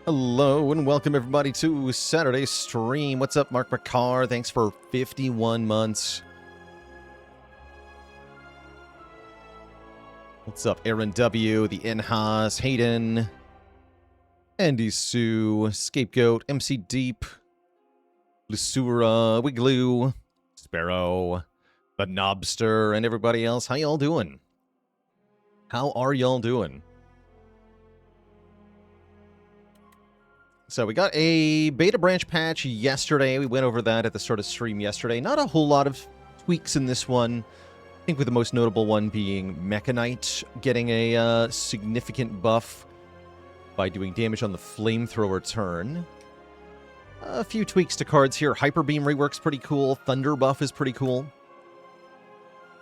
Hello and welcome everybody to Saturday's stream. What's up, Mark McCarr? Thanks for 51 months. What's up, Aaron W., the Inhas, Hayden, Andy Sue, Scapegoat, MC Deep, Lusura, Wigloo, Sparrow, the Knobster, and everybody else. How y'all doing? How are y'all doing? So we got a beta branch patch yesterday. We went over that at the start of stream yesterday. Not a whole lot of tweaks in this one. I think with the most notable one being Mechanite getting a significant buff by doing damage on the flamethrower turn. A few tweaks to cards here. Hyper Beam rework's pretty cool. Thunder buff is pretty cool.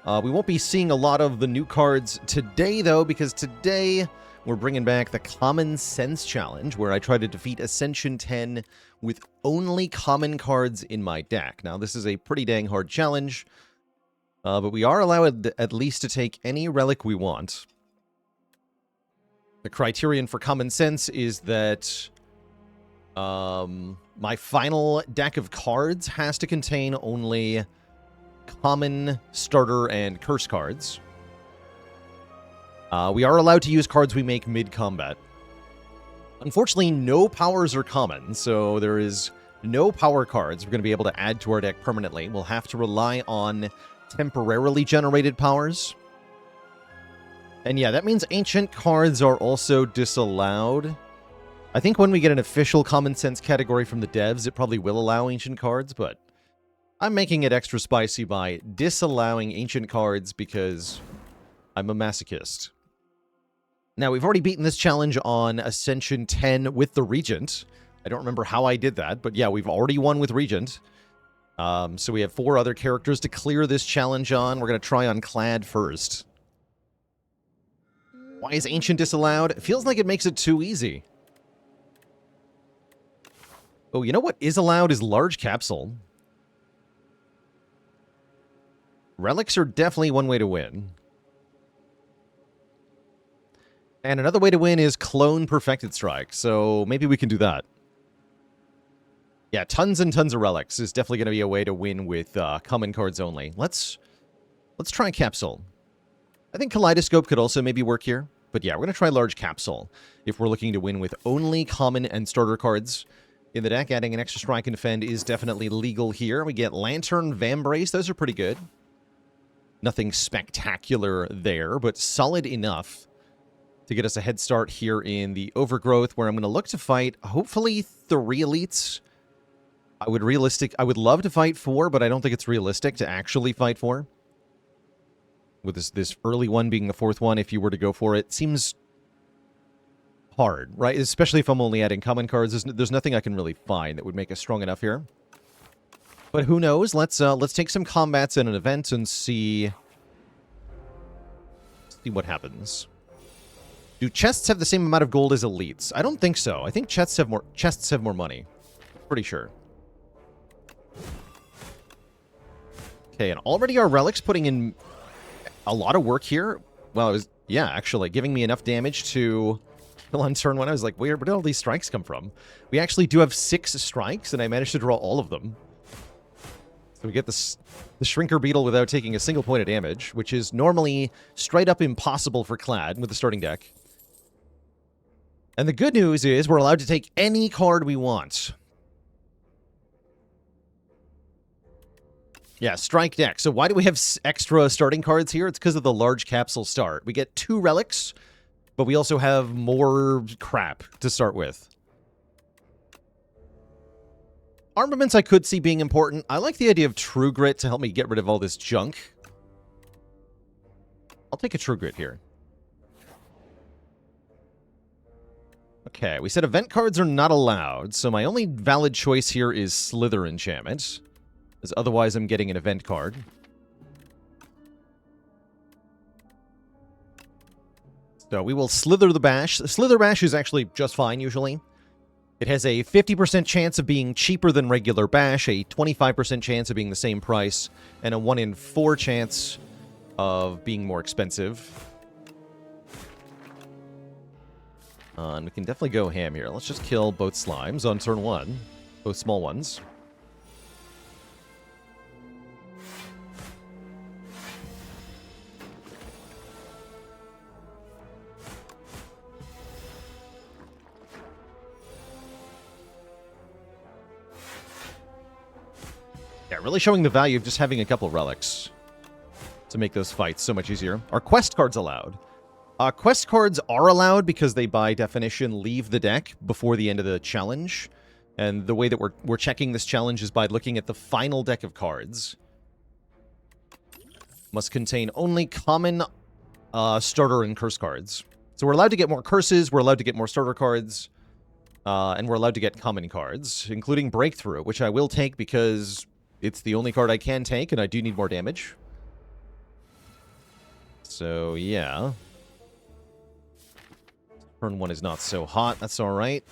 We won't be seeing a lot of the new cards today, though, because today we're bringing back the Common Sense Challenge, where I try to defeat Ascension 10 with only common cards in my deck. Now, this is a pretty dang hard challenge, but we are allowed at least to take any relic we want. The criterion for Common Sense is that my final deck of cards has to contain only common, starter, and curse cards. We are allowed to use cards we make mid-combat. Unfortunately, no powers are common, so there is no power cards we're going to be able to add to our deck permanently. We'll have to rely on temporarily generated powers. And yeah, that means ancient cards are also disallowed. I think when we get an official Common Sense category from the devs, it probably will allow ancient cards, but I'm making it extra spicy by disallowing ancient cards because I'm a masochist. Now, we've already beaten this challenge on Ascension 10 with the Regent. I don't remember how I did that, but yeah, we've already won with Regent. So we have 4 other characters to clear this challenge on. We're going to try on Clad first. Why is Ancient disallowed? It feels like it makes it too easy. Oh, you know what is allowed is Large Capsule. Relics are definitely one way to win. And another way to win is Clone Perfected Strike, so maybe we can do that. Yeah, tons and tons of relics is definitely going to be a way to win with common cards only. Let's try Capsule. I think Kaleidoscope could also maybe work here. But yeah, we're going to try Large Capsule if we're looking to win with only common and starter cards in the deck. Adding an extra strike and defend is definitely legal here. We get Lantern, Vambrace. Those are pretty good. Nothing spectacular there, but solid enough to get us a head start here in the Overgrowth, where I'm going to look to fight, hopefully, 3 elites. I would love to fight 4, but I don't think it's realistic to actually fight 4. With this early one being the 4th one, if you were to go for it, seems hard, right? Especially if I'm only adding common cards. There's nothing I can really find that would make us strong enough here. But who knows? Let's take some combats in an event and see what happens. Do chests have the same amount of gold as elites? I don't think so. I think chests have more money. Pretty sure. Okay, and already our relics putting in a lot of work here. Well, it was, yeah, actually, giving me enough damage to kill on turn 1. I was like, where did all these strikes come from? We actually do have 6 strikes, and I managed to draw all of them. So we get the Shrinker Beetle without taking a single point of damage, which is normally straight up impossible for Clad with the starting deck. And the good news is we're allowed to take any card we want. Yeah, strike deck. So why do we have extra starting cards here? It's because of the Large Capsule start. We get 2 relics, but we also have more crap to start with. Armaments I could see being important. I like the idea of True Grit to help me get rid of all this junk. I'll take a True Grit here. Okay, we said event cards are not allowed, so my only valid choice here is Slither Enchantment, as otherwise I'm getting an event card. So we will Slither the Bash. Slither Bash is actually just fine, usually. It has a 50% chance of being cheaper than regular Bash, a 25% chance of being the same price, and a 1 in 4 chance of being more expensive. And we can definitely go ham here. Let's just kill both slimes on turn 1. Both small ones. Yeah, really showing the value of just having a couple relics to make those fights so much easier. Are quest cards allowed? Quest cards are allowed because they, by definition, leave the deck before the end of the challenge. And the way that we're checking this challenge is by looking at the final deck of cards. Must contain only common starter and curse cards. So we're allowed to get more curses, we're allowed to get more starter cards, and we're allowed to get common cards, including Breakthrough, which I will take because it's the only card I can take, and I do need more damage. So, yeah. Turn 1 is not so hot. That's alright.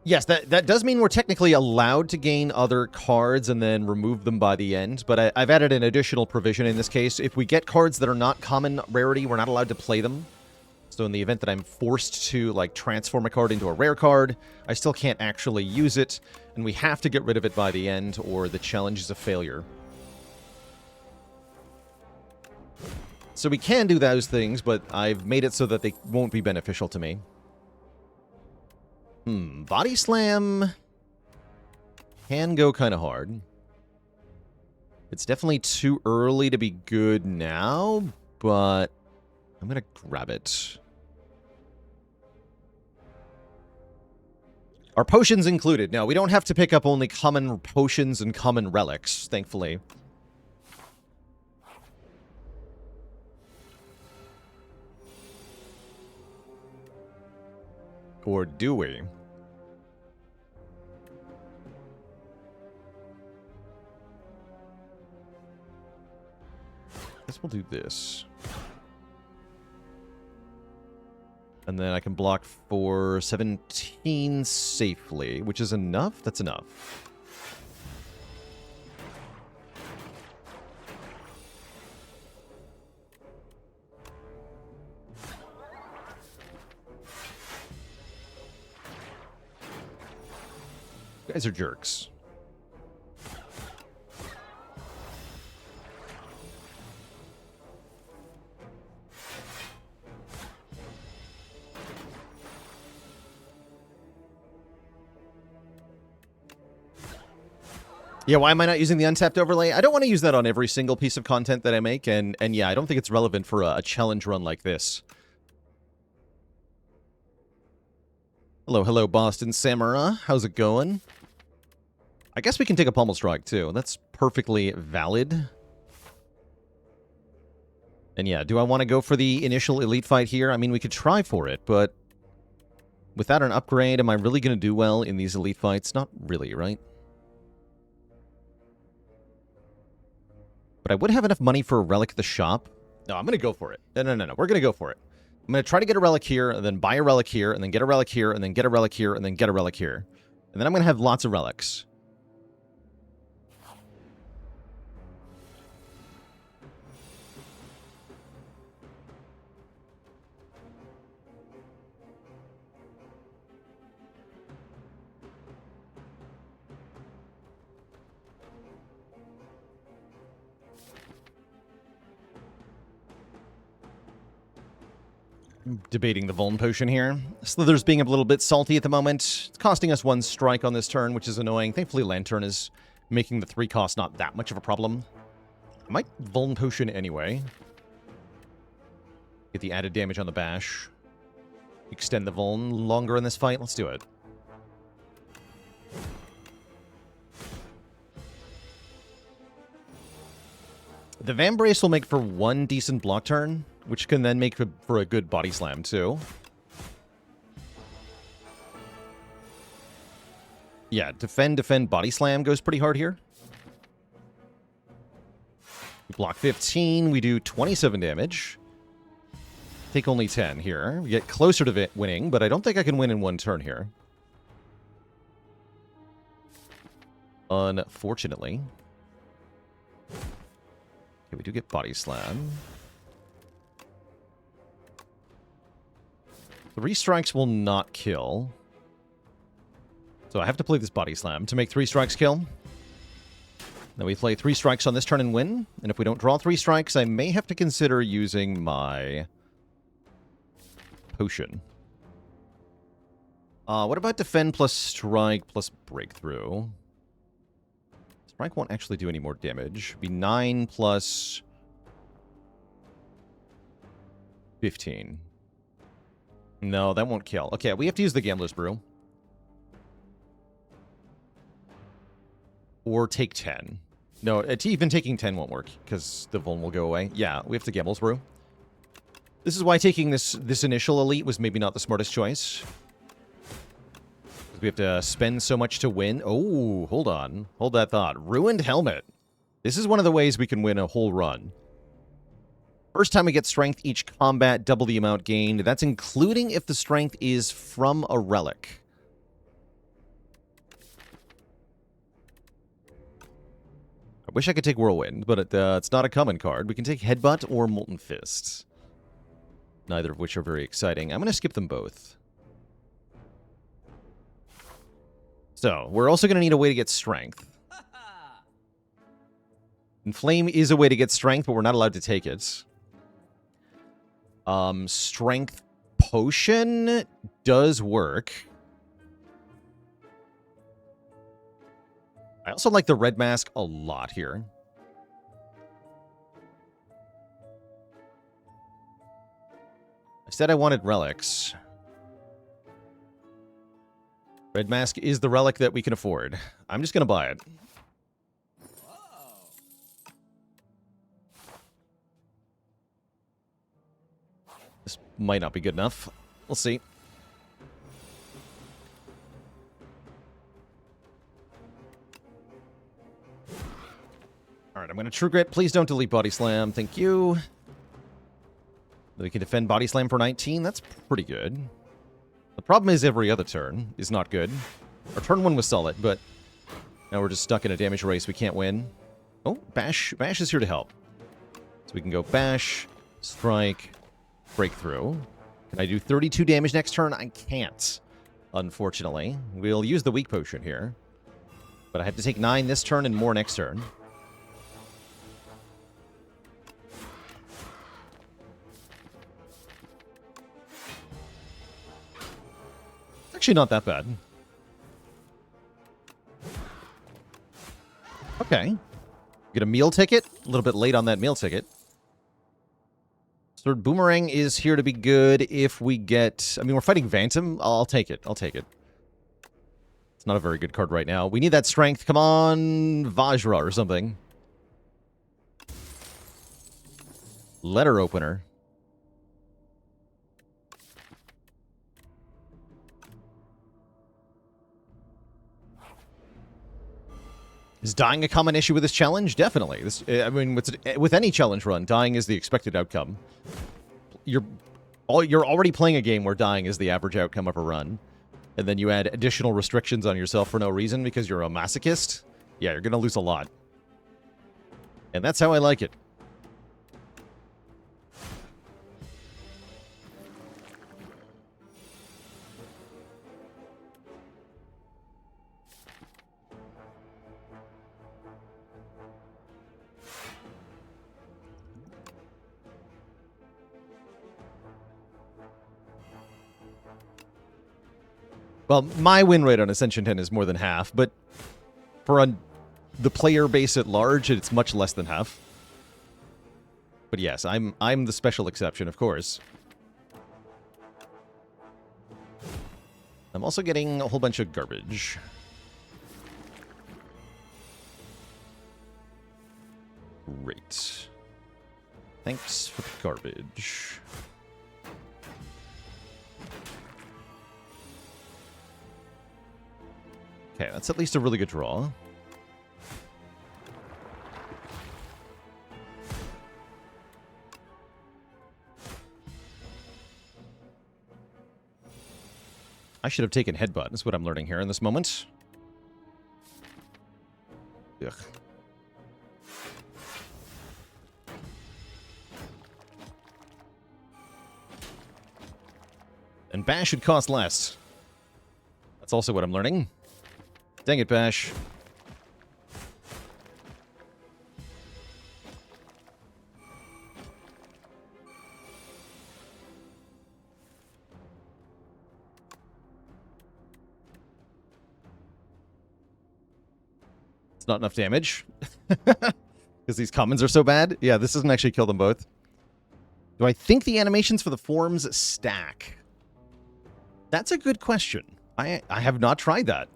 Yes, that does mean we're technically allowed to gain other cards and then remove them by the end, but I've added an additional provision in this case. If we get cards that are not common rarity, we're not allowed to play them. So in the event that I'm forced to, like, transform a card into a rare card, I still can't actually use it, and we have to get rid of it by the end, or the challenge is a failure. So we can do those things, but I've made it so that they won't be beneficial to me. Body Slam can go kind of hard. It's definitely too early to be good now, but I'm going to grab it. Are potions included? No, we don't have to pick up only common potions and common relics, thankfully. Or do we? I guess we'll do this. And then I can block for 17 safely, which is enough? That's enough. You guys are jerks. Yeah, why am I not using the untapped overlay? I don't want to use that on every single piece of content that I make, and yeah, I don't think it's relevant for a challenge run like this. Hello, Boston Samurai. How's it going? I guess we can take a Pommel Strike, too. That's perfectly valid. And yeah, do I want to go for the initial elite fight here? I mean, we could try for it, but without an upgrade, am I really going to do well in these elite fights? Not really, right? But I would have enough money for a relic at the shop. No, I'm going to go for it. No. We're going to go for it. I'm going to try to get a relic here, and then buy a relic here, and then get a relic here, and then get a relic here, and then get a relic here. And then I'm going to have lots of relics. Debating the Vuln Potion here. Slither's being a little bit salty at the moment. It's costing us 1 strike on this turn, which is annoying. Thankfully, Lantern is making the 3 cost not that much of a problem. I might Vuln Potion anyway. Get the added damage on the bash. Extend the Vuln longer in this fight. Let's do it. The Vambrace will make for 1 decent block turn, which can then make for a good body slam, too. Yeah, defend, body slam goes pretty hard here. We block 15, we do 27 damage. Take only 10 here. We get closer to winning, but I don't think I can win in 1 turn here. Unfortunately. Okay, we do get Body Slam. 3 strikes will not kill. So I have to play this Body Slam to make 3 strikes kill. Then we play 3 strikes on this turn and win. And if we don't draw 3 strikes, I may have to consider using my potion. What about Defend plus Strike plus Breakthrough? Strike won't actually do any more damage. It'd be 9 plus 15. No, that won't kill. Okay, we have to use the Gambler's Brew. Or take 10. No, even taking 10 won't work, because the Vuln will go away. Yeah, we have to Gambler's Brew. This is why taking this initial elite was maybe not the smartest choice. We have to spend so much to win. Oh, hold on. Hold that thought. Ruined Helmet. This is one of the ways we can win a whole run. First time we get strength each combat, double the amount gained. That's including if the strength is from a relic. I wish I could take Whirlwind, but it's not a common card. We can take Headbutt or Molten Fist. Neither of which are very exciting. I'm going to skip them both. So, we're also going to need a way to get strength. And Flame is a way to get strength, but we're not allowed to take it. Strength Potion does work. I also like the Red Mask a lot here. I said I wanted relics. Red Mask is the relic that we can afford. I'm just going to buy it. This might not be good enough. We'll see. Alright, I'm going to True Grit. Please don't delete Body Slam. Thank you. We can defend Body Slam for 19. That's pretty good. The problem is every other turn is not good. Our turn 1 was solid, but now we're just stuck in a damage race. We can't win. Oh, Bash. Bash is here to help. So we can go Bash, Strike, Breakthrough. Can I do 32 damage next turn? I can't, unfortunately. We'll use the Weak Potion here. But I have to take 9 this turn and more next turn. Actually not that bad. Okay. Get a meal ticket. A little bit late on that meal ticket. Sword Boomerang is here to be good if we get... I mean, we're fighting Phantom. I'll take it. I'll take it. It's not a very good card right now. We need that strength. Come on, Vajra or something. Letter Opener. Is dying a common issue with this challenge? Definitely. I mean, with any challenge run, dying is the expected outcome. You're already playing a game where dying is the average outcome of a run, and then you add additional restrictions on yourself for no reason because you're a masochist. Yeah, you're gonna lose a lot, and that's how I like it. Well, my win rate on a Sentient is more than half, but for the player base at large, it's much less than half. But yes, I'm the special exception, of course. I'm also getting a whole bunch of garbage. Great. Thanks for the garbage. Okay, that's at least a really good draw. I should have taken Headbutt, is what I'm learning here in this moment. Ugh. And Bash should cost less. That's also what I'm learning. Dang it, Bash. It's not enough damage. Because these commons are so bad. Yeah, this doesn't actually kill them both. Do I think the animations for the forms stack? That's a good question. I have not tried that.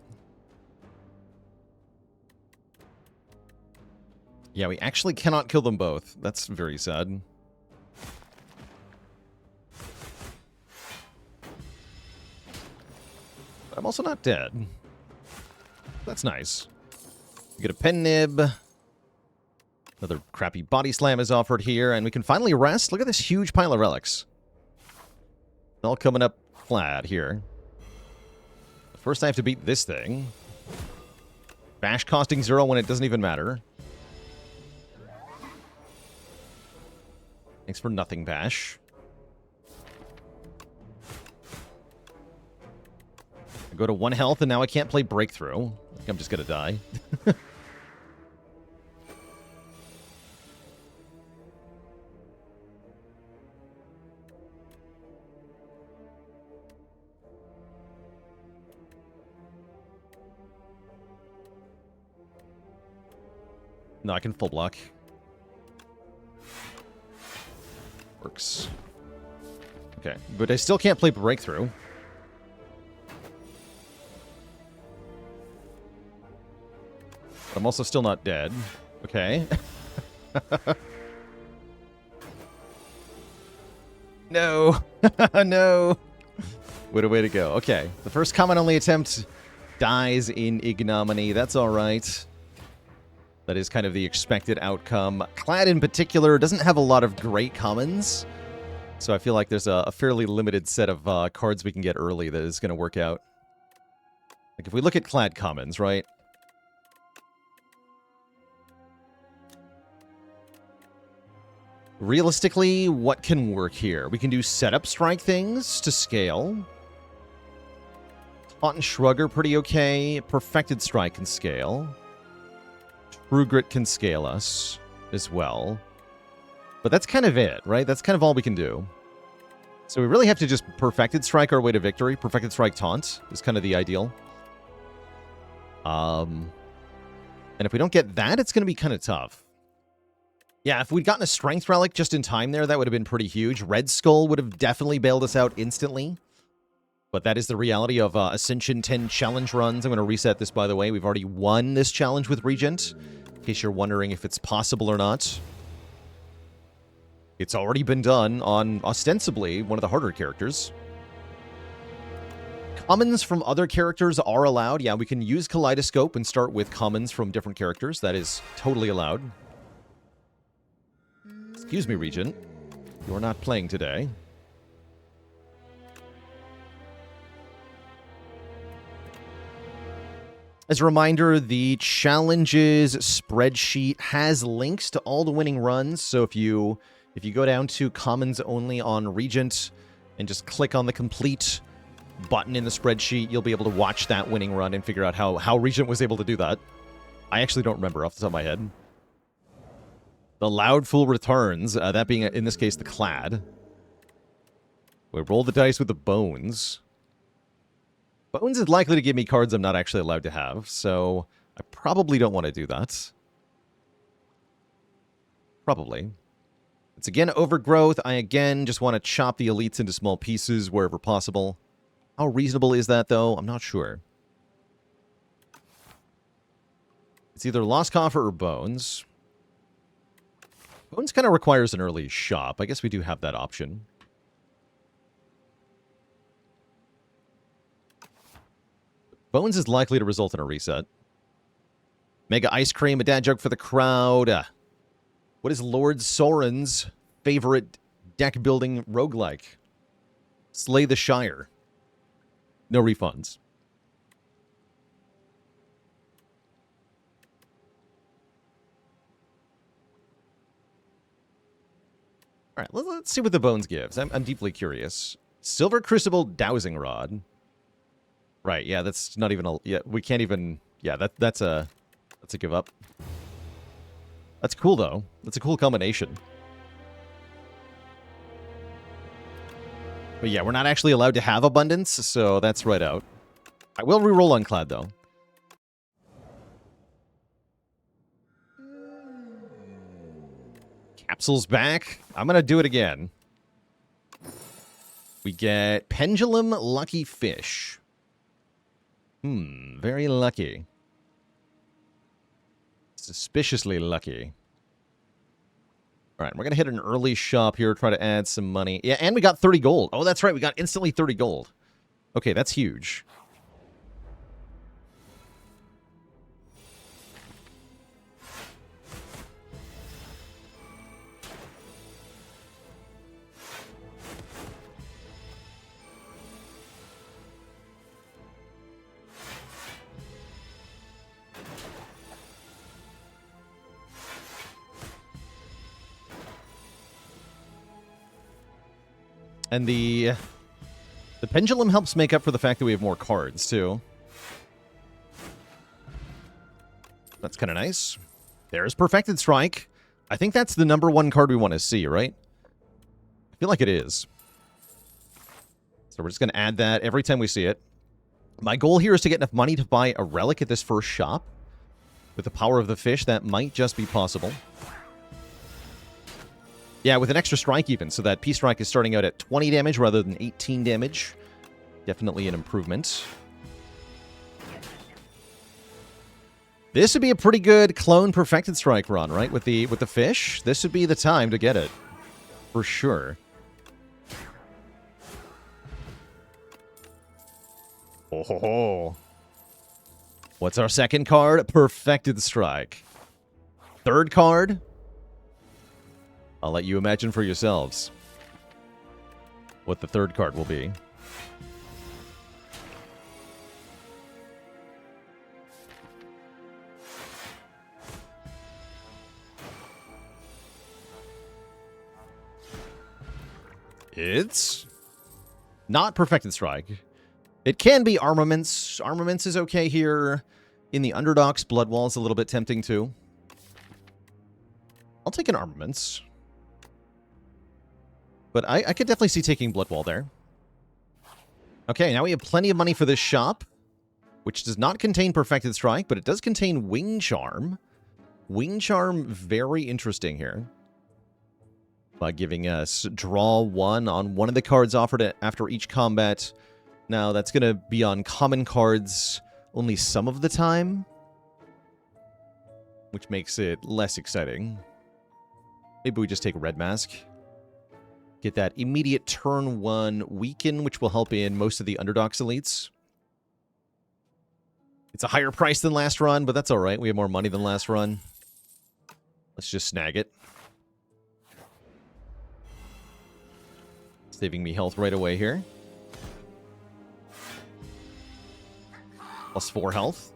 Yeah, we actually cannot kill them both. That's very sad. But I'm also not dead. That's nice. We get a pen nib. Another crappy body slam is offered here, and we can finally rest. Look at this huge pile of relics. All coming up flat here. First I have to beat this thing. Bash costing 0 when it doesn't even matter. Thanks for nothing, Bash. I go to 1 health, and now I can't play Breakthrough. I think I'm just gonna die. No, I can full block. Works. Okay, but I still can't play Breakthrough. But I'm also still not dead. Okay. No. No. What a way to go. Okay, the first common-only attempt dies in ignominy. That's all right. That is kind of the expected outcome. Clad in particular doesn't have a lot of great commons, so I feel like there's a fairly limited set of cards we can get early that is going to work out. Like if we look at Clad commons, right? Realistically, what can work here? We can do setup strike things to scale. Taunt and Shrug are pretty okay. Perfected Strike can scale. True Grit can scale us as well. But that's kind of it, right? That's kind of all we can do. So we really have to just Perfected Strike our way to victory. Perfected Strike Taunt is kind of the ideal. And if we don't get that, it's going to be kind of tough. Yeah, if we'd gotten a Strength Relic just in time there, that would have been pretty huge. Red Skull would have definitely bailed us out instantly. But that is the reality of Ascension 10 challenge runs. I'm going to reset this, by the way. We've already won this challenge with Regent, in case you're wondering if it's possible or not. It's already been done on, ostensibly, one of the harder characters. Commons from other characters are allowed. Yeah, we can use Kaleidoscope and start with commons from different characters. That is totally allowed. Excuse me, Regent. You're not playing today. As a reminder, the challenges spreadsheet has links to all the winning runs. So if you go down to commons only on Regent and just click on the complete button in the spreadsheet, you'll be able to watch that winning run and figure out how Regent was able to do that. I actually don't remember off the top of my head. The Loud Fool returns, that being, in this case, the Clad. We roll the dice with the Bones. Bones is likely to give me cards I'm not actually allowed to have, so I probably don't want to do that. Probably. It's again Overgrowth. I again just want to chop the elites into small pieces wherever possible. How reasonable is that, though? I'm not sure. It's either Lost Coffer or Bones. Bones kind of requires an early shop. I guess we do have that option. Bones is likely to result in a reset. Mega Ice Cream, a dad joke for the crowd. What is Lord Soren's favorite deck-building roguelike? Slay the Shire. No refunds. All right, let's see what the Bones gives. I'm deeply curious. Silver Crucible Dowsing Rod. Right, yeah, that's not even a... Yeah, we can't even... Yeah, that's a give up. That's cool, though. That's a cool combination. But yeah, we're not actually allowed to have abundance, so that's right out. I will reroll Unclad, though. Capsule's back. I'm going to do it again. We get Pendulum Lucky Fish. Very lucky. Suspiciously lucky. All right, we're going to hit an early shop here, try to add some money. Yeah, and we got 30 gold. Oh, that's right. We got instantly 30 gold. Okay, that's huge. And the pendulum helps make up for the fact that we have more cards, too. That's kind of nice. There's Perfected Strike. I think that's the #1 card we want to see, right? I feel like it is. So we're just going to add that every time we see it. My goal here is to get enough money to buy a relic at this first shop. With the power of the fish, that might just be possible. Yeah, with an extra strike even, so that P-Strike is starting out at 20 damage rather than 18 damage. Definitely an improvement. This would be a pretty good clone Perfected Strike run, right? With the fish, this would be the time to get it. For sure. Oh ho ho. What's our second card? Perfected Strike. Third card? I'll let you imagine for yourselves what the third card will be. It's not Perfected Strike. It can be Armaments. Armaments is okay here. In the Underdogs, Blood Wall is a little bit tempting too. I'll take an Armaments. But I could definitely see taking Blood Wall there. Okay, now we have plenty of money for this shop, which does not contain Perfected Strike, but it does contain Wing Charm. Wing Charm, very interesting here. By giving us draw 1 on one of the cards offered after each combat. Now, that's going to be on common cards only some of the time, which makes it less exciting. Maybe we just take Red Mask. Get that immediate turn 1 weaken, which will help in most of the Underdogs elites. It's a higher price than last run, but that's alright. We have more money than last run. Let's just snag it. Saving me health right away here. Plus 4 health.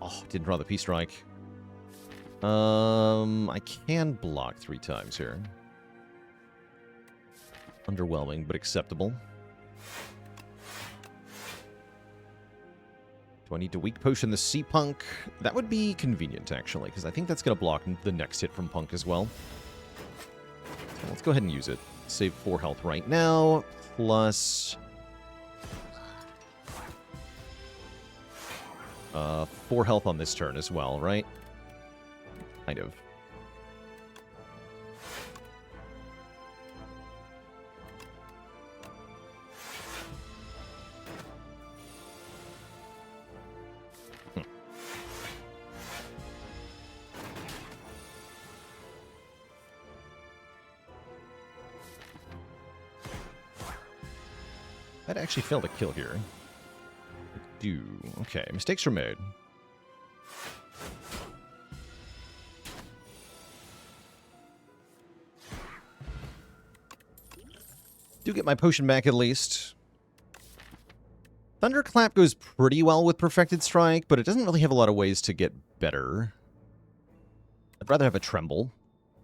Oh, didn't draw the P-Strike. I can block 3 times here. Underwhelming, but acceptable. Do I need to weak potion the Sea Punk? That would be convenient, actually, because I think that's going to block the next hit from Punk as well. So let's go ahead and use it. Save 4 health right now, plus 4 health on this turn as well, right? Kind of. That actually failed a kill here. Okay, mistakes were made. Do get my potion back at least. Thunderclap goes pretty well with Perfected Strike, but it doesn't really have a lot of ways to get better. I'd rather have a Tremble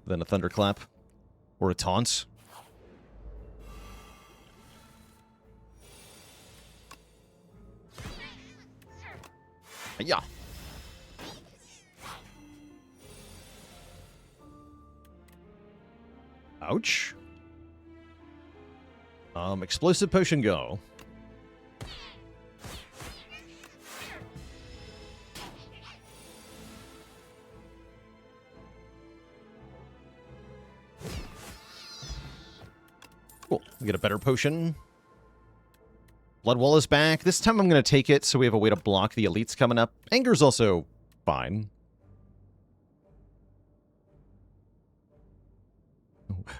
than a Thunderclap. Or a Taunt. Yeah. Ouch. Explosive potion go. Cool. We get a better potion. Blood Wall is back. This time I'm going to take it so we have a way to block the elites coming up. Anger's also fine.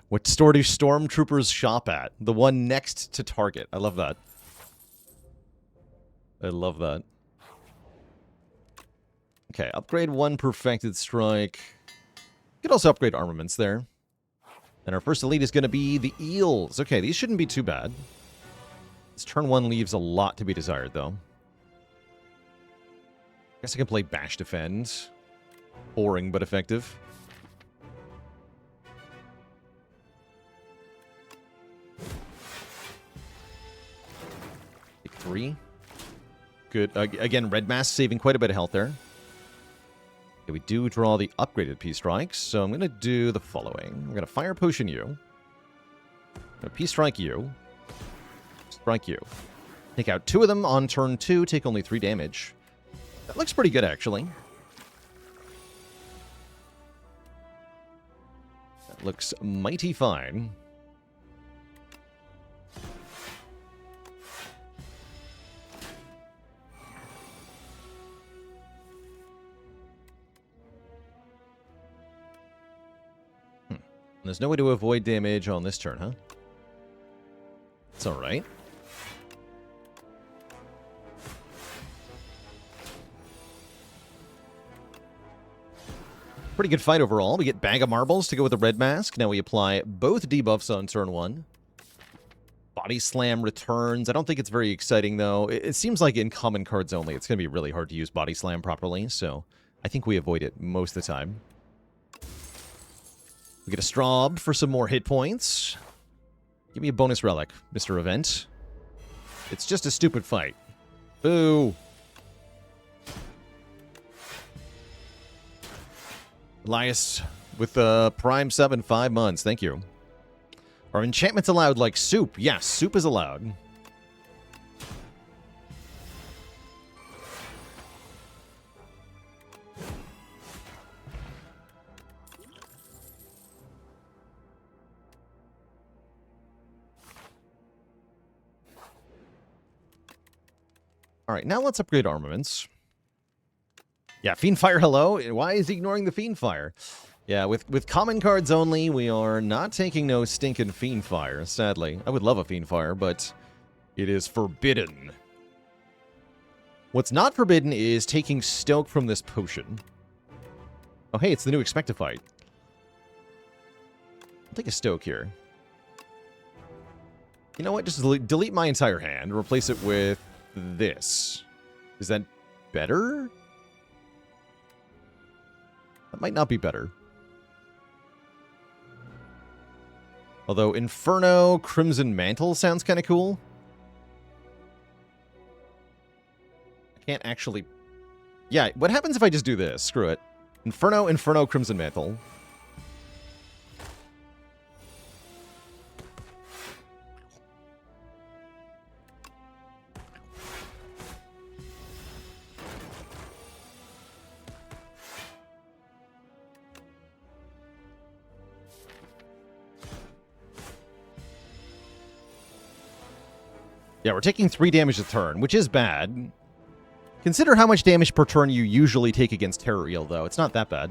What store do stormtroopers shop at? The one next to Target. I love that. I love that. Okay, upgrade 1 perfected strike. You could also upgrade armaments there. And our first elite is going to be the eels. Okay, these shouldn't be too bad. This turn 1 leaves a lot to be desired, though. I guess I can play Bash Defend. Boring, but effective. Take 3. Good. Again, Red Mask saving quite a bit of health there. Okay, we do draw the upgraded P-Strikes, so I'm going to do the following. I'm going to Fire Potion you. I'm going to P-Strike you. Strike you. Take out 2 of them on turn 2, take only 3 damage. That looks pretty good, actually. That looks mighty fine. There's no way to avoid damage on this turn, huh? It's alright. Pretty good fight overall. We get Bag of Marbles to go with the Red Mask. Now we apply both debuffs on turn 1. Body Slam returns. I don't think it's very exciting, though. It seems like in common cards only, it's going to be really hard to use Body Slam properly, so I think we avoid it most of the time. We get a Straub for some more hit points. Give me a bonus relic, Mr. Event. It's just a stupid fight. Boo! Elias with the Prime sub in 5 months. Thank you. Are enchantments allowed like soup? Yes, soup is allowed. Alright, now let's upgrade armaments. Yeah, Fiendfire, hello. Why is he ignoring the Fiendfire? Yeah, with common cards only, we are not taking no stinking Fiendfire, sadly. I would love a Fiendfire, but it is forbidden. What's not forbidden is taking Stoke from this potion. Oh, hey, it's the new Expectify. I'll take a Stoke here. You know what? Just delete my entire hand. Replace it with this. Is that better? That might not be better. Although Inferno Crimson Mantle sounds kind of cool. I can't actually... Yeah, what happens if I just do this? Screw it. Inferno Crimson Mantle. Yeah, we're taking 3 damage a turn, which is bad. Consider how much damage per turn you usually take against Terror Eel, though. It's not that bad.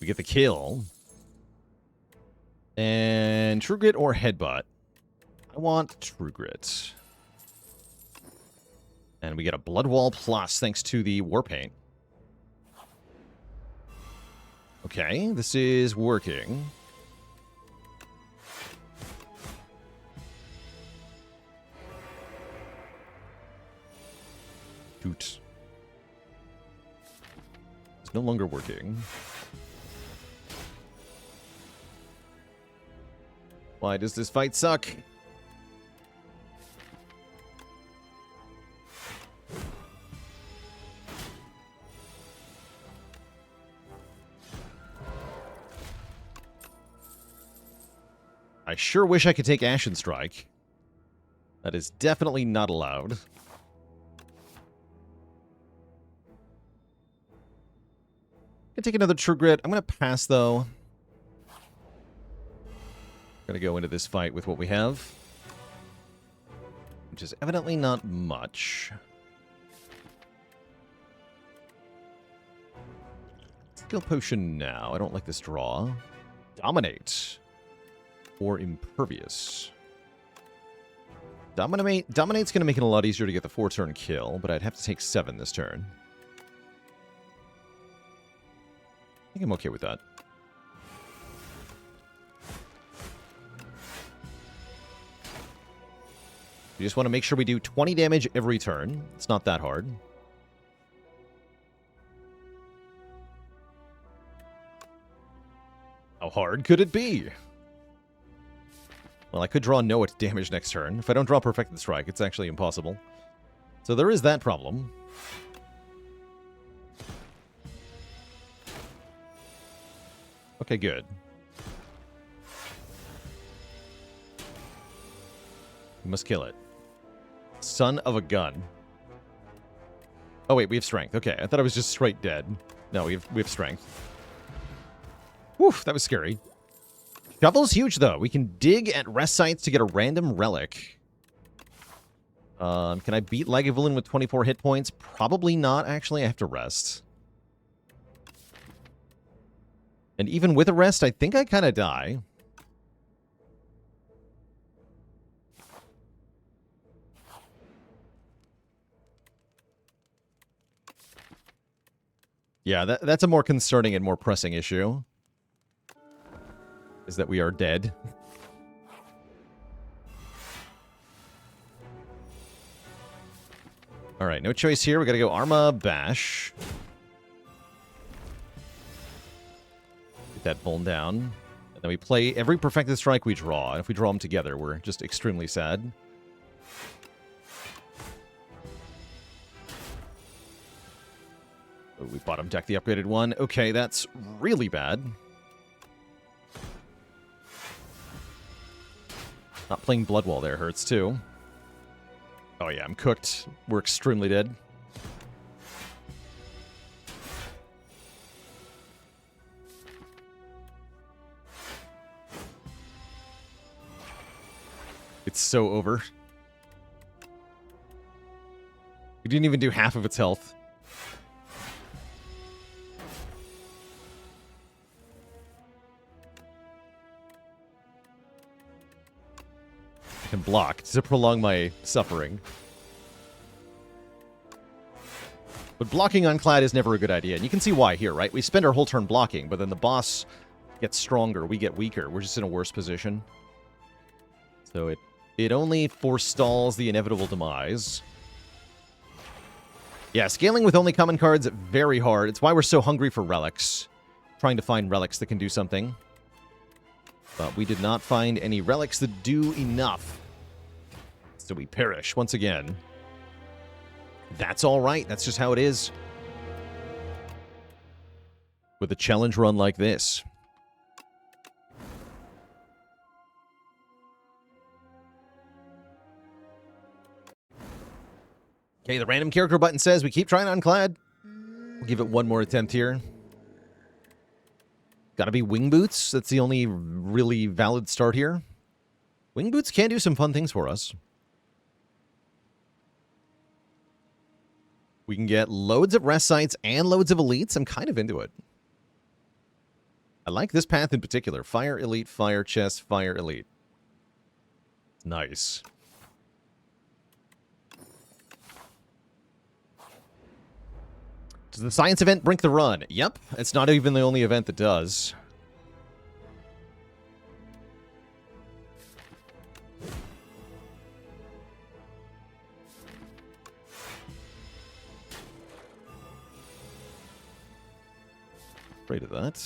We get the kill. And True Grit or Headbutt? I want True Grit. And we get a Blood Wall plus thanks to the Warpaint. Okay, this is working. Shoot. It's no longer working. Why does this fight suck? I sure wish I could take Ashen Strike. That is definitely not allowed. I can take another True Grit. I'm going to pass, though. Going to go into this fight with what we have. Which is evidently not much. Skill Potion now. I don't like this draw. Dominate. Or Impervious. Dominate's going to make it a lot easier to get the 4-turn kill, but I'd have to take 7 this turn. I think I'm okay with that. We just want to make sure we do 20 damage every turn. It's not that hard. How hard could it be? Well, I could draw no damage next turn. If I don't draw Perfected Strike, it's actually impossible. So there is that problem. Okay, good. We must kill it. Son of a gun. Oh, wait, we have strength. Okay, I thought I was just straight dead. No, we have strength. Whew, that was scary. Shovel's huge, though. We can dig at rest sites to get a random relic. Can I beat Lagavulin with 24 hit points? Probably not, actually. I have to rest. And even with a rest, I think I kind of die. Yeah, that's a more concerning and more pressing issue. Is that we are dead. Alright, no choice here. We gotta go Arma Bash. Get that bone down. And then we play every Perfected Strike we draw. And if we draw them together, we're just extremely sad. Oh, we bottom deck the upgraded one. Okay, that's really bad. Not playing Bloodwall there hurts, too. Oh, yeah, I'm cooked. We're extremely dead. It's so over. We didn't even do half of its health. I can block to prolong my suffering. But blocking Unclad is never a good idea. And you can see why here, right? We spend our whole turn blocking, but then the boss gets stronger. We get weaker. We're just in a worse position. So it only forestalls the inevitable demise. Yeah, scaling with only common cards, very hard. It's why we're so hungry for relics. Trying to find relics that can do something. But we did not find any relics that do enough. So we perish once again. That's all right. That's just how it is. With a challenge run like this. Okay, the random character button says we keep trying Unclad. We'll give it one more attempt here. Gotta be Wing Boots. That's the only really valid start here. Wing Boots can do some fun things for us. We can get loads of rest sites and loads of elites. I'm kind of into it. I like this path in particular. Fire Elite, Fire Chest, Fire Elite. Nice. Does the science event brink the run? Yep. It's not even the only event that does. Afraid of that.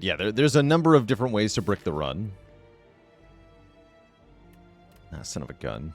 But yeah, there's a number of different ways to brick the run. Ah, son of a gun.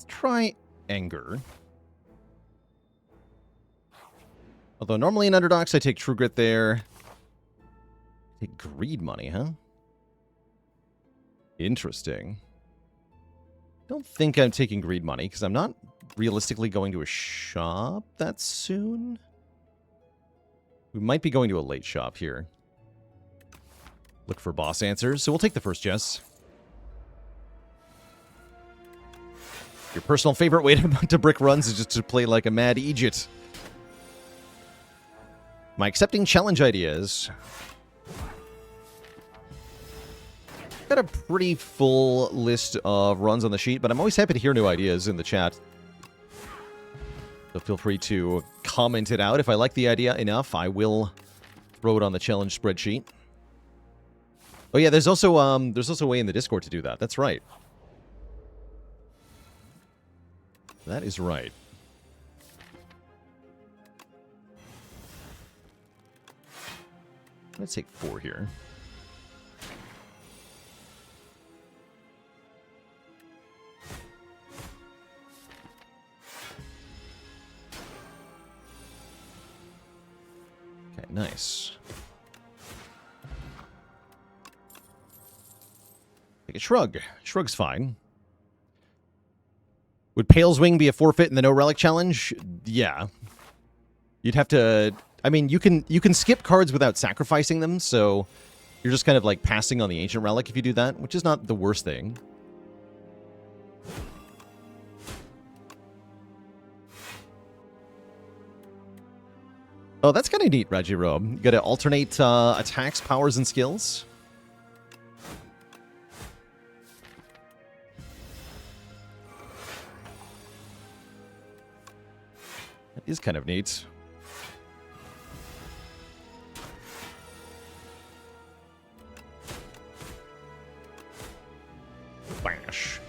Try Anger. Although normally in Underdogs I take True Grit there. Take Greed Money, huh? Interesting. Don't think I'm taking Greed Money, because I'm not realistically going to a shop that soon. We might be going to a late shop here. Look for boss answers, so we'll take the first Jess. Your personal favorite way to brick runs is just to play like a mad Egypt. Am I accepting challenge ideas? Got a pretty full list of runs on the sheet, but I'm always happy to hear new ideas in the chat. So feel free to comment it out. If I like the idea enough, I will throw it on the challenge spreadsheet. Oh yeah, there's also a way in the Discord to do that. That's right. That is right. Let's take 4 here. Okay, nice. Take a Shrug. Shrug's fine. Would Pale's Wing be a forfeit in the No Relic challenge? Yeah. You'd have to... I mean, you can skip cards without sacrificing them, so you're just kind of like passing on the Ancient Relic if you do that, which is not the worst thing. Oh, that's kind of neat, Regiro. You gotta alternate attacks, powers, and skills. That is kind of neat. Bash.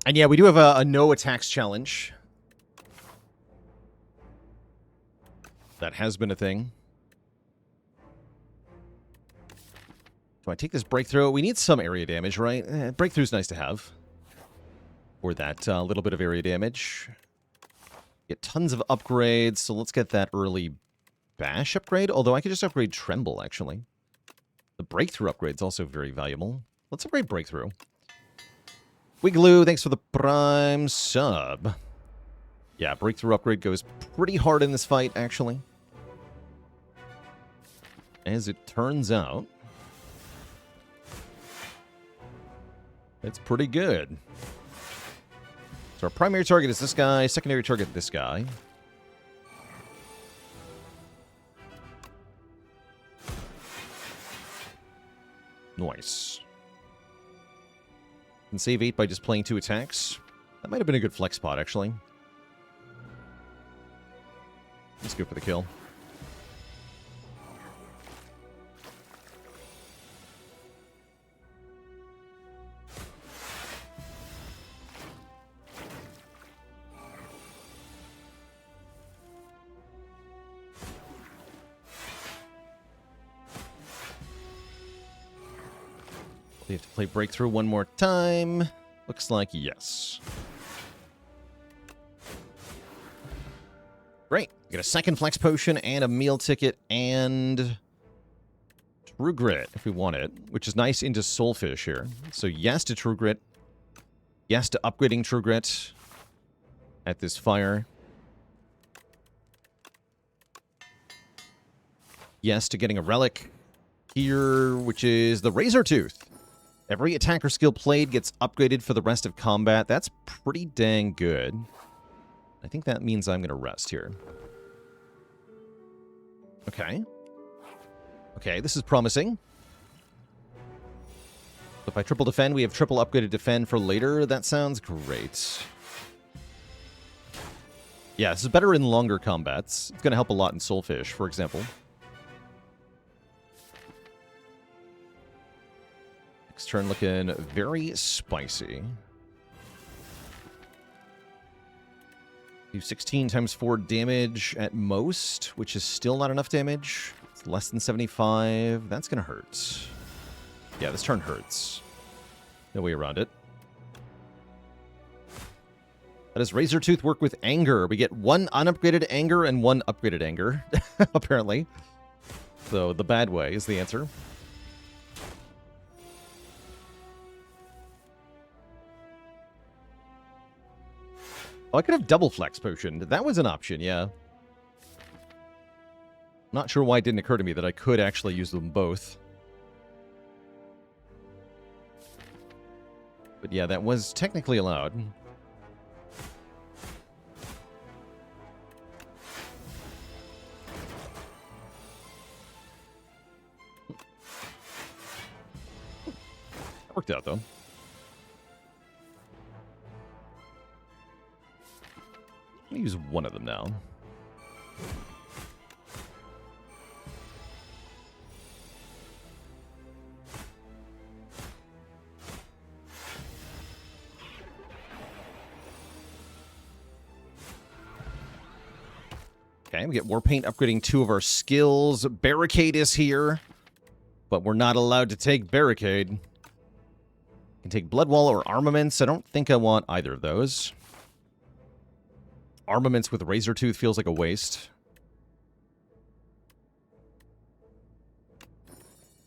And yeah, we do have a no attacks challenge. That has been a thing. Do I take this breakthrough? We need some area damage, right? Breakthrough's nice to have. For that little bit of area damage. Get tons of upgrades, so let's get that early bash upgrade. Although I could just upgrade Tremble, actually. The breakthrough upgrade's also very valuable. Let's upgrade breakthrough. Wigloo, thanks for the prime sub. Yeah, breakthrough upgrade goes pretty hard in this fight, actually. As it turns out, it's pretty good. So our primary target is this guy, secondary target this guy. Nice. Can save 8 by just playing 2 attacks. That might have been a good flex spot, actually. Let's go for the kill. We have to play breakthrough one more time. Looks like yes. Great. Get a second flex potion and a meal ticket and True Grit if we want it, which is nice into Soulfish here. So yes to True Grit. Yes to upgrading True Grit at this fire. Yes to getting a relic here, which is the Razor Tooth. Every attacker skill played gets upgraded for the rest of combat. That's pretty dang good. I think that means I'm going to rest here. Okay. Okay, this is promising. If I triple defend, we have triple upgraded defend for later. That sounds great. Yeah, this is better in longer combats. It's going to help a lot in Soulfish, for example. Next turn looking very spicy. Do 16 times 4 damage at most, which is still not enough damage. It's less than 75. That's going to hurt. Yeah, this turn hurts. No way around it. How does Razortooth work with anger? We get 1 unupgraded anger and 1 upgraded anger, apparently. So the bad way is the answer. Oh, I could have double flex potion. That was an option, yeah. Not sure why it didn't occur to me that I could actually use them both. But yeah, that was technically allowed. Worked out, though. I'm going to use one of them now. Okay, we get War Paint upgrading 2 of our skills. Barricade is here, but we're not allowed to take Barricade. Can take Blood Wall or Armaments. I don't think I want either of those. Armaments with Razortooth feels like a waste.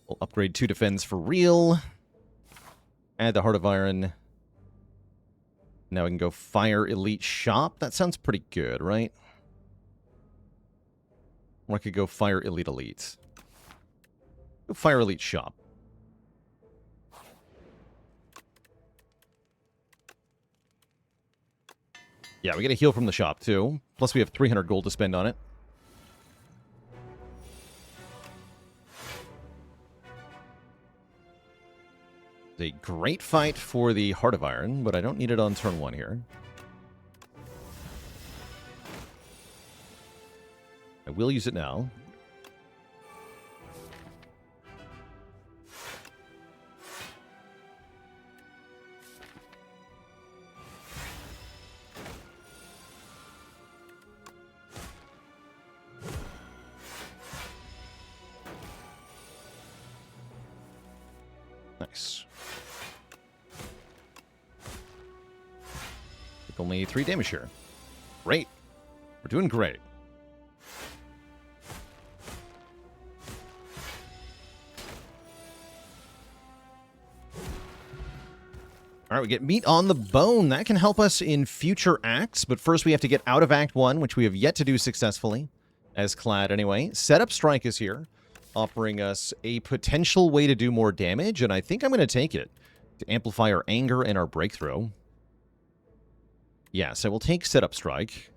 We'll upgrade 2 defense for real. Add the Heart of Iron. Now we can go Fire Elite Shop. That sounds pretty good, right? Or I could go Fire Elite Elite. Go Fire Elite Shop. Yeah, we get a heal from the shop, too. Plus, we have 300 gold to spend on it. It's a great fight for the Heart of Iron, but I don't need it on turn 1 here. I will use it now. Nice. With only 3 damage here. Great. We're doing great. All right, we get meat on the bone. That can help us in future acts, but first we have to get out of Act 1, which we have yet to do successfully, as Clad anyway. Setup Strike is here, offering us a potential way to do more damage, and I think I'm going to take it to amplify our anger and our breakthrough. Yeah, so we'll take Setup Strike.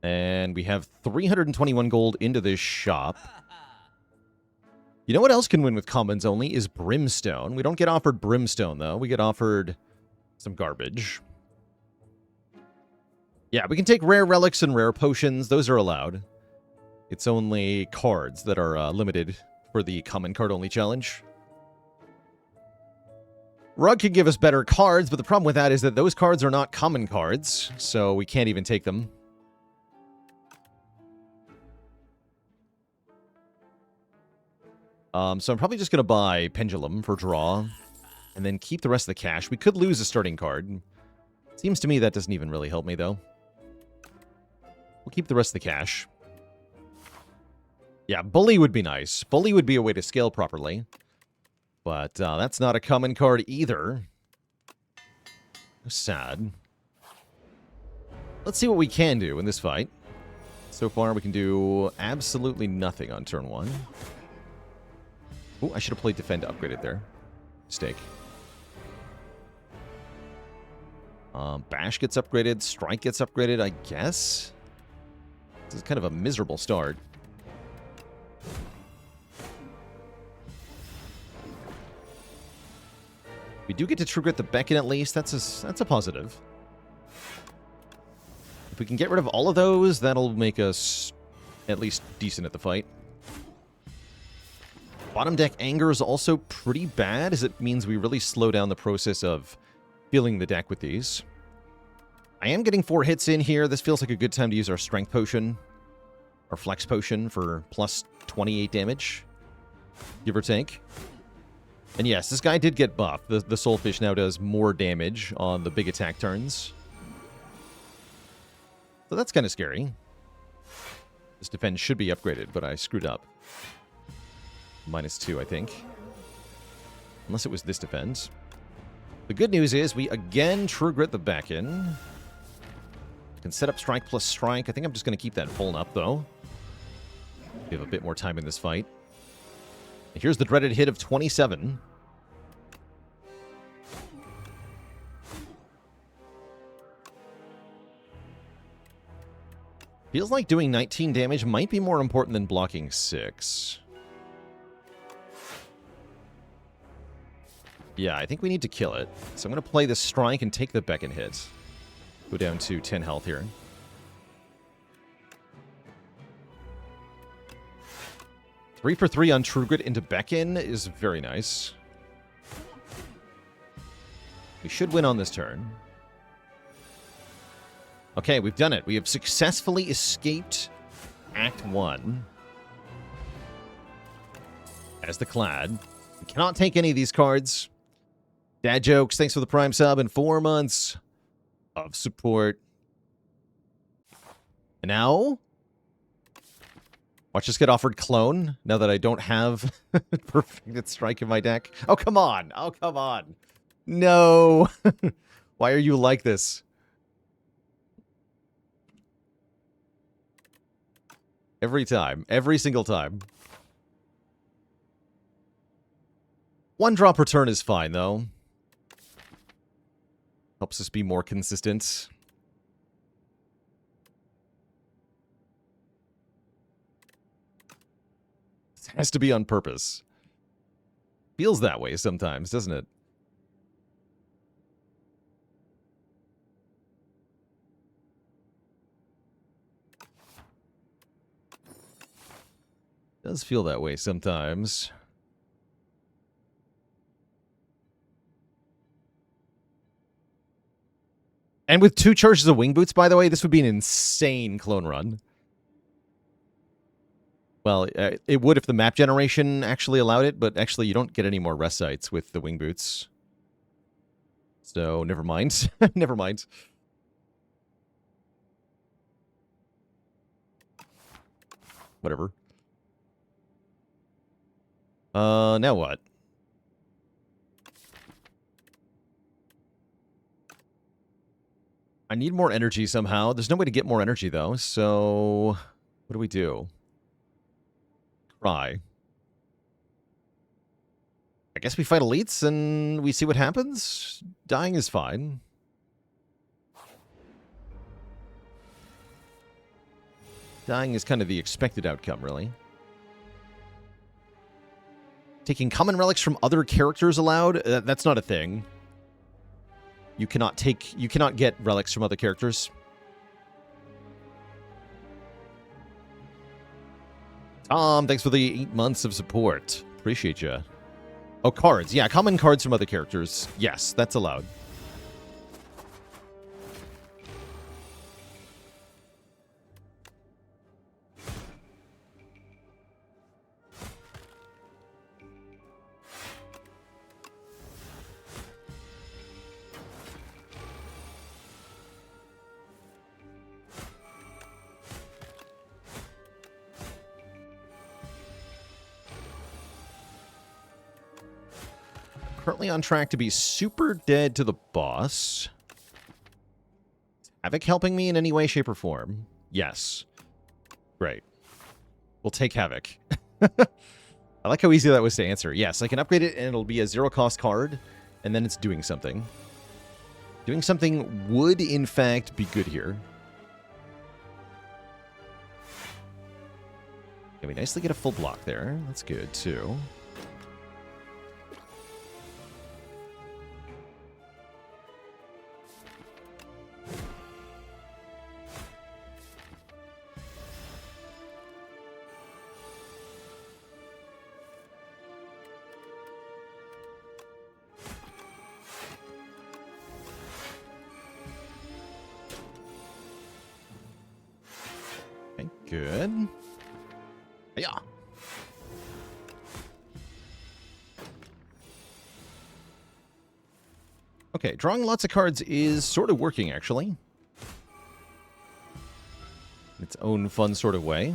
And we have 321 gold into this shop. You know what else can win with commons only is Brimstone. We don't get offered Brimstone, though. We get offered some garbage. Yeah, we can take rare relics and rare potions. Those are allowed. It's only cards that are limited for the common card only challenge. Rug can give us better cards, but the problem with that is that those cards are not common cards, so we can't even take them. So I'm probably just going to buy Pendulum for draw, and then keep the rest of the cash. We could lose a starting card. Seems to me that doesn't even really help me, though. We'll keep the rest of the cash. Yeah, Bully would be nice. Bully would be a way to scale properly. But that's not a common card either. Sad. Let's see what we can do in this fight. So far, we can do absolutely nothing on turn 1. Oh, I should have played Defend to upgrade it there. Mistake. Bash gets upgraded. Strike gets upgraded, I guess. This is kind of a miserable start. We do get to True Grit the Beacon at least. That's a positive. If we can get rid of all of those, that'll make us at least decent at the fight. Bottom deck Anger is also pretty bad, as it means we really slow down the process of filling the deck with these. I am getting 4 hits in here. This feels like a good time to use our Strength Potion, our Flex Potion for plus 28 damage, give or take. And yes, this guy did get buffed. The Soulfish now does more damage on the big attack turns. So that's kind of scary. This defense should be upgraded, but I screwed up. -2, I think. Unless it was this defense. The good news is we again True Grit the Beacon. Can set up Strike plus Strike. I think I'm just going to keep that pulling up, though. We have a bit more time in this fight. Here's the dreaded hit of 27. Feels like doing 19 damage might be more important than blocking 6. Yeah, I think we need to kill it. So I'm going to play the Strike and take the Beacon hit. Go down to 10 health here. Three for 3 on True Grit into Beacon is very nice. We should win on this turn. Okay, we've done it. We have successfully escaped Act 1 as the Clad. We cannot take any of these cards. Dad Jokes, thanks for the Prime sub and 4 months of support. And now, watch us get offered Clone, now that I don't have Perfected Strike in my deck. Oh, come on. Oh, come on. No. Why are you like this? Every time. Every single time. 1 drop per turn is fine, though. Helps us be more consistent. It has to be on purpose. Feels that way sometimes, doesn't it? Does feel that way sometimes. And with 2 charges of Wing Boots, by the way, this would be an insane clone run. Well, it would if the map generation actually allowed it, but actually you don't get any more rest sites with the Wing Boots. So, never mind. Never mind. Whatever. Now what? I need more energy somehow. There's no way to get more energy, though, so what do we do? Cry. I guess we fight elites and we see what happens. Dying is fine. Dying is kind of the expected outcome, really. Taking common relics from other characters allowed? That's not a thing. You cannot get relics from other characters. Tom, thanks for the 8 months of support. Appreciate you. Oh, cards. Yeah, common cards from other characters. Yes, that's allowed. Currently on track to be super dead to the boss. Havoc helping me in any way, shape, or form? Yes. Great. We'll take Havoc. I like how easy that was to answer. Yes, I can upgrade it and it'll be a 0-cost card, and then it's doing something. Doing something would, in fact, be good here. Yeah, we nicely get a full block there. That's good, too. Okay, good. Yeah. Okay, drawing lots of cards is sort of working, actually. In its own fun sort of way.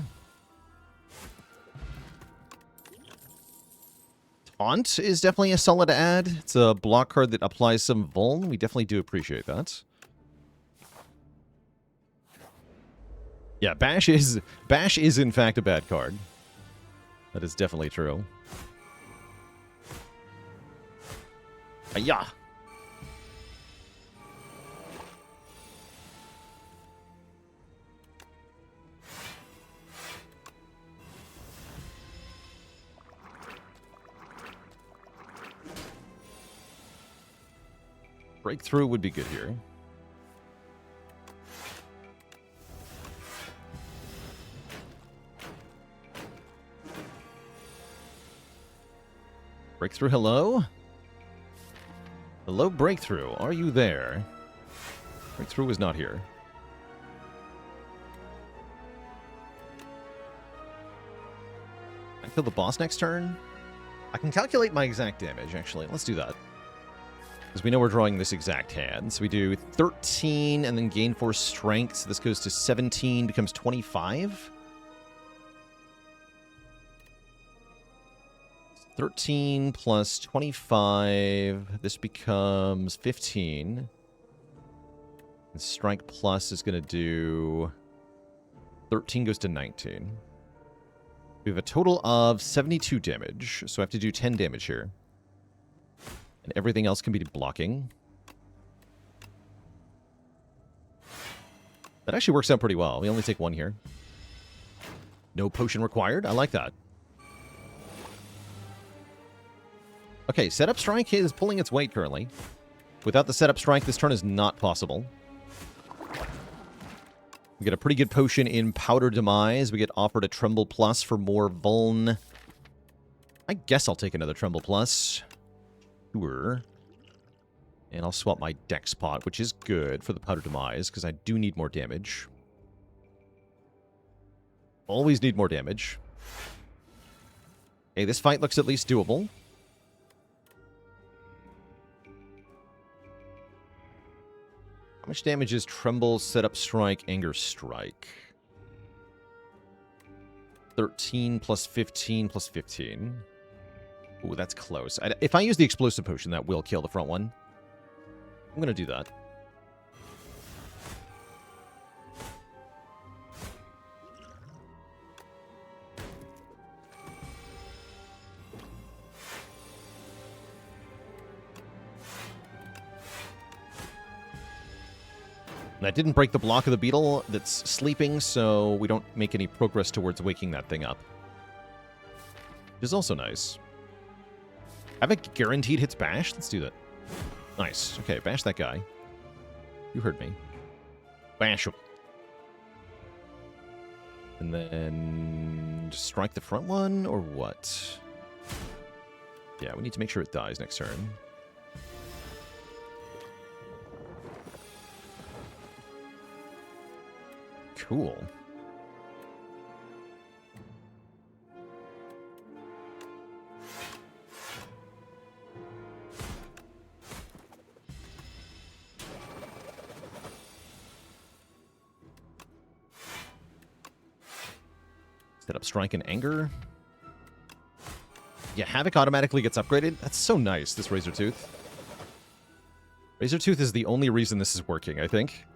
Taunt is definitely a solid add. It's a block card that applies some vuln. We definitely do appreciate that. Yeah, Bash is in fact a bad card. That is definitely true. Yeah. Breakthrough would be good here. Breakthrough, hello? Hello, Breakthrough. Are you there? Breakthrough is not here. I kill the boss next turn? I can calculate my exact damage, actually. Let's do that. Because we know we're drawing this exact hand. So we do 13 and then gain 4 strength. So this goes to 17, becomes 25. 13 plus 25. This becomes 15. And strike plus is going to do 13 goes to 19. We have a total of 72 damage. So I have to do 10 damage here. And everything else can be blocking. That actually works out pretty well. We only take 1 here. No potion required. I like that. Okay, setup strike is pulling its weight currently. Without the setup strike, this turn is not possible. We get a pretty good potion in Powder Demise. We get offered a Tremble Plus for more vuln. I guess I'll take another Tremble Plus. Sure. And I'll swap my Dex Pot, which is good for the Powder Demise, because I do need more damage. Always need more damage. Okay, this fight looks at least doable. How much damage is Tremble, Setup Strike, Anger Strike? 13 plus 15 plus 15. Ooh, that's close. If I use the Explosive Potion, that will kill the front one. I'm going to do that. And I didn't break the block of the beetle that's sleeping, so we don't make any progress towards waking that thing up. Which is also nice. Havoc guaranteed hits Bash? Let's do that. Nice. Okay, bash that guy. You heard me. Bash him. And then just strike the front one, or what? Yeah, we need to make sure it dies next turn. Cool. Set up Strike and Anger. Yeah, Havoc automatically gets upgraded. That's so nice, this Razor Tooth. Razor Tooth is the only reason this is working, I think.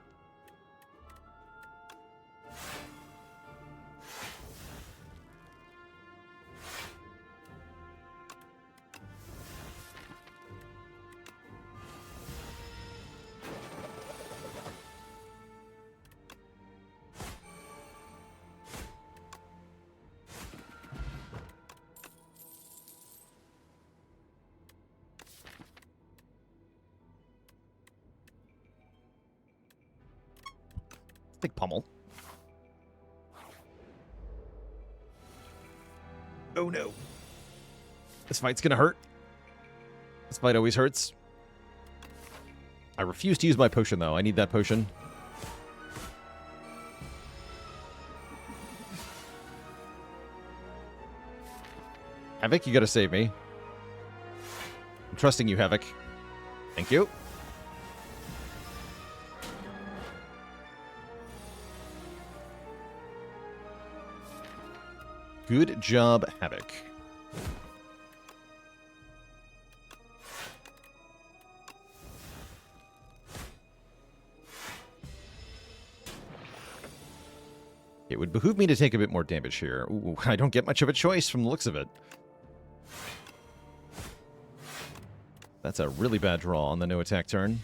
Big pummel. Oh no. This fight's gonna hurt. This fight always hurts. I refuse to use my potion, though. I need that potion. Havoc, you gotta save me. I'm trusting you, Havoc. Thank you. Good job, Havoc. It would behoove me to take a bit more damage here. Ooh, I don't get much of a choice from the looks of it. That's a really bad draw on the no attack turn.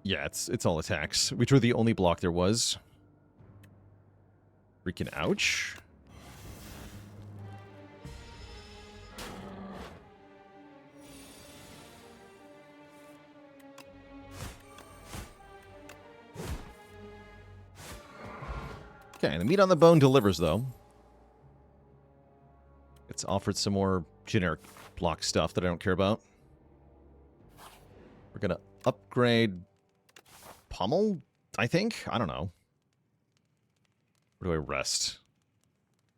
Yeah, it's all attacks. We drew the only block there was. Freaking ouch. Okay, the meat on the bone delivers, though. It's offered some more generic block stuff that I don't care about. We're going to upgrade Pummel, I think? I don't know. Where do I rest?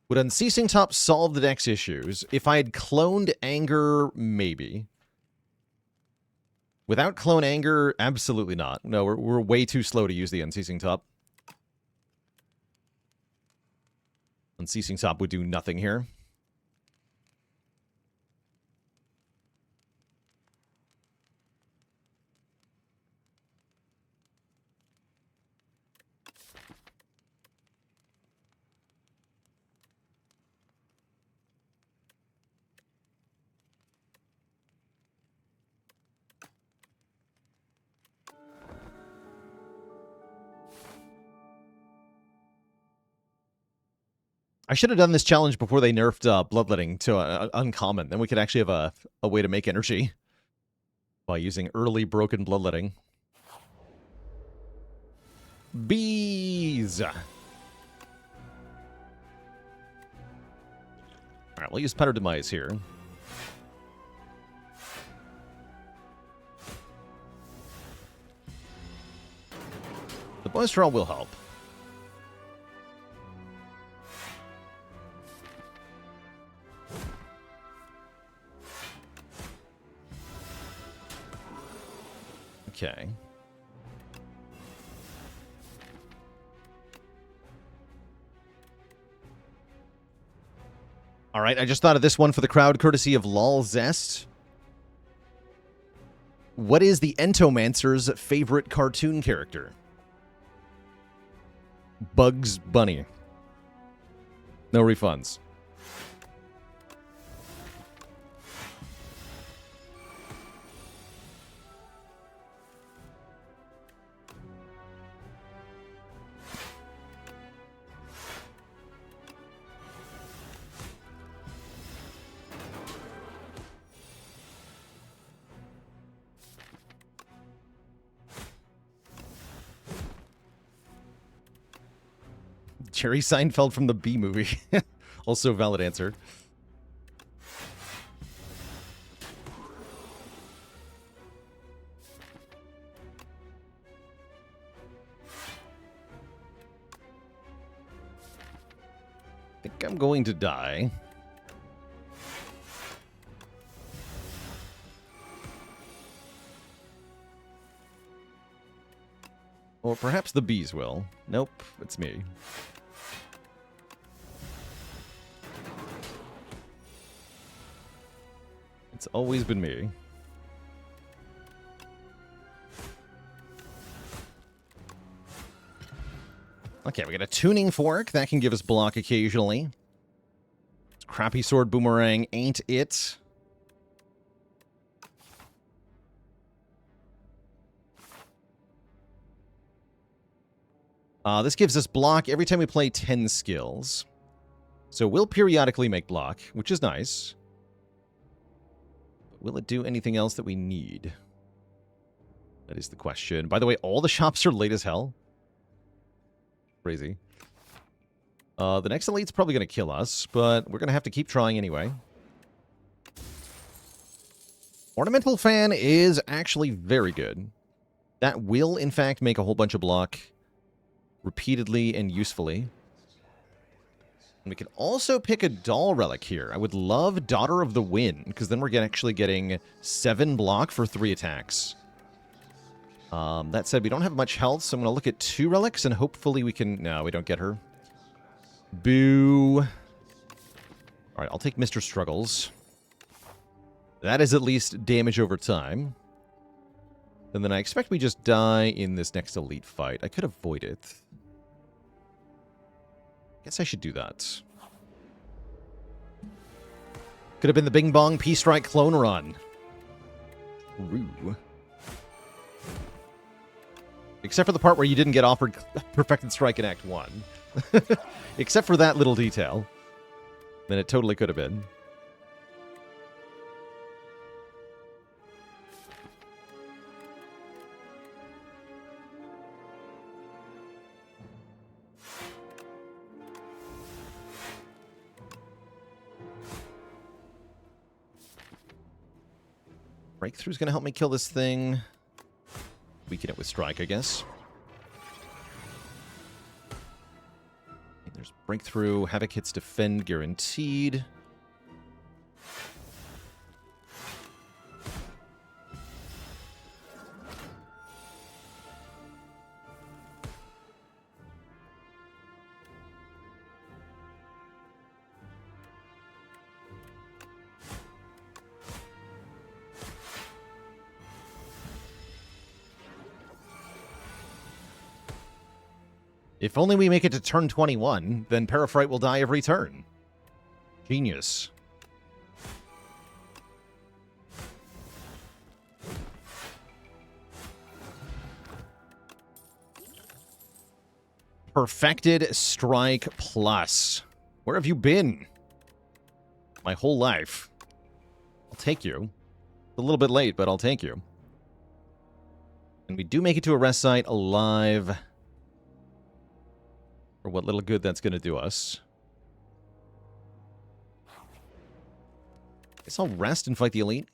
Would Unceasing Top solve the deck's issues? If I had cloned Anger, maybe. Without Clone Anger, absolutely not. No, we're way too slow to use the Unceasing Top. Unceasing Top would do nothing here. I should have done this challenge before they nerfed Bloodletting to uncommon. Then we could actually have a way to make energy by using early broken Bloodletting. Bees! Alright, we'll use Petter Demise here. The bonus draw will help. Okay. All right, I just thought of this one for the crowd, courtesy of Lol Zest. What is the Entomancer's favorite cartoon character? Bugs Bunny. No refunds. Jerry Seinfeld from the Bee Movie. Also valid answer. I think I'm going to die. Or perhaps the bees will. Nope, it's me. It's always been me. Okay, we got a tuning fork. That can give us block occasionally. Crappy sword boomerang ain't it. This gives us block every time we play 10 skills. So we'll periodically make block, which is nice. Will it do anything else that we need? That is the question. By the way, all the shops are late as hell. Crazy. The next elite's probably going to kill us, but we're going to have to keep trying anyway. Ornamental Fan is actually very good. That will, in fact, make a whole bunch of block repeatedly and usefully. And we can also pick a doll relic here. I would love Daughter of the Wind, because then we're actually getting 7 block for 3 attacks. That said, we don't have much health, so I'm going to look at 2 relics, and hopefully we can... No, we don't get her. Boo. Alright, I'll take Mr. Struggles. That is at least damage over time. And then I expect we just die in this next elite fight. I could avoid it. Guess I should do that. Could have been the Bing Bong P-Strike clone run. Ooh. Except for the part where you didn't get offered Perfected Strike in Act 1. Except for that little detail. Then it totally could have been. Breakthrough's going to help me kill this thing. Weaken it with Strike, I guess. Okay, there's Breakthrough. Havoc hits Defend guaranteed. If only we make it to turn 21, then Paraphrite will die every turn. Genius. Perfected Strike Plus. Where have you been? My whole life. I'll take you. A little bit late, but I'll take you. And we do make it to a rest site alive. For what little good that's going to do us. Guess I'll rest and fight the elite.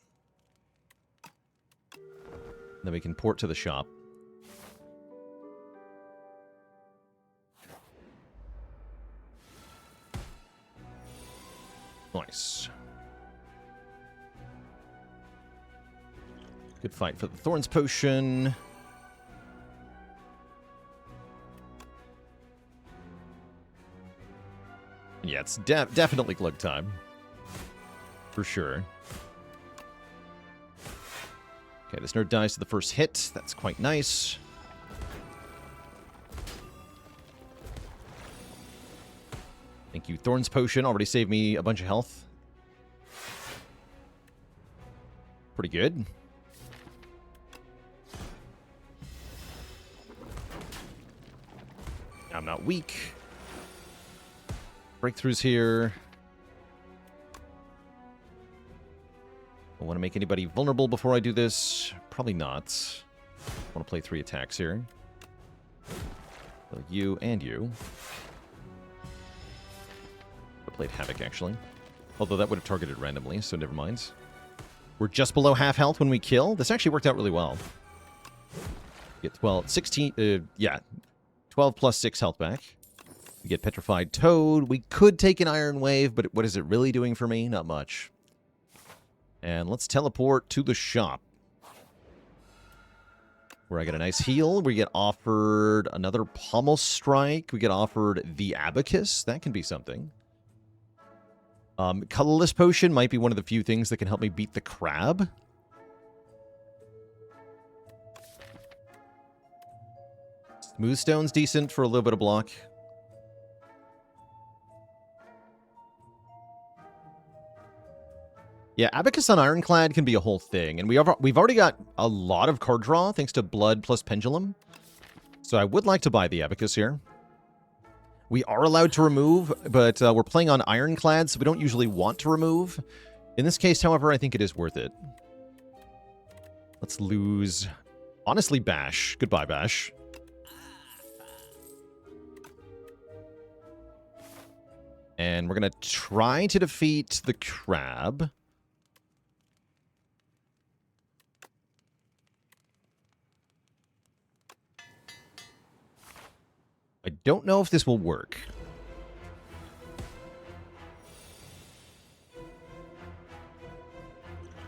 Then we can port to the shop. Nice. Good fight for the Thorns Potion. Yeah, it's definitely Glug time. For sure. Okay, this nerd dies to the first hit. That's quite nice. Thank you, Thorns Potion. Already saved me a bunch of health. Pretty good. I'm not weak. Breakthroughs here. I want to make anybody vulnerable before I do this. Probably not. I want to play 3 attacks here. Kill you and you. I played Havoc, actually. Although that would have targeted randomly, so never mind. We're just below half health when we kill. This actually worked out really well. Get 12, 16, yeah. 12 plus 6 health back. We get Petrified Toad. We could take an Iron Wave, but what is it really doing for me? Not much. And let's teleport to the shop. Where I get a nice heal. We get offered another Pommel Strike. We get offered the Abacus. That can be something. Colorless Potion might be one of the few things that can help me beat the crab. Smooth Stone's decent for a little bit of block. Yeah, Abacus on Ironclad can be a whole thing, and we've already got a lot of card draw thanks to Blood plus Pendulum. So I would like to buy the Abacus here. We are allowed to remove, but we're playing on Ironclad, so we don't usually want to remove. In this case, however, I think it is worth it. Let's lose Honestly, Bash. Goodbye, Bash. And we're going to try to defeat the crab. I don't know if this will work.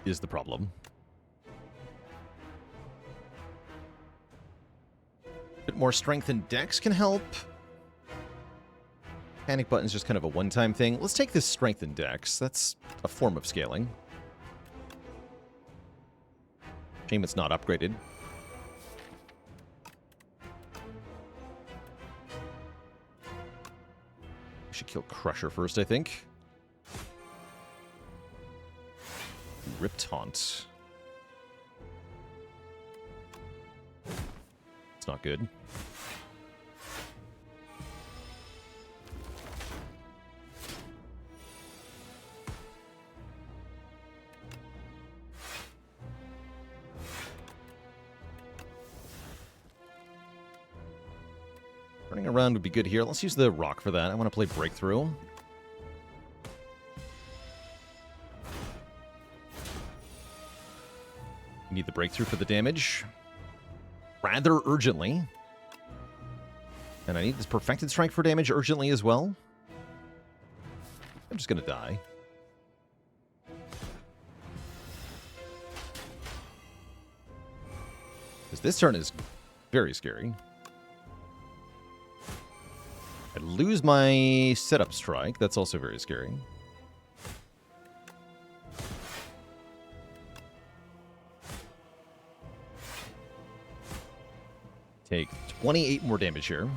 Is the problem. Bit more strength and dex can help. Panic button's just kind of a one-time thing. Let's take this strength and dex. That's a form of scaling. Shame it's not upgraded. We should kill Crusher first, I think. Rip Taunt. It's not good. Running around would be good here. Let's use the rock for that. I want to play Breakthrough. Need the breakthrough for the damage. Rather urgently. And I need this Perfected Strike for damage urgently as well. I'm just going to die. Because this turn is very scary. I lose my setup strike. That's also very scary. Take 28 more damage here.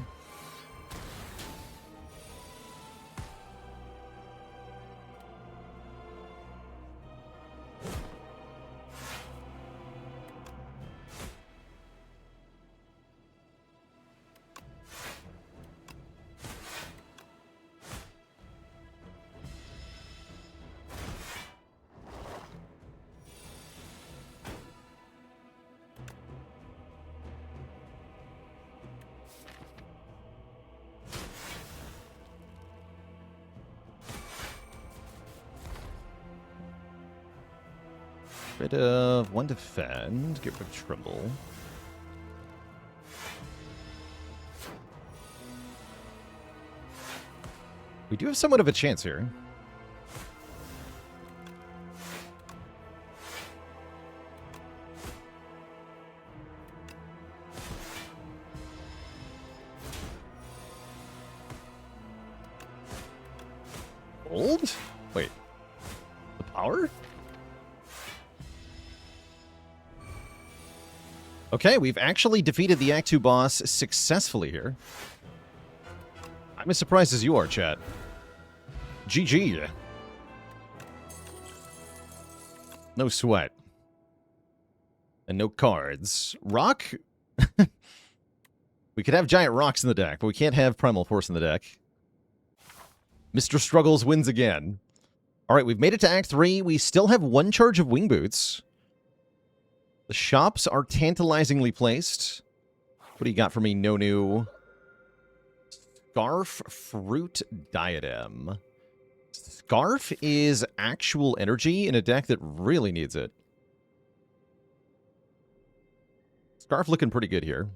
Rid of one defend, get rid of Tremble. We do have somewhat of a chance here. Old? Wait. The power? Okay, we've actually defeated the Act 2 boss successfully here. I'm as surprised as you are, chat. GG. No sweat. And no cards. Rock? We could have giant rocks in the deck, but we can't have Primal Force in the deck. Mr. Struggles wins again. Alright, we've made it to Act 3. We still have one charge of Wing Boots. The shops are tantalizingly placed. What do you got for me, Nonu? Scarf Fruit Diadem. Scarf is actual energy in a deck that really needs it. Scarf looking pretty good here.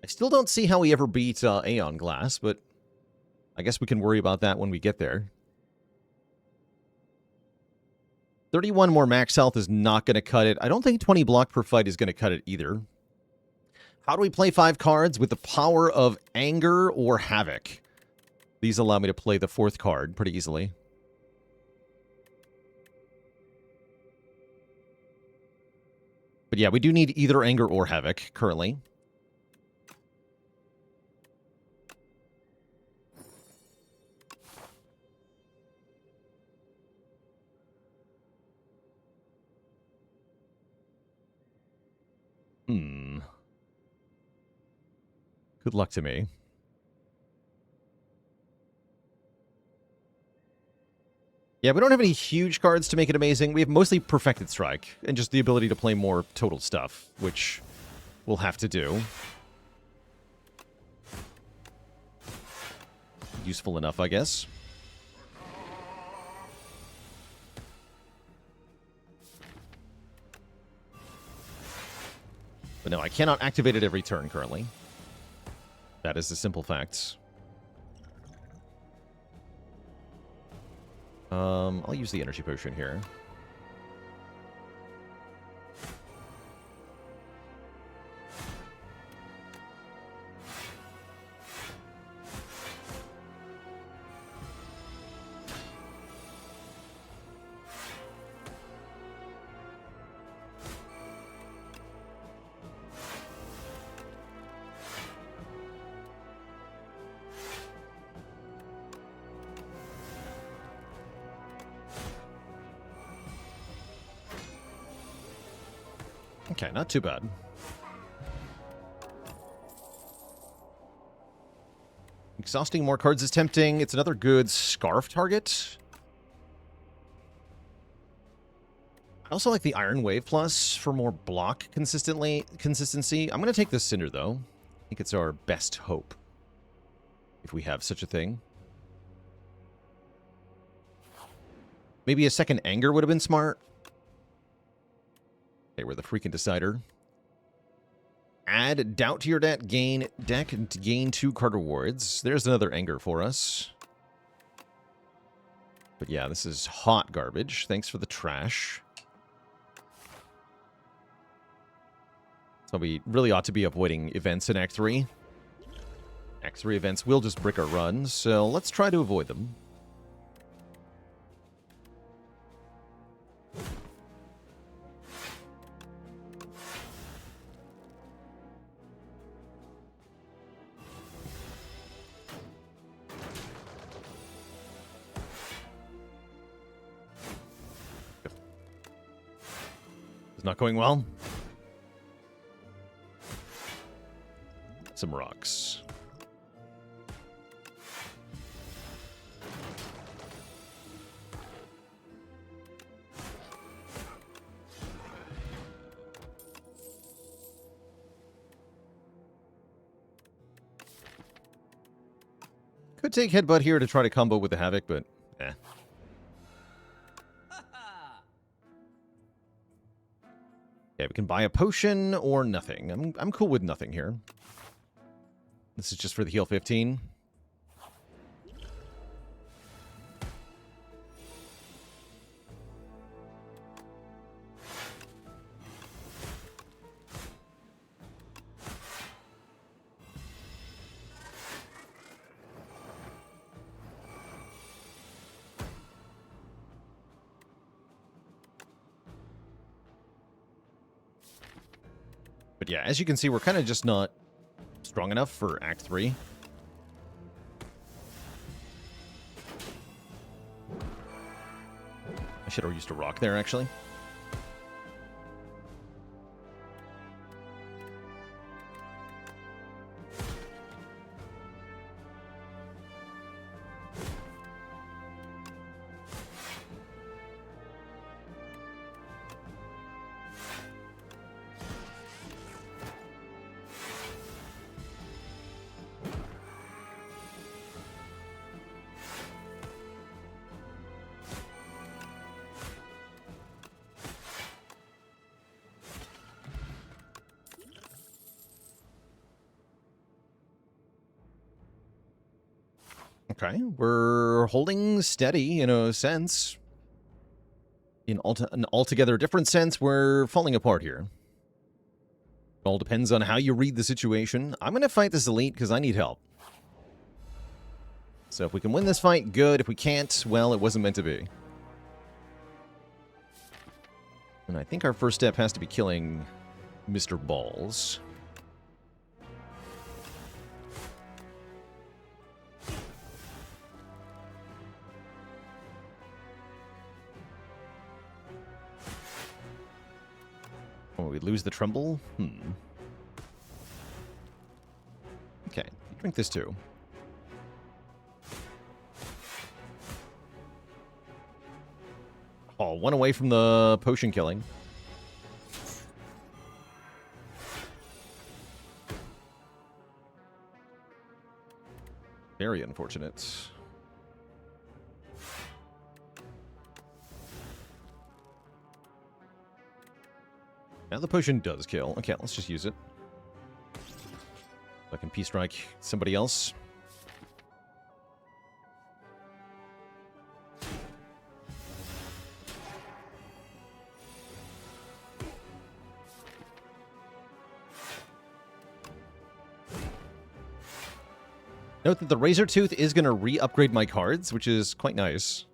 I still don't see how we ever beat Aeon Glass, but I guess we can worry about that when we get there. 31 more max health is not going to cut it. I don't think 20 block per fight is going to cut it either. How do we play 5 cards? With the power of Anger or Havoc. These allow me to play the 4th card pretty easily. But yeah, we do need either Anger or Havoc currently. Good luck to me. Yeah, we don't have any huge cards to make it amazing. We have mostly Perfected Strike, and just the ability to play more total stuff, which we'll have to do. Useful enough, I guess. But no, I cannot activate it every turn currently. That is the simple fact. I'll use the energy potion here. Okay, not too bad. Exhausting more cards is tempting. It's another good Scarf target. I also like the Iron Wave Plus for more block consistency. I'm going to take this Cinder, though. I think it's our best hope, if we have such a thing. Maybe a second Anger would have been smart. Okay, we're the freaking decider. Add Doubt to your deck, gain 2 card rewards. There's another Anger for us. But yeah, this is hot garbage. Thanks for the trash. So we really ought to be avoiding events in Act 3. Act 3 events will just brick our run, so let's try to avoid them. Not going well. Some rocks. Could take Headbutt here to try to combo with the Havoc, but eh. Yeah, we can buy a potion or nothing. I'm cool with nothing here. This is just for the heal 15. But yeah, as you can see, we're kind of just not strong enough for Act 3. I should have used a rock there, actually. Okay, we're holding steady in a sense. In an altogether different sense, we're falling apart here. It all depends on how you read the situation. I'm going to fight this elite because I need help. So if we can win this fight, good. If we can't, well, it wasn't meant to be. And I think our first step has to be killing Mr. Balls. Oh, we lose the Tremble? Okay, drink this too. Oh, one away from the potion killing. Very unfortunate. Now the potion does kill. Okay, let's just use it. I can P-strike somebody else. Note that the Razor Tooth is going to re-upgrade my cards, which is quite nice.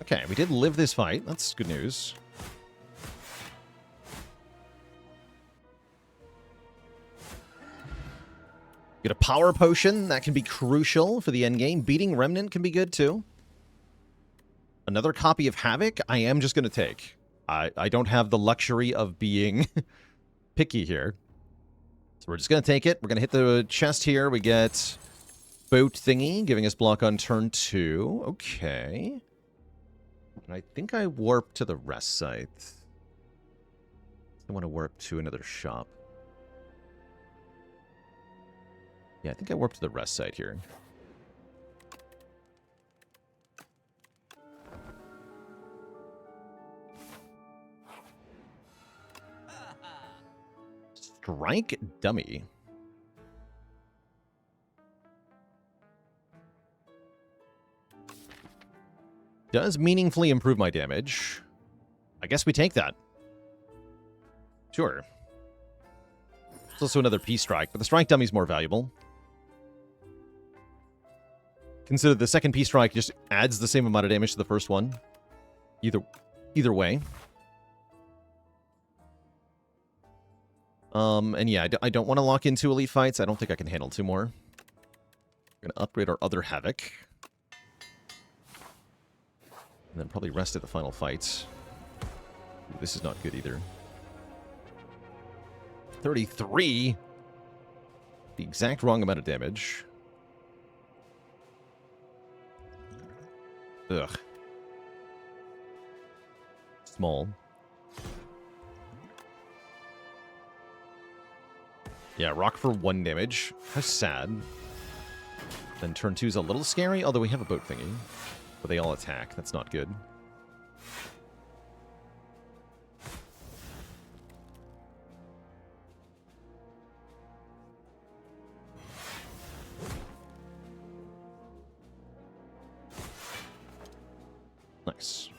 Okay, we did live this fight. That's good news. Get a power potion. That can be crucial for the endgame. Beating Remnant can be good, too. Another copy of Havoc, I am just going to take. I don't have the luxury of being picky here. So we're just going to take it. We're going to hit the chest here. We get Boat Thingy, giving us block on turn 2. Okay. And I think I warp to the rest site. I want to warp to another shop. Yeah, I think I warped to the rest site here. Strike Dummy. Does meaningfully improve my damage. I guess we take that. Sure. There's also another P-strike, but the Strike Dummy's more valuable. Consider the second P-strike just adds the same amount of damage to the first one. Either way. And yeah, I don't want to lock into elite fights. I don't think I can handle 2 more. We're going to upgrade our other Havoc. And then probably rest at the final fight. Ooh, this is not good either. 33? The exact wrong amount of damage. Ugh. Small. Yeah, rock for 1 damage. How sad. Then turn 2 is a little scary, although we have a boat thingy. But they all attack. That's not good. Nice.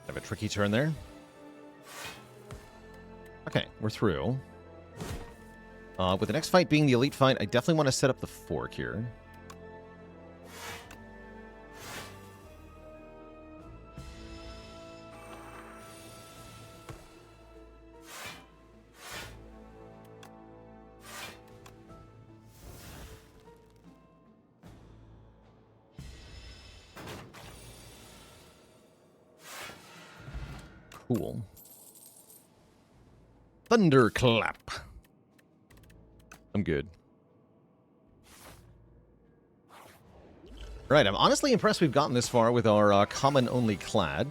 Have a tricky turn there. Okay, we're through. With the next fight being the elite fight, I definitely want to set up the fork here. Cool. Thunderclap. I'm good. Right, I'm honestly impressed we've gotten this far with our common-only clad.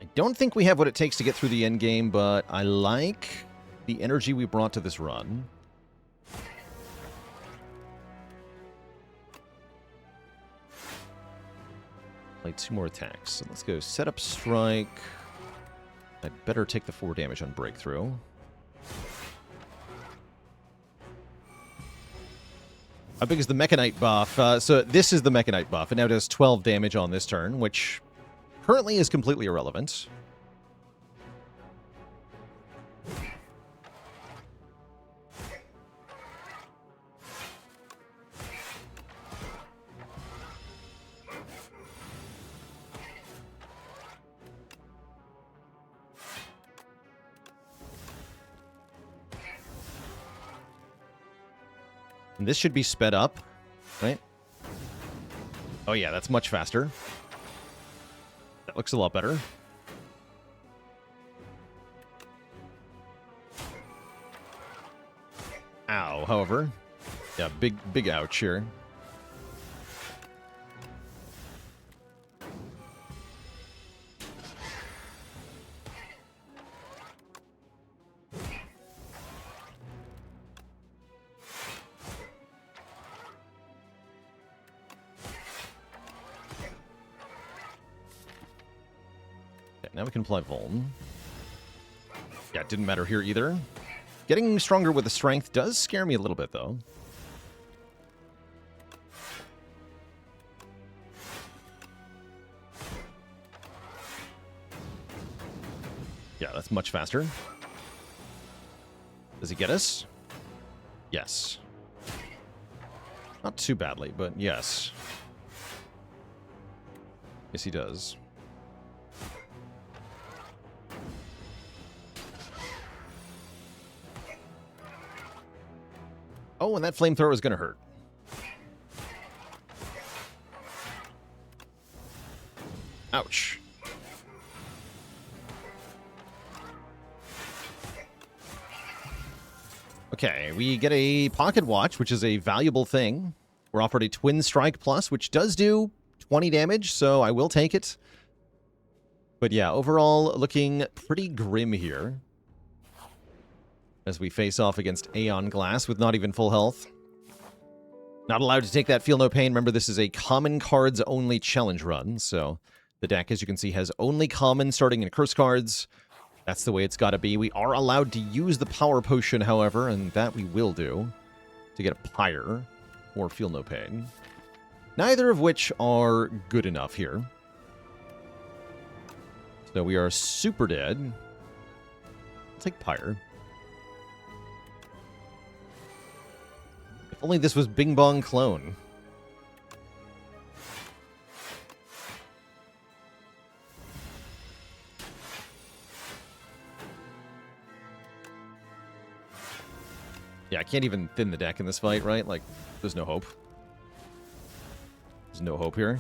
I don't think we have what it takes to get through the end game, but I like the energy we brought to this run. Play 2 more attacks. So let's go set up strike. I'd better take the 4 damage on breakthrough. How big is the Mechanite buff? So this is the Mechanite buff. It now does 12 damage on this turn, which currently is completely irrelevant. And this should be sped up, right? Oh yeah, that's much faster. That looks a lot better. Ow, however. Yeah, big ouch here. Now we can apply Vuln. Yeah, it didn't matter here either. Getting stronger with the strength does scare me a little bit, though. Yeah, that's much faster. Does he get us? Yes. Not too badly, but yes. Yes, he does. Oh, and that flamethrower is going to hurt. Ouch. Okay, we get a pocket watch, which is a valuable thing. We're offered a twin strike plus, which does do 20 damage, so I will take it. But yeah, overall, looking pretty grim here as we face off against Aeon Glass with not even full health. Not allowed to take that Feel No Pain. Remember, this is a common cards only challenge run, so the deck, as you can see, has only common starting in curse cards. That's the way it's got to be. We are allowed to use the Power Potion, however, and that we will do to get a Pyre or Feel No Pain. Neither of which are good enough here. So we are super dead. I'll take Pyre. If only this was Bing Bong Clone. Yeah, I can't even thin the deck in this fight, right? Like, there's no hope. There's no hope here.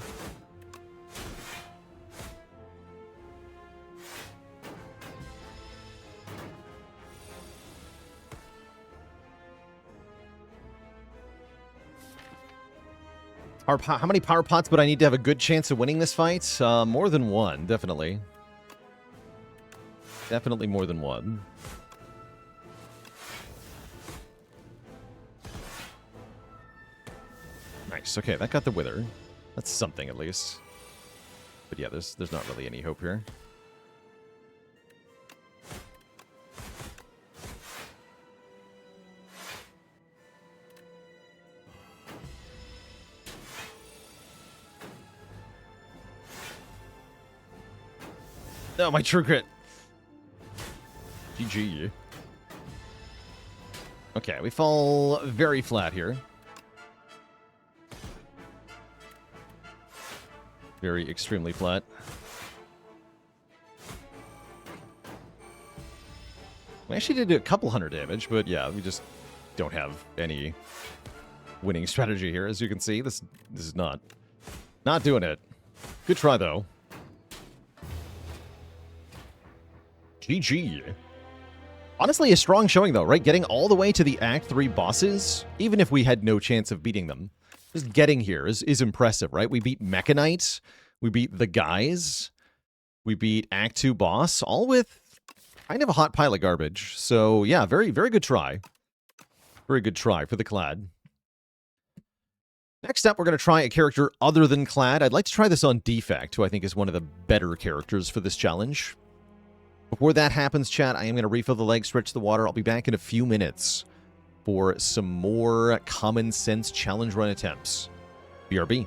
How many power pots would I need to have a good chance of winning this fight? More than one, definitely. Definitely more than one. Nice. Okay, that got the Wither. That's something, at least. But yeah, there's not really any hope here. No, my true crit. GG. Okay, we fall very flat here. Very extremely flat. We actually did a couple hundred damage, but yeah, we just don't have any winning strategy here. As you can see, this is not doing it. Good try, though. GG. Honestly, a strong showing, though, right? Getting all the way to the Act 3 bosses, even if we had no chance of beating them. Just getting here is impressive, right? We beat Mechanite, we beat the guys, we beat Act 2 boss, all with kind of a hot pile of garbage. So, yeah, very, very good try. Very good try for the Clad. Next up, we're going to try a character other than Clad. I'd like to try this on Defect, who I think is one of the better characters for this challenge. Before that happens, chat, I am going to refill the leg, stretch the water. I'll be back in a few minutes for some more common sense challenge run attempts. BRB.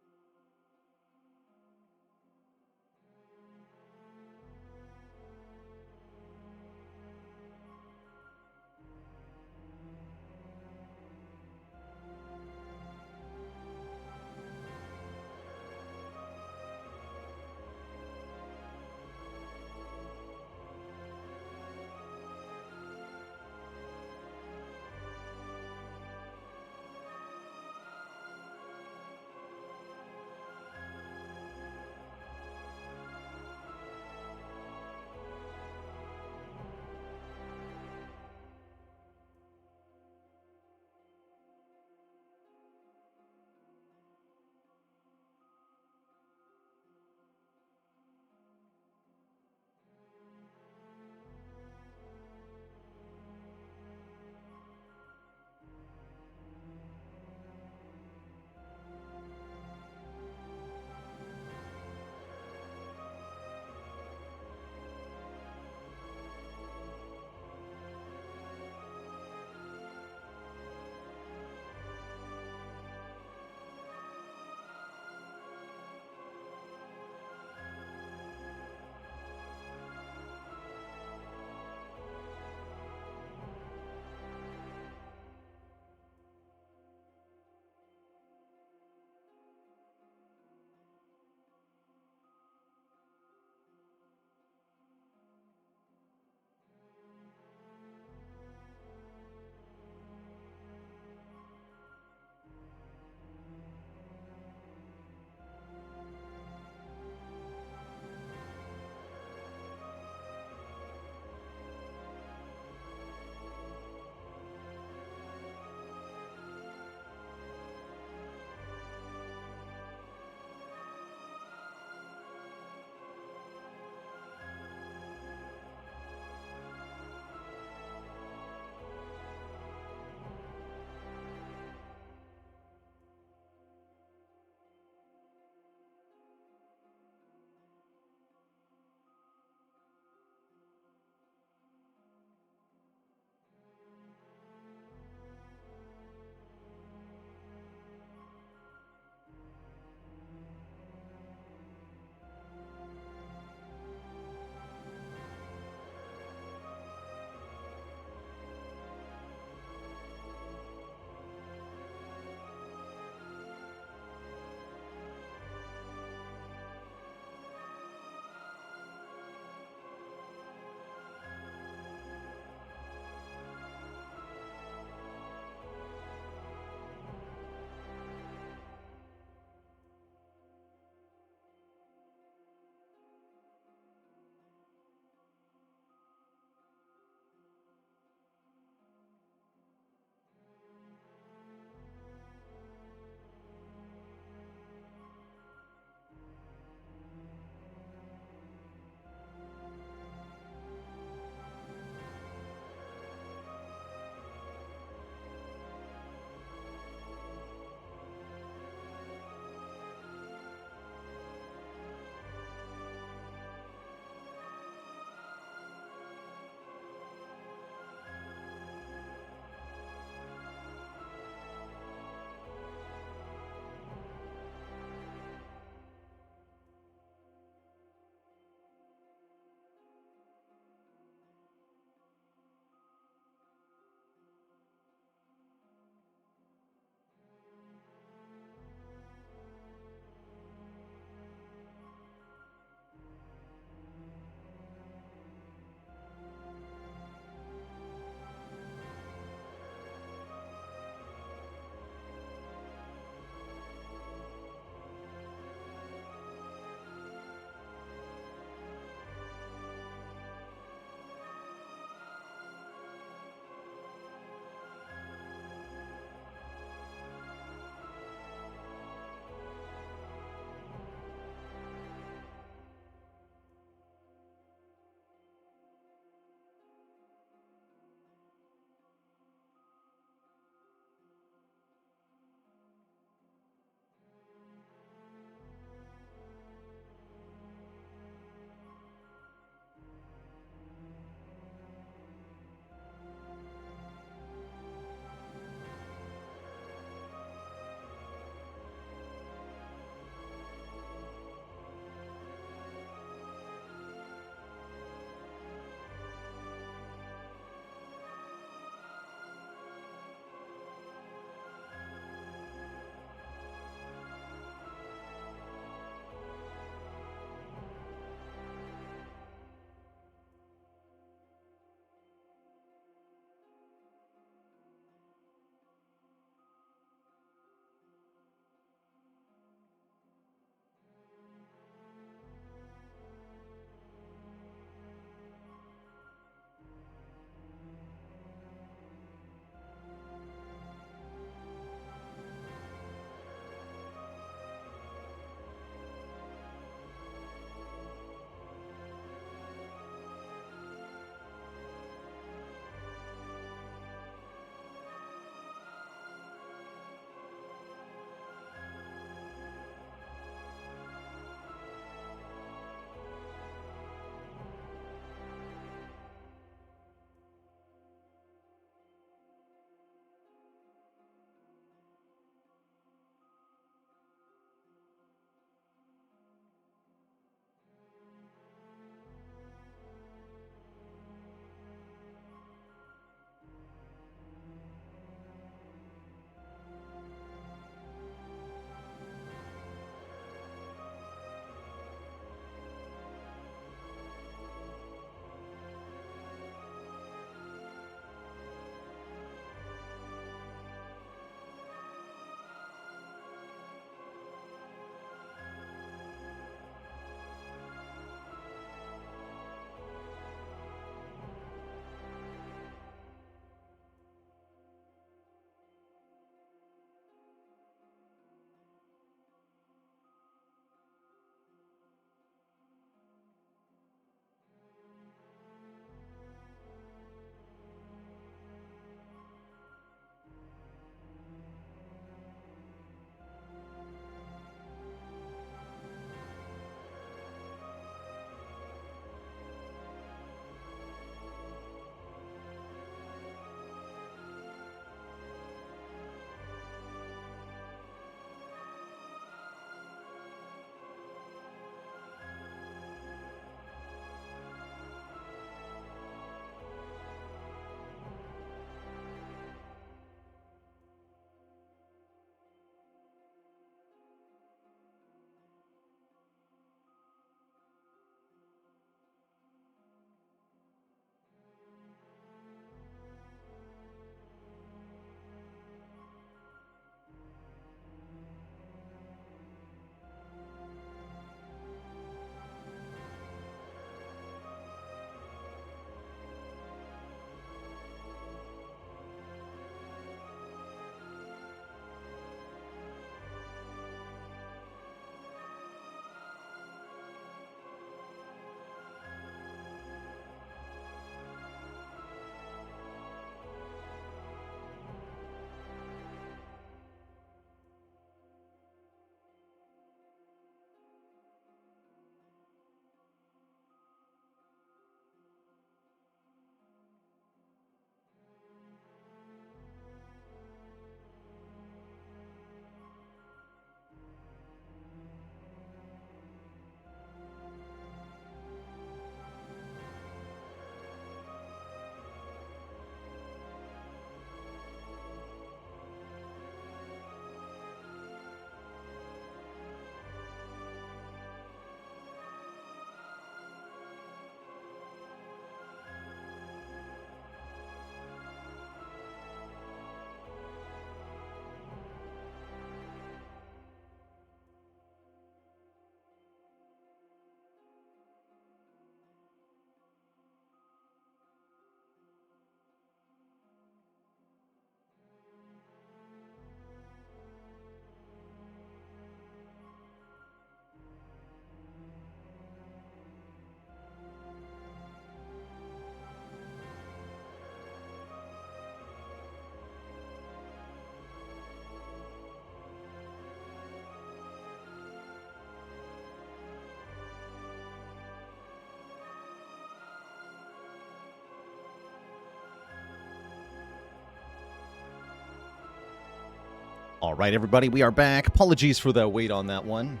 All right, everybody, we are back. Apologies for the wait on that one.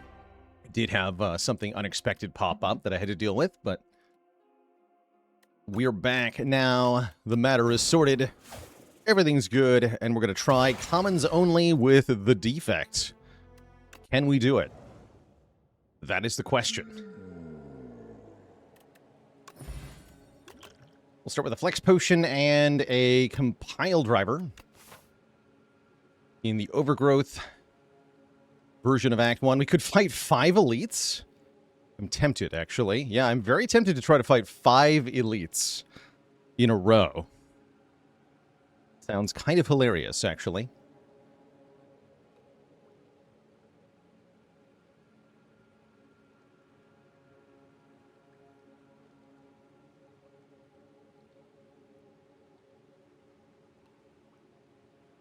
I did have something unexpected pop up that I had to deal with, but we're back now. The matter is sorted. Everything's good, and we're going to try commons only with the Defect. Can we do it? That is the question. We'll start with a Flex Potion and a Compile Driver. In the Overgrowth version of Act 1, we could fight 5 elites. I'm tempted, actually. Yeah, I'm very tempted to try to fight 5 elites in a row. Sounds kind of hilarious, actually.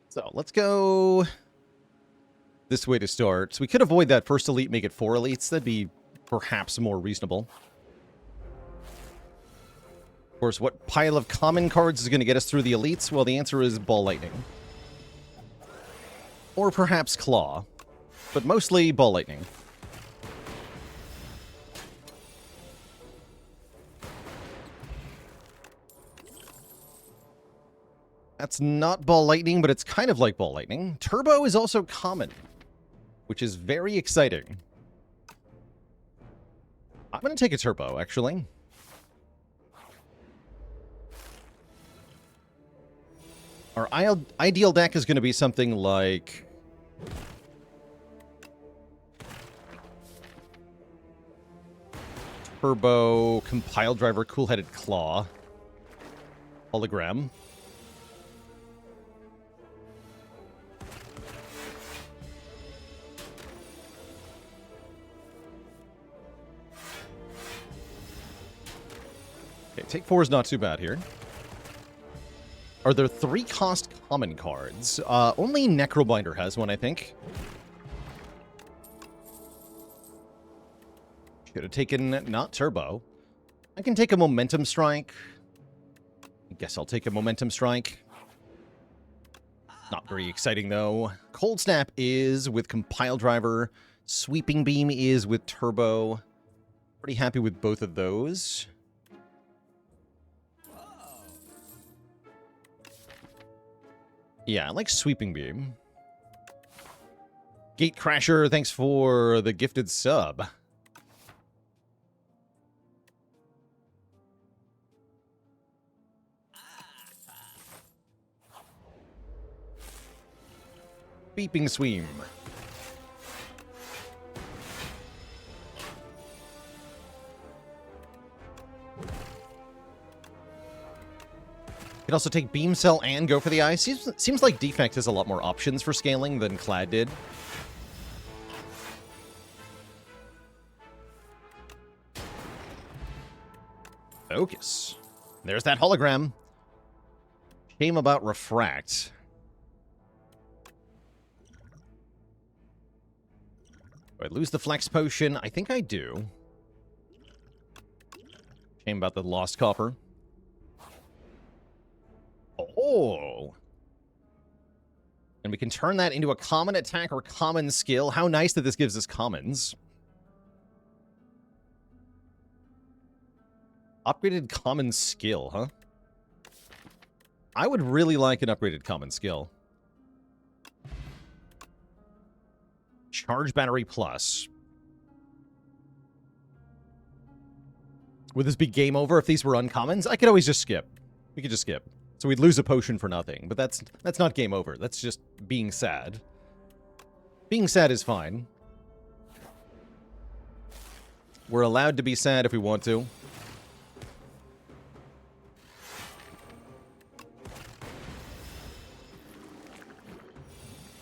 So, let's go this way to start. So we could avoid that first elite, make it 4 elites. That'd be perhaps more reasonable. Of course, what pile of common cards is going to get us through the elites? Well, the answer is Ball Lightning. Or perhaps Claw. But mostly Ball Lightning. That's not Ball Lightning, but it's kind of like Ball Lightning. Turbo is also common, which is very exciting. I'm going to take a Turbo, actually. Our ideal deck is going to be something like Turbo, Compile Driver, Cool-Headed Claw, Hologram. Okay, take 4 is not too bad here. Are there 3 cost common cards? Only Necrobinder has one, I think. Should have taken not Turbo. I can take a Momentum Strike. I guess I'll take a Momentum Strike. Not very exciting, though. Cold Snap is with Compile Driver. Sweeping Beam is with Turbo. Pretty happy with both of those. Yeah, I like Sweeping Beam. Gatecrasher, thanks for the gifted sub. Beeping Sweem. You can also take Beam Cell and go for the eye. Seems like Defect has a lot more options for scaling than Clad did. Focus. There's that hologram. Shame about Refract. Do I lose the Flex Potion? I think I do. Shame about the Lost Copper. Oh! And we can turn that into a common attack or common skill. How nice that this gives us commons. Upgraded common skill, huh? I would really like an upgraded common skill. Charge Battery Plus. Would this be game over if these were uncommons? I could always just skip. We could just skip. So we'd lose a potion for nothing. But that's not game over. That's just being sad. Being sad is fine. We're allowed to be sad if we want to.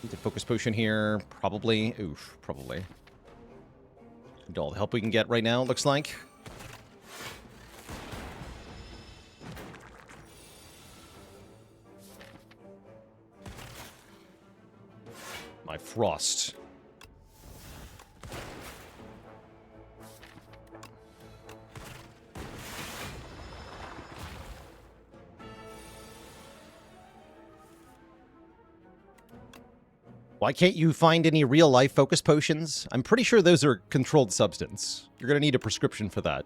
Need a focus potion here. Probably. Oof, probably. Need all the help we can get right now, it looks like. My Frost. Why can't you find any real-life focus potions? I'm pretty sure those are controlled substance. You're going to need a prescription for that.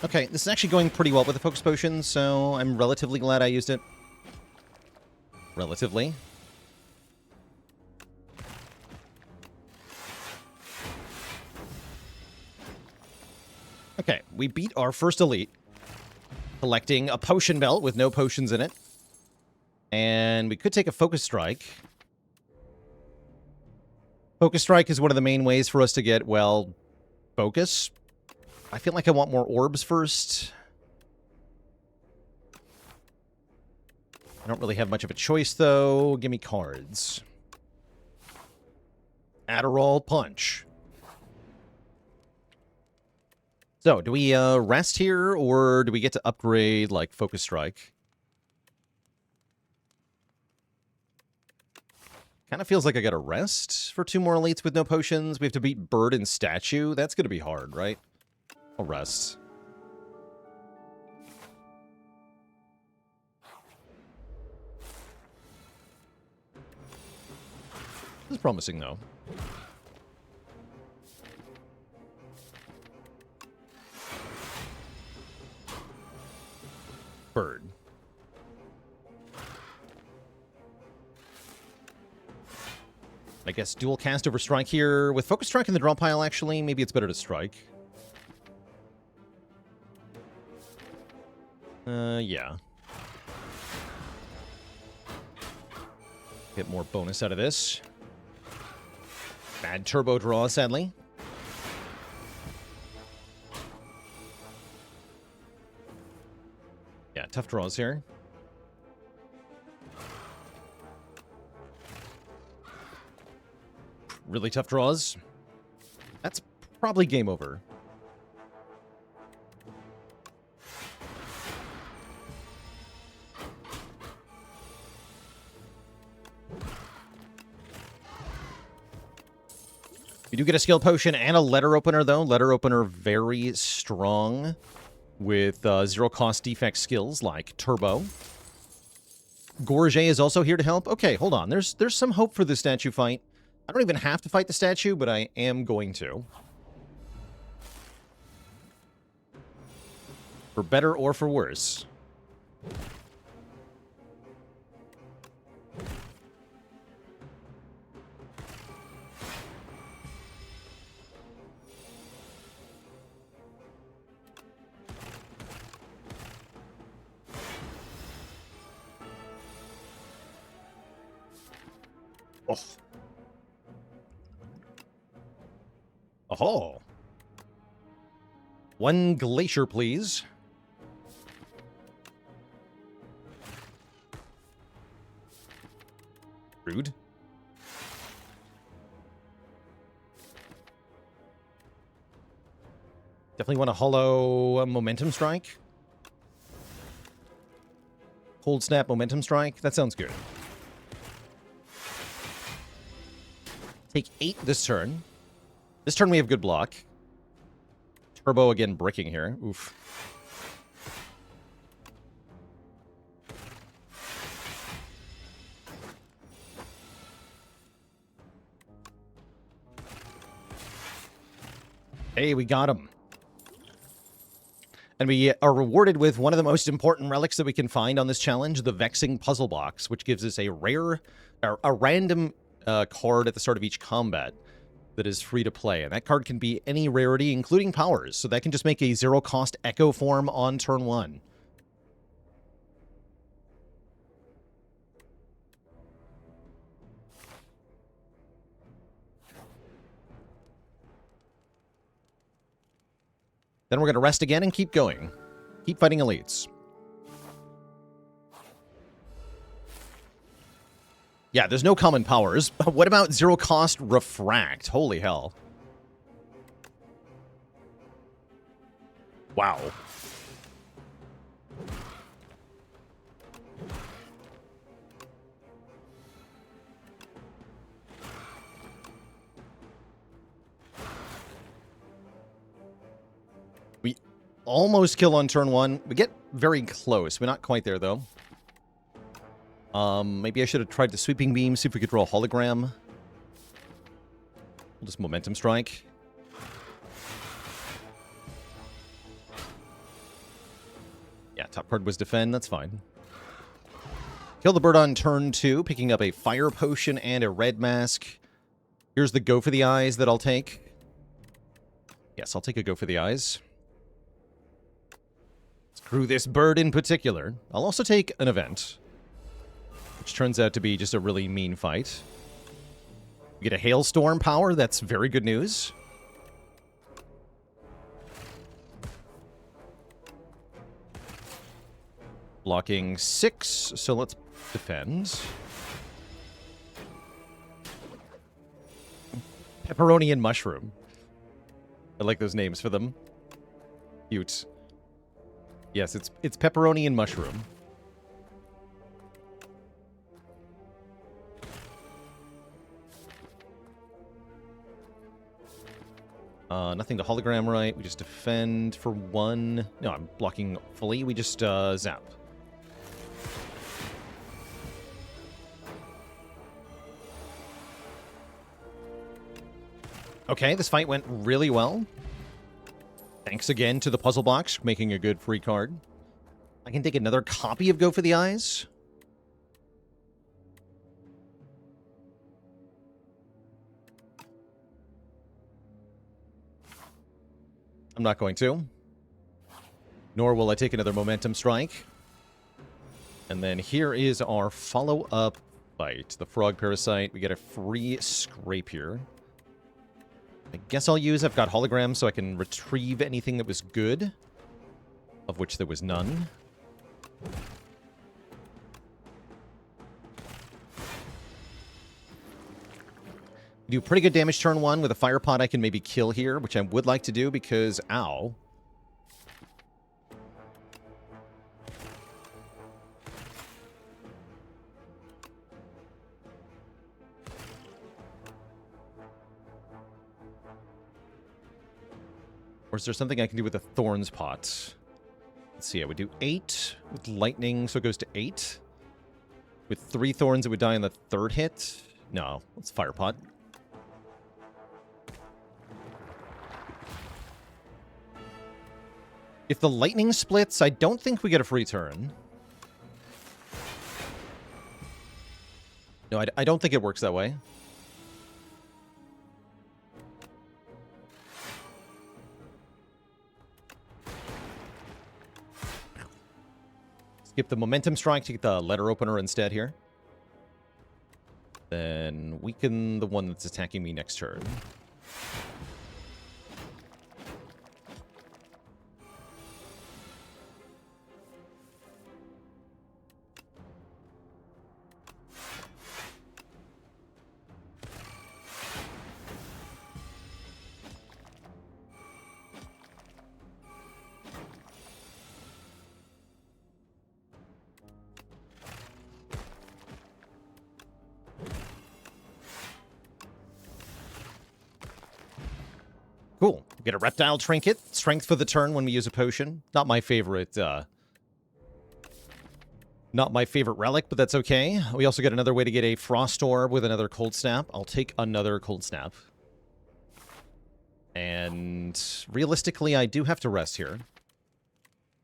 Okay, this is actually going pretty well with the focus potion, so I'm relatively glad I used it. Relatively. Okay, we beat our first elite, collecting a potion belt with no potions in it. And we could take a focus strike. Focus strike is one of the main ways for us to get, well, focus. I feel like I want more orbs first. I don't really have much of a choice, though. Give me cards. Adderall Punch. So, do we rest here, or do we get to upgrade, like, Focus Strike? Kind of feels like I gotta rest for 2 more elites with no potions. We have to beat Bird and Statue. That's gonna be hard, right? I'll rest. This is promising, though. Bird. I guess dual cast over strike here. With focus strike in the draw pile, actually, maybe it's better to strike. Yeah. Get more bonus out of this. Bad turbo draw, sadly. Yeah, tough draws here. Really tough draws. That's probably game over. We do get a skill potion and a letter opener, though. Letter opener very strong with zero-cost defect skills like Turbo. Gorget is also here to help. Okay, hold on. There's some hope for this statue fight. I don't even have to fight the statue, but I am going to. For better or for worse. Oh. Oh. 1 glacier, please. Rude. Definitely want to hollow momentum strike. Cold snap momentum strike. That sounds good. Take 8 this turn. This turn we have good block. Turbo again bricking here. Oof. Hey, we got him. And we are rewarded with one of the most important relics that we can find on this challenge, the Vexing Puzzle Box, which gives us a rare, or a random card at the start of each combat that is free to play. And that card can be any rarity, including powers. So that can just make a zero-cost Echo form on turn 1. Then we're going to rest again and keep going. Keep fighting elites. Yeah, there's no common powers. What about zero-cost Refract? Holy hell. Wow. almost kill on turn 1. We get very close. We're not quite there, though. Maybe I should have tried the Sweeping Beam, see if we could draw a hologram. We'll just Momentum Strike. Yeah, top card was Defend. That's fine. Kill the bird on turn 2, picking up a Fire Potion and a Red Mask. Here's the Go for the Eyes that I'll take. Yes, I'll take a Go for the Eyes. Screw this bird in particular. I'll also take an event, which turns out to be just a really mean fight. We get a Hailstorm power. That's very good news. Blocking 6, so let's defend. Pepperoni and Mushroom. I like those names for them. Cute. Yes, it's Pepperoni and Mushroom. Nothing to hologram, right? We just defend for 1. No, I'm blocking fully. We just zap. Okay, this fight went really well. Thanks again to the puzzle box, making a good free card. I can take another copy of Go for the Eyes. I'm not going to. Nor will I take another Momentum Strike. And then here is our follow-up fight. The Frog Parasite. We get a free scrape here. I guess I'll use... I've got holograms, so I can retrieve anything that was good. Of which there was none. Do pretty good damage turn 1 with a Fire Pot I can maybe kill here, which I would like to do because... Ow. Or is there something I can do with the Thorns Pot? Let's see, I would do 8 with Lightning, so it goes to 8. With 3 Thorns, it would die on the 3rd hit. No, let's Fire Pot. If the Lightning splits, I don't think we get a free turn. No, I don't think it works that way. Skip the Momentum Strike to get the Letter Opener instead here. Then weaken the one that's attacking me next turn. Cool. Get a Reptile Trinket. Strength for the turn when we use a potion. Not my favorite, not my favorite relic, but that's okay. We also get another way to get a Frost Orb with another Cold Snap. I'll take another Cold Snap. And realistically, I do have to rest here.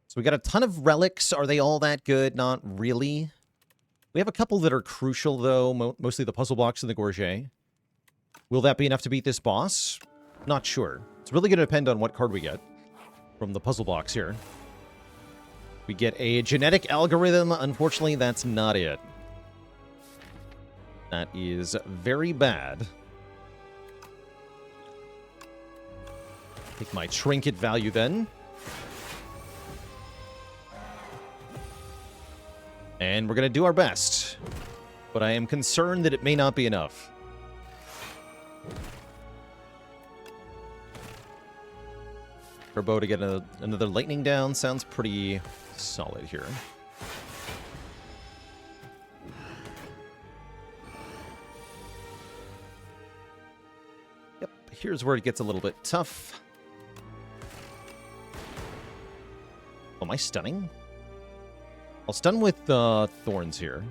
So we got a ton of relics. Are they all that good? Not really. We have a couple that are crucial, though. Mostly the Puzzle Box and the Gorget. Will that be enough to beat this boss? Not sure. It's really going to depend on what card we get from the Puzzle Box here. We get a Genetic Algorithm. Unfortunately, that's not it. That is very bad. Take my Trinket value then. And we're going to do our best. But I am concerned that it may not be enough. Turbo to get another lightning down sounds pretty solid here. Yep, here's where it gets a little bit tough. Oh, am I stunning? I'll stun with thorns here.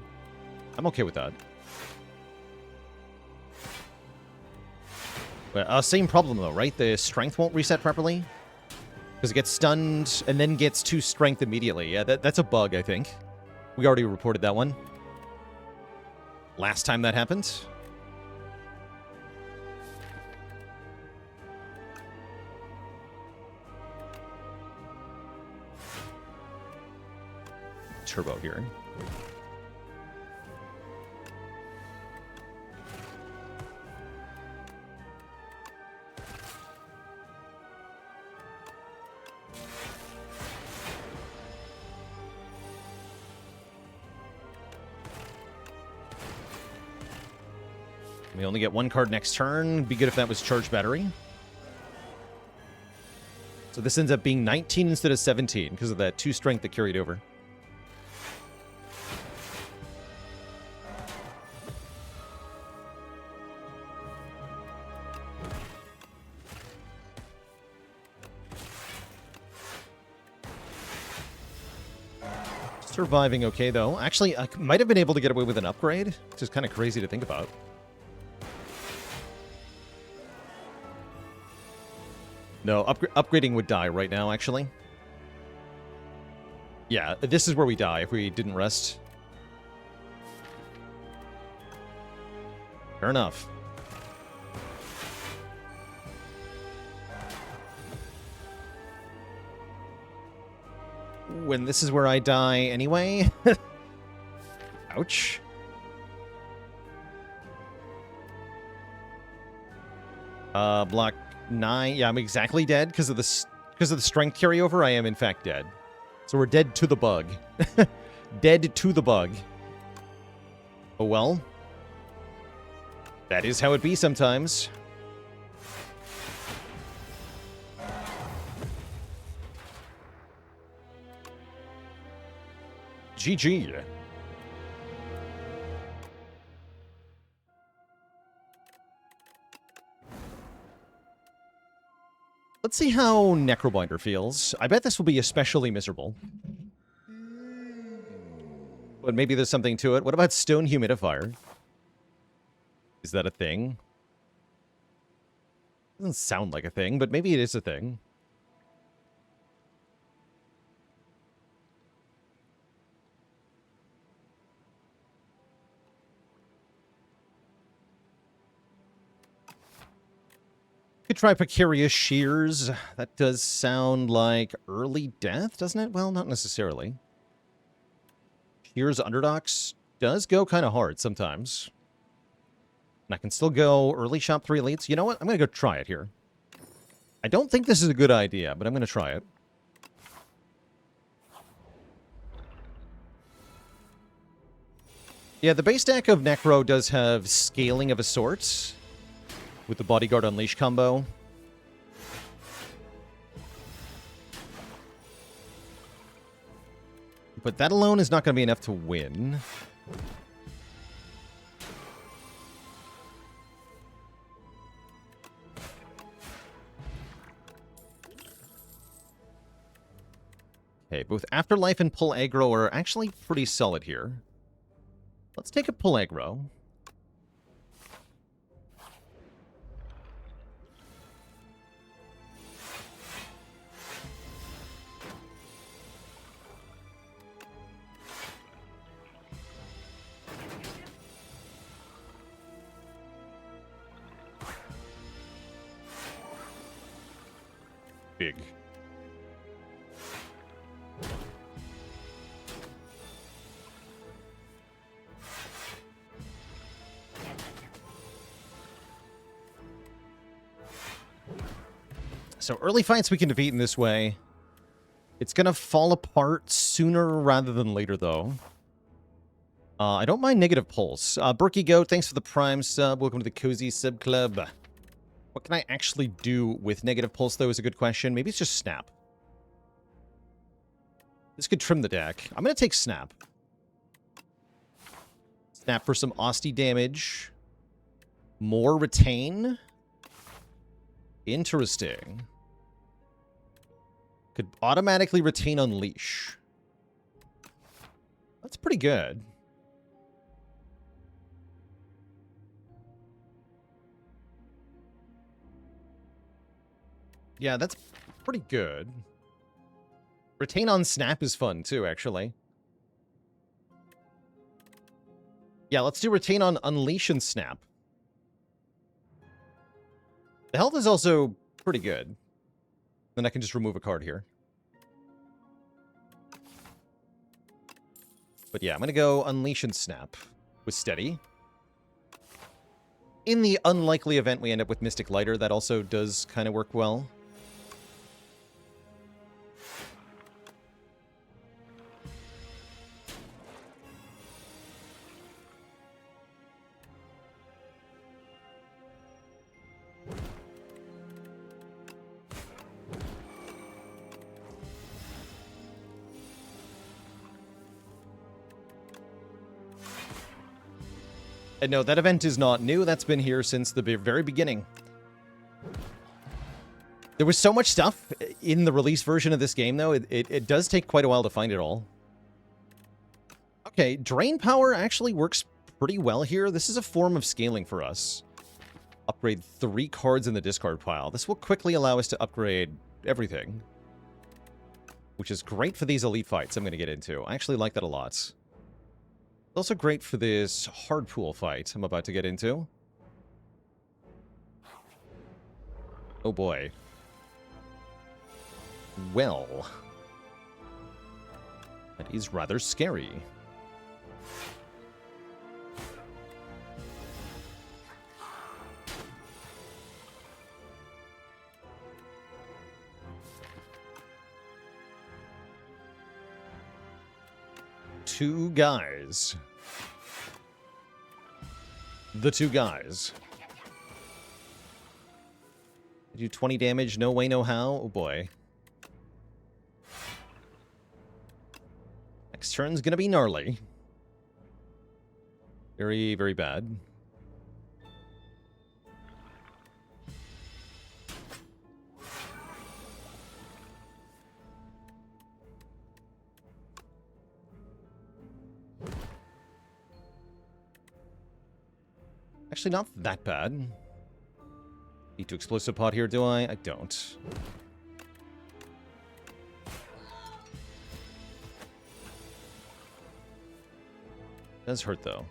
I'm okay with that. But, same problem, though, right? The strength won't reset properly. Because it gets stunned and then gets 2 strength immediately. Yeah, that's a bug, I think. We already reported that one. Last time that happened. Turbo here. We only get 1 card next turn. Be good if that was charged battery. So this ends up being 19 instead of 17 because of that 2 strength that carried over. Surviving okay, though. Actually, I might have been able to get away with an upgrade, which is kind of crazy to think about. No, upgrading would die right now, actually. Yeah, this is where we die if we didn't rest. Fair enough. When this is where I die anyway. Ouch. Block 9. Yeah, I'm exactly dead because of the strength carryover. I am in fact dead. So we're dead to the bug. Dead to the bug. Oh well. That is how it be sometimes. GG. Let's see how Necrobinder feels. I bet this will be especially miserable. But maybe there's something to it. What about Stone Humidifier? Is that a thing? Doesn't sound like a thing, but maybe it is a thing. Could try Precarious Shears. That does sound like early death, doesn't it? Well, not necessarily. Shears Underdocs does go kind of hard sometimes. And I can still go early shop 3 elites. You know what? I'm going to go try it here. I don't think this is a good idea, but I'm going to try it. Yeah, the base deck of Necro does have scaling of a sort. With the Bodyguard Unleash combo. But that alone is not going to be enough to win. Okay, both Afterlife and Pull Aggro are actually pretty solid here. Let's take a Pull Aggro. Big. So early fights we can defeat in this way. It's going to fall apart sooner rather than later, though. I don't mind negative pulse. Berkey Goat, thanks for the Prime sub. Welcome to the Cozy Sub Club. What can I actually do with negative pulse, though, is a good question. Maybe it's just Snap. This could trim the deck. I'm going to take Snap. Snap for some Austy damage. More Retain. Interesting. Could automatically retain Unleash. That's pretty good. Yeah, that's pretty good. Retain on Snap is fun, too, actually. Yeah, let's do Retain on Unleash and Snap. The health is also pretty good. Then I can just remove a card here. But yeah, I'm going to go Unleash and Snap with Steady. In the unlikely event we end up with Mystic Lighter, that also does kind of work well. And no, that event is not new. That's been here since the very beginning. There was so much stuff in the release version of this game, though. It does take quite a while to find it all. Okay, Drain Power actually works pretty well here. This is a form of scaling for us. Upgrade 3 cards in the discard pile. This will quickly allow us to upgrade everything. Which is great for these elite fights I'm going to get into. I actually like that a lot. It's also great for this hard pool fight I'm about to get into. Oh boy. Well. That is rather scary. Two guys. The two guys. Do 20 damage, no way, no how. Oh boy. Next turn's gonna be gnarly. Very, very bad. Actually, not that bad. Need to Explosive Pod here, do I? I don't. Does hurt, though.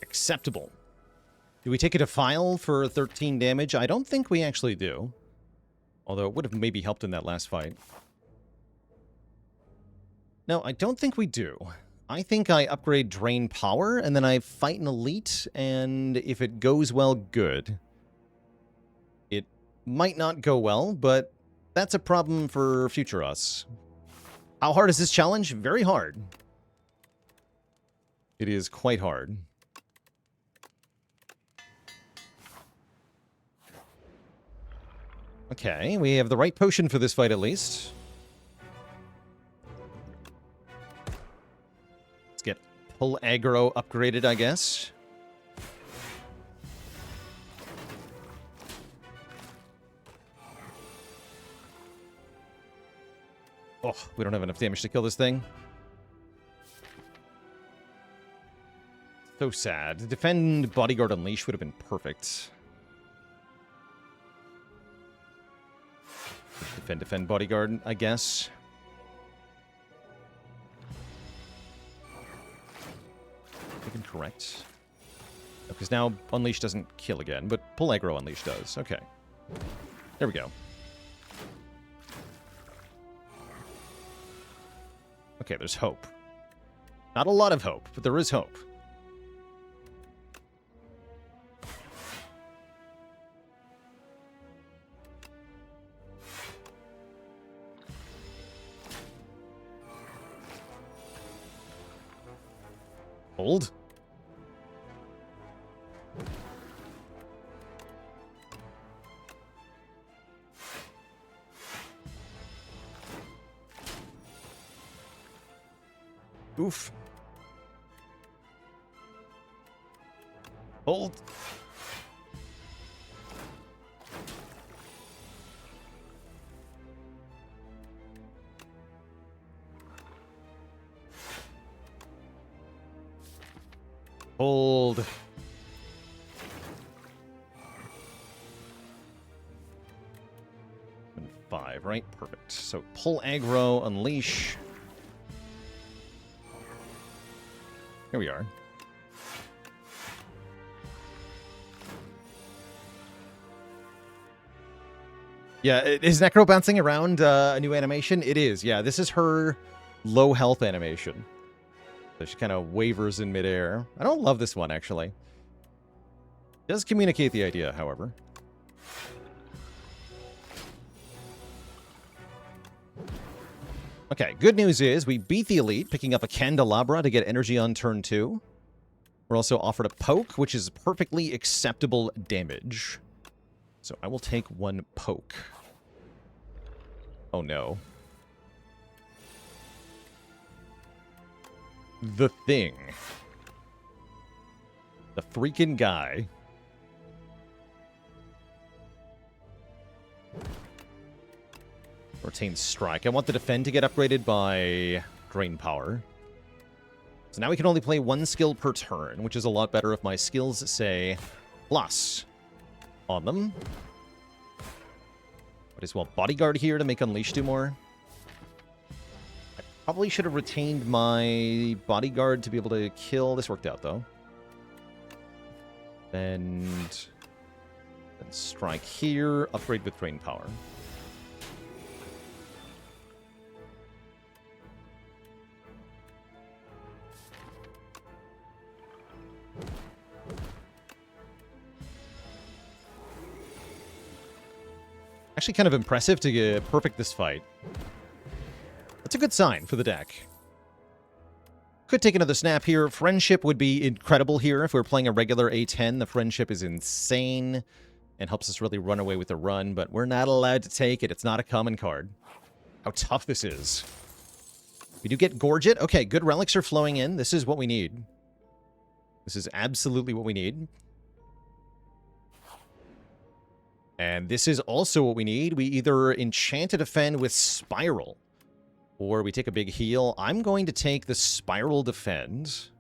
Acceptable. Do we take it to file for 13 damage? I don't think we actually do. Although it would have maybe helped in that last fight. No, I don't think we do. I think I upgrade Drain Power, and then I fight an Elite, and if it goes well, good. It might not go well, but that's a problem for future us. How hard is this challenge? Very hard. It is quite hard. Okay, we have the right potion for this fight at least. Let's get Pull Aggro upgraded, I guess. Oh, we don't have enough damage to kill this thing. So sad. Defend Bodyguard Unleash would have been perfect. Defend Bodyguard, I guess. I can correct. Because now Unleash doesn't kill again, but Pull Aggro Unleash does. Okay. There we go. Okay, there's hope. Not a lot of hope, but there is hope. Hold. Oof. Hold. Hold. And 5, right? Perfect. So pull aggro, unleash. Here we are. Yeah, is Necro bouncing around a new animation? It is, yeah. This is her low health animation. So she kind of wavers in midair. I don't love this one, actually. It does communicate the idea, however. Okay, good news is we beat the Elite, picking up a Candelabra to get energy on turn 2. We're also offered a poke, which is perfectly acceptable damage. So I will take 1 poke. Oh no. The thing. The freaking guy. Retain strike. I want the defend to get upgraded by drain power. So now we can only play 1 skill per turn, which is a lot better if my skills say plus on them. Might as well bodyguard here to make Unleash do more. I probably should have retained my bodyguard to be able to kill. This worked out, though. And then strike here, upgrade with drain power. Actually kind of impressive to get perfect this fight. That's a good sign for the deck. Could take another snap here. Friendship would be incredible here if we were playing a regular A10. The Friendship is insane and helps us really run away with the run, but we're not allowed to take it. It's not a common card. How tough this is. We do get Gorge It. Okay, good relics are flowing in. This is what we need. This is absolutely what we need. And this is also what we need. We either enchant to defend with Spiral, or we take a big heal. I'm going to take the Spiral defend,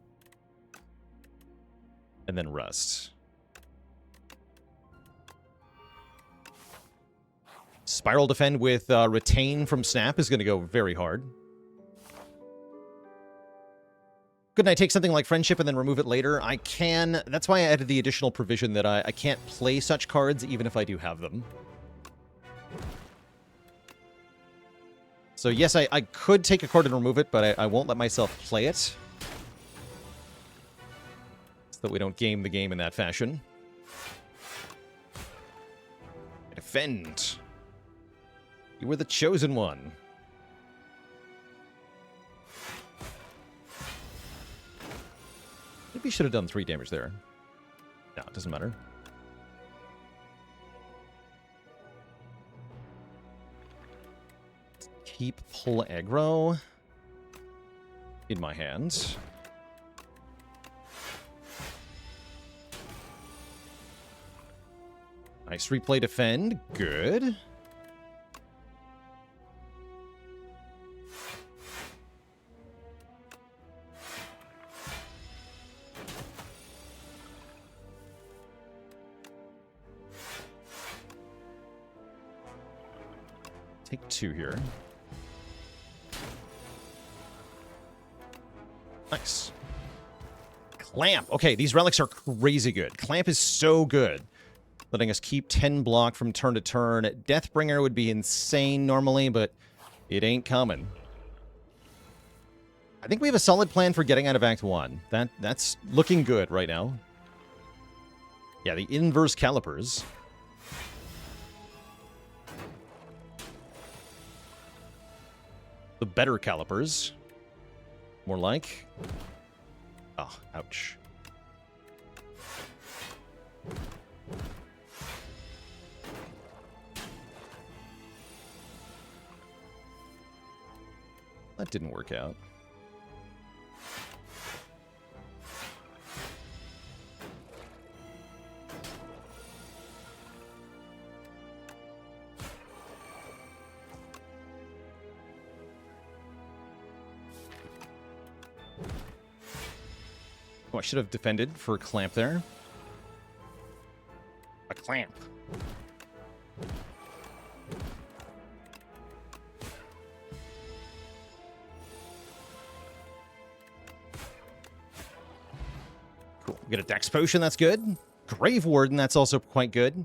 and then rest. Spiral defend with retain from snap is going to go very hard. Couldn't I take something like Friendship and then remove it later? I can. That's why I added the additional provision that I can't play such cards even if I do have them. So yes, I could take a card and remove it, but I won't let myself play it. So that we don't game the game in that fashion. Defend. You were the chosen one. Maybe should have done 3 damage there. No, it doesn't matter. Keep pull aggro in my hands. Nice replay defend. Good. Take 2 here. Nice. Clamp. Okay, these relics are crazy good. Clamp is so good. Letting us keep 10 block from turn to turn. Deathbringer would be insane normally, but it ain't coming. I think we have a solid plan for getting out of Act 1. That's looking good right now. Yeah, the inverse calipers. The better calipers. More like. Oh, ouch. That didn't work out. Oh, I should have defended for a clamp there. A clamp. Cool. We get a Dex Potion, that's good. Grave Warden, that's also quite good.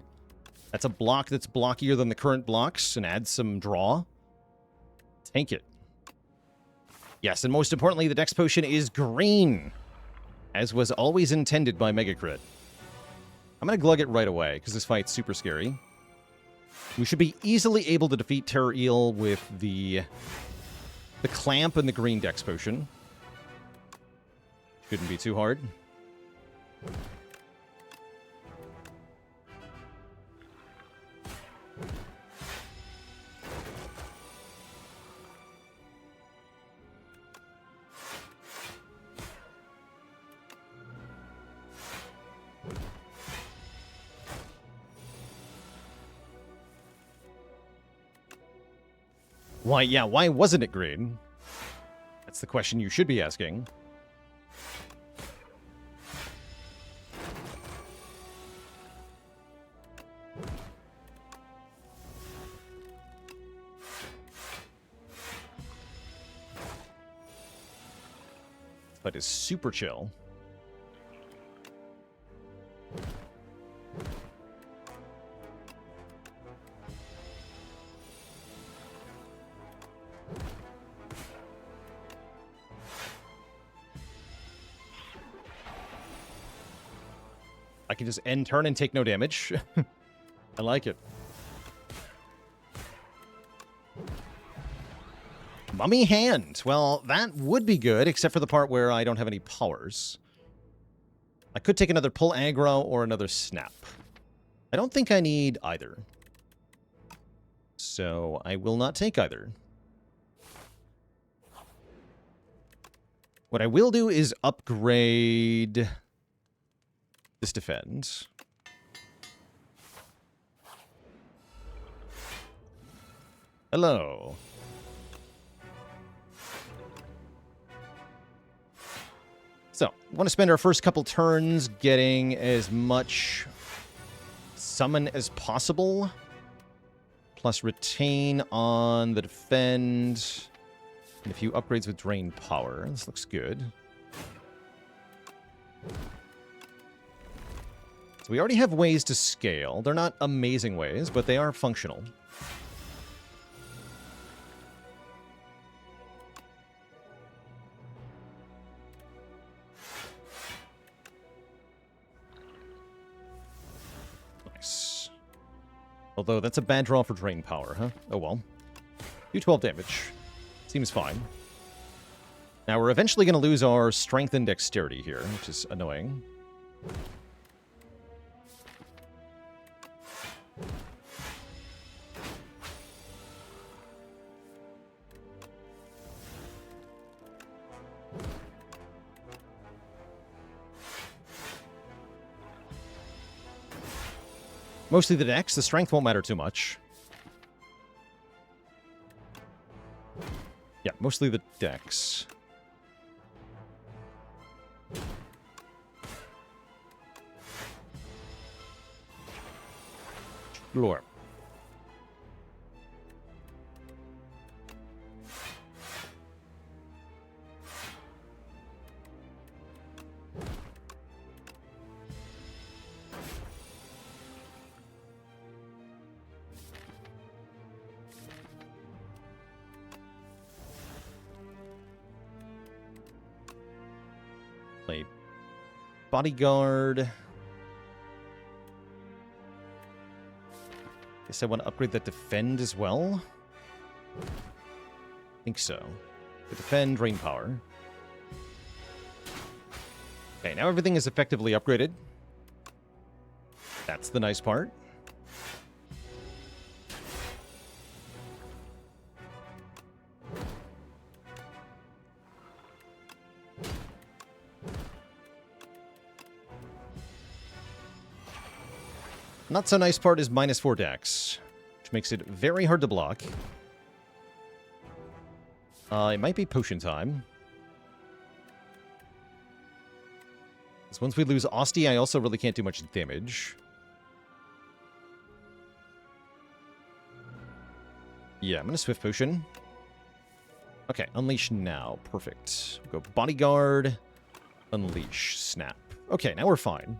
That's a block that's blockier than the current blocks and adds some draw. Tank it. Yes, and most importantly, the Dex Potion is green, as was always intended by Mega Crit. I'm going to glug it right away, because this fight's super scary. We should be easily able to defeat Terror Eel with the Clamp and the green Dex Potion. Shouldn't be too hard. Why, yeah, why wasn't it green? That's the question you should be asking. But is super chill. I can just end turn and take no damage. I like it. Mummy Hand. Well, that would be good, except for the part where I don't have any powers. I could take another pull aggro or another snap. I don't think I need either. So I will not take either. What I will do is upgrade this defend. Hello. So, want to spend our first couple turns getting as much summon as possible. Plus retain on the defend. And a few upgrades with drain power. This looks good. So we already have ways to scale. They're not amazing ways, but they are functional. Nice. Although that's a bad draw for drain power, huh? Oh well. Do 12 damage. Seems fine. Now we're eventually going to lose our strength and dexterity here, which is annoying. Mostly the dex. The strength won't matter too much. Yeah, mostly the dex. Lore. Play bodyguard. Guess I want to upgrade that defend as well. I think so. The defend, drain power. Okay, now everything is effectively upgraded. That's the nice part. Not so nice part is -4 dex, which makes it very hard to block. It might be potion time. So once we lose Osti, I also really can't do much damage. Yeah, I'm going to Swift Potion. Okay, Unleash now. Perfect. We'll go Bodyguard, Unleash, Snap. Okay, now we're fine.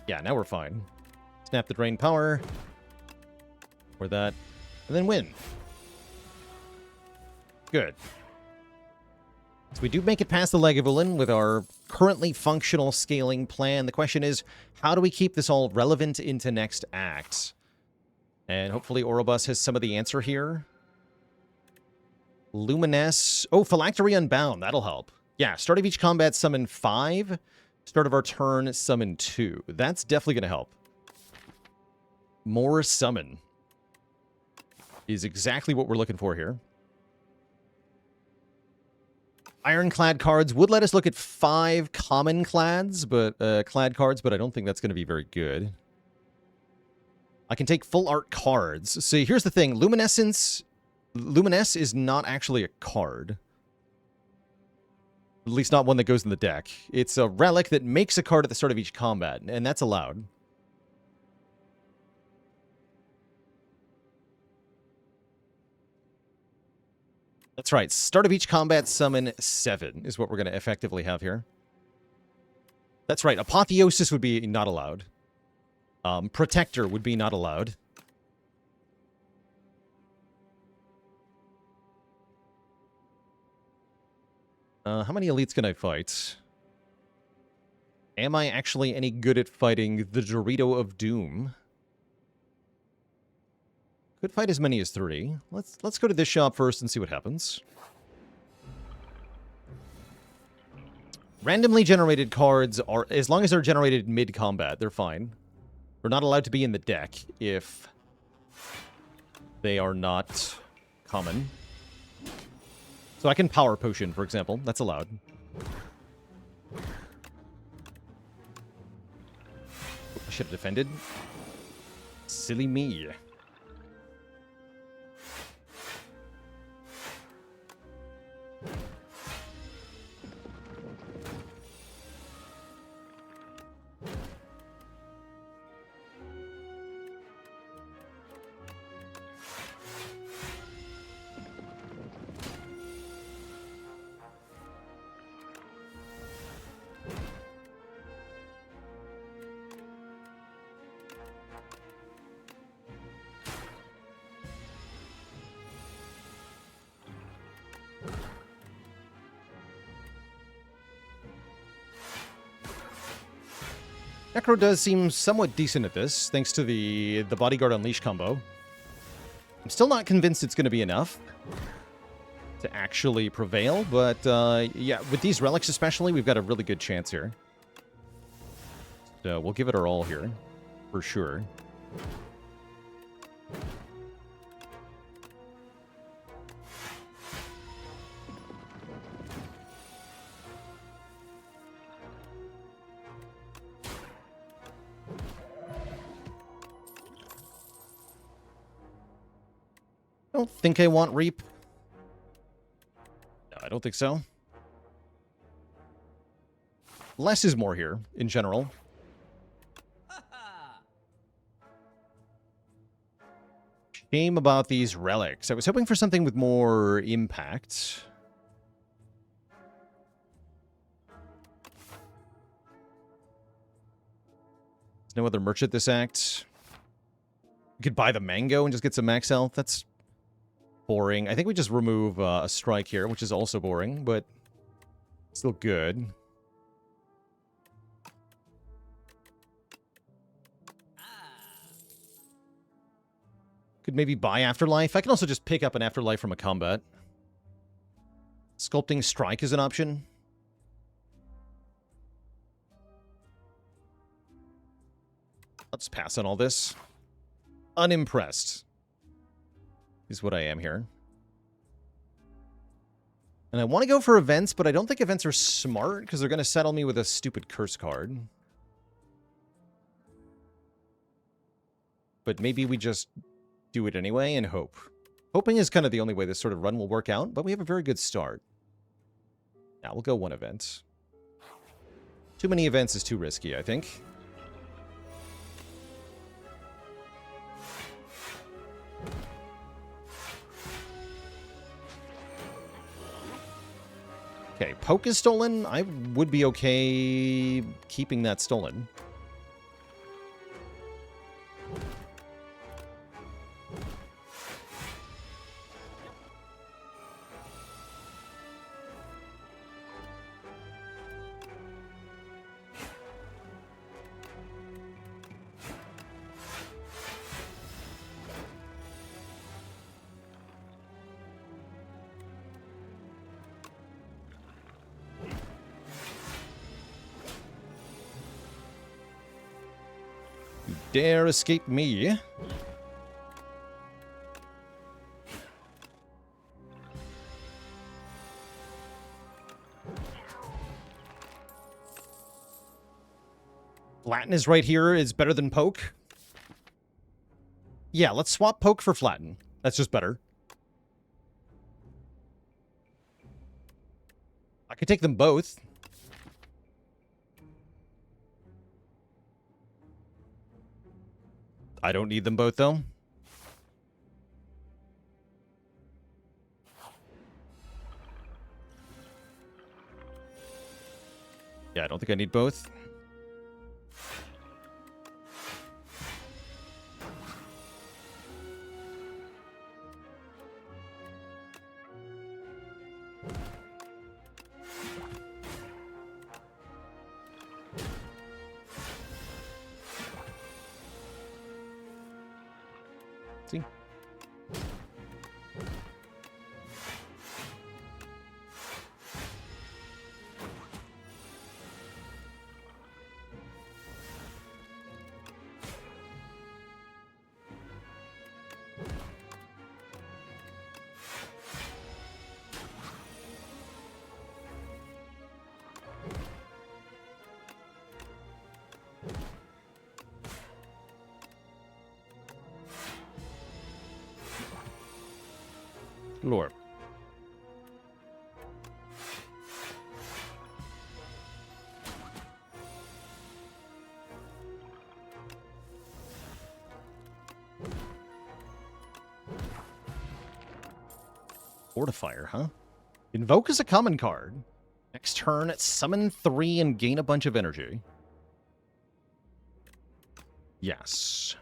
Yeah, now we're fine. Snap the Drain Power. Or that. And then win. Good. So we do make it past the Lagavulin with our currently functional scaling plan. The question is, how do we keep this all relevant into next act? And hopefully Orobus has some of the answer here. Luminess. Oh, Phylactery Unbound. That'll help. Yeah, start of each combat, summon 5. Start of our turn, summon 2. That's definitely going to help. More summon is exactly what we're looking for here. Ironclad cards would let us look at 5 common clads, but clad cards, but I don't think that's going to be very good. I can take full art cards. So here's the thing. Luminescence is not actually a card. At least not one that goes in the deck. It's a relic that makes a card at the start of each combat, and that's allowed. That's right. Start of each combat, summon 7 is what we're going to effectively have here. That's right. Apotheosis would be not allowed. Protector would be not allowed. How many elites can I fight? Am I actually any good at fighting the Dorito of Doom? Could fight as many as 3. Let's go to this shop first and see what happens. Randomly generated cards are, as long as they're generated mid-combat, they're fine. They're not allowed to be in the deck if they are not common. So I can Power Potion, for example. That's allowed. I should have defended. Silly me. Necro does seem somewhat decent at this, thanks to the Bodyguard Unleash combo. I'm still not convinced it's going to be enough to actually prevail, but yeah, with these relics especially, we've got a really good chance here. So we'll give it our all here, for sure. I don't think I want Reap. No, I don't think so. Less is more here, in general. Shame about these relics. I was hoping for something with more impact. There's no other merchant this act. You could buy the mango and just get some max health. That's boring. I think we just remove a strike here, which is also boring, but still good. Could maybe buy Afterlife. I can also just pick up an Afterlife from a combat. Sculpting Strike is an option. Let's pass on all this. Unimpressed is what I am here. And I want to go for events, but I don't think events are smart because they're going to settle me with a stupid curse card. But maybe we just do it anyway and hope. Hoping is kind of the only way this sort of run will work out, but we have a very good start. Now we'll go one event. Too many events is too risky, I think. Okay, poke is stolen. I would be okay keeping that stolen. Dare escape me. Flatten is right here is better than poke. Yeah, let's swap poke for flatten. That's just better. I could take them both. I don't need them both, though. Yeah, I don't think I need both. See? Lore. Fortifier, huh? Invoke as a common card. Next turn, summon 3 and gain a bunch of energy. Yes.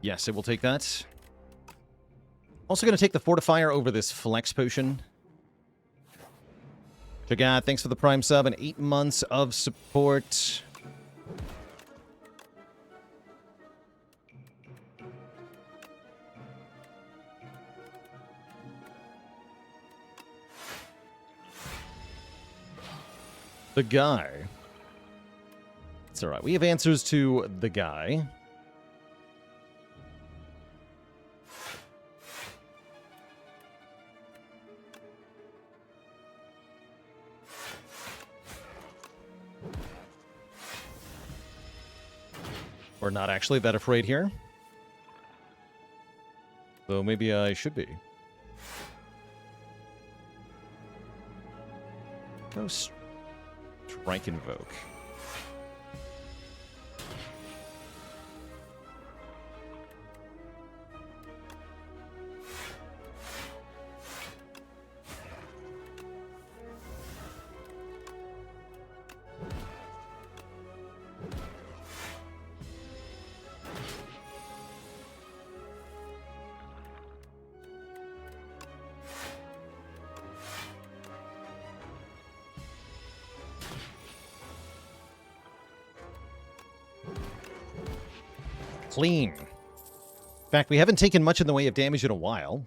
Yes, it will take that. Also going to take the Fortifier over this Flex Potion. Chagat, thanks for the Prime sub and 8 months of support. The guy. It's alright. We have answers to the guy. We're not actually that afraid here. Though maybe I should be. Go Strike Invoke. Clean. In fact, we haven't taken much in the way of damage in a while.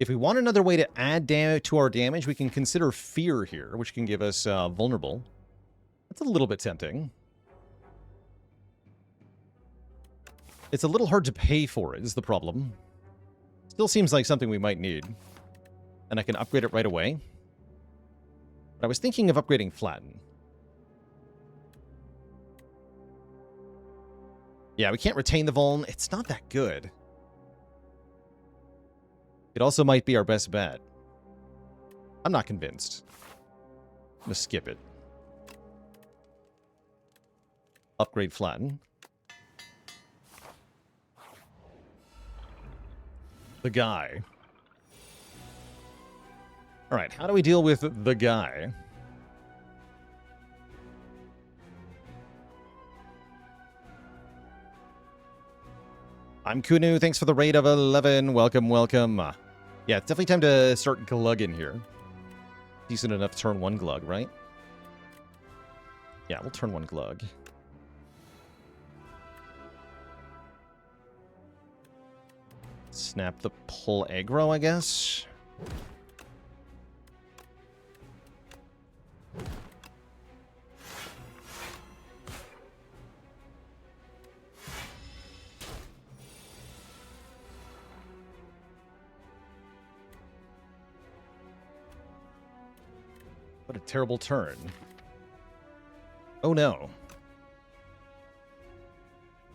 If we want another way to add to our damage, we can consider Fear here, which can give us vulnerable. That's a little bit tempting. It's a little hard to pay for it, is the problem. Still seems like something we might need. And I can upgrade it right away. But I was thinking of upgrading Flatten. Yeah, we can't retain the Vuln. It's not that good. It also might be our best bet. I'm not convinced. I'm gonna skip it. Upgrade flatten. The guy. Alright, how do we deal with the guy? I'm Kunu, thanks for the raid of 11. Welcome, welcome. Yeah, it's definitely time to start glugging here. Decent enough to turn one glug, right? Yeah, we'll turn one glug. Snap the pull aggro, I guess. What a terrible turn. Oh no.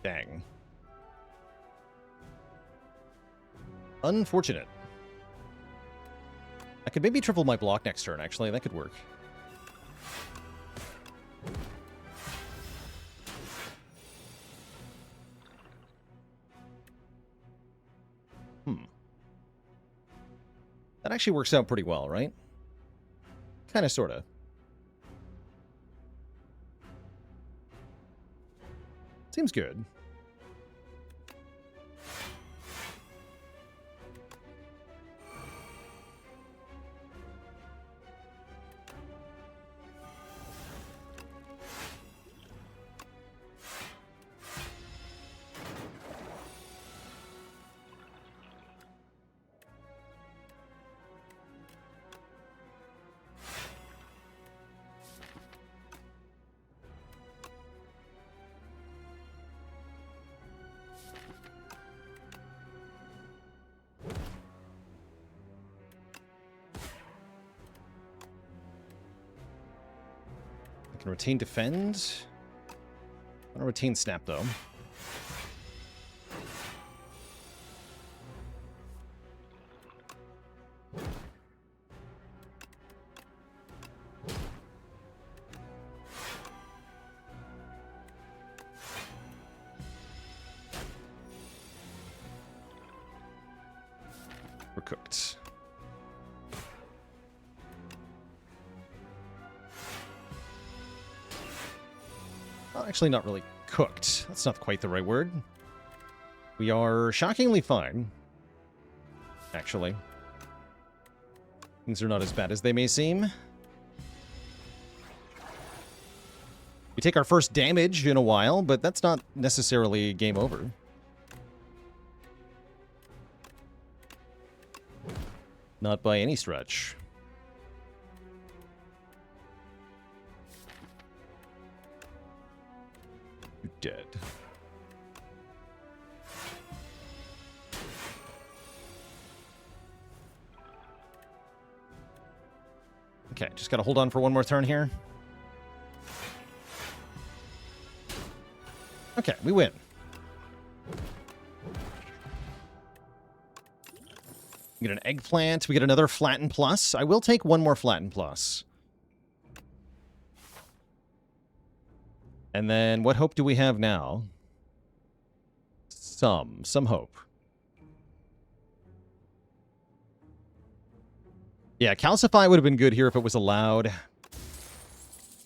Dang. Unfortunate. I could maybe triple my block next turn, actually. That could work. That actually works out pretty well, right? Kind of, sort of. Seems good. I can retain defend. I want to retain snap, though. We're cooked. Well, actually, not really cooked. That's not quite the right word. We are shockingly fine. Actually. Things are not as bad as they may seem. We take our first damage in a while, but that's not necessarily game over. Not by any stretch. You're dead. Okay, just gotta hold on for one more turn here. Okay, we win. We get an eggplant. We get another flatten plus. I will take one more flatten plus. And then what hope do we have now? Some hope. Yeah, calcify would have been good here if it was allowed.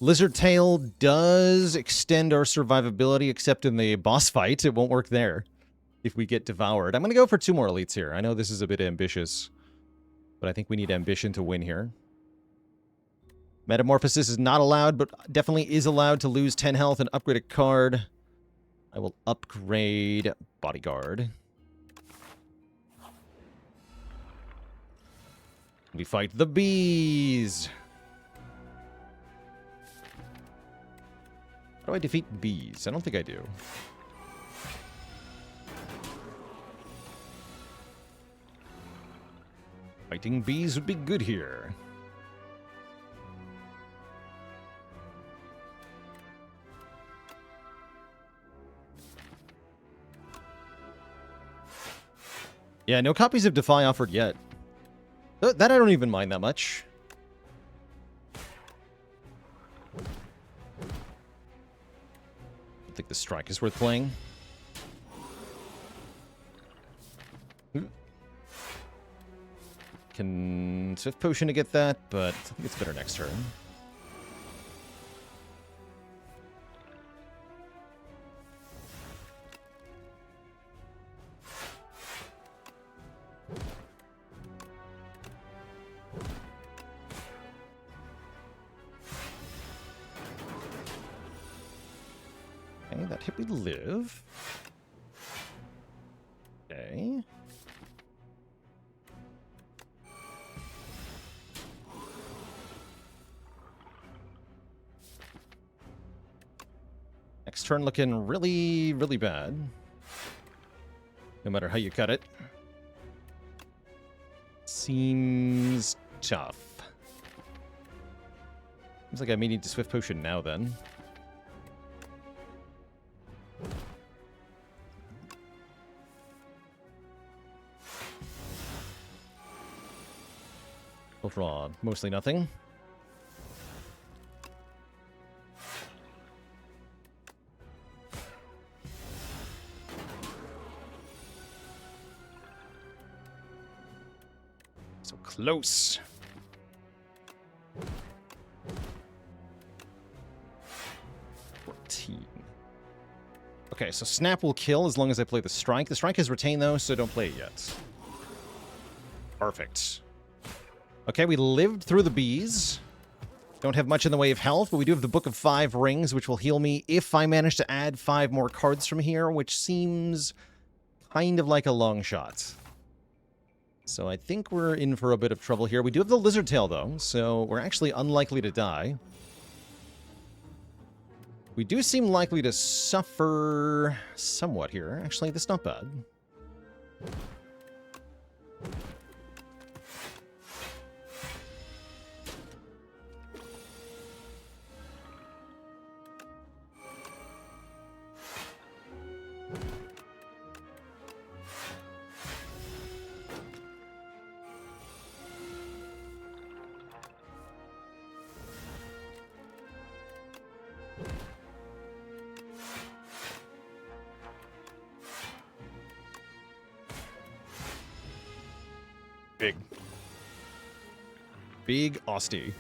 Lizard Tail does extend our survivability, except in the boss fight. It won't work there if we get devoured. I'm going to go for 2 more elites here. I know this is a bit ambitious, but I think we need ambition to win here. Metamorphosis is not allowed, but definitely is allowed to lose 10 health and upgrade a card. I will upgrade Bodyguard. We fight the bees. How do I defeat bees? I don't think I do. Fighting bees would be good here. Yeah, no copies of Defy offered yet. That I don't even mind that much. I think the strike is worth playing. Can Swift Potion to get that, but I think it's better next turn. Okay, that hit we live. Okay. Next turn looking really, really bad. No matter how you cut it. Seems tough. Seems like I may need to Swift Potion now then. We'll draw mostly nothing. So close. Okay, so Snap will kill as long as I play the Strike. The Strike is retained, though, so don't play it yet. Perfect. Okay, we lived through the bees. Don't have much in the way of health, but we do have the Book of 5 Rings, which will heal me if I manage to add 5 more cards from here, which seems kind of like a long shot. So I think we're in for a bit of trouble here. We do have the Lizard Tail, though, so we're actually unlikely to die. We do seem likely to suffer somewhat here. Actually, that's not bad. Big Osty.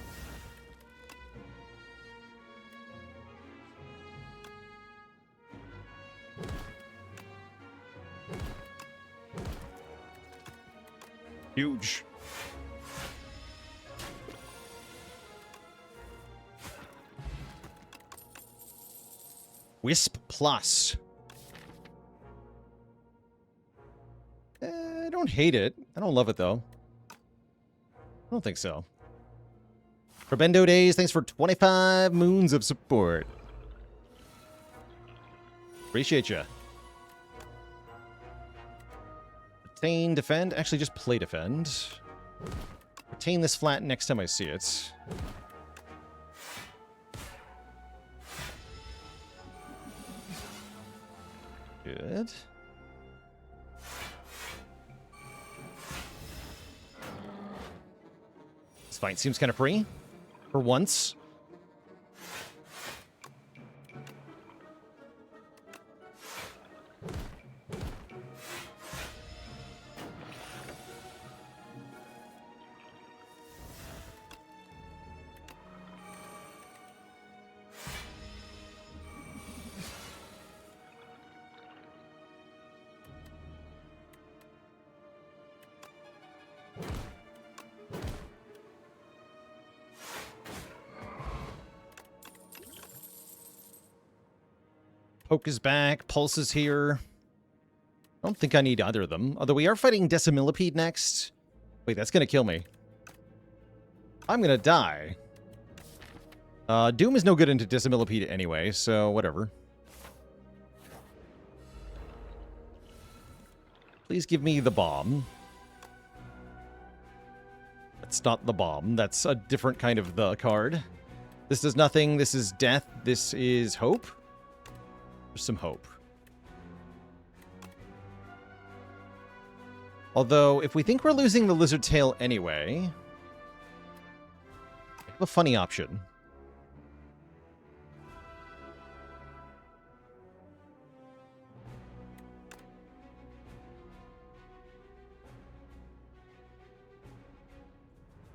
Huge. Wisp Plus. I don't hate it. I don't love it, though. I don't think so. Probendo Days, thanks for 25 moons of support. Appreciate ya. Retain, defend. Actually, just play defend. Retain this flat next time I see it. Good. This fight seems kind of free. For once. Poke is back. Pulse is here. I don't think I need either of them. Although we are fighting Decimillipede next. Wait, that's going to kill me. I'm going to die. Doom is no good into Decimillipede anyway, so whatever. Please give me the bomb. That's not the bomb. That's a different kind of the card. This does nothing. This is death. This is hope. There's some hope. Although, if we think we're losing the Lizard Tail anyway, I have a funny option.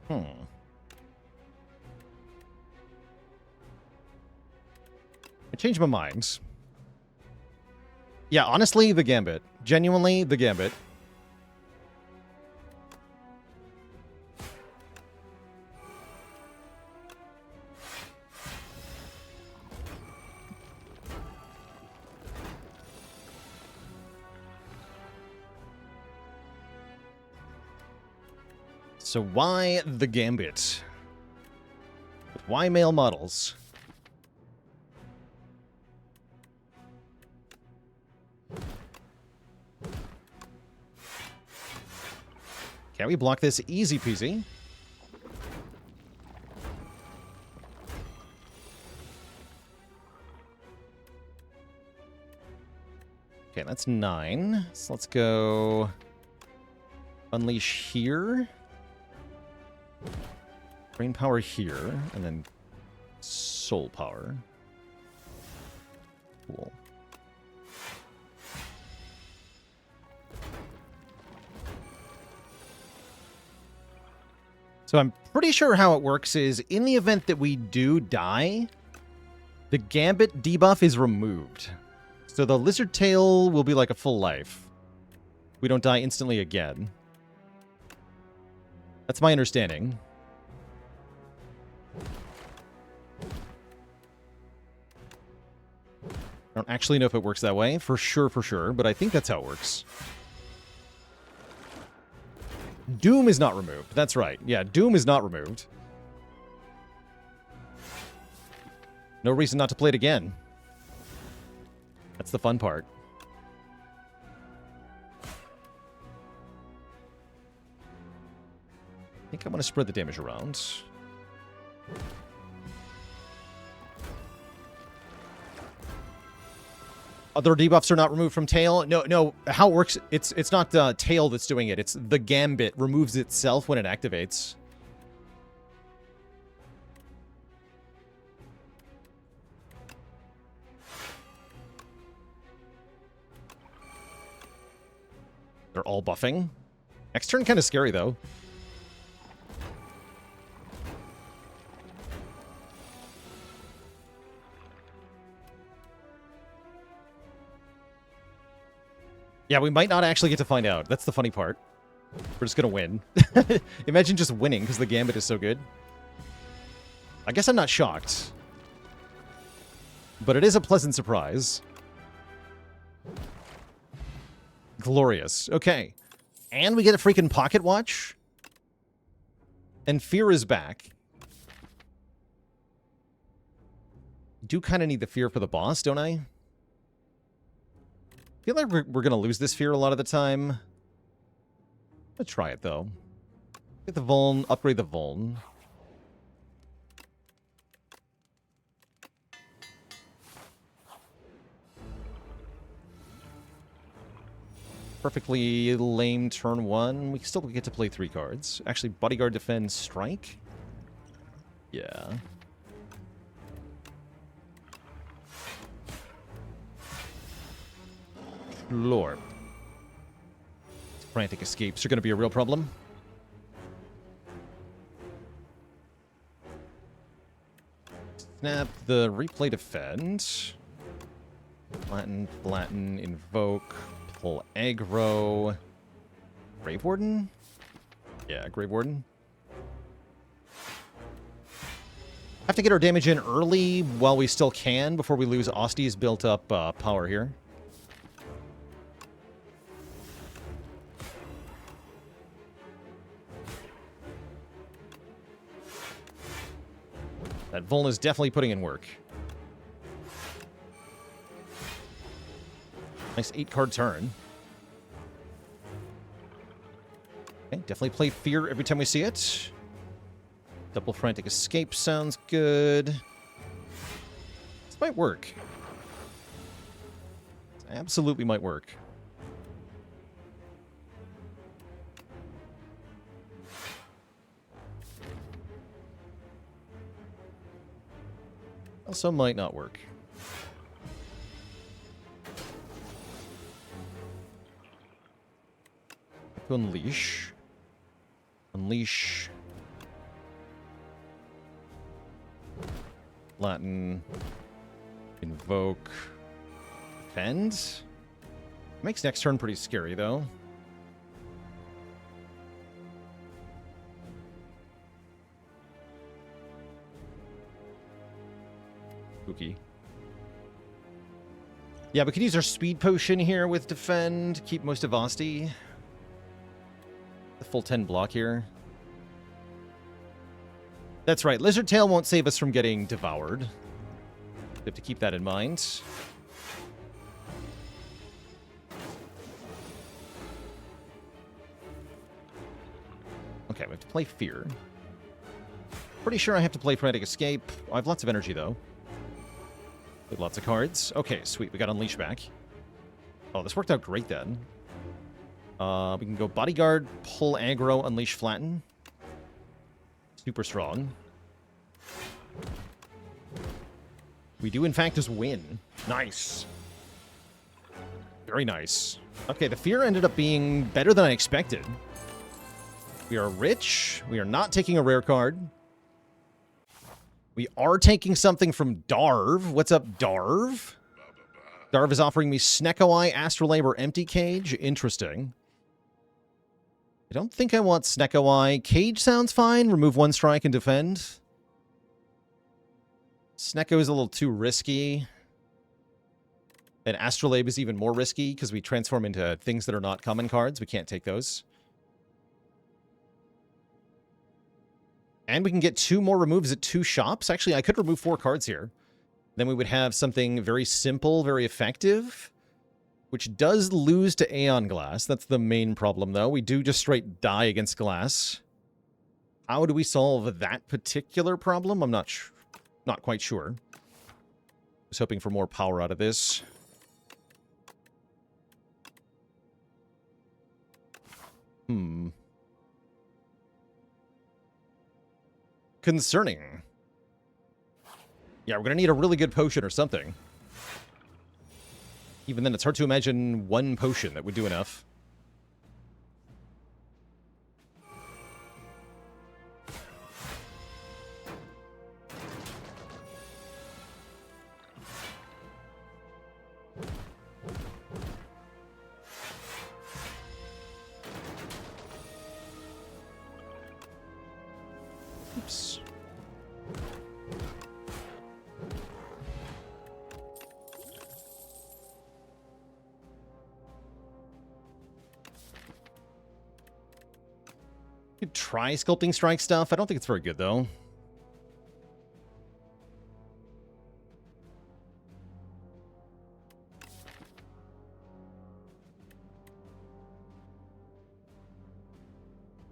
I changed my mind. Yeah, honestly, the Gambit. Genuinely, the Gambit. So why the Gambit? Why male models? Can we block this easy peasy? Okay, that's 9. So let's go Unleash here. Brain power here, and then soul power. Cool. So I'm pretty sure how it works is, in the event that we do die, the Gambit debuff is removed. So the Lizard Tail will be like a full life. We don't die instantly again. That's my understanding. I don't actually know if it works that way, for sure, but I think that's how it works. Doom is not removed. That's right. Yeah, Doom is not removed. No reason not to play it again. That's the fun part. I think I want to spread the damage around. Other debuffs are not removed from Tail. No. How it works? It's not Tail that's doing it. It's the Gambit removes itself when it activates. They're all buffing. Next turn kind of scary though. Yeah, we might not actually get to find out. That's the funny part. We're just gonna win. Imagine just winning because the Gambit is so good. I guess I'm not shocked. But it is a pleasant surprise. Glorious. Okay. And we get a freaking pocket watch. And Fear is back. Do kind of need the Fear for the boss, don't I? I feel like we're going to lose this Fear a lot of the time. Let's try it, though. Get the Vuln, upgrade the Vuln. Perfectly lame turn 1. We still get to play 3 cards. Actually, Bodyguard, Defend, Strike? Yeah. Lord. Frantic escapes are going to be a real problem. Snap the Replay Defend. Flatten, Invoke, pull aggro. Grave Warden? Yeah, Grave Warden. Have to get our damage in early while we still can before we lose Osti's built up power here. That Vuln is definitely putting in work. Nice 8-card turn. Okay, definitely play Fear every time we see it. Double Frantic Escape sounds good. This might work. This absolutely might work. Also might not work. Unleash. Unleash. Latin. Invoke. Defend. Makes next turn pretty scary, though. Spooky. Yeah, we could use our speed potion here with defend. Keep most of Asti. The full 10 block here. That's right. Lizard Tail won't save us from getting devoured. We have to keep that in mind. Okay, we have to play Fear. Pretty sure I have to play Frantic Escape. I have lots of energy, though. With lots of cards. Okay, sweet. We got Unleash back. Oh, this worked out great, then. We can go Bodyguard, pull aggro, Unleash, flatten. Super strong. We do, in fact, just win. Nice. Very nice. Okay, the Fear ended up being better than I expected. We are rich. We are not taking a rare card. We are taking something from Darv. What's up, Darv? Darv is offering me Snecko Eye, Astrolabe, or Empty Cage. Interesting. I don't think I want Snecko Eye. Cage sounds fine. Remove 1 strike and defend. Snecko is a little too risky. And Astrolabe is even more risky because we transform into things that are not common cards. We can't take those. And we can get 2 more removes at 2 shops. Actually, I could remove 4 cards here. Then we would have something very simple, very effective, which does lose to Aeon Glass. That's the main problem, though. We do just straight die against Glass. How do we solve that particular problem? I'm not quite sure. I was hoping for more power out of this. Concerning. Yeah, we're going to need a really good potion or something. Even then, it's hard to imagine 1 potion that would do enough. Oops. Could try Sculpting Strike stuff. I don't think it's very good, though.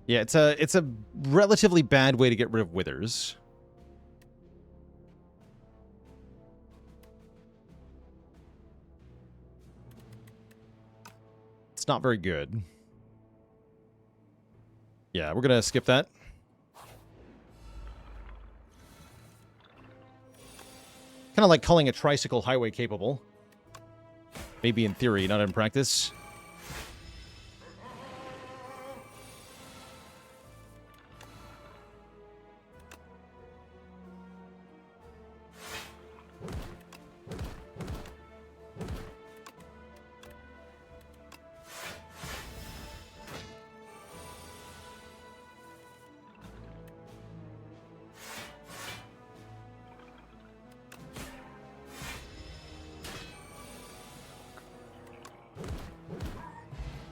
Yeah, it's a relatively bad way to get rid of Withers. It's not very good. Yeah, we're gonna skip that. Kind of like calling a tricycle highway capable. Maybe in theory, not in practice.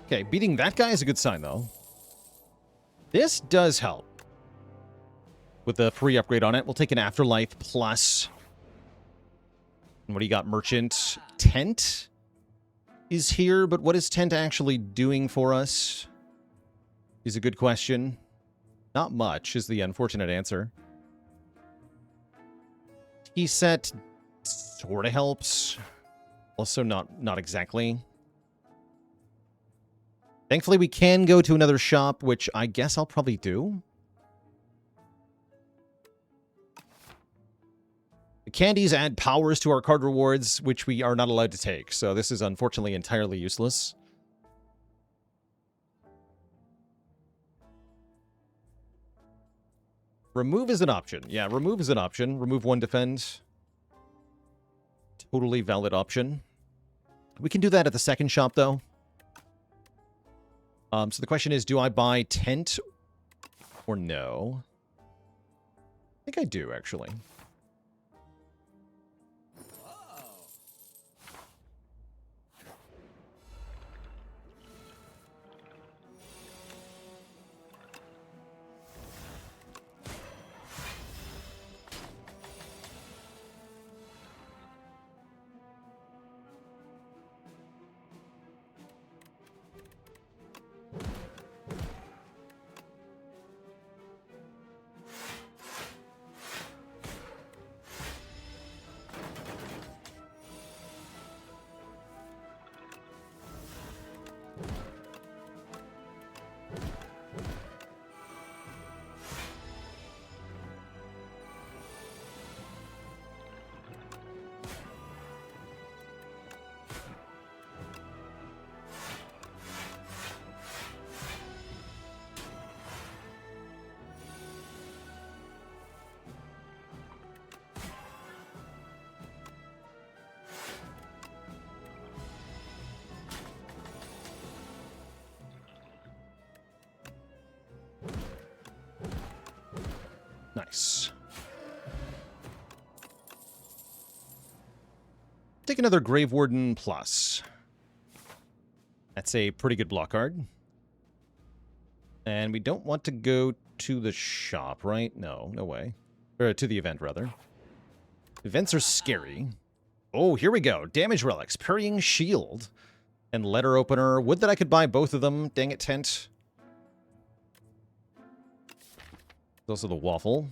Okay, beating that guy is a good sign, though. This does help. With the free upgrade on it, we'll take an Afterlife plus. And what do you got? Merchant. Tent is here, but what is Tent actually doing for us? Is a good question. Not much is the unfortunate answer. He set sort of helps. Also not exactly. Thankfully, we can go to another shop, which I guess I'll probably do. The candies add powers to our card rewards, which we are not allowed to take. So this is unfortunately entirely useless. Remove is an option. Yeah, remove is an option. Remove 1 defend. Totally valid option. We can do that at the second shop, though. So the question is, do I buy tent or no? I think I do, actually. Nice. Take another Grave Warden Plus. That's a pretty good block card. And we don't want to go to the shop, right? No, no way. Or to the event, rather. Events are scary. Oh, here we go. Damage Relics, Parrying Shield, and Letter Opener. Would that I could buy both of them. Dang it, Tent. There's also the Waffle.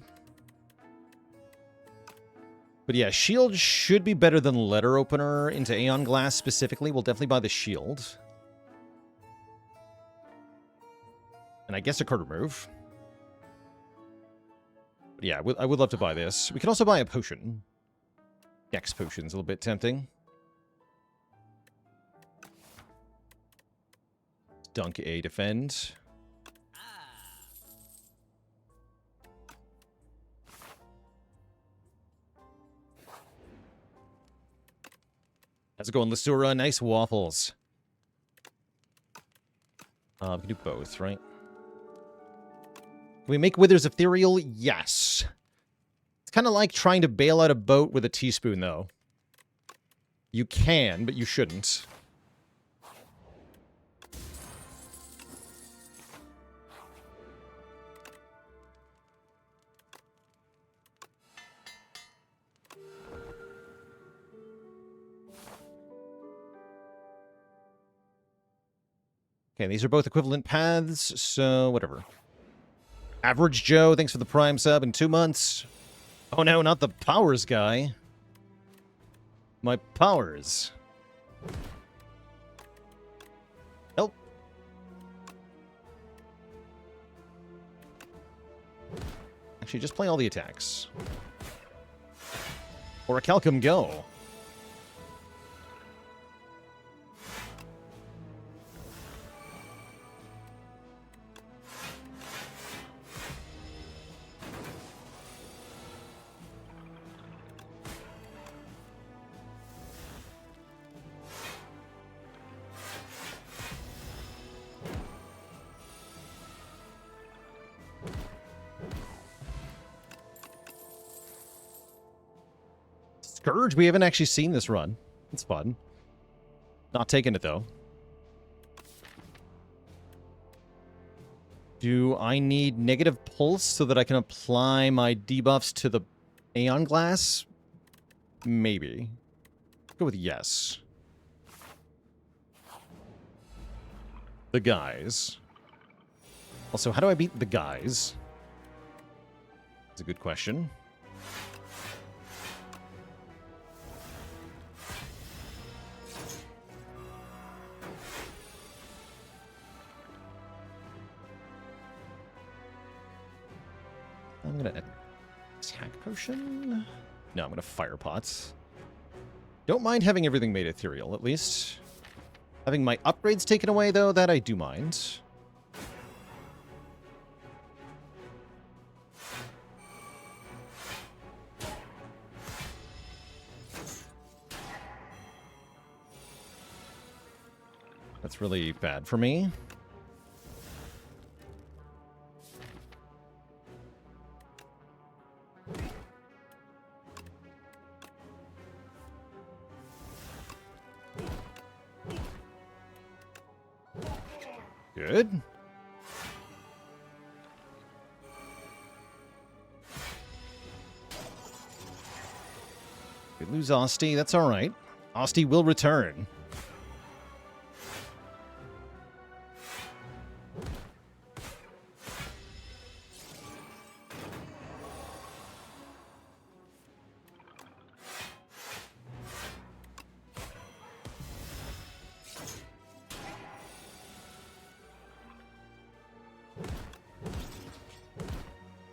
But yeah, Shield should be better than Letter Opener into Aeon Glass specifically. We'll definitely buy the Shield. And I guess a card remove. But yeah, I would love to buy this. We can also buy a potion. Dex potion's a little bit tempting. Dunk A, defend. How's it going, Lasura? Nice waffles. We can do both, right? Can we make Wither's Ethereal? Yes. It's kind of like trying to bail out a boat with a teaspoon, though. You can, but you shouldn't. Okay, these are both equivalent paths, so whatever. Average Joe, thanks for the Prime sub in 2 months. Oh no, not the powers guy. My powers. Help. Actually, just play all the attacks. Or a Calcum go. Scourge? We haven't actually seen this run. It's fun. Not taking it, though. Do I need negative pulse so that I can apply my debuffs to the Aeon Glass? Maybe. Go with yes. The guys. Also, how do I beat the guys? That's a good question. I'm going to attack potion. No, I'm going to fire pots. Don't mind having everything made ethereal, at least. Having my upgrades taken away, though, that I do mind. That's really bad for me. Good. We lose Osti. That's all right. Osti will return.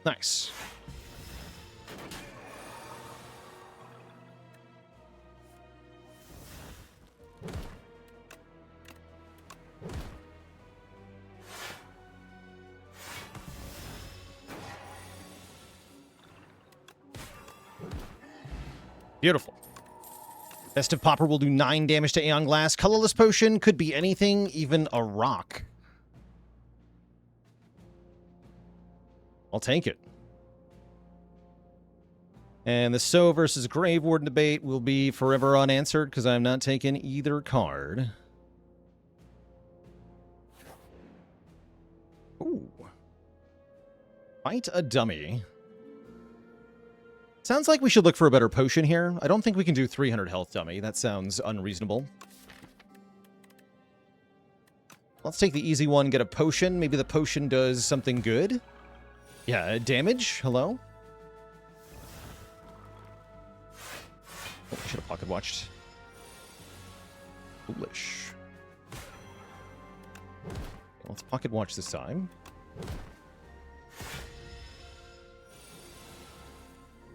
Nice. Beautiful. Festive Popper will do 9 damage to Aeon Glass. Colorless Potion could be anything, even a rock. I'll take it. And the So versus Grave Warden debate will be forever unanswered because I'm not taking either card. Ooh. Fight a dummy. Sounds like we should look for a better potion here. I don't think we can do 300 health dummy. That sounds unreasonable. Let's take the easy one, get a potion. Maybe the potion does something good. Yeah, damage. Hello? Oh, I should have pocket watched. Foolish. Let's pocket watch this time.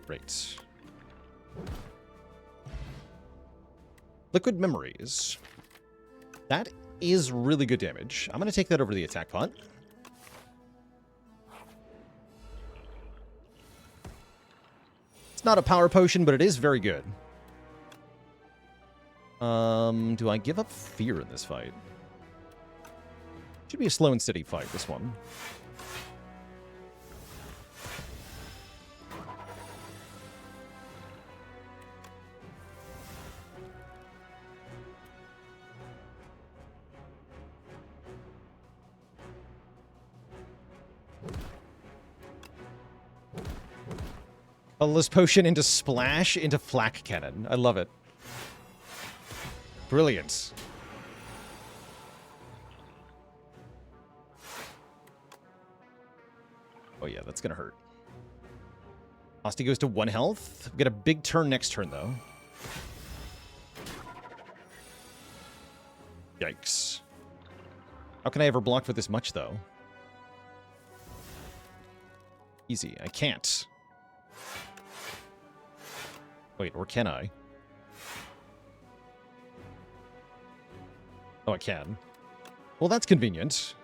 Great. Liquid Memories. That is really good damage. I'm going to take that over the attack pot. It's not a power potion, but it is very good. Do I give up fear in this fight? Should be a slow and steady fight, this one. Colorless Potion into Splash into Flak Cannon. I love it. Brilliant. Oh yeah, that's gonna hurt. Osti goes to 1 health. We get a big turn next turn, though. Yikes. How can I ever block for this much, though? Easy. I can't. Wait, or can I? Oh, I can. Well, that's convenient.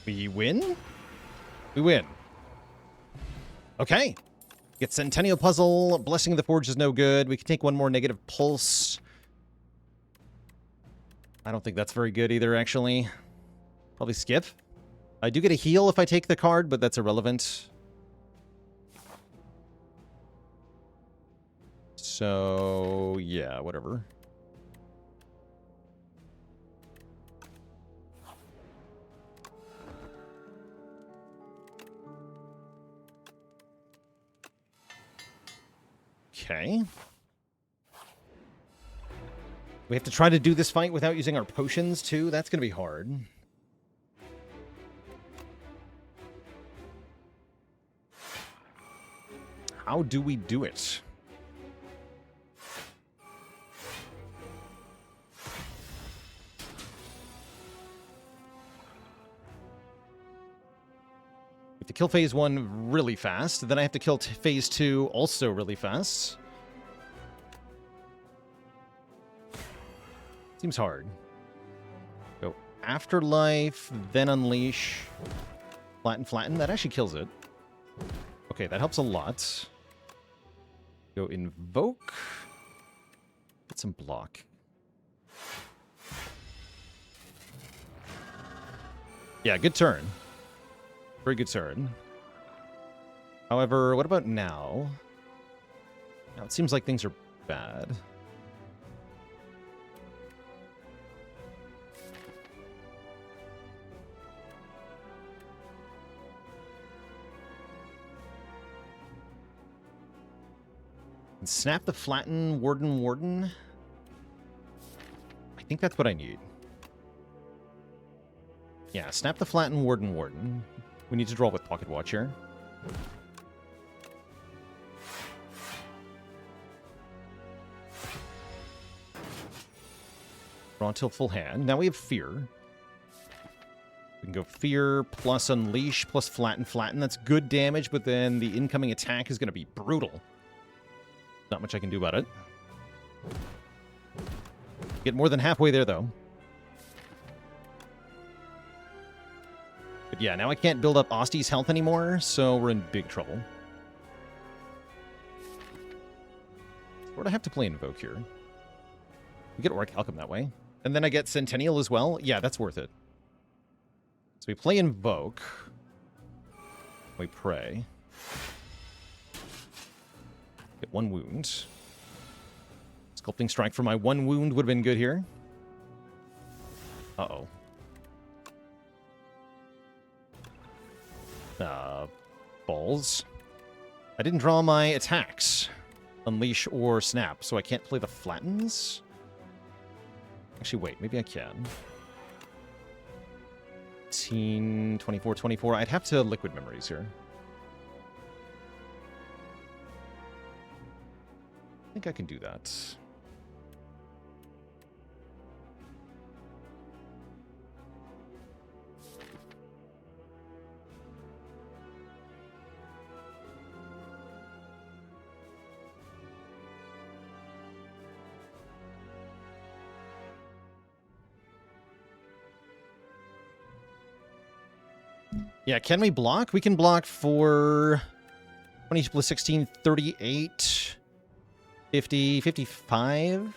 We win? We win. Okay. Get Centennial Puzzle. Blessing of the Forge is no good. We can take 1 more negative pulse. I don't think that's very good either, actually. Probably skip. I do get a heal if I take the card, but that's irrelevant. So, yeah, whatever. Okay. We have to try to do this fight without using our potions, too. That's going to be hard. How do we do it? We have to kill phase 1 really fast. Then I have to kill phase 2 also really fast. Seems hard. Go Afterlife, then Unleash. Flatten. That actually kills it. Okay, that helps a lot. Go Invoke. Get some block. Yeah, good turn. Very good turn. However, what about now? Now it seems like things are bad. Snap the Flatten, Warden. I think that's what I need. Yeah, snap the Flatten, Warden. We need to draw with Pocket Watch here. Draw until full hand. Now we have Fear. We can go Fear plus Unleash plus Flatten. That's good damage, but then the incoming attack is going to be brutal. Not much I can do about it. Get more than halfway there, though. But yeah, now I can't build up Osti's health anymore, so we're in big trouble. Where do I have to play Invoke here? We get Orichalcum that way. And then I get Centennial as well. Yeah, that's worth it. So we play Invoke. We pray. Get 1 wound. Sculpting Strike for my 1 wound would have been good here. Uh-oh. Balls. I didn't draw my attacks. Unleash or Snap, so I can't play the Flattens? Actually, wait. Maybe I can. 18, 24, 24. I'd have to Liquid Memories here. I think I can do that. Yeah, can we block? We can block for 20 plus 16, 38... 50, 55.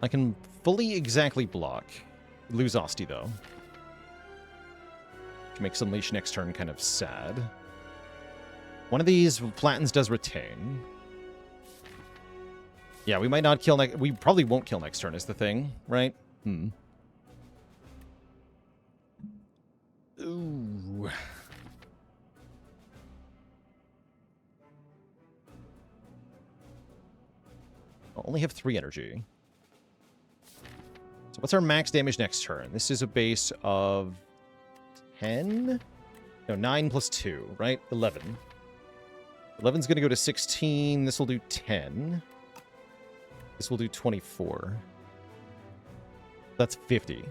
I can fully exactly block. Lose Osti, though. Which makes Unleash next turn kind of sad. One of these Flattens does retain. Yeah, we might not kill next... We probably won't kill next turn is the thing, right? Ooh... I'll only have 3 energy. So what's our max damage next turn? This is a base of 10? No, 9 plus 2, right? 11. 11's going to go to 16. This will do 10. This will do 24. That's 50.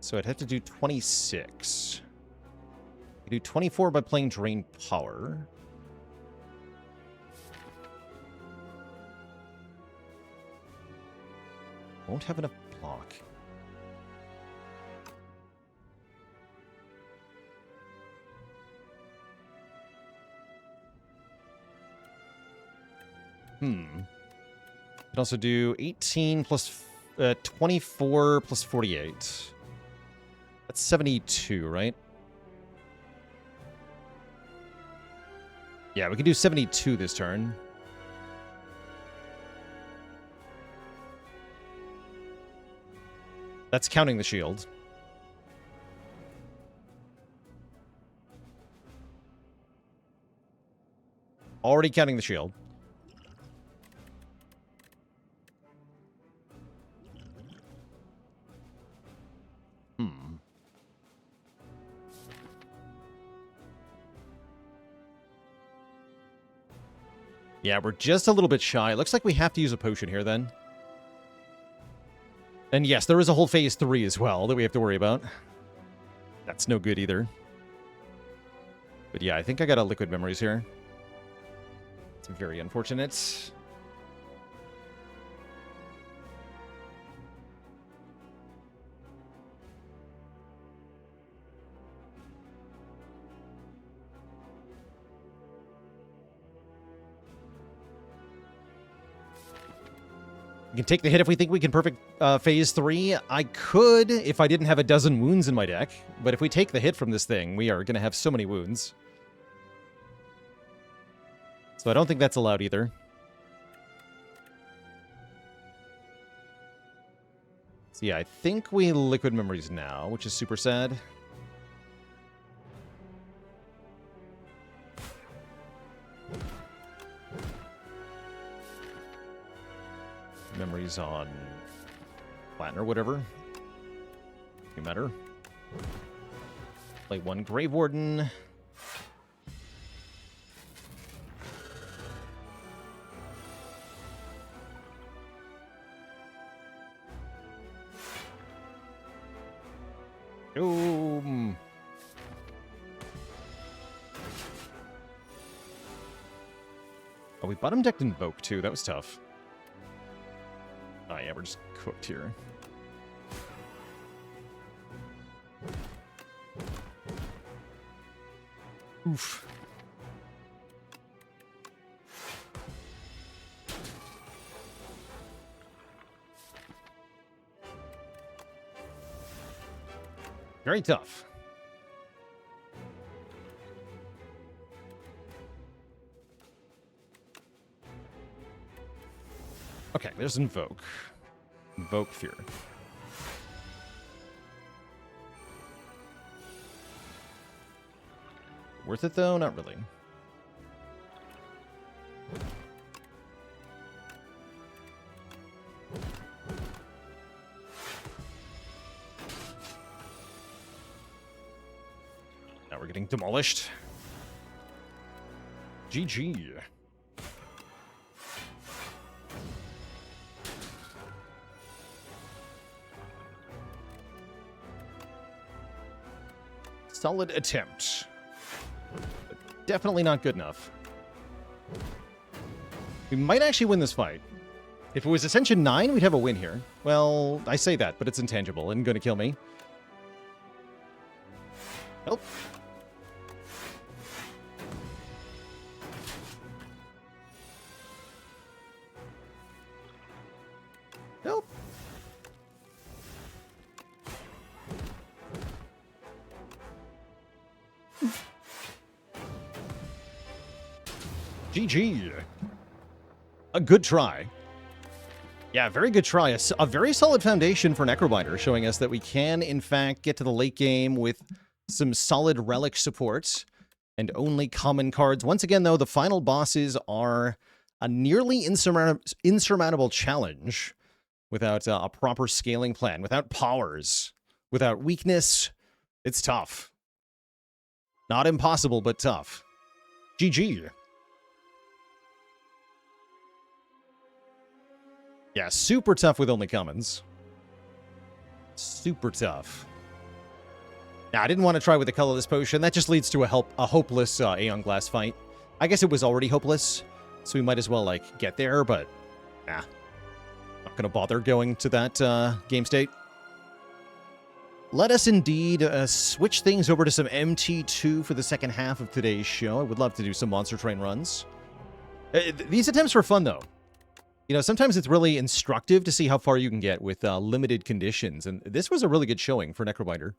So I'd have to do 26. I do 24 by playing Drain Power. Won't have enough block. Could also do 18 plus 24 plus 48. That's 72, right? Yeah, we can do 72 this turn. That's counting the shield. Already counting the shield. Yeah, we're just a little bit shy. Looks like we have to use a potion here, then. And yes, there is a whole phase 3 as well that we have to worry about. That's no good either. But yeah, I think I got a liquid memories here. It's very unfortunate. We can take the hit if we think we can perfect phase 3. I could if I didn't have a dozen wounds in my deck. But if we take the hit from this thing, we are going to have so many wounds. So I don't think that's allowed either. So yeah, I think we liquid memories now, which is super sad. Memories on Latin or whatever. No matter. Play one Grave Warden. Boom. Oh, we bottom decked Invoke too. That was tough. Oh yeah, we're just cooked here. Oof. Very tough. Okay, there's Invoke. Invoke Fear. Worth it, though? Not really. Now we're getting demolished. GG. Solid attempt. But definitely not good enough. We might actually win this fight. If it was Ascension 9, we'd have a win here. Well, I say that, but it's intangible and gonna kill me. Help. Help. GG. A good try. Yeah, very good try. A very solid foundation for Necrobinder, showing us that we can, in fact, get to the late game with some solid relic support and only common cards. Once again, though, the final bosses are a nearly insurmountable challenge without a proper scaling plan, without powers, without weakness. It's tough. Not impossible, but tough. GG. Yeah, super tough with only commons. Super tough. Now, I didn't want to try with the colorless potion. That just leads to a hopeless Aeon Glass fight. I guess it was already hopeless, so we might as well, like, get there, but nah. Not gonna bother going to that game state. Let us indeed switch things over to some MT2 for the second half of today's show. I would love to do some Monster Train runs. These attempts were fun, though. You know, sometimes it's really instructive to see how far you can get with limited conditions, and this was a really good showing for Necrobinder.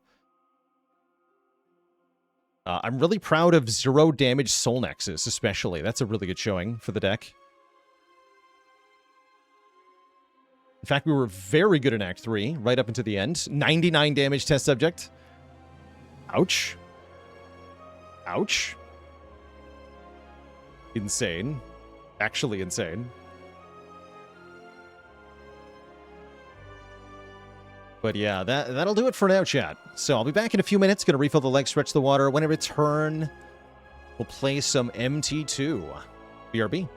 I'm really proud of 0 damage Soul Nexus, especially. That's a really good showing for the deck. In fact, we were very good in Act 3, right up into the end. 99 damage test subject. Ouch. Ouch. Insane. Actually insane. But yeah, that'll do it for now, chat. So I'll be back in a few minutes. Gonna refill the leg, stretch the water. When I return, we'll play some MT2. BRB.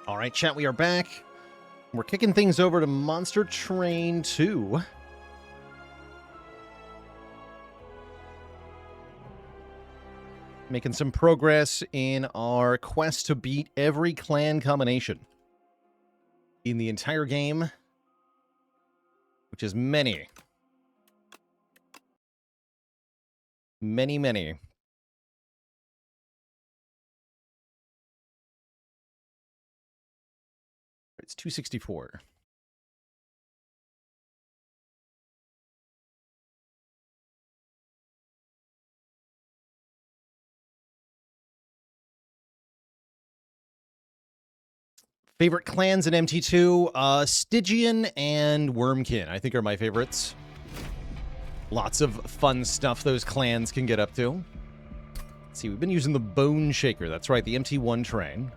All right, chat, we are back. We're kicking things over to Monster Train 2. Making some progress in our quest to beat every clan combination in the entire game, which is many. Many, many. It's 264. Favorite clans in MT2? Stygian and Wurmkin, I think, are my favorites. Lots of fun stuff those clans can get up to. Let's see, we've been using the Bone Shaker. That's right, the MT1 train.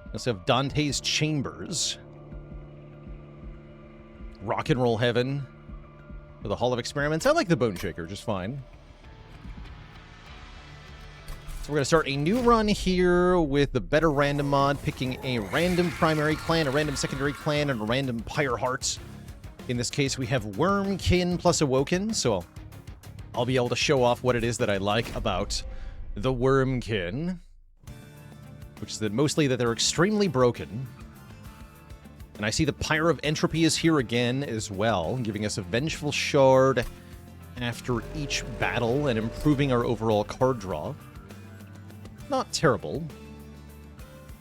We also have Dante's Chambers. Rock and Roll Heaven. For the Hall of Experiments. I like the Bone Shaker just fine. So we're going to start a new run here with the Better Random mod, picking a random primary clan, a random secondary clan, and a random Pyre Heart. In this case, we have Wurmkin plus Awoken, so I'll be able to show off what it is that I like about the Wurmkin, which is that mostly that they're extremely broken. And I see the Pyre of Entropy is here again as well, giving us a Vengeful Shard after each battle and improving our overall card draw. Not terrible.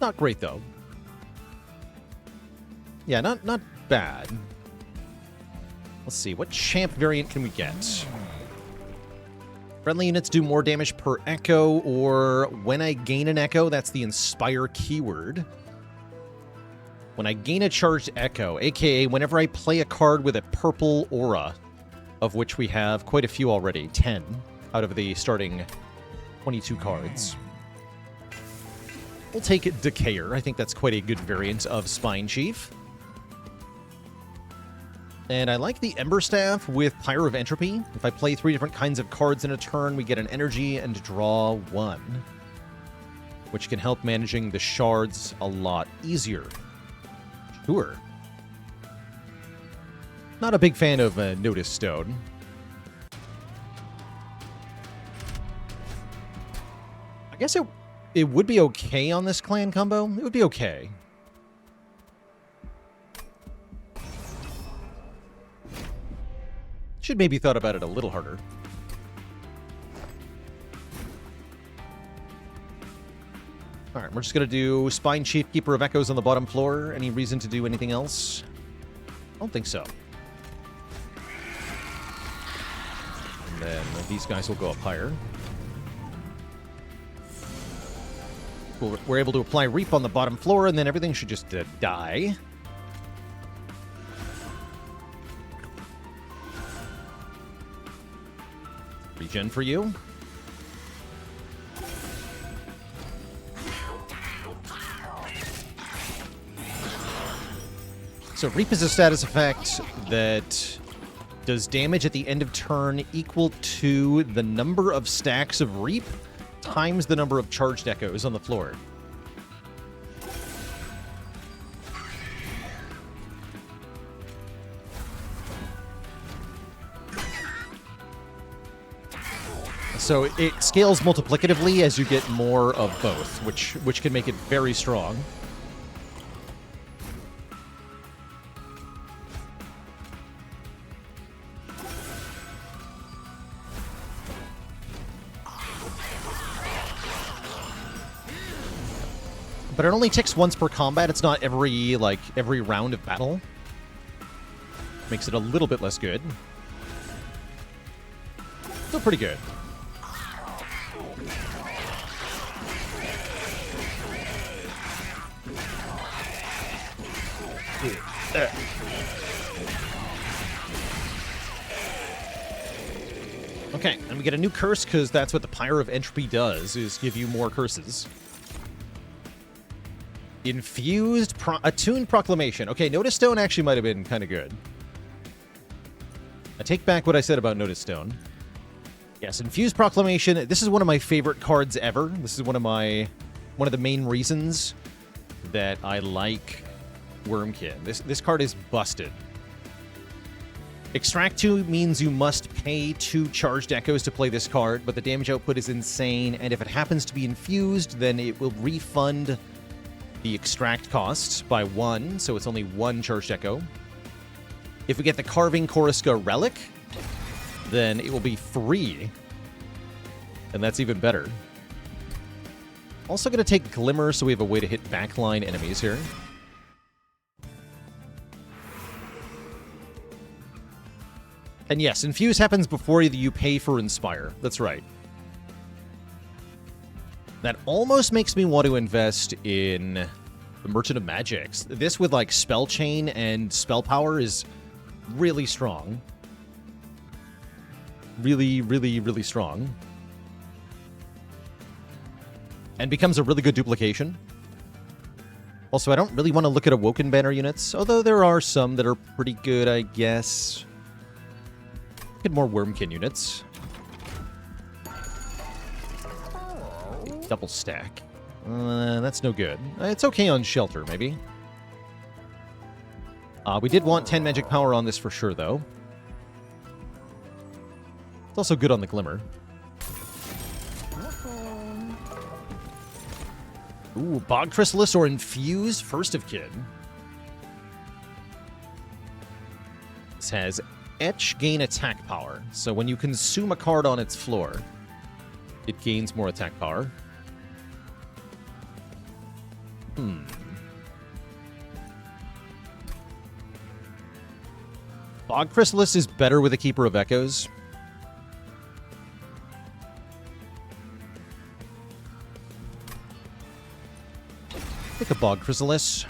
Not great, though. Yeah, not bad. Let's see, what champ variant can we get? Friendly units do more damage per echo, or when I gain an echo, that's the Inspire keyword. When I gain a charged echo, aka whenever I play a card with a purple aura, of which we have quite a few already, 10 out of the starting 22 cards. We'll take Decayer. I think that's quite a good variant of Spine Chief. And I like the Ember Staff with Pyre of Entropy. If I play 3 different kinds of cards in a turn, we get an energy and draw 1, which can help managing the shards a lot easier. Sure. Not a big fan of Notice Stone. I guess it would be okay on this clan combo. It would be okay. Should maybe thought about it a little harder. Alright, we're just going to do Spine Chief, Keeper of Echoes on the bottom floor. Any reason to do anything else? I don't think so. And then these guys will go up higher. We're able to apply Reap on the bottom floor, and then everything should just die. Regen for you. So Reap is a status effect that does damage at the end of turn equal to the number of stacks of Reap times the number of charged echoes on the floor. So it scales multiplicatively as you get more of both, which can make it very strong. But it only ticks once per combat. It's not every round of battle. Makes it a little bit less good. Still pretty good. Okay, and we get a new curse because that's what the Pyre of Entropy does, is give you more curses. Infused Attuned Proclamation. Okay, Notice Stone actually might have been kind of good. I take back what I said about Notice Stone. Yes, Infused Proclamation. This is one of my favorite cards ever. This is one of the main reasons that I like Wurmkin. This card is busted. Extract 2 means you must pay 2 charged echoes to play this card, but the damage output is insane, and if it happens to be infused, then it will refund the extract cost by 1, so it's only 1 charged echo. If we get the Carving Koriska Relic, then it will be free, and that's even better. Also going to take Glimmer, so we have a way to hit backline enemies here. And yes, Infuse happens before you pay for Inspire. That's right. That almost makes me want to invest in the Merchant of Magics. This with, like, Spell Chain and Spell Power is really strong. Really, really, really strong. And becomes a really good duplication. Also, I don't really want to look at Awoken banner units, although there are some that are pretty good, I guess. Get more Wurmkin units. Double stack. That's no good. It's okay on Shelter, maybe. We did want 10 magic power on this for sure, though. It's also good on the Glimmer. Ooh, Bog Chrysalis or Infuse First of Kin. This has Etch gain attack power. So when you consume a card on its floor, it gains more attack power. Bog Chrysalis is better with a Keeper of Echoes. Pick a Bog Chrysalis.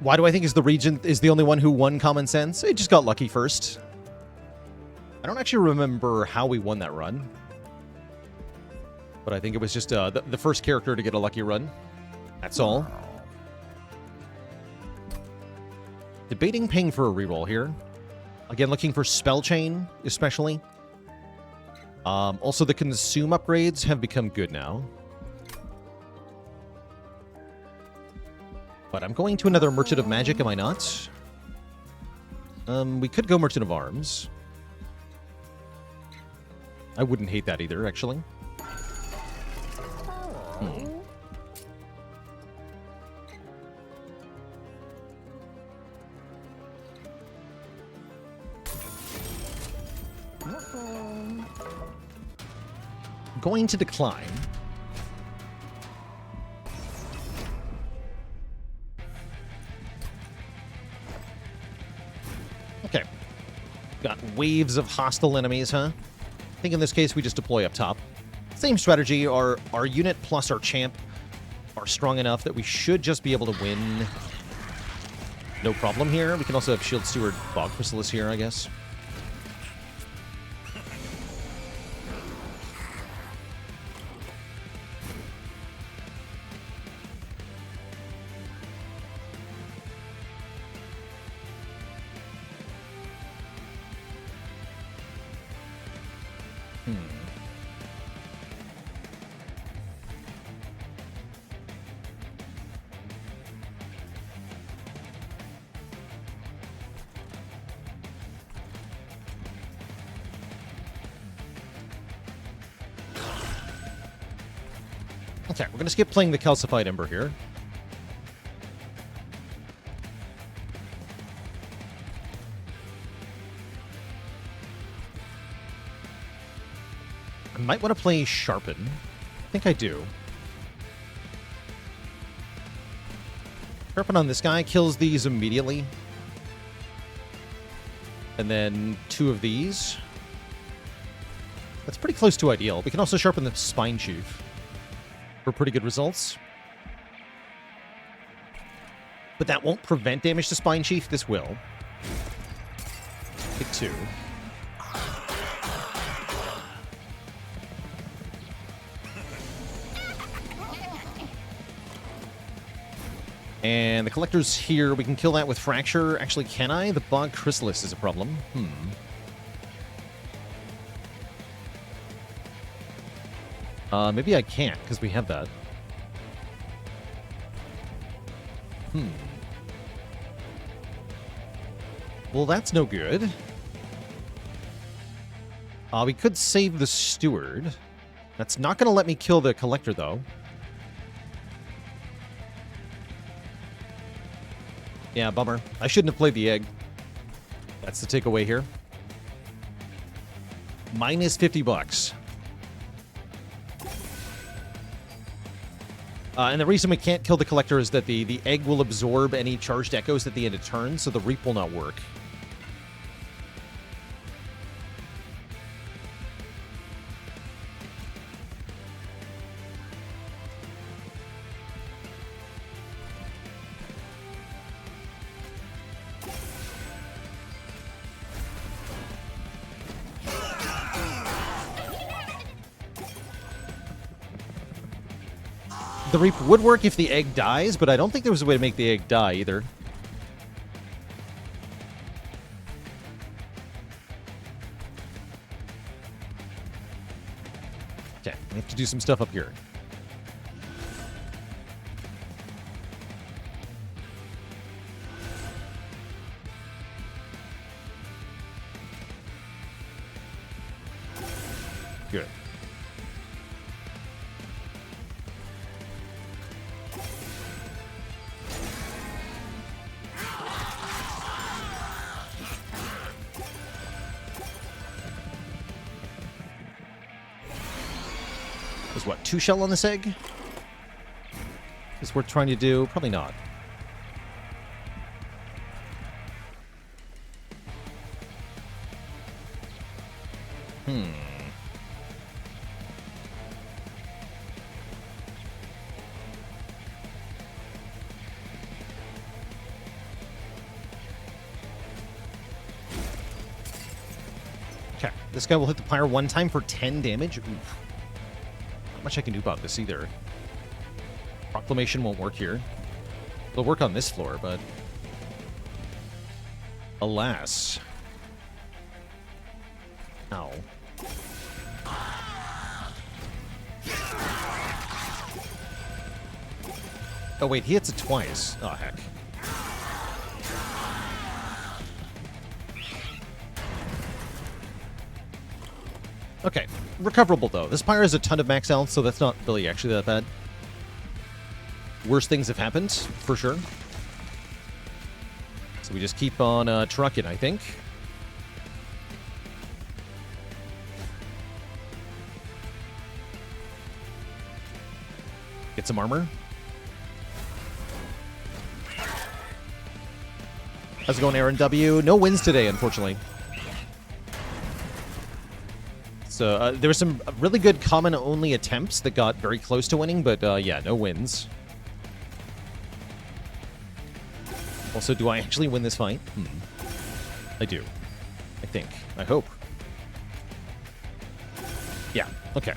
Why do I think the Regent is the only one who won Common Sense? It just got lucky first. I don't actually remember how we won that run. But I think it was just the first character to get a lucky run. That's all. Debating paying for a reroll here. Again, looking for Spell Chain, especially. Also, the Consume upgrades have become good now. But I'm going to another Merchant of Magic, am I not? We could go Merchant of Arms. I wouldn't hate that either, actually. Going to decline. Okay. Got waves of hostile enemies, huh? I think in this case we just deploy up top. Same strategy. Our unit plus our champ are strong enough that we should just be able to win. No problem here. We can also have Shield Steward Bog Chrysalis here, I guess. Okay, we're going to skip playing the Calcified Ember here. I might want to play Sharpen. I think I do. Sharpen on this guy kills these immediately. And then 2 of these. That's pretty close to ideal. We can also sharpen the Spine Chief for pretty good results. But that won't prevent damage to Spine Chief. This will. Pick 2. And the Collector's here. We can kill that with Fracture. Actually, can I? The Bog Chrysalis is a problem. Maybe I can't, because we have that. Well, that's no good. We could save the steward. That's not going to let me kill the collector, though. Yeah, bummer. I shouldn't have played the egg. That's the takeaway here. Minus 50 bucks. And the reason we can't kill the collector is that the egg will absorb any charged echoes at the end of turn, so the reap will not work. The reap would work if the egg dies, but I don't think there was a way to make the egg die either. Okay, we have to do some stuff up here. Good. Is what, 2 shell on this egg? Is worth trying to do? Probably not. Okay, this guy will hit the Pyre one time for 10 damage. Oof. Not much I can do about this either. Proclamation won't work here. It'll work on this floor, but alas. Ow. Oh wait, he hits it twice. Oh heck. Okay, recoverable though. This Pyre has a ton of max health, so that's not really actually that bad. Worse things have happened, for sure. So we just keep on trucking, I think. Get some armor. How's it going, Aaron W? No wins today, unfortunately. So there were some really good common-only attempts that got very close to winning, but yeah, no wins. Also, do I actually win this fight? I do. I think. I hope. Yeah, okay.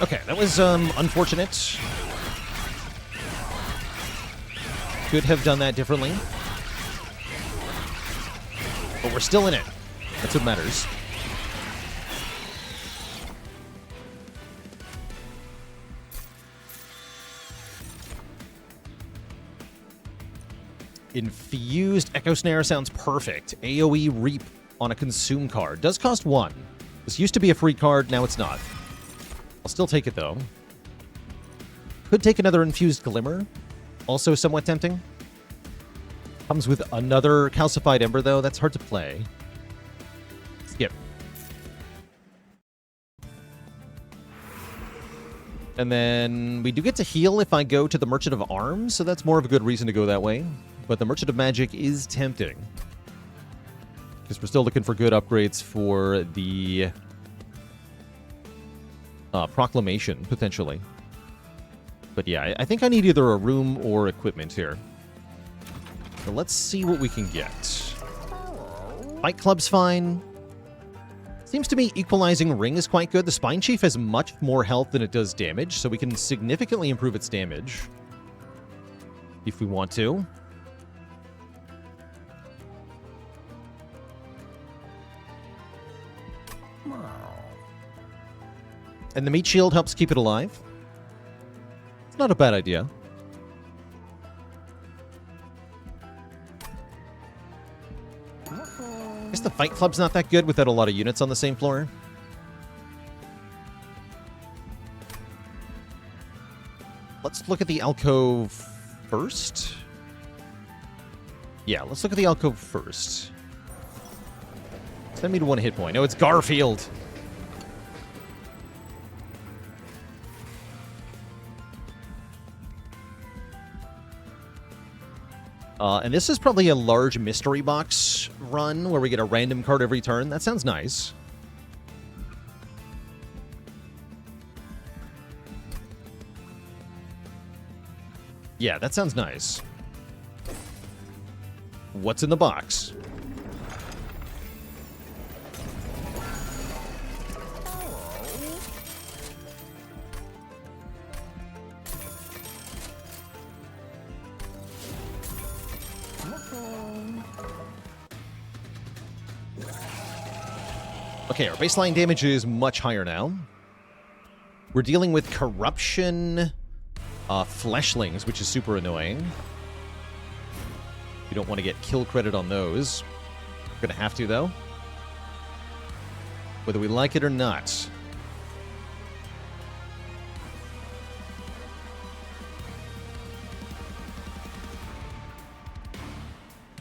Okay, that was unfortunate. Could have done that differently. But we're still in it. That's what matters. Infused Echo Snare sounds perfect. AoE Reap on a Consume card. Does cost 1. This used to be a free card, now it's not. I'll still take it, though. Could take another Infused Glimmer. Also somewhat tempting. Comes with another Calcified Ember, though. That's hard to play. Skip. And then we do get to heal if I go to the Merchant of Arms, so that's more of a good reason to go that way. But the Merchant of Magic is tempting. Because we're still looking for good upgrades for the Proclamation, potentially. But yeah, I think I need either a room or equipment here. So let's see what we can get. Fight Club's fine. Seems to me Equalizing Ring is quite good. The Spine Chief has much more health than it does damage, so we can significantly improve its damage. If we want to. And the meat shield helps keep it alive. It's not a bad idea. I guess the Fight Club's not that good without a lot of units on the same floor. Let's look at the alcove first. Yeah, let's look at the alcove first. Send me to 1 hit point. Oh, it's Garfield. And this is probably a large mystery box run where we get a random card every turn. That sounds nice. Yeah, that sounds nice. What's in the box? Okay, our baseline damage is much higher now. We're dealing with corruption fleshlings, which is super annoying. You don't want to get kill credit on those. We're going to have to, though. Whether we like it or not.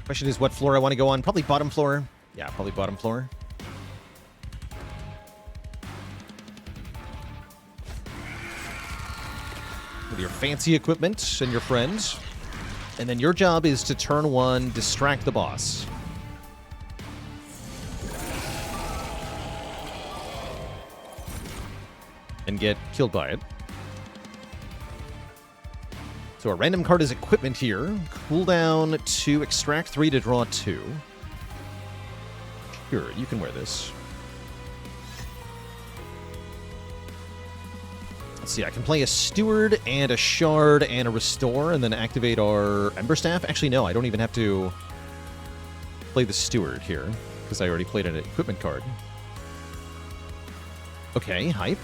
Question is what floor I want to go on. Probably bottom floor. Yeah, probably bottom floor. With your fancy equipment and your friends. And then your job is to turn 1, distract the boss. And get killed by it. So a random card is equipment here. Cooldown to extract 3 to draw 2. Sure, you can wear this. Let's see, I can play a Steward and a Shard and a Restore and then activate our Ember Staff. Actually, no, I don't even have to play the Steward here because I already played an equipment card. Okay, hype.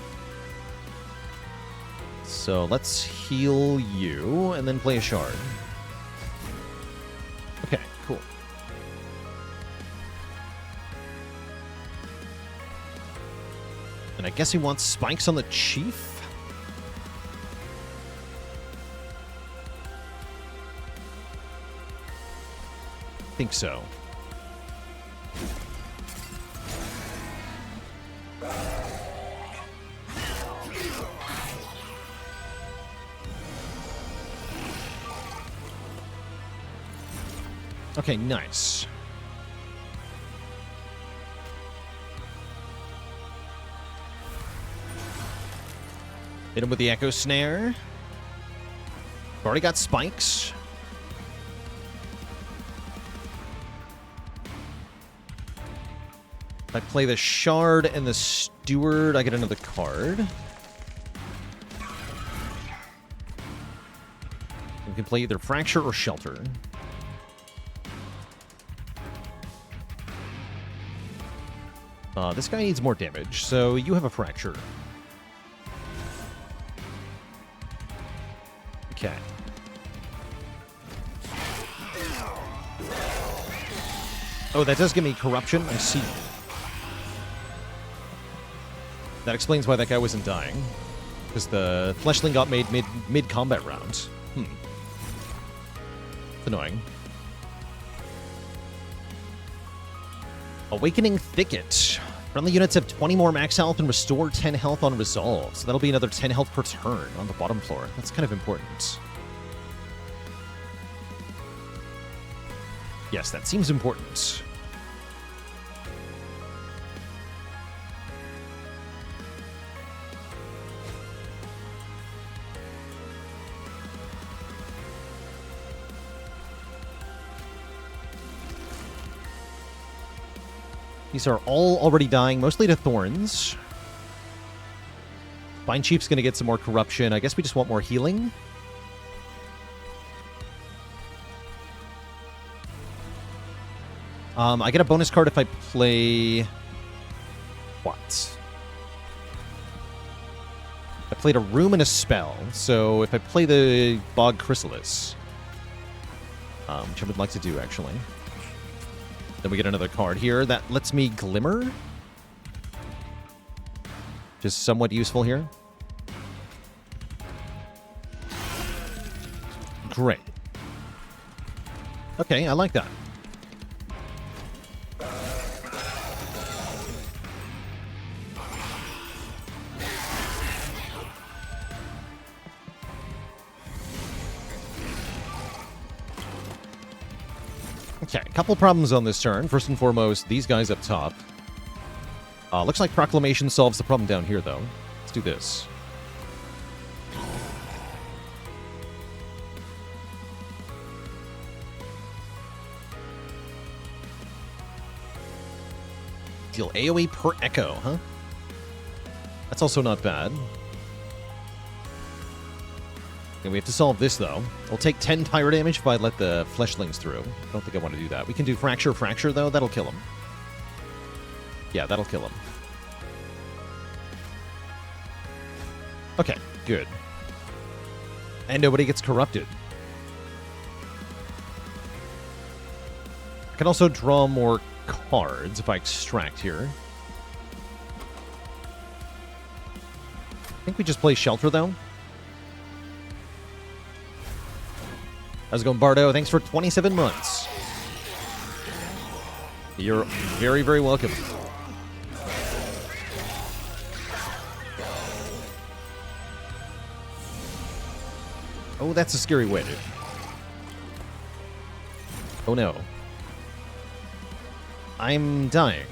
So let's heal you and then play a Shard. Okay, cool. And I guess he wants spikes on the Chief? I think so. Okay, nice. Hit him with the Echo Snare. Already got spikes. If I play the Shard and the Steward, I get another card. We can play either Fracture or Shelter. This guy needs more damage, so you have a Fracture. Okay. Oh, that does give me Corruption. I see. That explains why that guy wasn't dying. Because the Fleshling got made mid-combat round. It's annoying. Awakening Thicket. Friendly units have 20 more max health and restore 10 health on resolve. So that'll be another 10 health per turn on the bottom floor. That's kind of important. Yes, that seems important. These are all already dying, mostly to Thorns. Bind Chief's going to get some more corruption. I guess we just want more healing. I get a bonus card if I play what? I played a room and a spell, so if I play the Bog Chrysalis, which I would like to do, actually, then we get another card here. That lets me Glimmer. Just somewhat useful here. Great. Okay, I like that. Okay, a couple problems on this turn. First and foremost, these guys up top. Looks like Proclamation solves the problem down here, though. Let's do this. Deal AoE per echo, huh? That's also not bad. And we have to solve this, though. I'll take 10 Pyre damage if I let the fleshlings through. I don't think I want to do that. We can do Fracture, though. That'll kill him. Yeah, that'll kill him. Okay, good. And nobody gets corrupted. I can also draw more cards if I extract here. I think we just play Shelter, though. How's it going, Bardo? Thanks for 27 months. You're very, very welcome. Oh, that's a scary wedge. Oh, no. I'm dying.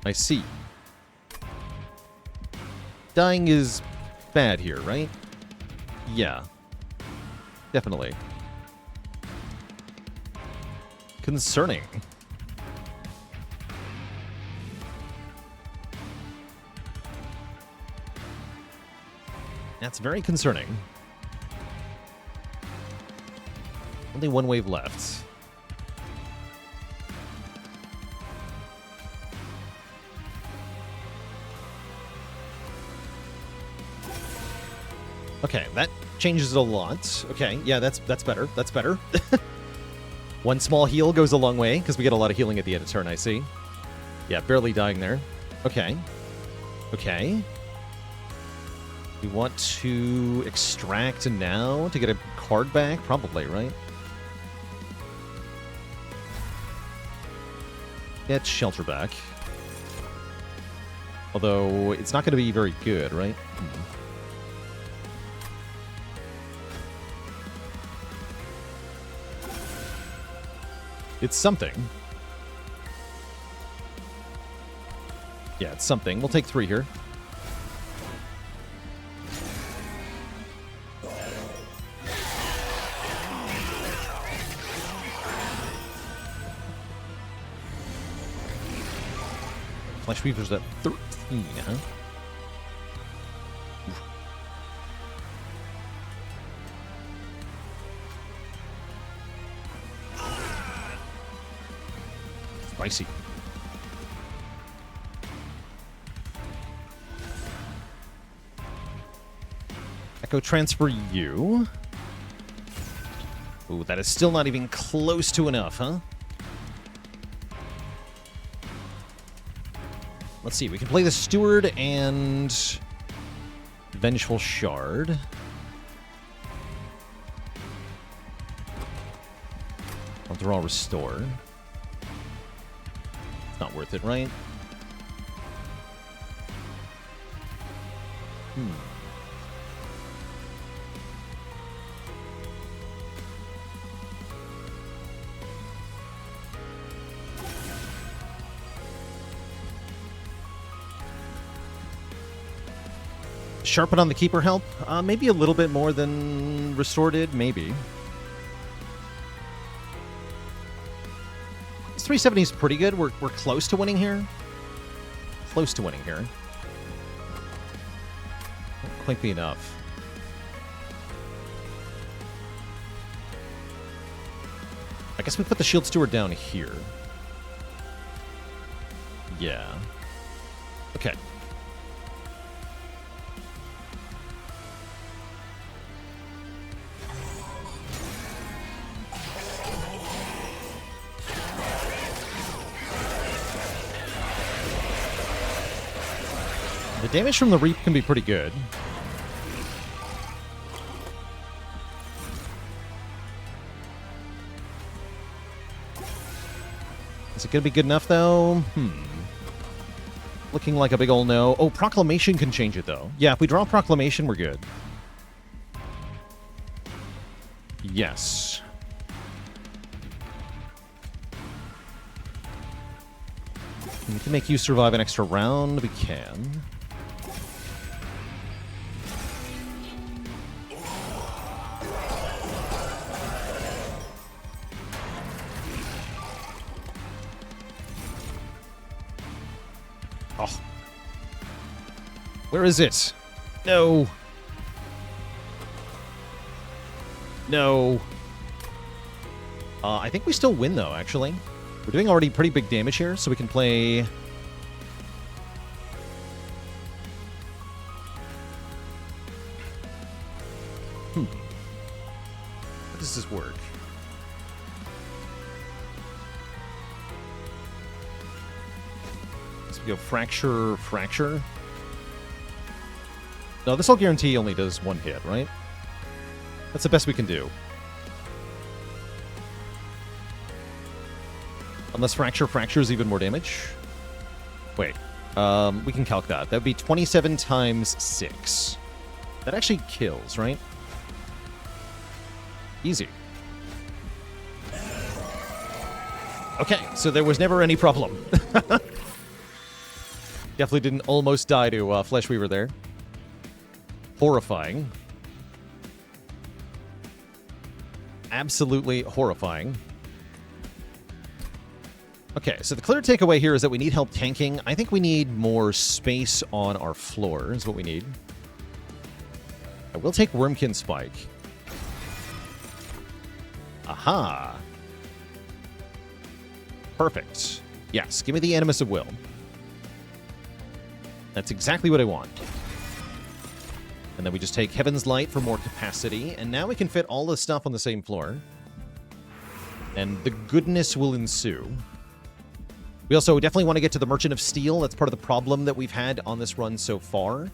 I see. Dying is bad here, right? Yeah. Definitely. Concerning. That's very concerning. Only one wave left. Okay, that changes a lot. Okay, yeah, that's better. That's better. One small heal goes a long way, because we get a lot of healing at the end of turn, I see. Yeah, barely dying there. Okay. Okay. We want to extract now to get a card back? Probably, right? Get Shelter back. Although, it's not going to be very good, right? It's something. Yeah, it's something. We'll take 3 here. Flesh Weaver's at 13, huh? Spicy. Echo transfer you. Ooh, that is still not even close to enough, huh? Let's see, we can play the Steward and Vengeful Shard. I'll draw Restore. It's not worth it, right? Sharpen on the Keeper help? Maybe a little bit more than Restore did, maybe. This 370 is pretty good. We're close to winning here. Close to winning here. Won't quite be enough. I guess we put the Shield Steward down here. Yeah. Okay. The damage from the Reap can be pretty good. Is it going to be good enough, though? Looking like a big ol' no. Oh, Proclamation can change it, though. Yeah, if we draw Proclamation, we're good. Yes. We can make you survive an extra round. We can. Oh. Where is it? No. No. I think we still win, though, actually. We're doing already pretty big damage here, so we can play... How does this work? So we go Fracture, Fracture. No, this will guarantee only does one hit, right? That's the best we can do. Unless Fracture fractures even more damage. Wait. We can calc that. That would be 27 times 6. That actually kills, right? Easy. Okay, so there was never any problem. Definitely didn't almost die to Fleshweaver there. Horrifying. Absolutely horrifying. Okay, so the clear takeaway here is that we need help tanking. I think we need more space on our floor is what we need. I will take Wurmkin Spike. Aha. Perfect. Yes, give me the Animus of Will. That's exactly what I want. And then we just take Heaven's Light for more capacity. And now we can fit all this stuff on the same floor. And the goodness will ensue. We also definitely want to get to the Merchant of Steel. That's part of the problem that we've had on this run so far,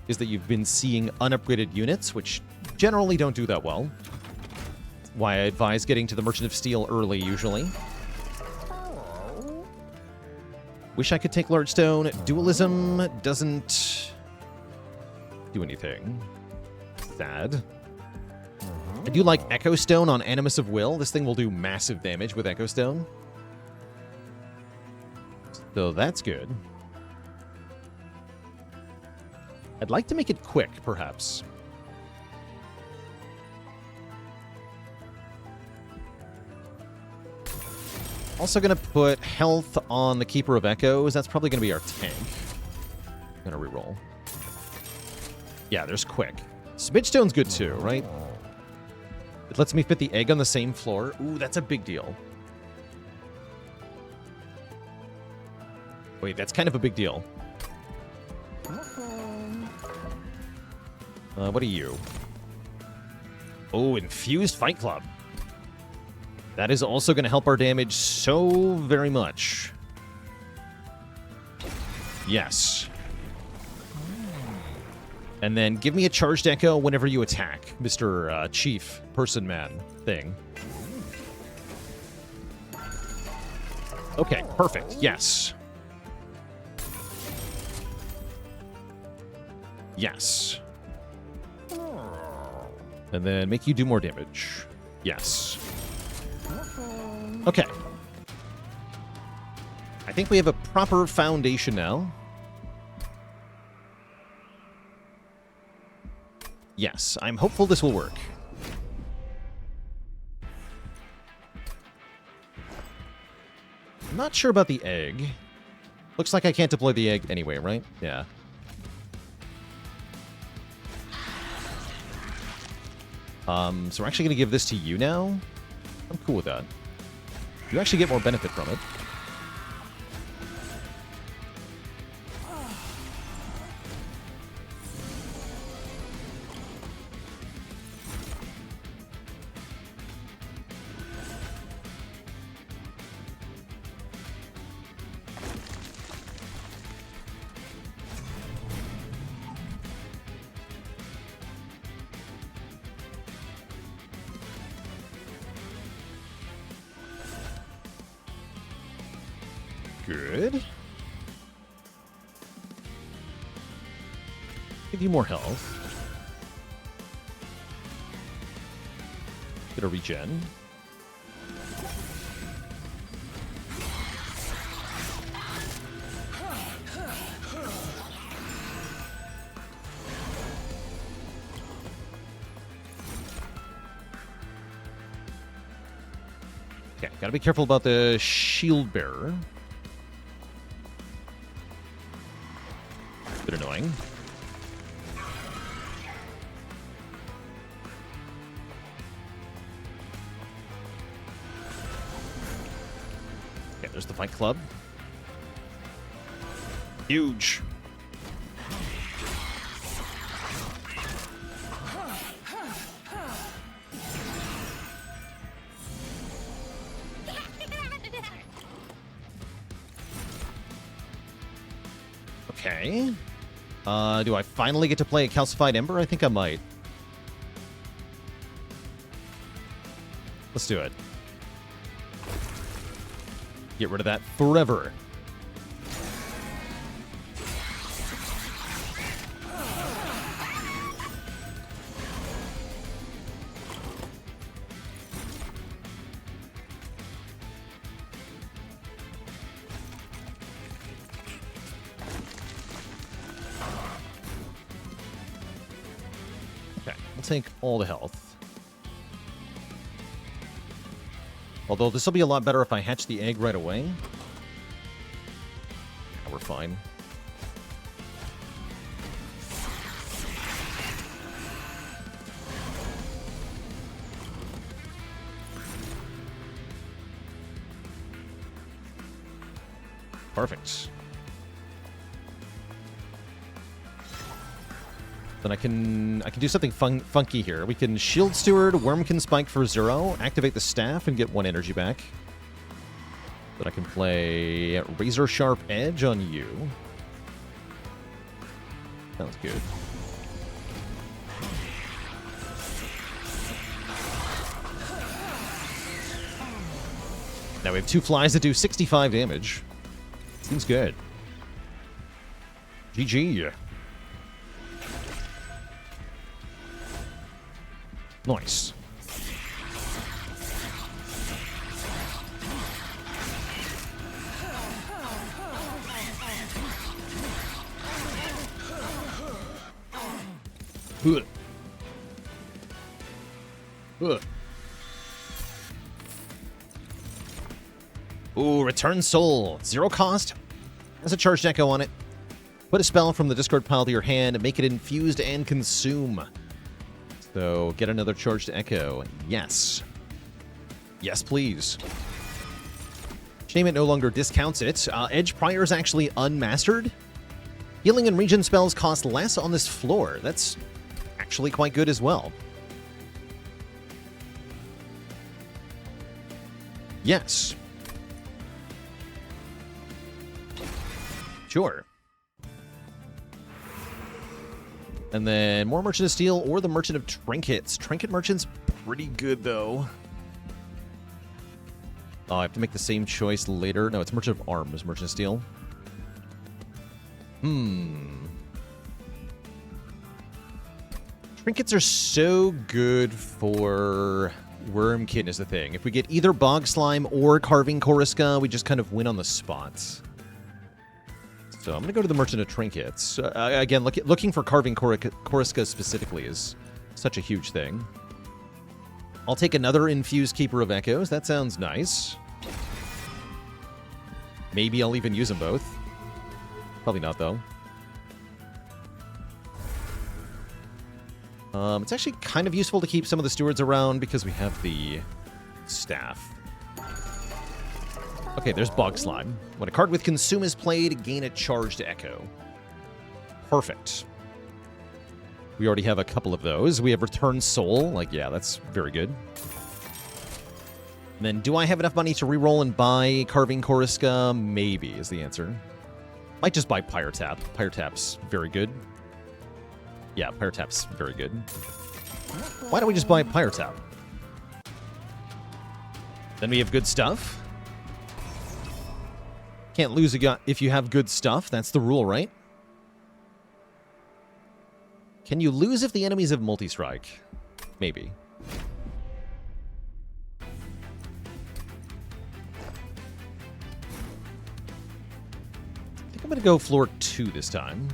is that you've been seeing unupgraded units, which generally don't do that well. Why I advise getting to the Merchant of Steel early, usually. Wish I could take Large Stone. Dualism doesn't do anything. Sad. I do like Echo Stone on Animus of Will. This thing will do massive damage with Echo Stone. So that's good. I'd like to make it quick, perhaps. Also going to put health on the Keeper of Echoes. That's probably going to be our tank. I'm going to reroll. Yeah, there's quick. Smidgestone's good too, right? It lets me fit the egg on the same floor. Ooh, that's a big deal. Wait, that's kind of a big deal. What are you? Oh, Infused Fight Club. That is also going to help our damage so very much. Yes. And then give me a Charged Echo whenever you attack, Mr. Chief Person Man thing. Okay, perfect. Yes. Yes. And then make you do more damage. Yes. Okay. I think we have a proper foundation now. Yes, I'm hopeful this will work. I'm not sure about the egg. Looks like I can't deploy the egg anyway, right? Yeah. So we're actually going to give this to you now. I'm cool with that. You actually get more benefit from it. good. Give you more health. Get a regen. Okay, gotta be careful about the shield bearer. Bit annoying. Okay, there's the fight club. Huge. Okay. Do I finally get to play a Calcified Ember? I think I might. Let's do it. Get rid of that forever. Take all the health. Although this will be a lot better if I hatch the egg right away. Yeah, we're fine. Perfect. Then I can do something funky here. We can Shield Steward, Wurmkin Spike for 0, activate the staff, and get 1 energy back. Then I can play Razor Sharp Edge on you. Sounds good. Now we have 2 flies that do 65 damage. Seems good. GG. Nice. Ooh, Return Soul. 0 cost. Has a charged echo on it. Put a spell from the discard pile to your hand, make it infused and consume. So, get another charged echo. Yes. Yes, please. Shame it no longer discounts it. Edge Pyre is actually unmastered. Healing and regen spells cost less on this floor. That's actually quite good as well. Yes. Sure. And then more Merchant of Steel or the Merchant of Trinkets. Trinket Merchant's pretty good, though. Oh, I have to make the same choice later. No, it's Merchant of Arms, Merchant of Steel. Trinkets are so good for Wurmkin is the thing. If we get either Bog Slime or Carving Koriska, we just kind of win on the spots. So I'm going to go to the Merchant of Trinkets. Again, looking for Carving Koriska specifically is such a huge thing. I'll take another Infused Keeper of Echoes. That sounds nice. Maybe I'll even use them both. Probably not, though. It's actually kind of useful to keep some of the stewards around because we have the staff. Okay, there's Bog Slime. When a card with Consume is played, gain a charged echo. Perfect. We already have a couple of those. We have Return Soul. Like, yeah, that's very good. And then, do I have enough money to reroll and buy Carving Koriska? Maybe is the answer. Might just buy Pyre Tap. Pyre Tap's very good. Yeah, Pyre Tap's very good. Why don't we just buy Pyre Tap? Then we have good stuff. Can't lose if you have good stuff. That's the rule, right? Can you lose if the enemies have multi-strike? Maybe. I think I'm going to go floor 2 this time.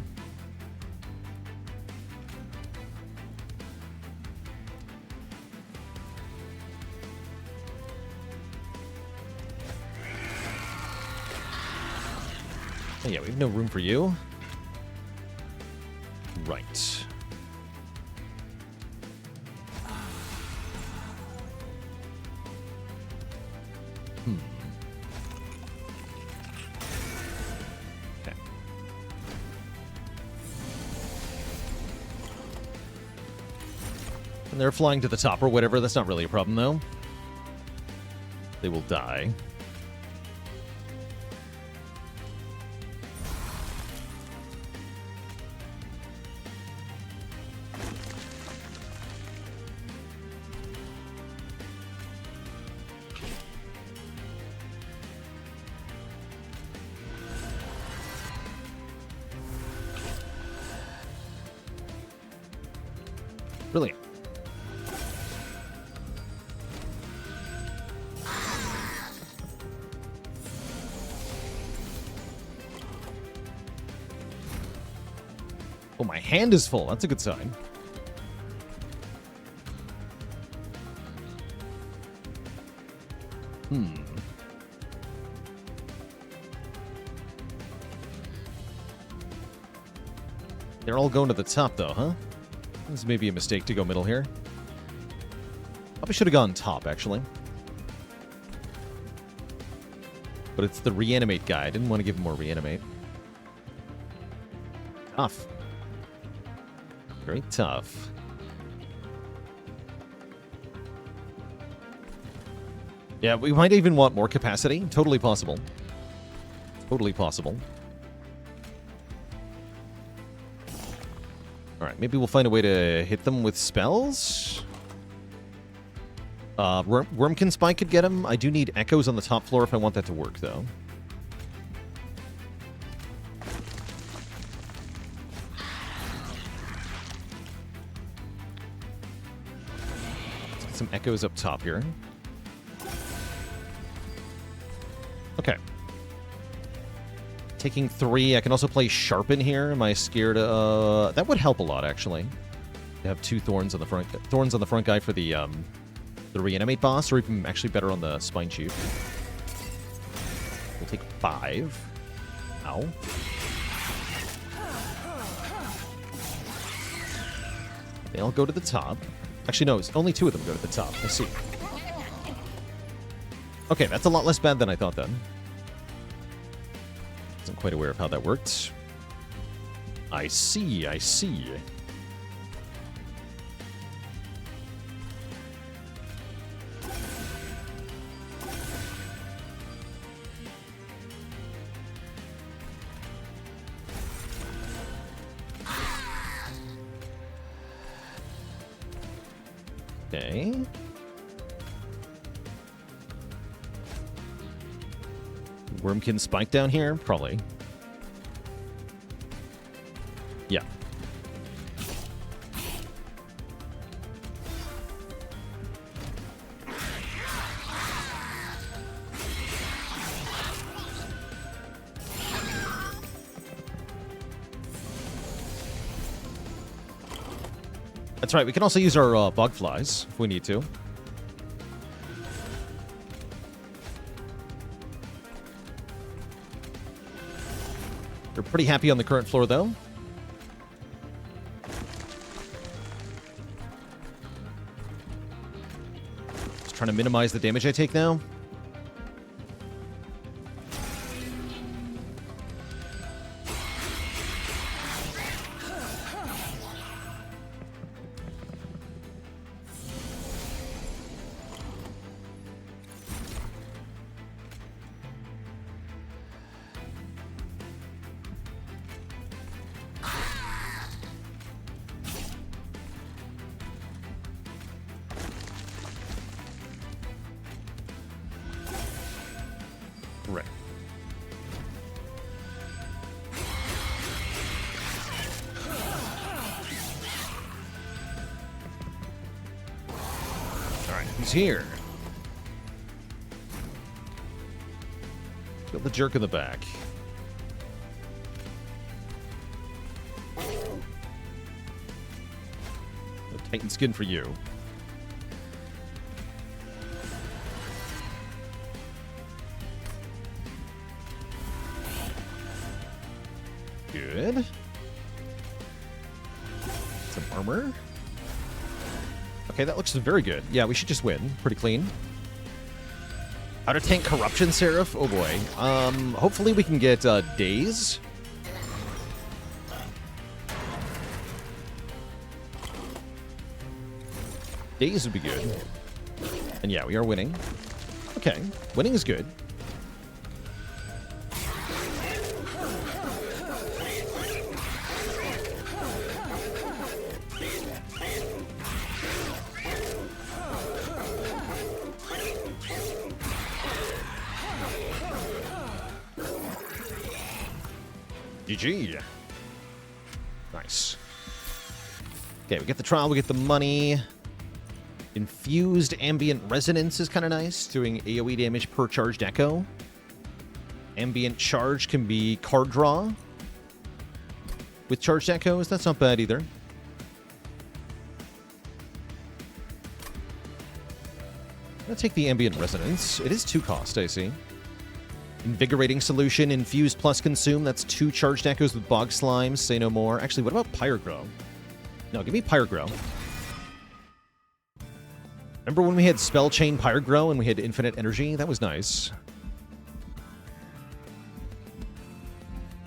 Oh, yeah, we have no room for you. Right. Okay. And they're flying to the top or whatever. That's not really a problem, though. They will die. Brilliant. Oh, my hand is full. That's a good sign. They're all going to the top, though, huh? This may be a mistake to go middle here. Probably should have gone top, actually. But it's the reanimate guy. I didn't want to give him more reanimate. Tough. Very tough. Yeah, we might even want more capacity. Totally possible. Totally possible. Alright, maybe we'll find a way to hit them with spells? Wurmkin Spike could get him. I do need echoes on the top floor if I want that to work, though. Let's get some echoes up top here. Okay. Taking 3. I can also play Sharpen here. Am I scared? That would help a lot, actually. To have 2 thorns on the front. Thorns on the front guy for the reanimate boss, or even actually better on the spine chief. We'll take 5. Ow. They all go to the top. Actually, no, only 2 of them go to the top. I see. Okay, that's a lot less bad than I thought then. Wasn't quite aware of how that worked. I see, I see. Okay. Wurmkin Spike down here? Probably. Yeah. That's right, we can also use our bug flies if we need to. We're pretty happy on the current floor, though. Just trying to minimize the damage I take now. Right. He's here. Got the jerk in the back. No Titan skin for you. Good. Some armor. Okay, that looks very good. Yeah, we should just win. Pretty clean. How to tank Corruption Seraph? Oh boy. Hopefully we can get Daze. Daze would be good. And yeah, we are winning. Okay, winning is good. GG. Nice. Okay, we get the trial, we get the money. Infused Ambient Resonance is kind of nice, doing AoE damage per charged echo. Ambient Charge can be card draw with charged echoes. That's not bad either. I'm going to take the Ambient Resonance. It is 2 cost, I see. Invigorating Solution, Infused plus Consume. That's 2 charged echoes with Bog Slimes. Say no more. Actually, what about Pyre? No, give me Pyre. Remember when we had Spell Chain Pyre and we had infinite energy? That was nice.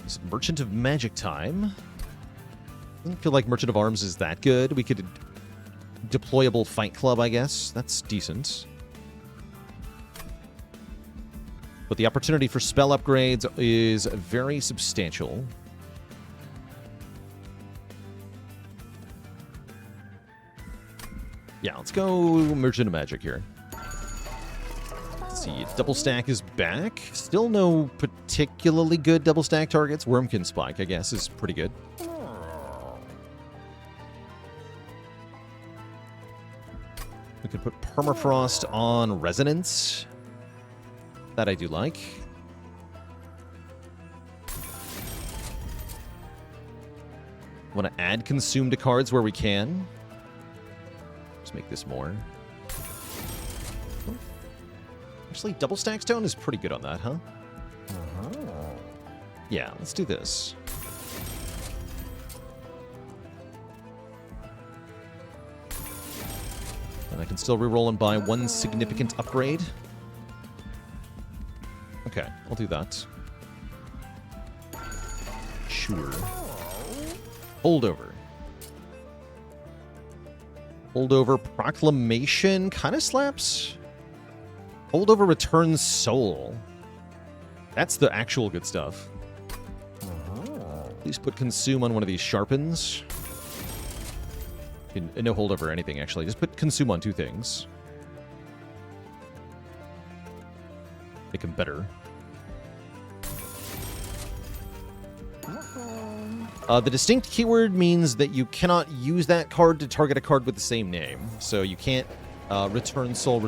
It's Merchant of Magic time. Doesn't feel like Merchant of Arms is that good. We could... Deployable Fight Club, I guess. That's decent. But the opportunity for spell upgrades is very substantial. Yeah, let's go Merchant of Magic here. Let's see, Double Stack is back. Still no particularly good double stack targets. Wurmkin Spike, I guess, is pretty good. We could put Permafrost on Resonance. That I do like. Want to add Consume to cards where we can. Let's make this more. Actually, Double Stack Stone is pretty good on that, huh? Yeah, let's do this. And I can still reroll and buy 1 significant upgrade. Okay, I'll do that. Sure. Holdover. Holdover Proclamation kind of slaps. Holdover Returns Soul. That's the actual good stuff. Please put Consume on one of these Sharpens. No holdover or anything, actually. Just put Consume on 2 things. Make them better. The distinct keyword means that you cannot use that card to target a card with the same name. So you can't return soul.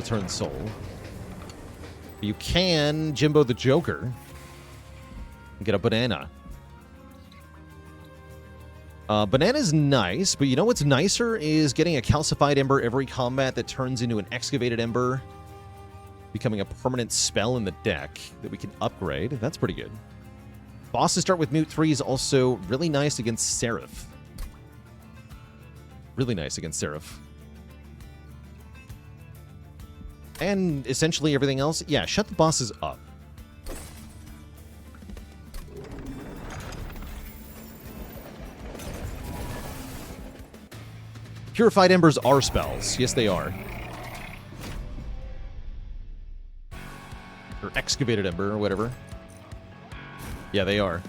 You can Jimbo the Joker and get a banana. Banana's nice, but you know what's nicer is getting a calcified ember every combat that turns into an excavated ember, becoming a permanent spell in the deck that we can upgrade. That's pretty good. Bosses start with Mute 3 is also really nice against Seraph. Really nice against Seraph. And essentially everything else. Yeah, shut the bosses up. Purified Embers are spells. Yes, they are. Or Excavated Ember or whatever. Yeah, they are.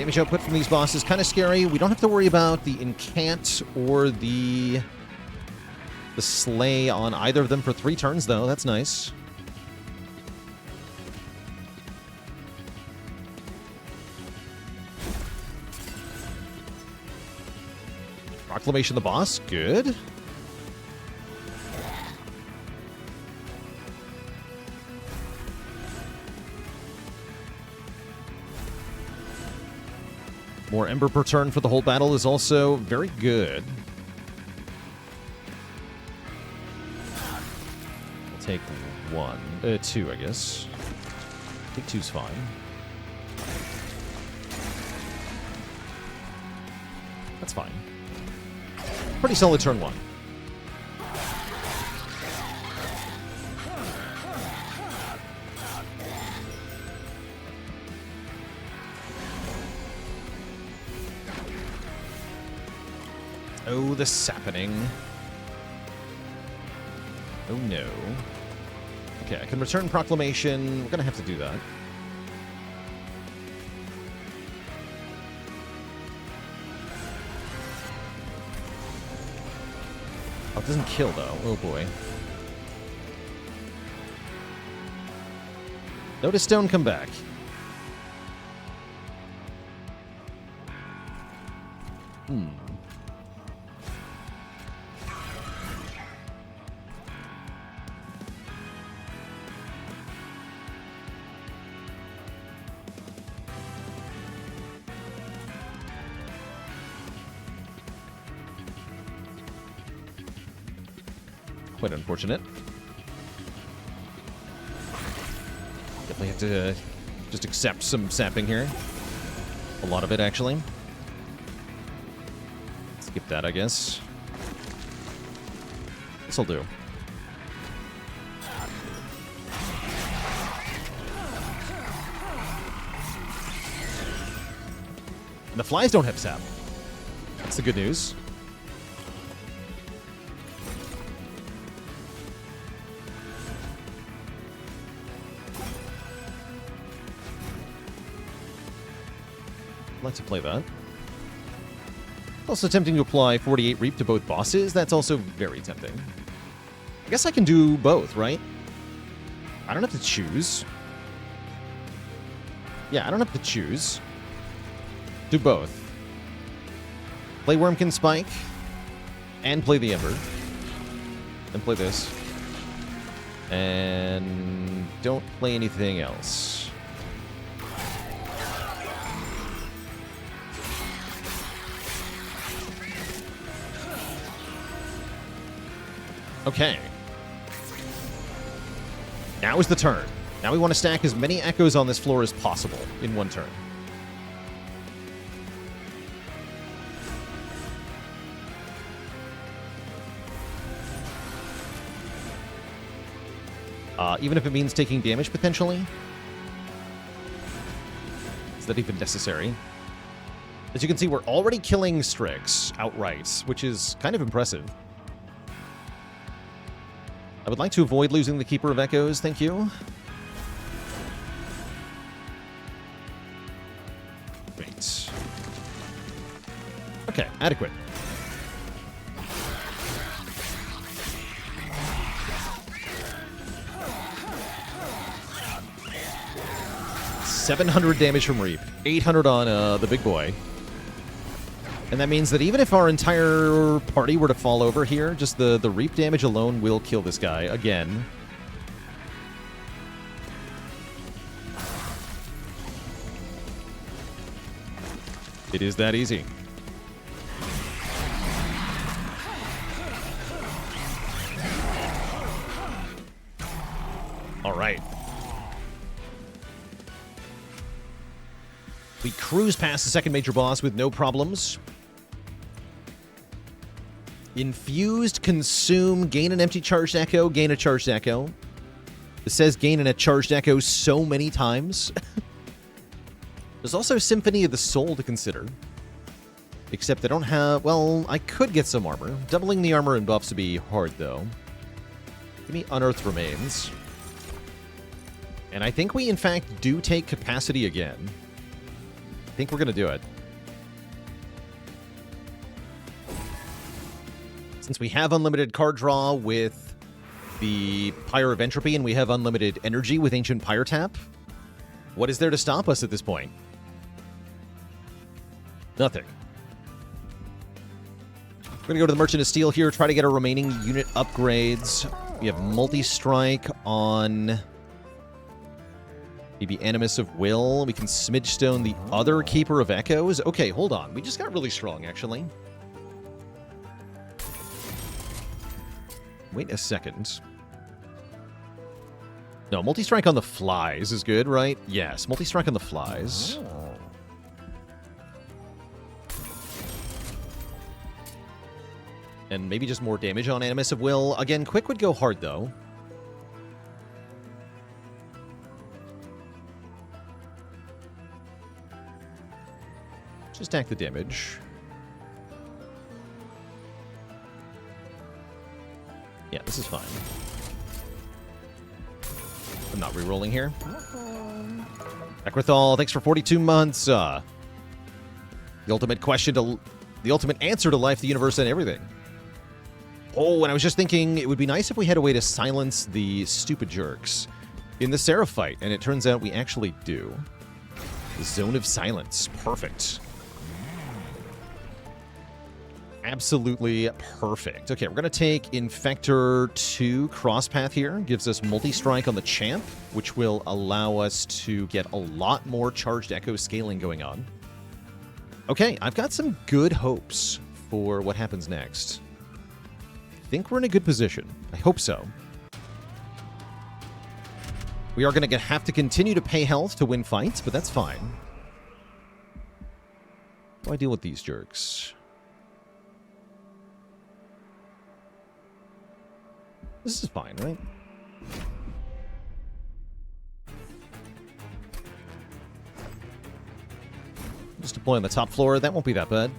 Damage output from these bosses kind of scary. We don't have to worry about the incant or the slay on either of them for 3 turns, though. That's nice. Proclamation the boss. Good. More Ember per turn for the whole battle is also very good. I'll take 2, I guess. I think 2's fine. That's fine. Pretty solid turn 1. Oh, the sappening. Oh, no. Okay, I can return Proclamation. We're going to have to do that. Oh, it doesn't kill, though. Oh, boy. Notice Stone come back. Quite unfortunate. Definitely have to just accept some sapping here. A lot of it, actually. Skip that, I guess. This'll do. And the flies don't have sap. That's the good news. I'd like to play that. Also tempting to apply 48 Reap to both bosses. That's also very tempting. I guess I can do both, right? I don't have to choose. Yeah, I don't have to choose. Do both. Play Wurmkin Spike and play the Ember. Then play this. And don't play anything else. Okay. Now is the turn. Now we want to stack as many echoes on this floor as possible in one turn. Even if it means taking damage, potentially. Is that even necessary? As you can see, we're already killing Strix outright, which is kind of impressive. I would like to avoid losing the Keeper of Echoes, thank you. Great. Okay, adequate. $700 damage from Reap, 800 on the big boy. And that means that even if our entire party were to fall over here, just the Reap damage alone will kill this guy again. It is that easy. All right. We cruise past the second major boss with no problems. Infused, consume, gain an empty charged echo, gain a charged echo. It says gain a charged echo so many times. There's also Symphony of the Soul to consider. Except I don't have... Well, I could get some armor. Doubling the armor and buffs would be hard, though. Give me Unearthed Remains. And I think we, in fact, do take capacity again. think we're going to do it. Since we have unlimited card draw with the Pyre of Entropy and we have unlimited energy with Ancient Pyre Tap, what is there to stop us at this point? Nothing. We're going to go to the Merchant of Steel here, try to get our remaining unit upgrades. We have multi-strike on maybe Animus of Will. We can Smidgestone the other Keeper of Echoes. Okay, hold on. We just got really strong, actually. Wait a second. No, multi-strike on the flies is good, right? Yes, multi-strike on the flies. And maybe just more damage on Animus of Will. Again, Quick would go hard, though. Just stack the damage. Yeah, this is fine. I'm not re-rolling here. Ekrithal, thanks for 42 months. The ultimate question to... The ultimate answer to life, the universe, and everything. Oh, and I was just thinking it would be nice if we had a way to silence the stupid jerks in the Seraph fight, and it turns out we actually do. The Zone of Silence. Perfect. Absolutely perfect. Okay, we're going to take Infector 2 Crosspath here. Gives us multi-strike on the Champ, which will allow us to get a lot more Charged Echo scaling going on. Okay, I've got some good hopes for what happens next. I think we're in a good position. I hope so. We are going to have to continue to pay health to win fights, but that's fine. How do I deal with these jerks? This is fine, right? Just deploy on the top floor. That won't be that bad.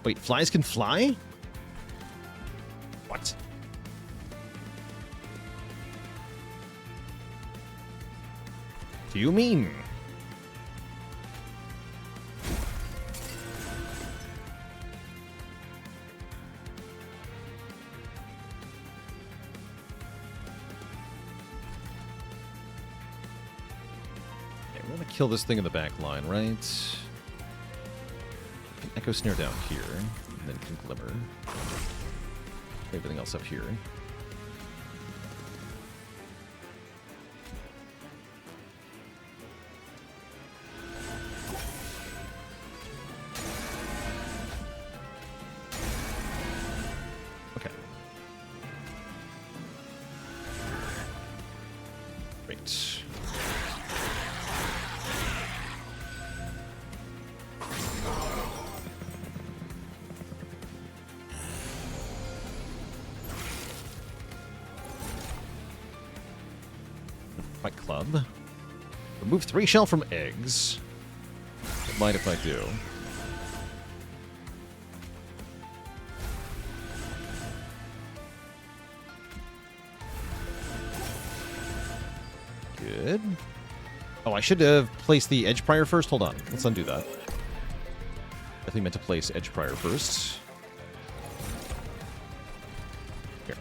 Wait, flies can fly? What? Do you mean? Okay, we're gonna kill this thing in the back line, right? Echo Snare down here, and then can Glimmer. Everything else up here. Okay. Great. Fight Club. Remove 3 shell from eggs. Don't mind if I do. Good. Oh, I should have placed the Edge Prior first. Hold on. Let's undo that. Definitely meant to place Edge Prior first. Here.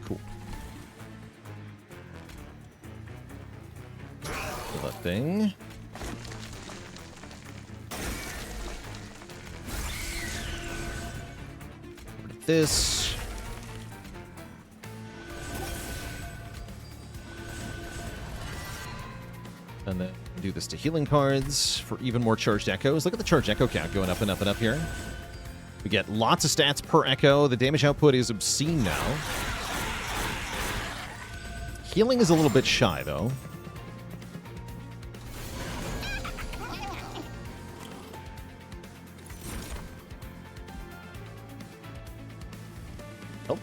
Cool. Kill that thing. This. And then do this to healing cards for even more charged echoes. Look at the charged echo count going up and up and up here. We get lots of stats per echo. The damage output is obscene now. Healing is a little bit shy, though. Oh.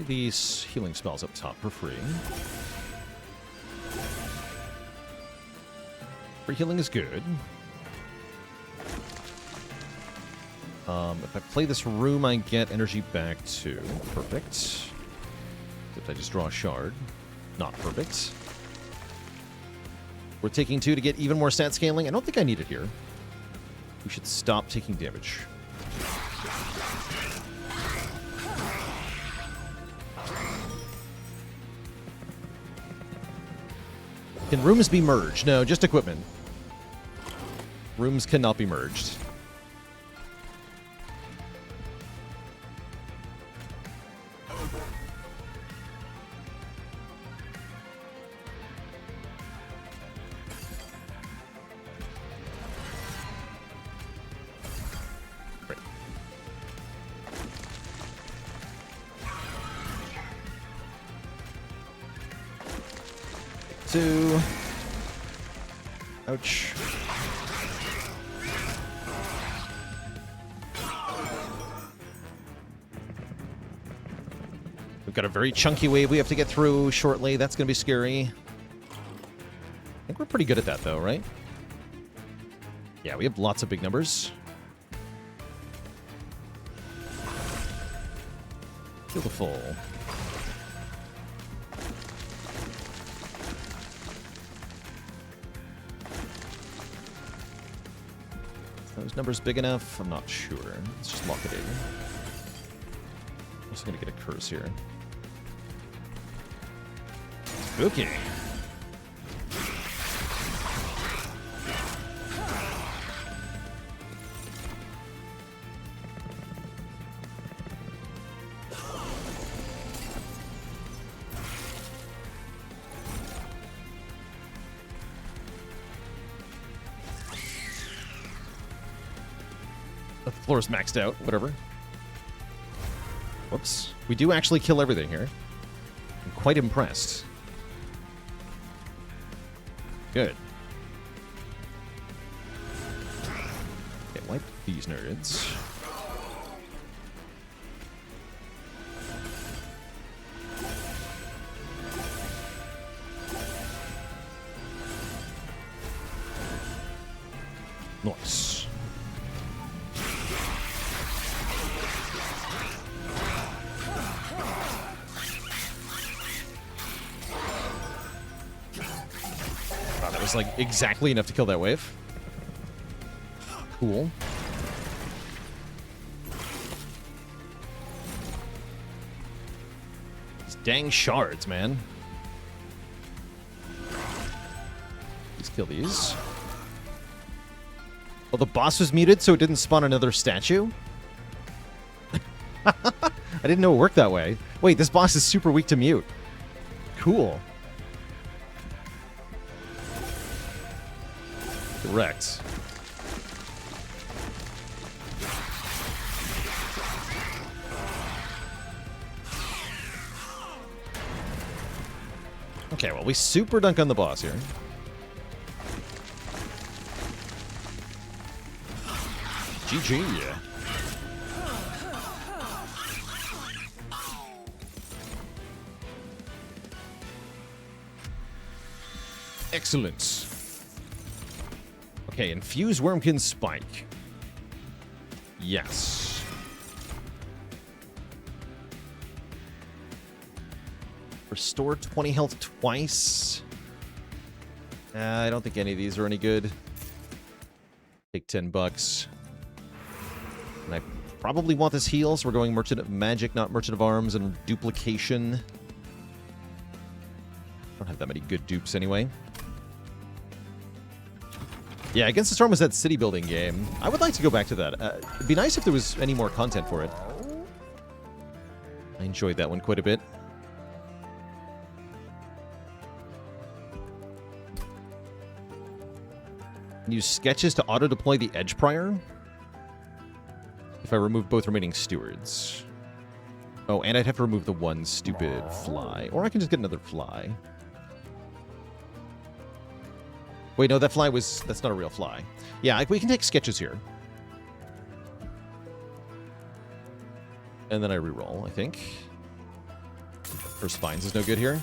These healing spells up top for free. Free healing is good. If I play this room, I get energy back too. Perfect. If I just draw a shard. Not perfect. We're taking 2 to get even more stat scaling. I don't think I need it here. We should stop taking damage. Can rooms be merged? No, just equipment. Rooms cannot be merged. Great. Two. Ouch. We've got a very chunky wave we have to get through shortly. That's going to be scary. I think we're pretty good at that, though, right? Yeah, we have lots of big numbers. Beautiful. Those numbers big enough? I'm not sure. Let's just lock it in. I'm also going to get a curse here. Spooky. The floor is maxed out. Whatever. Whoops. We do actually kill everything here. I'm quite impressed. Good. Okay, wipe these nerds. Nice. Was like exactly enough to kill that wave. Cool. These dang shards, man. Let's kill these. Oh, the boss was muted, so it didn't spawn another statue? I didn't know it worked that way. Wait, this boss is super weak to mute. Cool. Correct. Okay, well, we super dunk on the boss here. GG. Excellent. Okay, infuse Wurmkin's spike. Yes. Restore 20 health twice. I don't think any of these are any good. Take $10. And I probably want this heal, so we're going Merchant of Magic, not Merchant of Arms, and Duplication. Don't have that many good dupes anyway. Yeah, Against the Storm was that city building game. I would like to go back to that. It'd be nice if there was any more content for it. I enjoyed that one quite a bit. Use sketches to auto-deploy the Edge Prior. If I remove both remaining stewards. Oh, and I'd have to remove the one stupid fly. Or I can just get another fly. Wait, no, that fly was... That's not a real fly. Yeah, we can take sketches here. And then I reroll, I think. First Spines is no good here.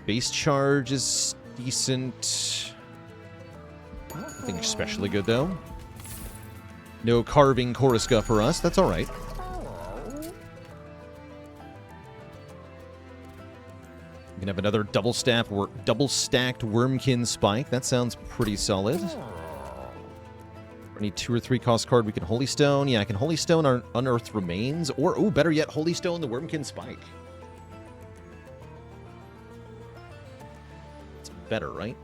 Base charge is decent. Nothing especially good, though. No carving Choriska for us. That's all right. We can have another double-stacked Wurmkin Spike. That sounds pretty solid. We need 2 or 3 cost card. We can Holy Stone. Yeah, I can Holy Stone our Unearthed Remains. Or, oh, better yet, Holy Stone the Wurmkin Spike. It's better, right?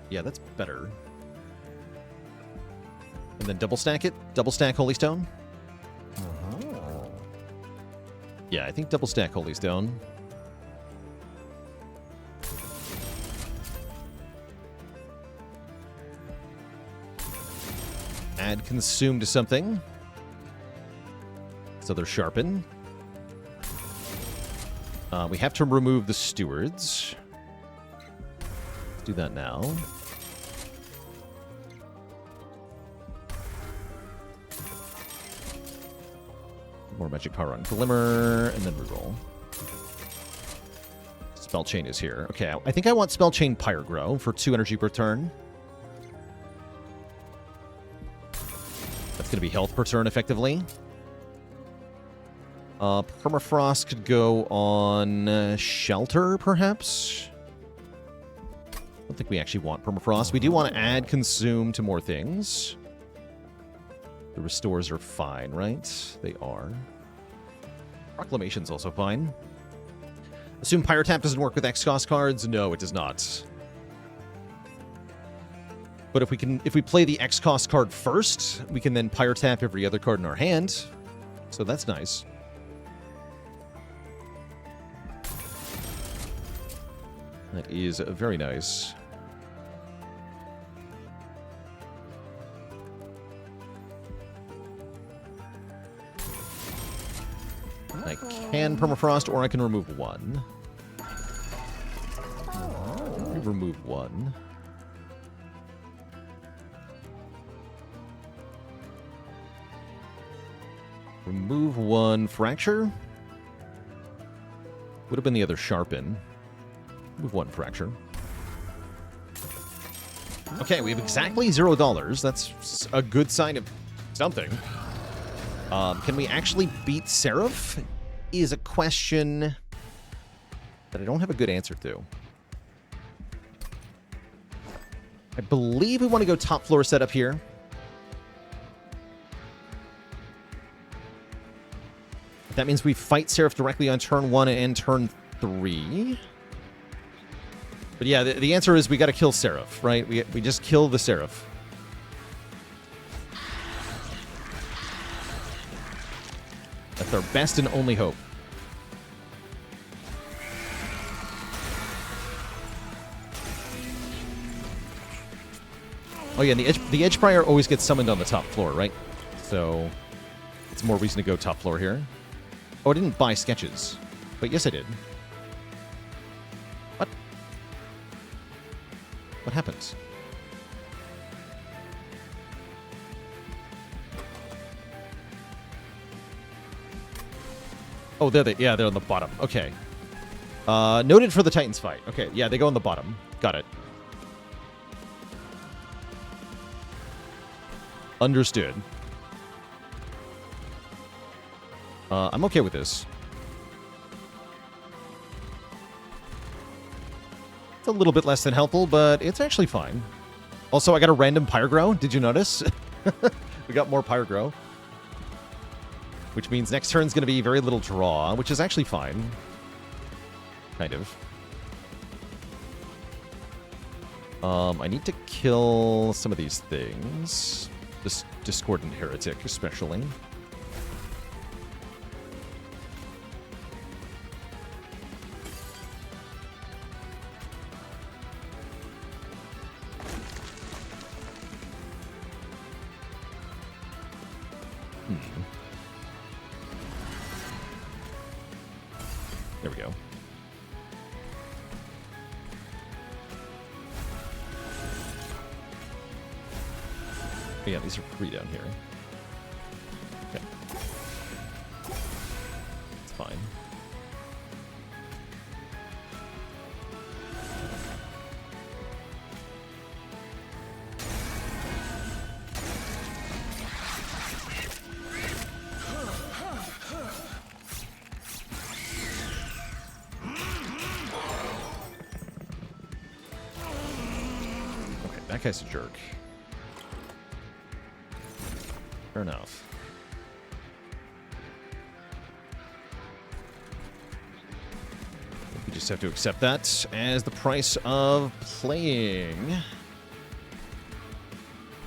Yeah, that's better. And then double stack it. Double stack Holy Stone. Yeah, I think double stack Holy Stone. Add Consume to something. So they're Sharpen. We have to remove the Stewards. Let's do that now. More Magic Power on Glimmer, and then reroll. Spell Chain is here. Okay, I think I want Spell Chain Pyre Grow for 2 energy per turn. That's going to be health per turn, effectively. Permafrost could go on Shelter, perhaps? I don't think we actually want Permafrost. We do want to add Consume to more things. The Restores are fine, right? They are. Proclamation's also fine. Assume Pyre Tap doesn't work with X-Cost cards? No, it does not. But if we play the X-Cost card first, we can then Pyre Tap every other card in our hand. So that's nice. That is very nice. I can Permafrost, or I can remove 1. Remove 1. Remove 1 Fracture. Would have been the other Sharpen. Move 1 Fracture. Okay, we have exactly $0. That's a good sign of something. Can we actually beat Seraph? Is a question that I don't have a good answer to. I believe we want to go top floor setup here. That means we fight Seraph directly on turn 1 and turn 3. But yeah, the answer is we got to kill Seraph, right? We just kill the Seraph. That's our best and only hope. Oh yeah, and the Edge Prior always gets summoned on the top floor, right? So it's more reason to go top floor here. Oh, I didn't buy sketches. But yes, I did. What? What happens? Oh, they're on the bottom. Okay. Noted for the Titans fight. Okay, yeah, they go on the bottom. Got it. Understood. I'm okay with this. a little bit less than helpful, but it's actually fine. Also, I got a random Pyre grow. Did you notice? We got more Pyre grow. Which means next turn's going to be very little draw, which is actually fine. Kind of. I need to kill some of these things. This Discordant Heretic, especially. There we go. Oh, yeah, these are free down here. Okay. It's fine. Okay, that guy's a jerk. Fair enough. We just have to accept that as the price of playing. I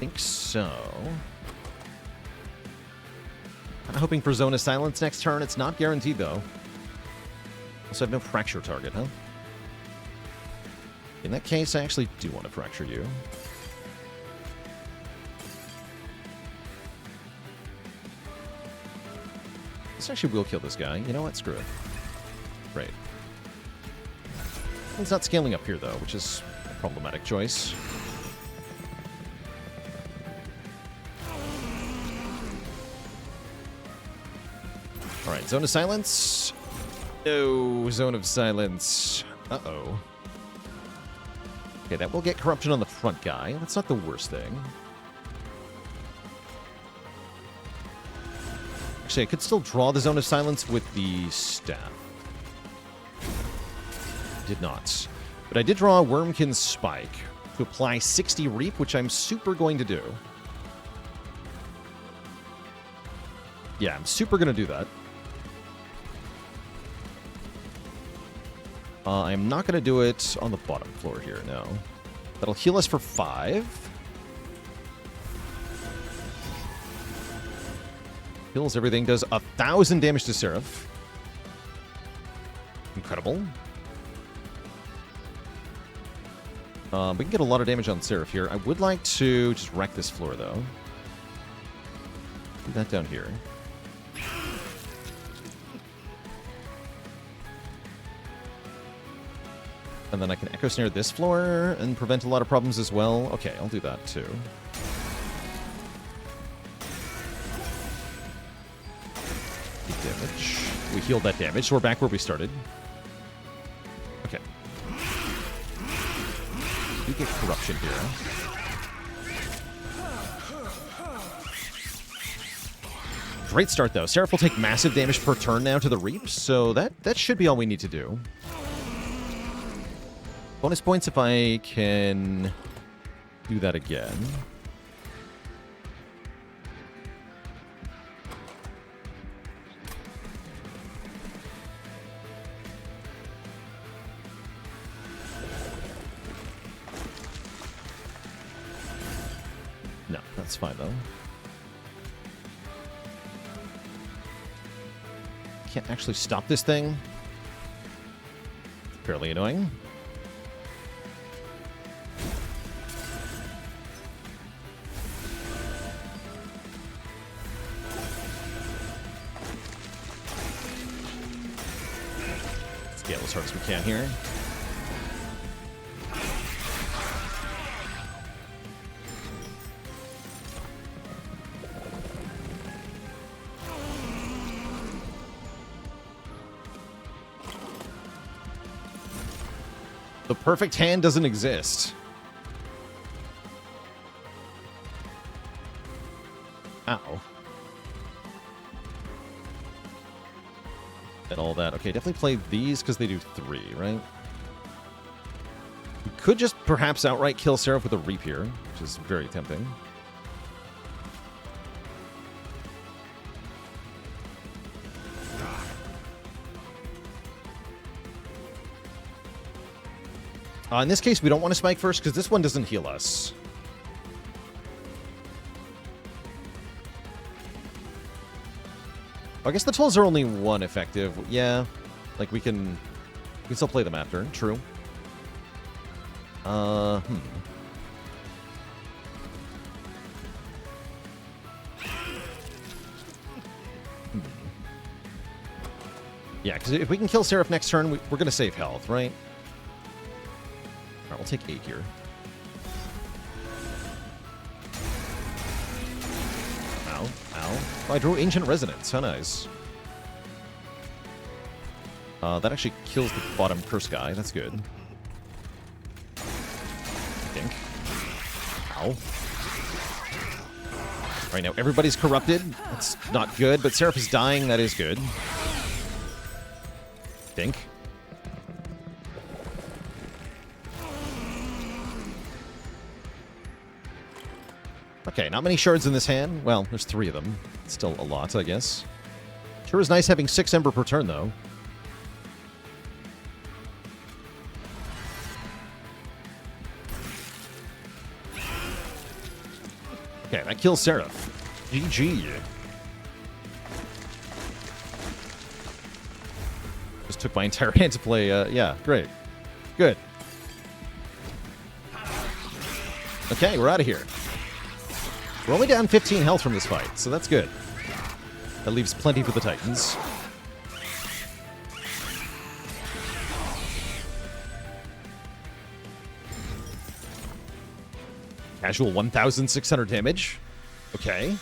think so. I'm hoping for Zone of Silence next turn. It's not guaranteed, though. Also, I have no Fracture target, huh? In that case, I actually do want to Fracture you. This actually will kill this guy. You know what? Screw it. Right. It's not scaling up here, though, which is a problematic choice. Alright, Zone of Silence. No, Zone of Silence. Uh-oh. Okay, that will get Corruption on the front guy. That's not the worst thing. Actually, I could still draw the Zone of Silence with the staff. Did not. But I did draw a Wurmkin Spike to apply 60 Reap, which I'm super going to do. Yeah, I'm super going to do that. I'm not going to do it on the bottom floor here, no. That'll heal us for 5. Heals everything, does 1,000 damage to Seraph. Incredible. We can get a lot of damage on Seraph here. I would like to just wreck this floor, though. Do that down here. And then I can Echo Snare this floor and prevent a lot of problems as well. Okay, I'll do that, too. Damage. We healed that damage, so we're back where we started. Okay. We get Corruption here. Great start, though. Seraph will take massive damage per turn now to the Reap, so that should be all we need to do. Bonus points if I can do that again. No, that's fine, though. Can't actually stop this thing. Fairly annoying. Scale as hard as we can here. The perfect hand doesn't exist. Ow. And all that. Okay, definitely play these because they do 3, right? could just perhaps outright kill Seraph with a Reap here, which is very tempting. In this case, we don't want to spike first, because this one doesn't heal us. I guess the tools are only one effective. Yeah, like we can still play them after. True. Yeah, because if we can kill Seraph next turn, we're going to save health, right? All right, we'll take 8 here. Ow, ow. Oh, I drew Ancient Resonance. How nice. That actually kills the bottom curse guy. That's good. I think. Ow. Right now, everybody's corrupted. That's not good, but Seraph is dying. That is good. Think. Okay, not many shards in this hand. Well, there's 3 of them. Still a lot, I guess. Sure is nice having 6 Ember per turn, though. Okay, that kills Seraph. GG. Just took my entire hand to play. Yeah, great. Good. Okay, we're out of here. We're only down 15 health from this fight, so that's good. That leaves plenty for the Titans. Casual 1,600 damage. Okay.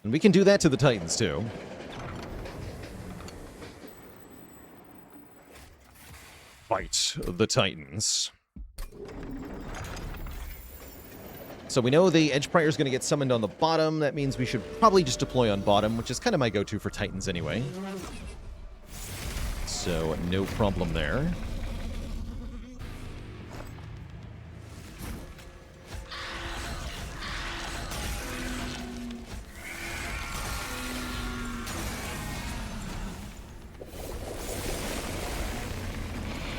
And we can do that to the Titans, too. Fight the Titans. So we know the Edge Pyre is going to get summoned on the bottom. That means we should probably just deploy on bottom, which is kind of my go-to for Titans anyway. So no problem there.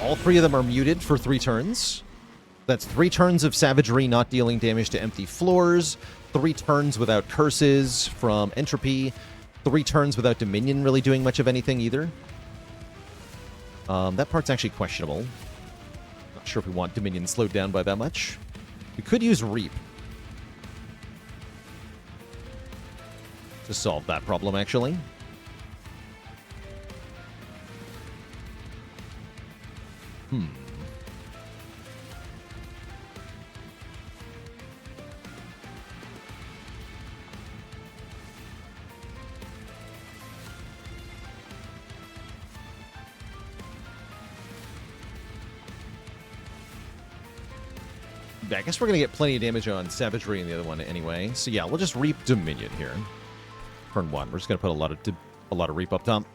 All 3 of them are muted for 3 turns. That's 3 turns of Savagery not dealing damage to empty floors, 3 turns without curses from Entropy, 3 turns without Dominion really doing much of anything either. That part's actually questionable. Not sure if we want Dominion slowed down by that much. We could use Reap to solve that problem, actually. I guess we're going to get plenty of damage on Savagery in the other one anyway. So yeah, we'll just Reap Dominion here. Turn 1. We're just going to put a lot of Reap up top.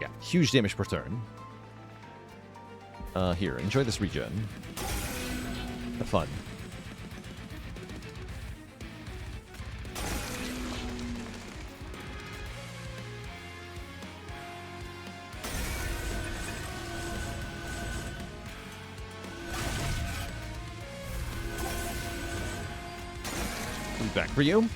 Yeah, huge damage per turn. Here, enjoy this regen. Have fun. Back for you.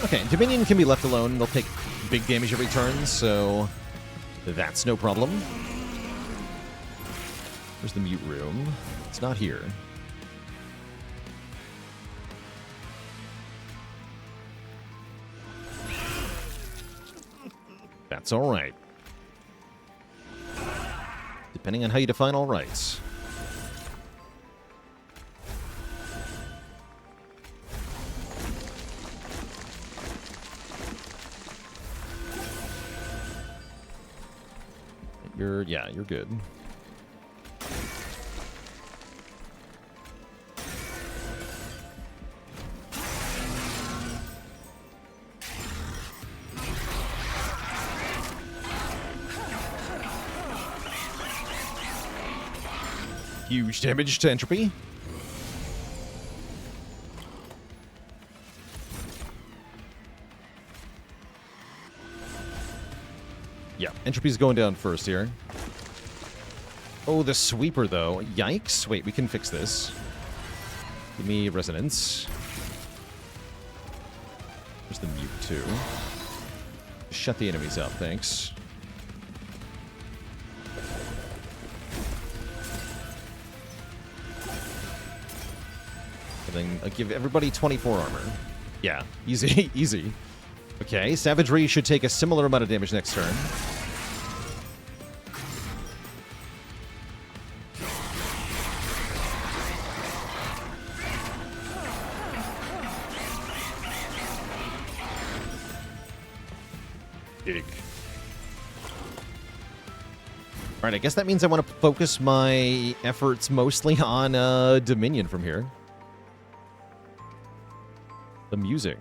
Okay, Dominion can be left alone. They'll take big damage every turn, so that's no problem. Where's the mute room? It's not here. That's all right. Depending on how you define all rights. You're good. Huge damage to Entropy. Yeah, Entropy's going down first here. Oh, the sweeper, though. Yikes. Wait, we can fix this. Give me resonance. There's the mute, too. Shut the enemies up, thanks. And then I'll give everybody 24 armor. Yeah, easy, easy. Okay, Savagery should take a similar amount of damage next turn. Big. Alright, I guess that means I want to focus my efforts mostly on Dominion from here. The music.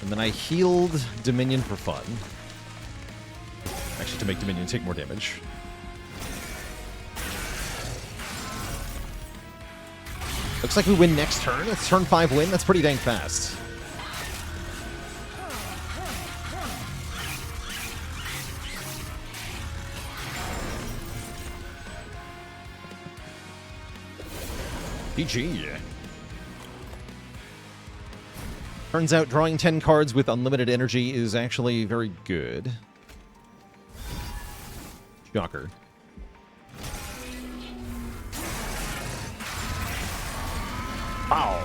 And then I healed Dominion for fun. Actually, to make Dominion take more damage. Looks like we win next turn. It's turn 5 win. That's pretty dang fast. GG. Turns out drawing 10 cards with unlimited energy is actually very good. Shocker. Wow.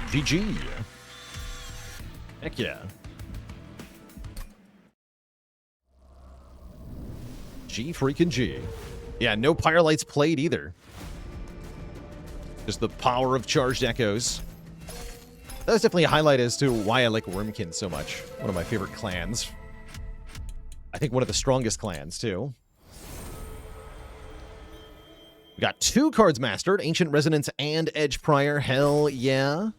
GG. Heck yeah. G freaking G. Yeah, no Pyre Lights played either. Just the power of charged echoes. That was definitely a highlight as to why I like Wurmkin so much. One of my favorite clans. I think one of the strongest clans, too. We got 2 cards mastered. Ancient Resonance and Edge Prior. Hell yeah.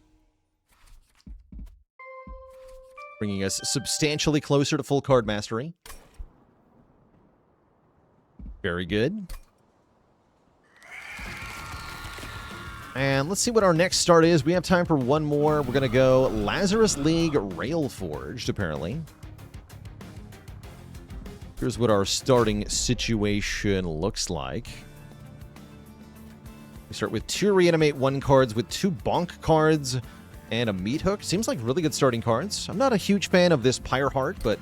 Bringing us substantially closer to full card mastery. Very good. And let's see what our next start is. We have time for one more. We're going to go Lazarus League Railforged, apparently. Here's what our starting situation looks like. We start with 2 reanimate 1 cards with 2 bonk cards and a meat hook. Seems like really good starting cards. I'm not a huge fan of this Pyre Heart, but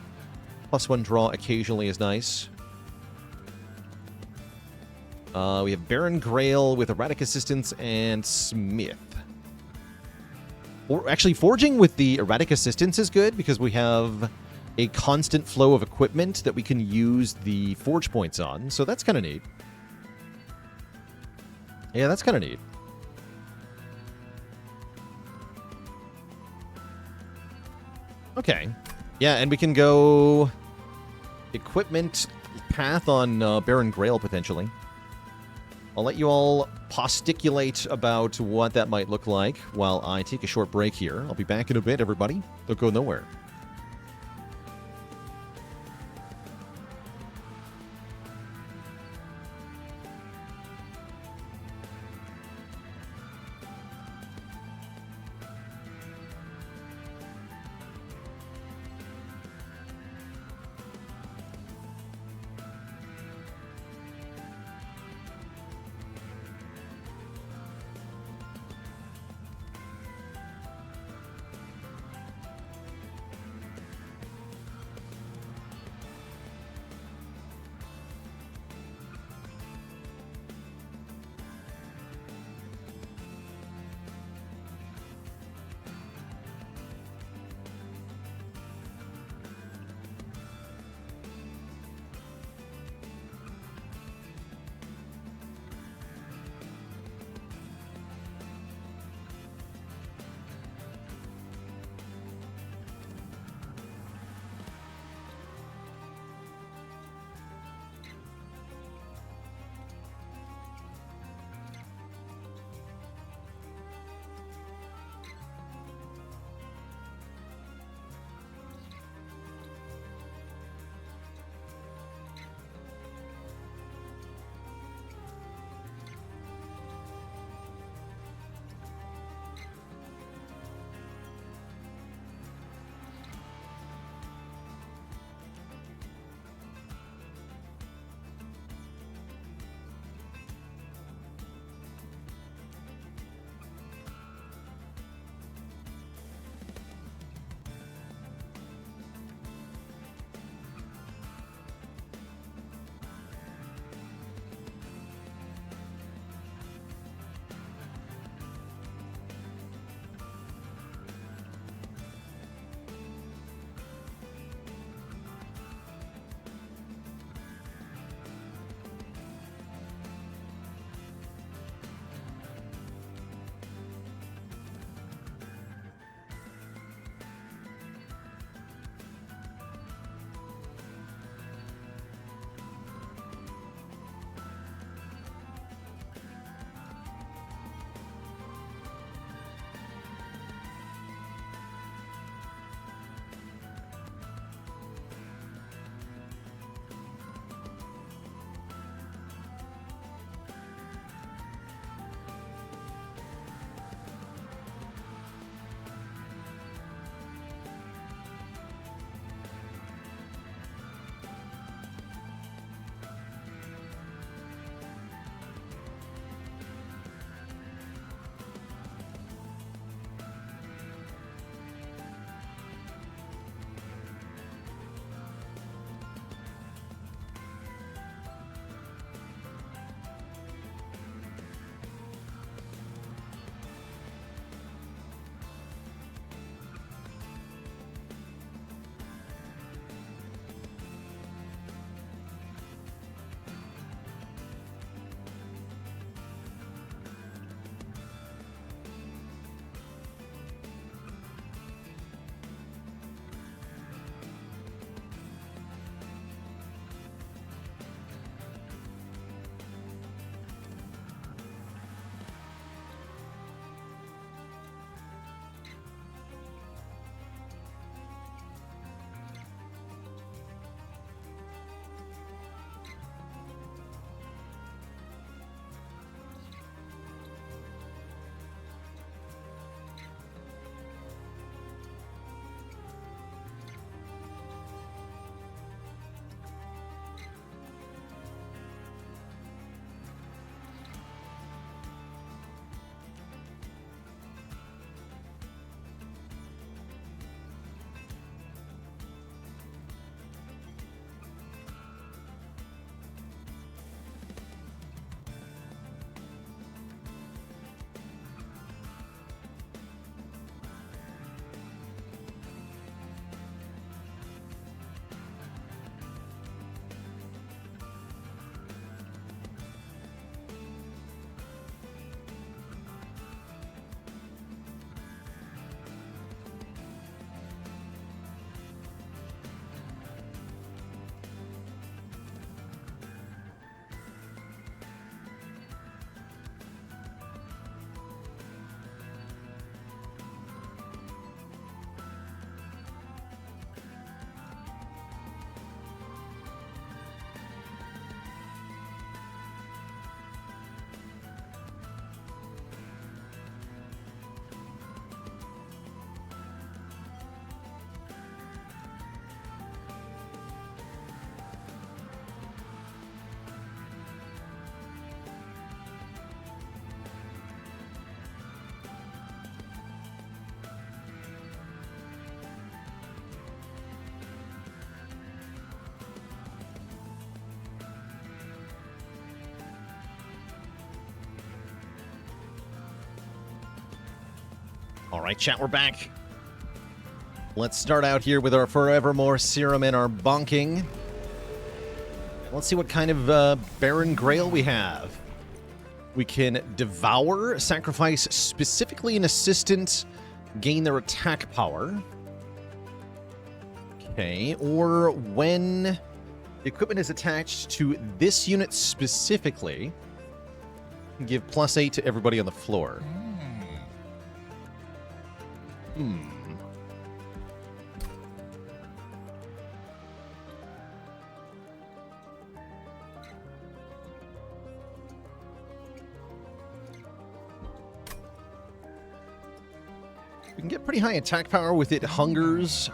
+1 draw occasionally is nice. We have Baron Grael with Erratic Assistance and Smith. Or actually, Forging with the Erratic Assistance is good because we have a constant flow of equipment that we can use the Forge points on. So that's kind of neat. Yeah, that's kind of neat. Okay. Yeah, and we can go equipment path on Baron Grael, potentially. I'll let you all posticulate about what that might look like while I take a short break here. I'll be back in a bit, everybody. Don't go nowhere. All right, chat, we're back. Let's start out here with our Forevermore Serum and our bonking. Let's see what kind of Baron Grael we have. We can Devour, sacrifice specifically an assistant, gain their attack power. Okay, or when the equipment is attached to this unit specifically, give +8 to everybody on the floor. We can get pretty high attack power with it. Hungers.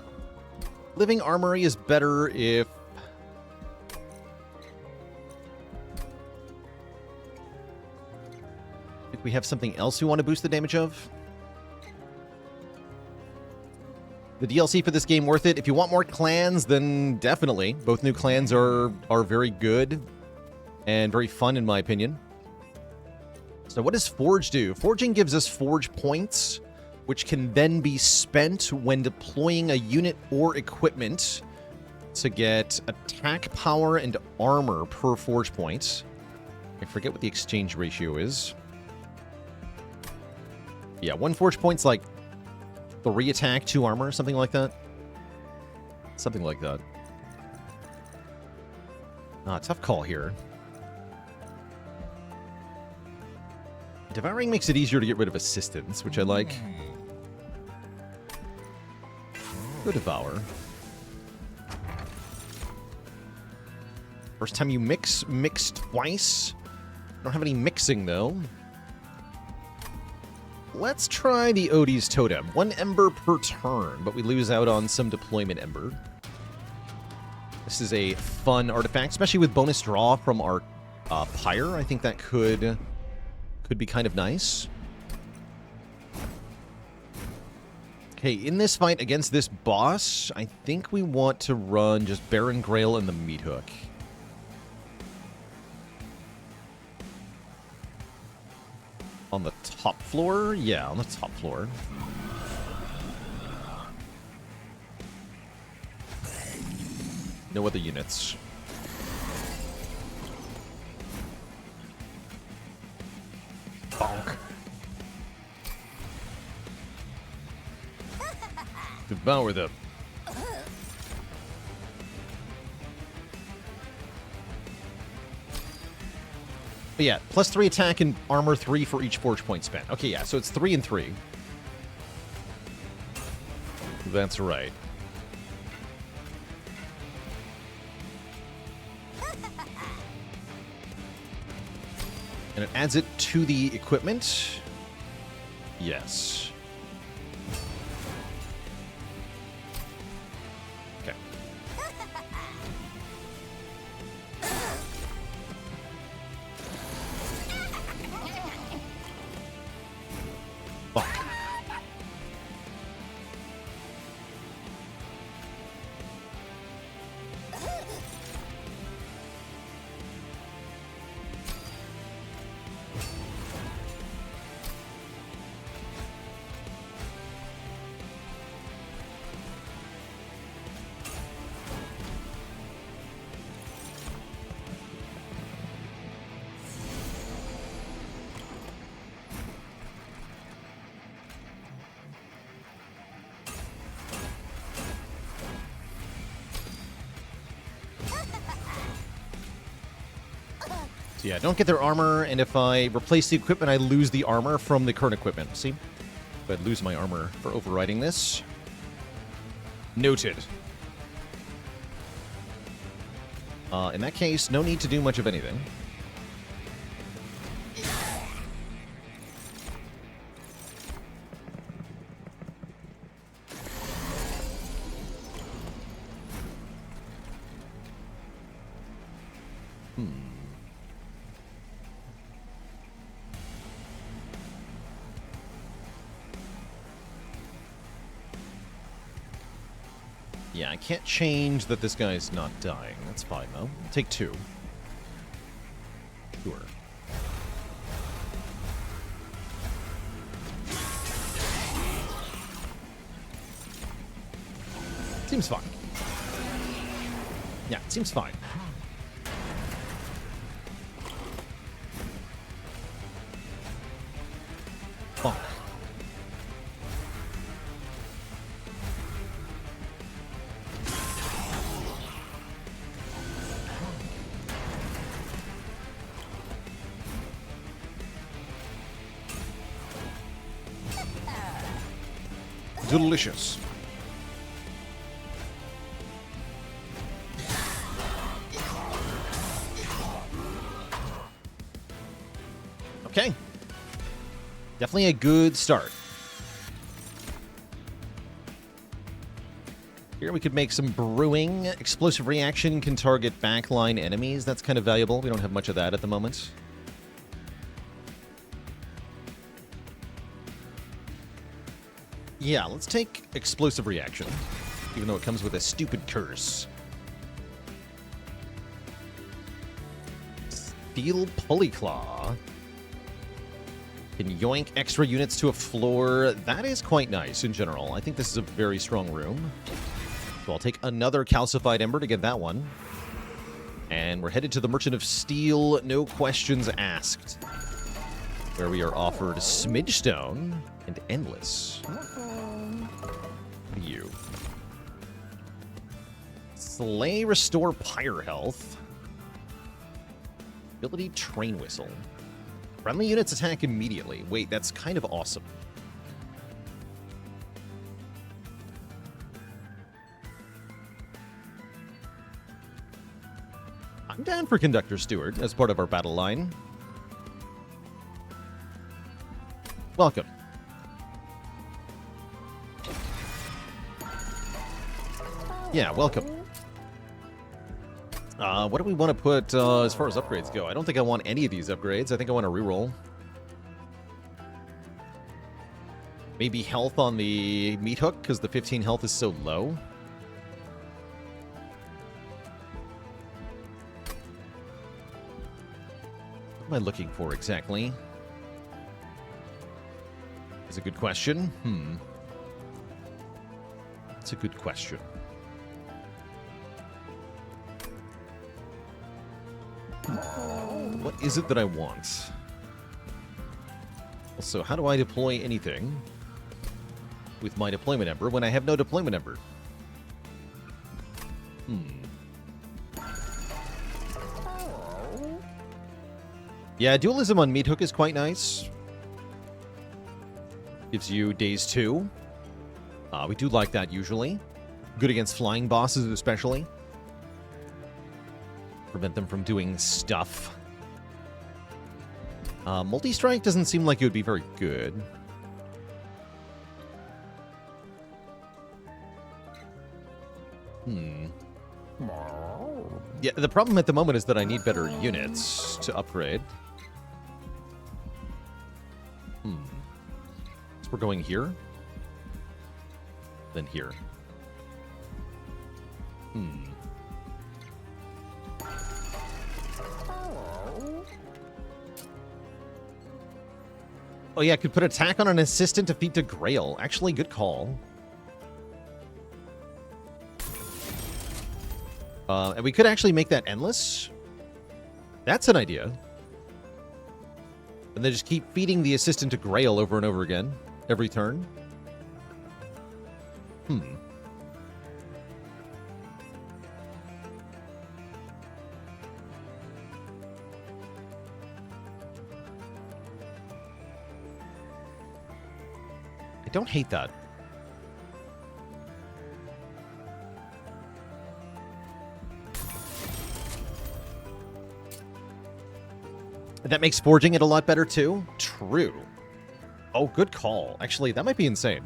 Living Armory is better if... we have something else we want to boost the damage of. The DLC for this game worth it. If you want more clans, then definitely. Both new clans are very good and very fun, in my opinion. So what does Forge do? Forging gives us Forge points, which can then be spent when deploying a unit or equipment to get attack power and armor per Forge point. I forget what the exchange ratio is. Yeah, 1 Forge point's like 3 attack, 2 armor, something like that. Something like that. Tough call here. Devouring makes it easier to get rid of assistance, which I like. Go Devour. First time you mix twice. Don't have any mixing, though. Let's try the Odie's Totem. 1 Ember per turn, but we lose out on some deployment Ember. This is a fun artifact, especially with bonus draw from our Pyre. I think that could be kind of nice. Okay, in this fight against this boss, I think we want to run just Baron Grael and the Meat Hook. On the top floor? Yeah, on the top floor. No other units. Bonk. Devour them. But yeah, +3 attack and armor 3 for each Forge point spent. Okay, yeah, so it's 3 and 3. That's right. And it adds it to the equipment. Yes. Okay. Fuck. So yeah, don't get their armor, and if I replace the equipment, I lose the armor from the current equipment. See? But I'd lose my armor for overriding this. Noted. In that case, no need to do much of anything. Yeah, I can't change that this guy's not dying. That's fine, though. I'll take 2. Sure. Seems fine. Yeah, it seems fine. Bonk. Delicious. Okay. Definitely a good start. Here we could make some brewing. Explosive reaction can target backline enemies. That's kind of valuable. We don't have much of that at the moment. Yeah, let's take explosive reaction, even though it comes with a stupid curse. Steel Pulleyclaw. Can yoink extra units to a floor. That is quite nice in general. I think this is a very strong room. So I'll take another Calcified Ember to get that one. And we're headed to the Merchant of Steel, no questions asked, where we are offered Smidgestone and Endless. You. Slay, restore Pyre health. Ability Train Whistle. Friendly units attack immediately. Wait, that's kind of awesome. I'm down for Conductor Steward as part of our battle line. Welcome. Yeah, welcome. What do we want to put as far as upgrades go? I don't think I want any of these upgrades. I think I want to reroll. Maybe health on the meat hook, because the 15 health is so low. What am I looking for exactly? Is a good question. That's a good question. What is it that I want? Also, how do I deploy anything with my deployment ember when I have no deployment ember? Yeah, dualism on meat hook is quite nice. Gives you days 2. We do like that usually. Good against flying bosses especially. Prevent them from doing stuff. Multi-strike doesn't seem like it would be very good. Yeah, the problem at the moment is that I need better units to upgrade. So we're going here. Then here. Oh yeah, could put attack on an assistant to feed to Grael. Actually, good call. And we could actually make that endless. That's an idea. And then just keep feeding the assistant to Grael over and over again. Every turn. I don't hate that. That makes forging it a lot better, too? True. Oh, good call. Actually, that might be insane.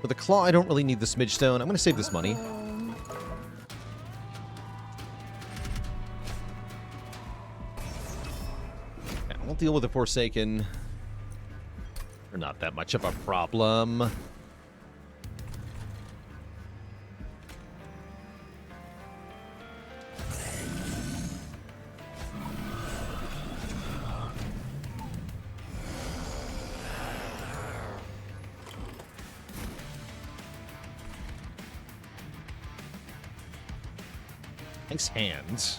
For the claw, I don't really need the smidgestone. I'm going to save this money. Yeah, we'll deal with the Forsaken. They're not that much of a problem. Nice hands.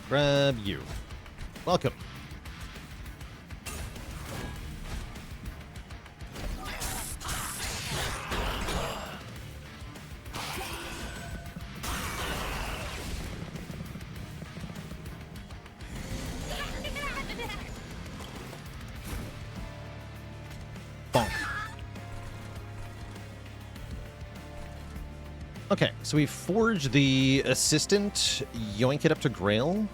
Grab you. Welcome. Bonk. Okay, so we forged the assistant, yoink it up to Grael.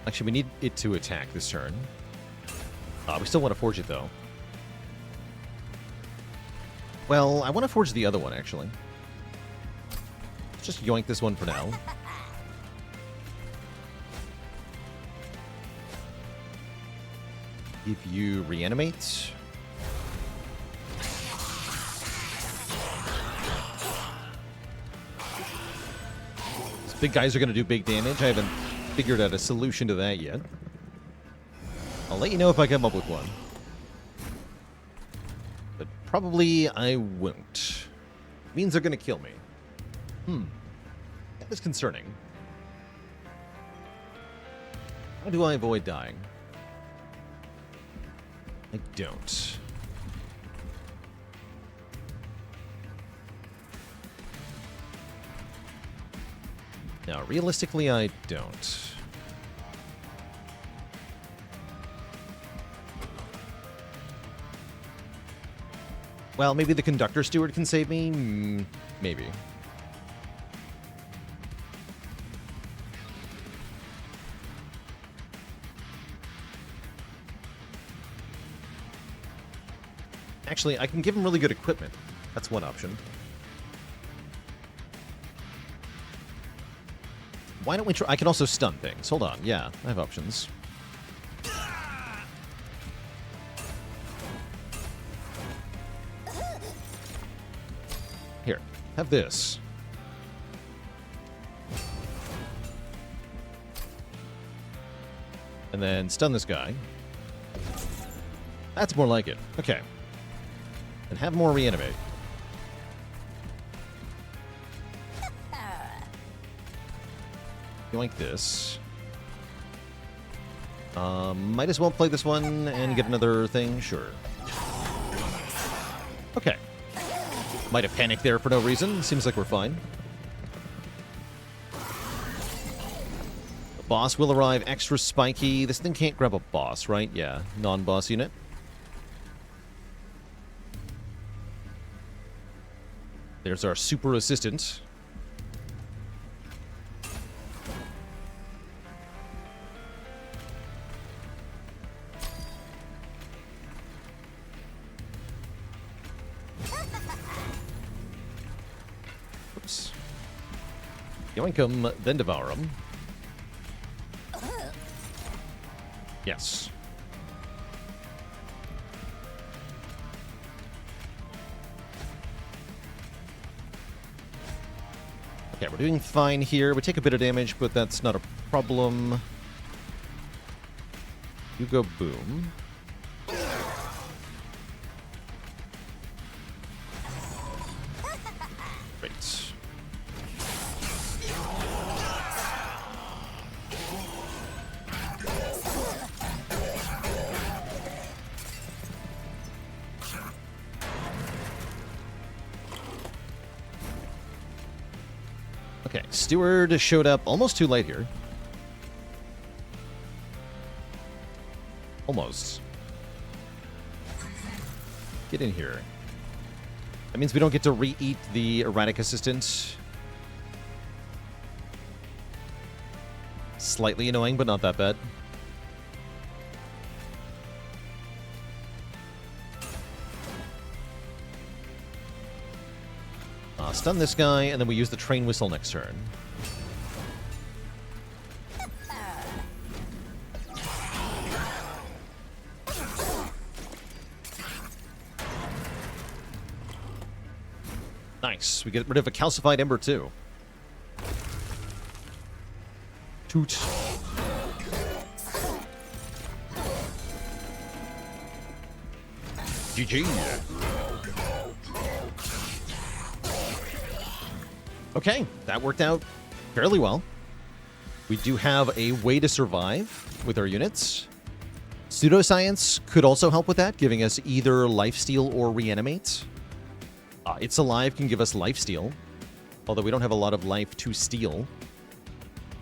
Actually, we need it to attack this turn. We still want to forge it, though. Well, I want to forge the other one, actually. Let's just yoink this one for now. If you reanimate... Big guys are going to do big damage. I haven't figured out a solution to that yet. I'll let you know if I come up with one. But probably I won't. It means they're going to kill me. That is concerning. How do I avoid dying? I don't. Now, realistically, I don't. Well, maybe the Conductor Steward can save me? Maybe. Actually, I can give him really good equipment. That's one option. Why don't we try... I can also stun things. Hold on. Yeah, I have options. Here, have this. And then stun this guy. That's more like it. Okay. And have more reanimate. Like this. Might as well play this one and get another thing. Sure. Okay. Might have panicked there for no reason. Seems like we're fine. The boss will arrive extra spiky. This thing can't grab a boss, right? Yeah. Non-boss unit. There's our super assistant. Yoink 'em, then devour 'em. Yes. Okay, we're doing fine here. We take a bit of damage, but that's not a problem. You go boom. Great. Okay, Steward showed up almost too late here. Almost. Get in here. That means we don't get to re-eat the erratic assistant. Slightly annoying, but not that bad. Stun this guy, and then we use the train whistle next turn. Nice. We get rid of a calcified ember, too. Toot. GG. Okay, that worked out fairly well. We do have a way to survive with our units. Pseudoscience could also help with that, giving us either lifesteal or reanimate. It's Alive can give us lifesteal, although we don't have a lot of life to steal.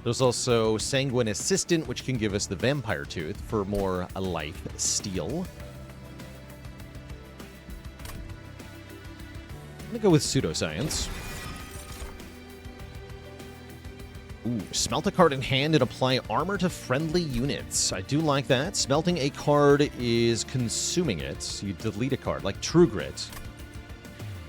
There's also Sanguine Assistant, which can give us the Vampire Tooth for more life steal. I'm gonna go with Pseudoscience. Ooh, smelt a card in hand and apply armor to friendly units. I do like that. Smelting a card is consuming it. So you delete a card, like True Grit.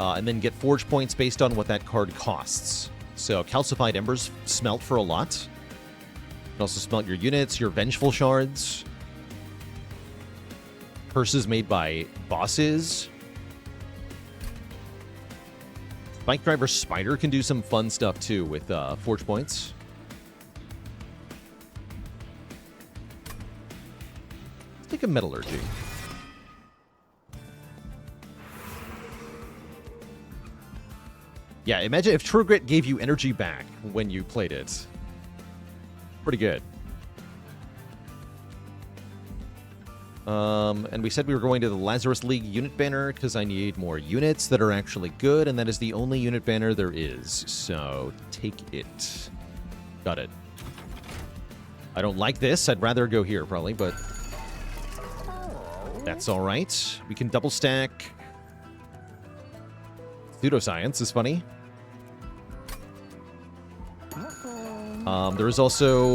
And then get forge points based on what that card costs. So Calcified Embers smelt for a lot. You can also smelt your units, your Vengeful Shards. Curses made by bosses. Spike Driver Spider can do some fun stuff too with forge points. Let's take a Metallurgy. Yeah, imagine if True Grit gave you energy back when you played it. Pretty good. And we said we were going to the Lazarus League unit banner because I need more units that are actually good, and that is the only unit banner there is. So, take it. Got it. I don't like this. I'd rather go here, probably, but that's all right. We can double stack. Pseudoscience is funny. There is also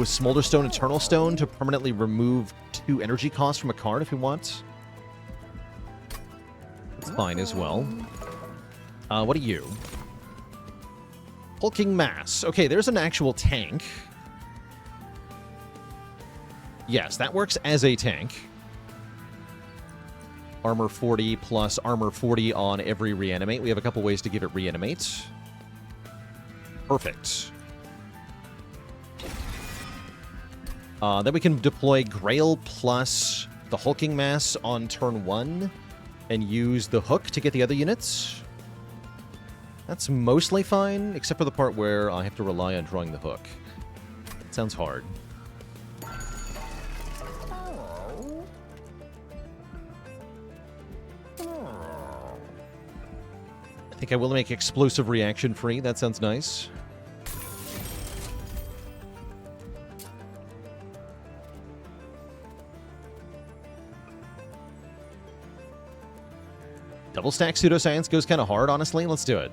Smolderstone, Eternal Stone to permanently remove 2 energy costs from a card if you want. That's fine as well. What are you? Hulking Mass. Okay, there's an actual tank. Yes, that works as a tank. Armor 40 plus armor 40 on every reanimate. We have a couple ways to give it reanimate. Perfect. Then we can deploy Grael plus the Hulking Mass on turn 1 and use the hook to get the other units. That's mostly fine, except for the part where I have to rely on drawing the hook. It sounds hard. I think I will make Explosive Reaction free. That sounds nice. Double stack Pseudoscience goes kind of hard, honestly. Let's do it.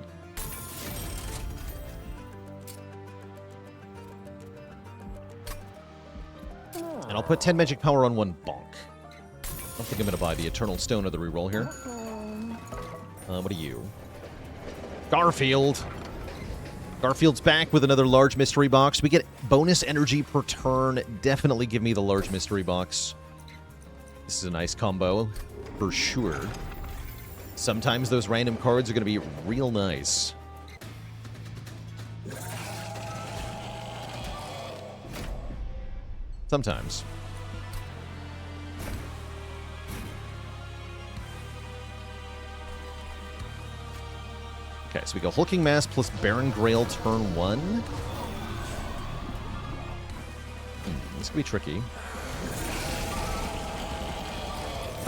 And I'll put 10 magic power on one bonk. I don't think I'm going to buy the Eternal Stone or the reroll here. What are you? Garfield. Garfield's back with another large mystery box. We get bonus energy per turn. Definitely give me the large mystery box. This is a nice combo, for sure. Sometimes those random cards are going to be real nice. Sometimes. Okay, so we go Hulking Mass plus Baron Grael turn 1. This could be tricky.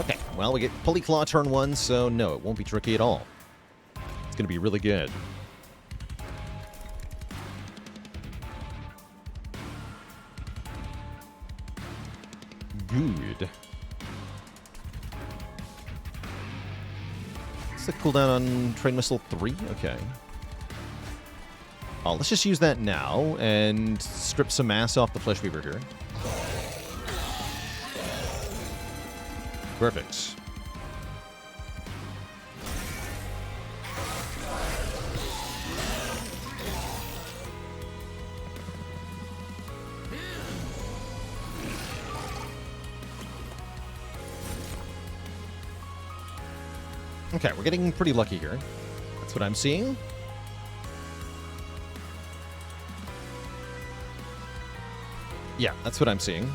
Okay, well, we get Pulley Claw turn 1, so no, it won't be tricky at all. It's going to be really good. Good. What's the cooldown on Train Missile 3? Okay. Oh, let's just use that now and strip some mass off the Flesh Weaver here. Perfect. Okay, we're getting pretty lucky here. That's what I'm seeing. Yeah, that's what I'm seeing.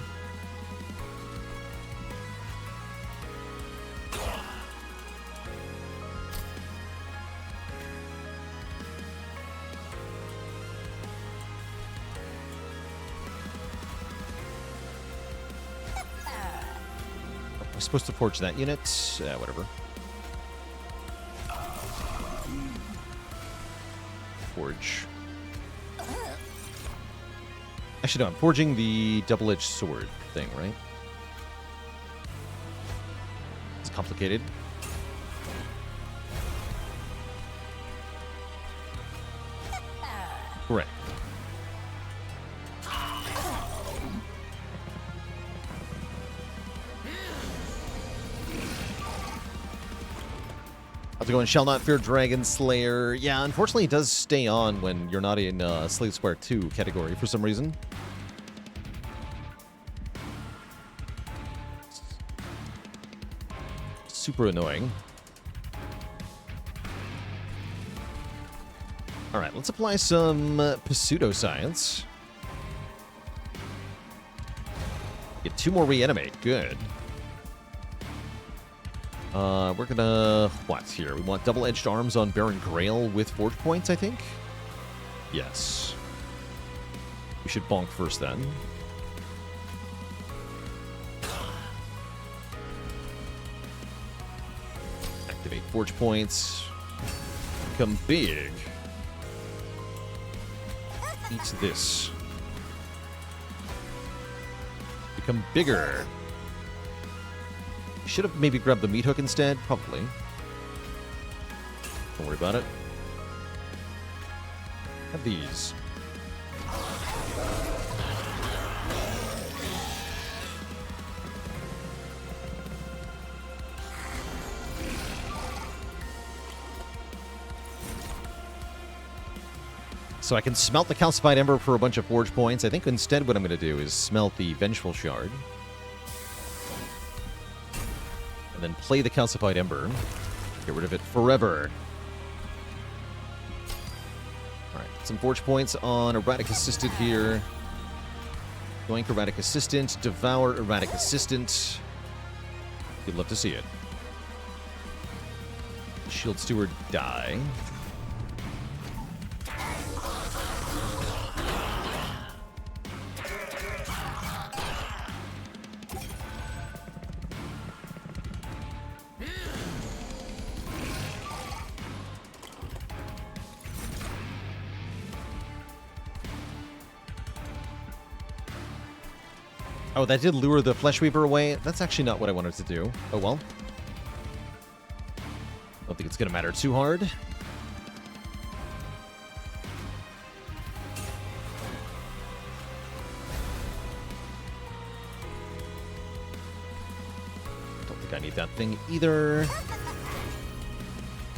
I'm supposed to forge that unit. Whatever. Forge. Actually, no, I'm forging the double-edged sword thing, right? It's complicated. Correct. How's it going? Shall not fear Dragon Slayer. Yeah, unfortunately it does stay on when you're not in Slave Spire 2 category for some reason. Super annoying. Alright, let's apply some pseudoscience. Get 2 more reanimate. Good. We're gonna... what here? We want double-edged arms on Baron Grael with forge points, I think? Yes. We should bonk first, then. Activate forge points. Become big. Eat this. Become bigger. Should have maybe grabbed the meat hook instead. Probably. Don't worry about it. Have these. So I can smelt the Calcified Ember for a bunch of forge points. I think instead what I'm going to do is smelt the Vengeful Shard. And then play the Calcified Ember. Get rid of it forever. Alright, some forge points on Erratic Assistant here. Doink Erratic Assistant. Devour Erratic Assistant. You'd love to see it. Shield Steward, die. Oh, that did lure the Flesh Weaver away. That's actually not what I wanted to do. Oh, well. Don't think it's going to matter too hard. Don't think I need that thing either.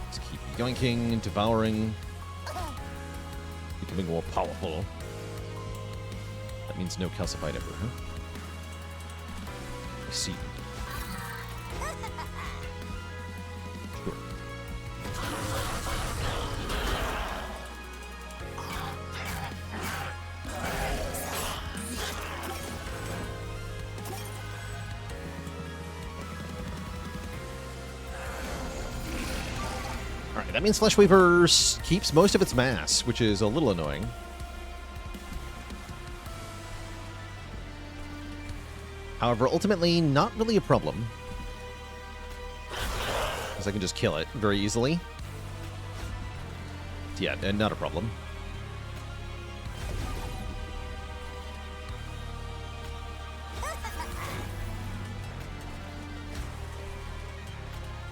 Let's keep yoinking, devouring. Becoming more powerful. That means no Calcified Ember, huh? I see. Sure. Alright, that means Flesh Weaver keeps most of its mass, which is a little annoying. However, ultimately, not really a problem. Because I can just kill it very easily. Yeah, not a problem.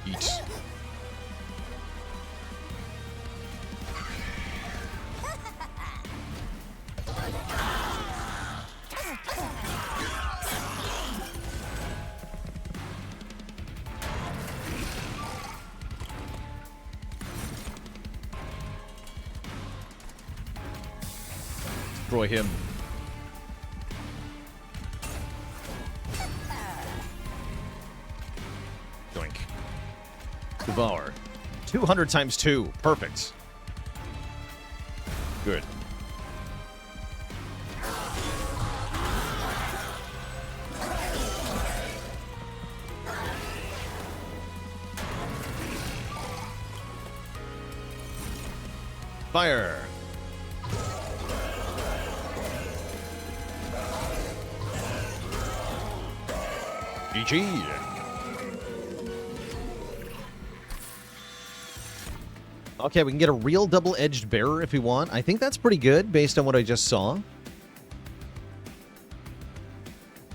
Eat. Destroy him. Doink. Devour. 200 times 2. Perfect. Good. Fire! GG! Okay, we can get a real double-edged bearer if we want. I think that's pretty good based on what I just saw.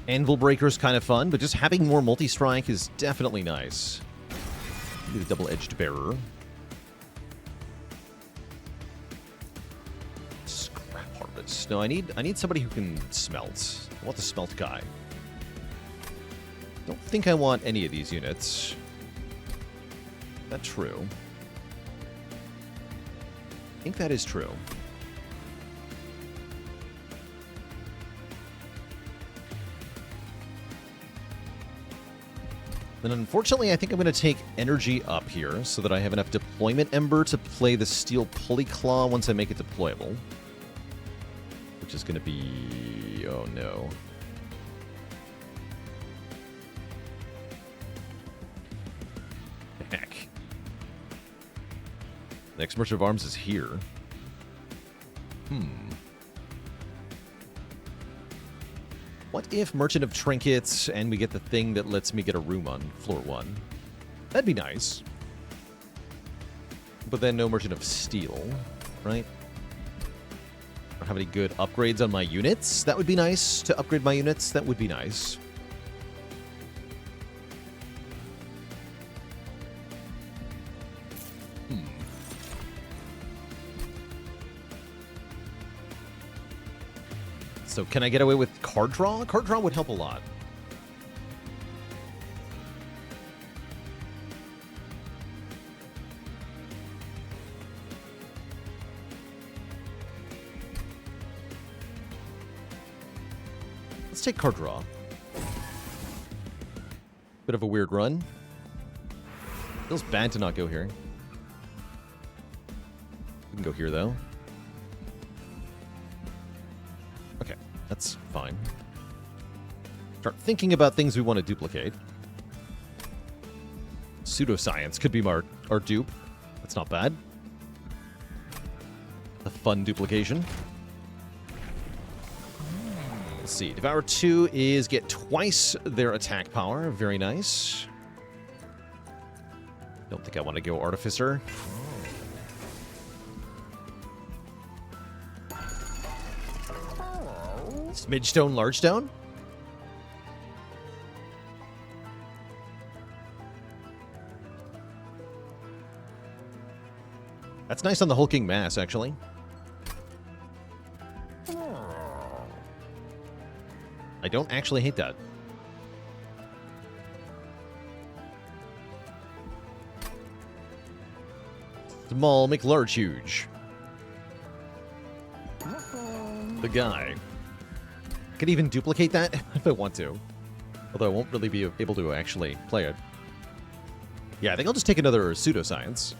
Anvil Breaker's kind of fun, but just having more multi-strike is definitely nice. Need a double-edged bearer. Scrap harvest. No, I need somebody who can smelt. I want the smelt guy. Don't think I want any of these units. That's true. I think that is true. Then unfortunately, I think I'm going to take energy up here so that I have enough deployment ember to play the steel pulley claw once I make it deployable. Which is going to be... oh no. Heck. Next Merchant of Arms is here. What if Merchant of Trinkets and we get the thing that lets me get a room on floor 1? That'd be nice. But then no Merchant of Steel, right? I don't have any good upgrades on my units. That would be nice to upgrade my units. That would be nice. So can I get away with card draw? Card draw would help a lot. Let's take card draw. Bit of a weird run. Feels bad to not go here. We can go here, though. Okay, that's fine. Start thinking about things we want to duplicate. Pseudoscience could be our dupe. That's not bad. A fun duplication. Let's see. Devour 2 is get twice their attack power. Very nice. Don't think I want to go Artificer. Smidgestone, Large Stone? That's nice on the hulking mass, actually. I don't actually hate that. Small, make large, huge. The guy. I could even duplicate that if I want to. Although I won't really be able to actually play it. Yeah, I think I'll just take another Pseudoscience.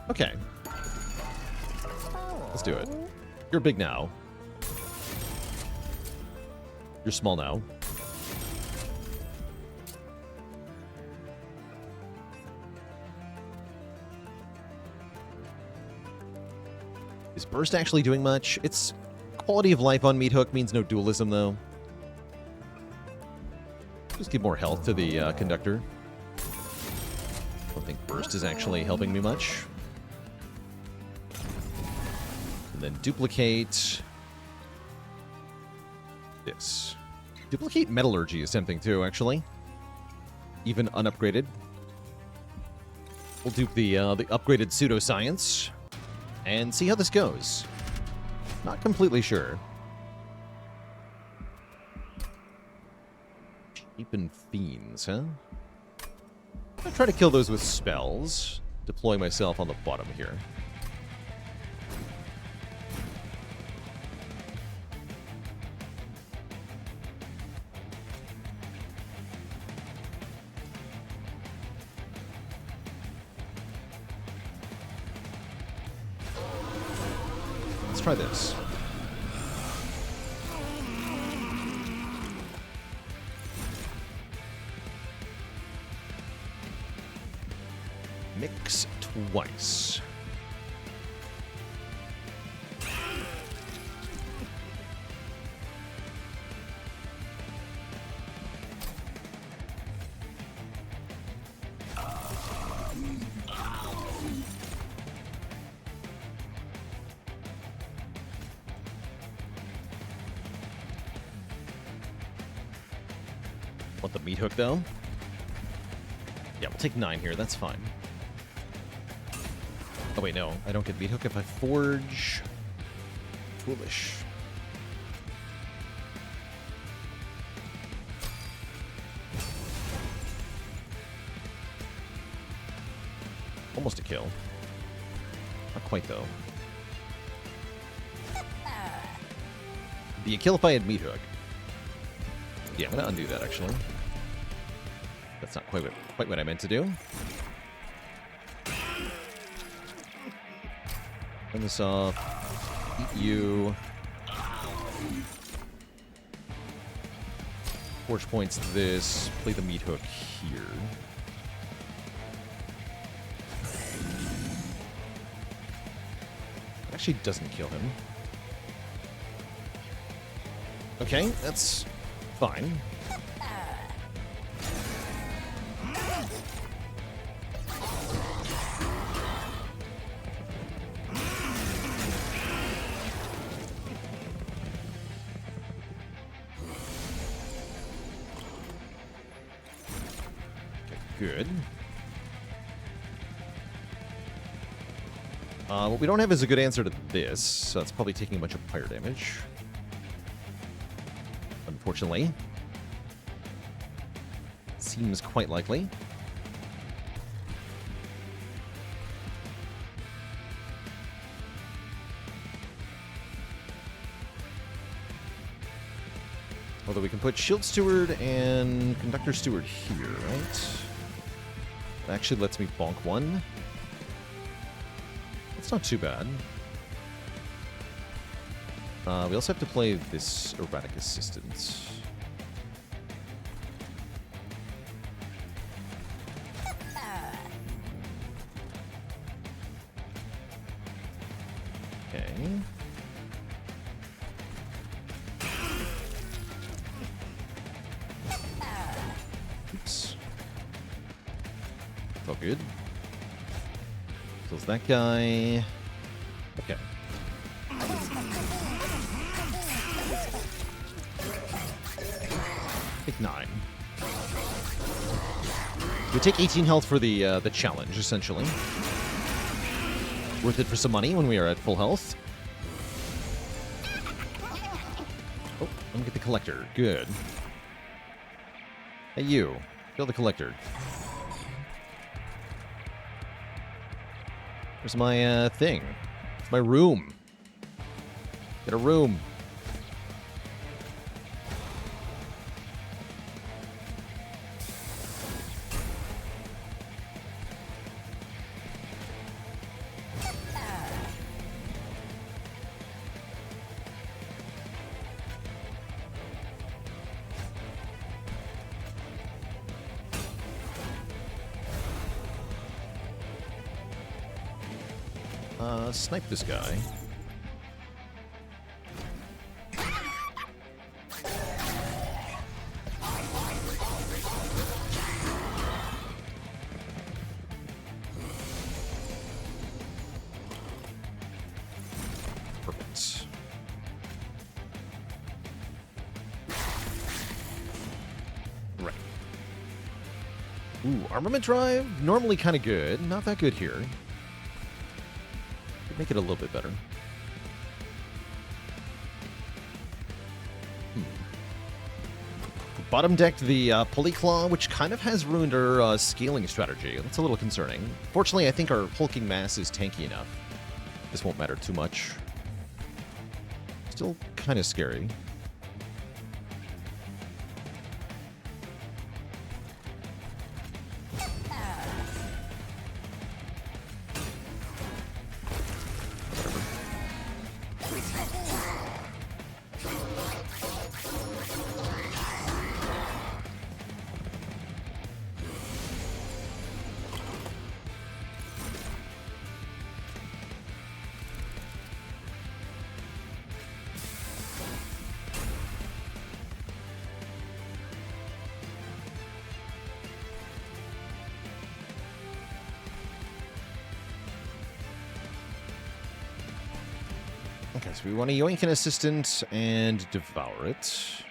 Okay. Let's do it. You're big now. You're small now. Is Burst actually doing much? It's quality of life on Meat Hook, means no dualism, though. Just give more health to the Conductor. I don't think Burst is actually helping me much. And then duplicate this. Duplicate Metallurgy is tempting, too, actually. Even unupgraded. We'll dupe the upgraded Pseudoscience. And see how this goes. Not completely sure. Cheapen Fiends, huh? I'll try to kill those with spells. Deploy myself on the bottom here. Try this. Mix twice. Want the meat hook, though? Yeah, we'll take 9 here. That's fine. Oh, wait, no. I don't get meat hook if I forge. Foolish. Almost a kill. Not quite, though. Be a kill if I had meat hook. Yeah, I'm going to undo that, actually. That's not quite what I meant to do. Turn this off. Eat you. Forge points this. Play the meat hook here. Actually doesn't kill him. Okay, that's fine. Good. What we don't have is a good answer to this, so that's probably taking a bunch of Pyre damage. Unfortunately. Seems quite likely. Although we can put Shield Steward and Conductor Steward here, right? That actually lets me bonk one. That's not too bad. We also have to play this Erratic Assistant. Okay. Oops. All good. Kills that guy. Okay. Take 9. We take 18 health for the challenge, essentially. Worth it for some money when we are at full health. Oh, let me get the collector. Good. Hey, you. Kill the collector. Where's my thing? It's my room. Get a room. Snipe this guy. Perfect. Right. Ooh, armament drive? Normally kind of good. Not that good here. Make it a little bit better. Bottom decked the Polyclaw, which kind of has ruined our scaling strategy. That's a little concerning. Fortunately, I think our hulking mass is tanky enough. This won't matter too much. Still kind of scary. Okay, so we want a Wurmkin Assistant and Devour it.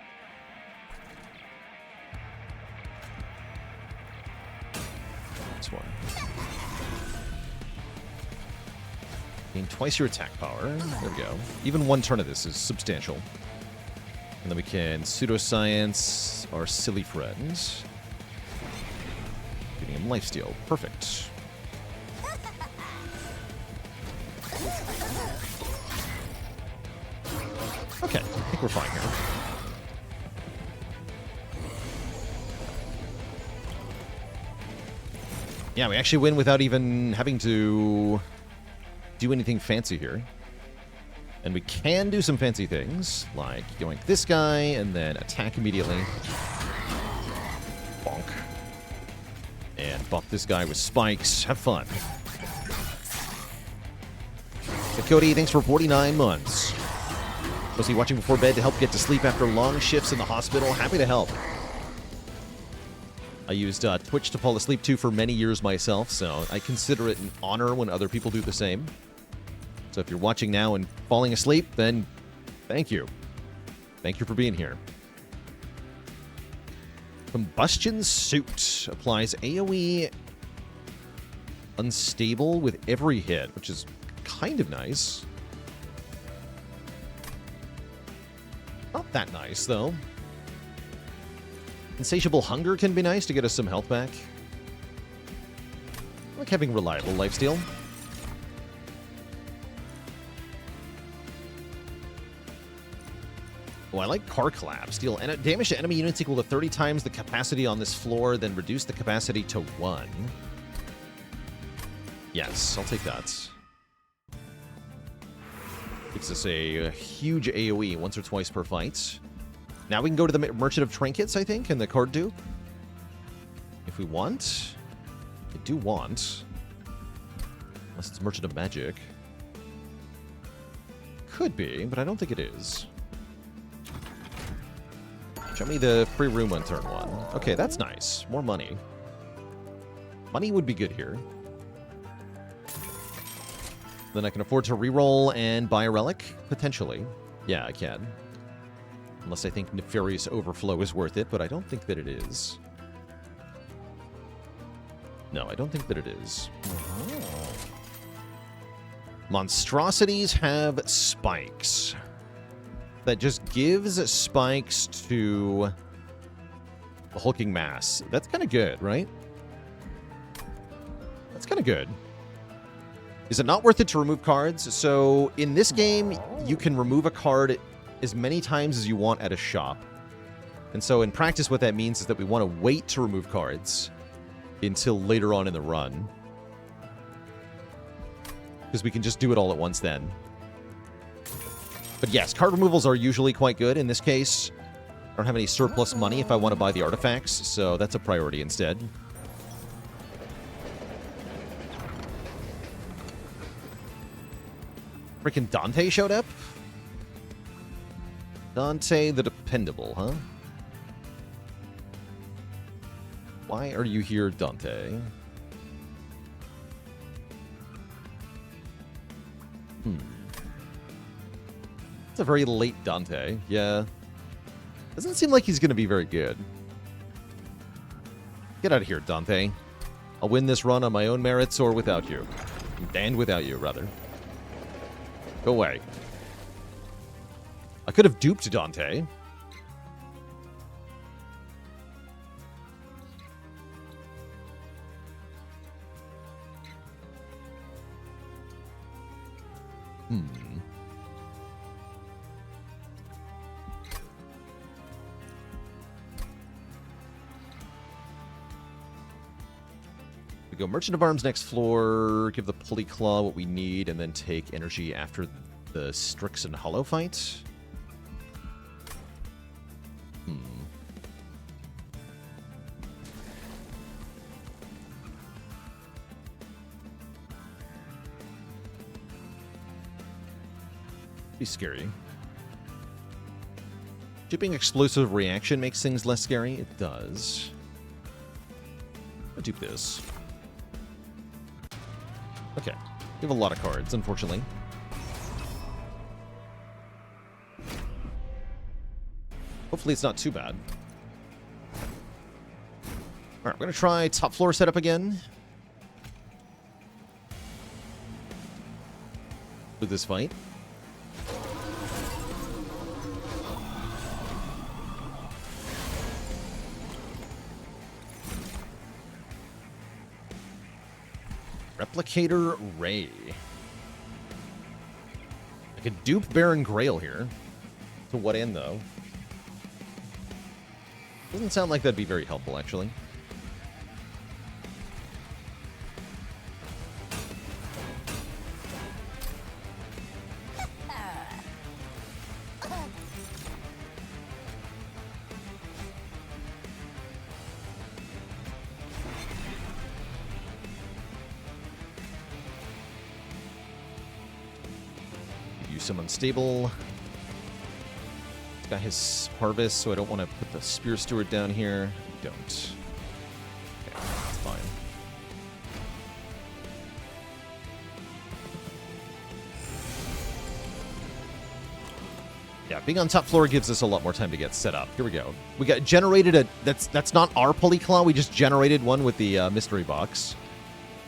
Gain twice your attack power. There we go. Even one turn of this is substantial. And then we can pseudoscience our silly friends. Giving him lifesteal. Perfect. Okay, I think we're fine here. Yeah, we actually win without even having to do anything fancy here. And we can do some fancy things, like going this guy and then attack immediately. Bonk. And buff this guy with spikes. Have fun. Hey, Cody, thanks for 49 months. Was he watching before bed to help get to sleep after long shifts in the hospital? Happy to help. I used Twitch to fall asleep to for many years myself, so I consider it an honor when other people do the same. So if you're watching now and falling asleep, then thank you. Thank you for being here. Combustion Suit applies AoE unstable with every hit, which is kind of nice. Not that nice, though. Insatiable Hunger can be nice to get us some health back. I like having reliable lifesteal. Oh, I like Car Collapse. Deal damage to enemy units equal to 30 times the capacity on this floor, then reduce the capacity to 1. Yes, I'll take that. Gives us a huge AoE once or twice per fight. Now we can go to the Merchant of Trinkets, I think, and the card dupe. If we want. I do want. Unless it's Merchant of Magic. Could be, but I don't think it is. Show me the free room on turn 1. Okay, that's nice. More money. Money would be good here. Then I can afford to reroll and buy a relic, potentially. Yeah, I can. Unless I think Nefarious Overflow is worth it, but I don't think that it is. No, I don't think that it is. Monstrosities have spikes. That just gives spikes to the hulking mass. That's kind of good, right? That's kind of good. Is it not worth it to remove cards? So in this game, you can remove a card as many times as you want at a shop. And so in practice, what that means is that we want to wait to remove cards until later on in the run. Because we can just do it all at once then. But yes, card removals are usually quite good. In this case, I don't have any surplus money if I want to buy the artifacts, so that's a priority instead. Freaking Dante showed up? Dante the Dependable, huh? Why are you here, Dante? It's a very late Dante. Yeah. Doesn't seem like he's going to be very good. Get out of here, Dante. I'll win this run on my own merits or without you. And without you, rather. Go away. I could have duped Dante. We go Merchant of Arms next floor, give the Pulley Claw what we need, and then take energy after the Strix and Hollow fight. Be scary. Shipping Explosive Reaction makes things less scary. It does. I'll do this. Okay. We have a lot of cards, unfortunately. Hopefully it's not too bad. Alright, we're going to try top floor setup again. with this fight. Replicator Ray. I could dupe Baron Grael here. To what end, though? Doesn't sound like that'd be very helpful, actually. Some unstable. This guy has harvest, so I don't want to put the spear steward down here. Don't. Okay, that's fine. Yeah, being on top floor gives us a lot more time to get set up. Here we go. We got generated a... That's not our Polyclaw. We just generated one with the mystery box,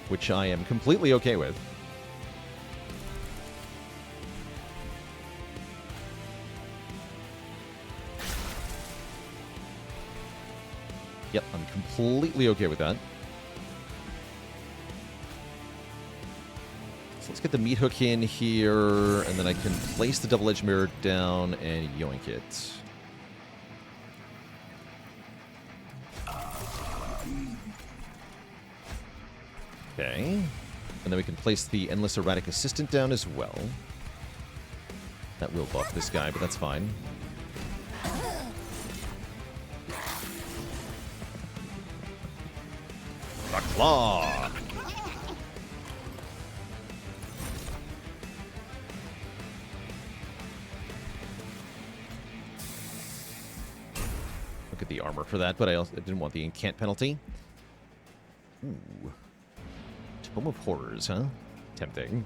which I am completely okay with. Yep, I'm completely okay with that. So let's get the meat hook in here, and then I can place the double-edged mirror down and yoink it. Okay. And then we can place the Endless Erratic Assistant down as well. That will buff this guy, but that's fine. Claw. Look at the armor for that, but I didn't want the incant penalty. Ooh. Tome of Horrors, huh? Tempting.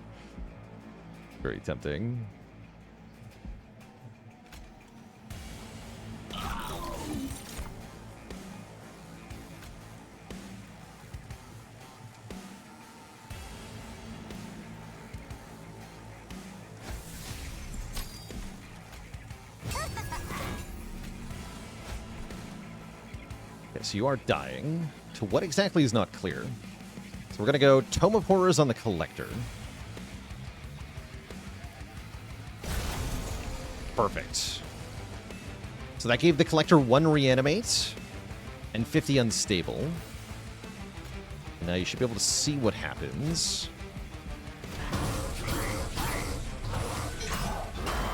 Very tempting. So you are dying. To what exactly is not clear. So we're going to go Tome of Horrors on the Collector. Perfect. So that gave the Collector 1 Reanimate and 50 Unstable. And now you should be able to see what happens.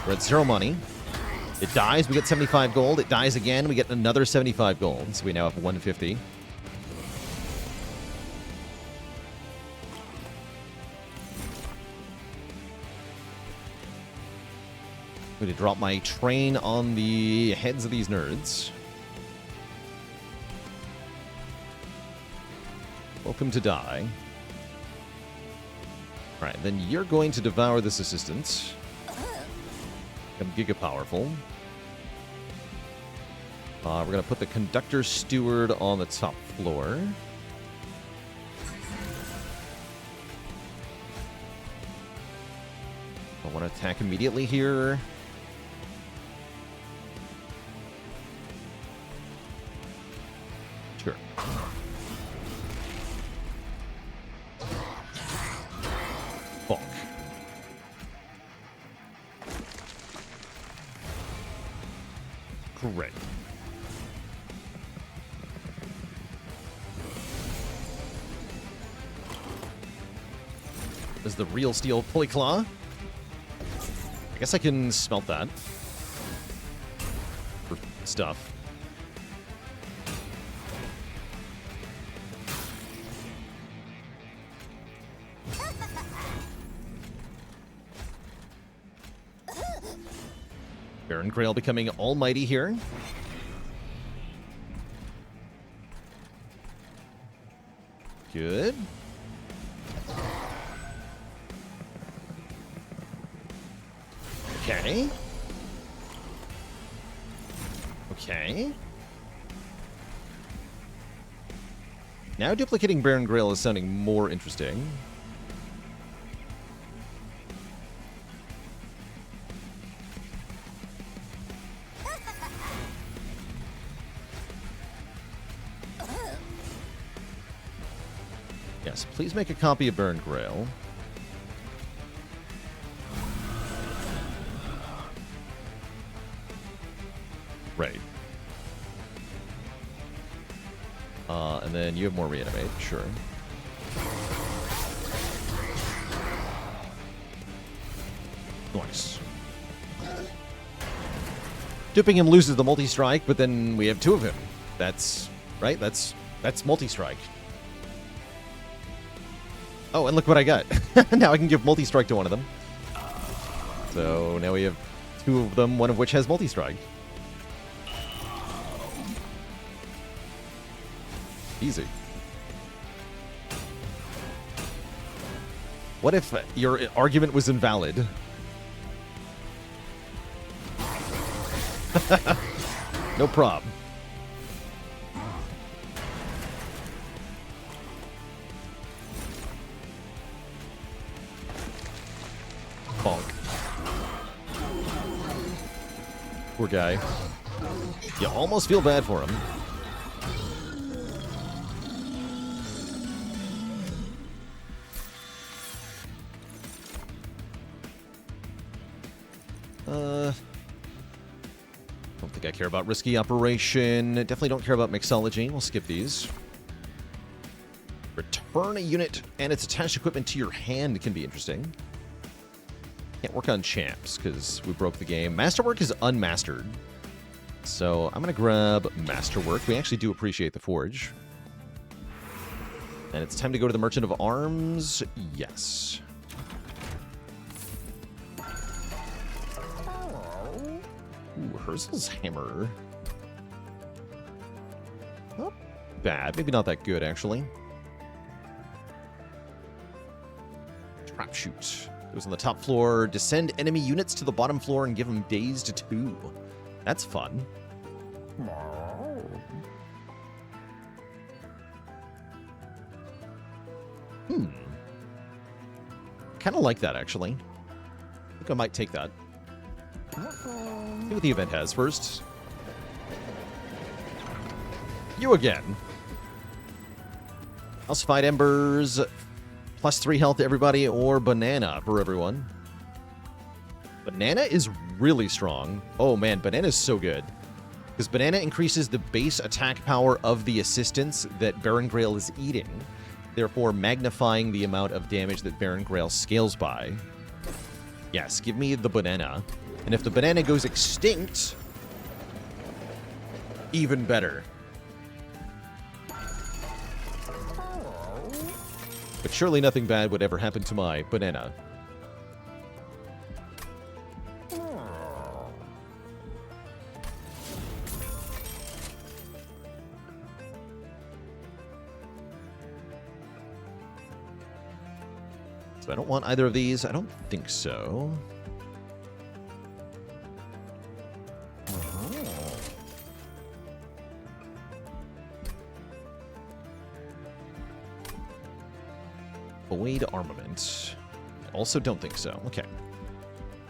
We're at 0 money. It dies, we get 75 gold. It dies again, we get another 75 gold. So we now have 150. I'm going to drop my train on the heads of these nerds. Welcome to die. Alright, then you're going to devour this assistant. I'm giga powerful. We're going to put the Conductor Steward on the top floor. I want to attack immediately here. Sure. Fuck. Great. Is the real steel Polyclaw? I guess I can smelt that. For stuff. Baron Grael becoming almighty here. Good. Okay. Okay. Now duplicating Baron Grael is sounding more interesting. Yes, please make a copy of Burn Grael. Right. And then you have more reanimate, sure. Nice. Duping him loses the multi-strike, but then we have two of him. That's right. That's multi-strike. Oh, and look what I got. Now I can give multi-strike to one of them. So now we have two of them, one of which has multi-strike. Easy. What if your argument was invalid? No prob. Bonk. Poor guy. You almost feel bad for him. Don't think I care about risky operation. Definitely don't care about mixology. We'll skip these. Return a unit and its attached equipment to your hand can be interesting. Can't work on champs because we broke the game. Masterwork is unmastered. So I'm going to grab Masterwork. We actually do appreciate the Forge. And it's time to go to the Merchant of Arms. Yes. Ooh, Herzal's Hammer. Not bad. Maybe not that good, actually. Trap Shoot. Goes on the top floor. Descend enemy units to the bottom floor and give them dazed 2. That's fun. Kind of like that, actually. I think I might take that. See what the event has first. You again. Calcified Embers. +3 health to everybody, or Banana for everyone. Banana is really strong. Oh man, Banana is so good. Because Banana increases the base attack power of the assistants that Baron Grael is eating, therefore magnifying the amount of damage that Baron Grael scales by. Yes, give me the Banana. And if the Banana goes extinct, even better. But surely nothing bad would ever happen to my Banana. So I don't want either of these. I don't think so. Void Armament. Also don't think so. Okay.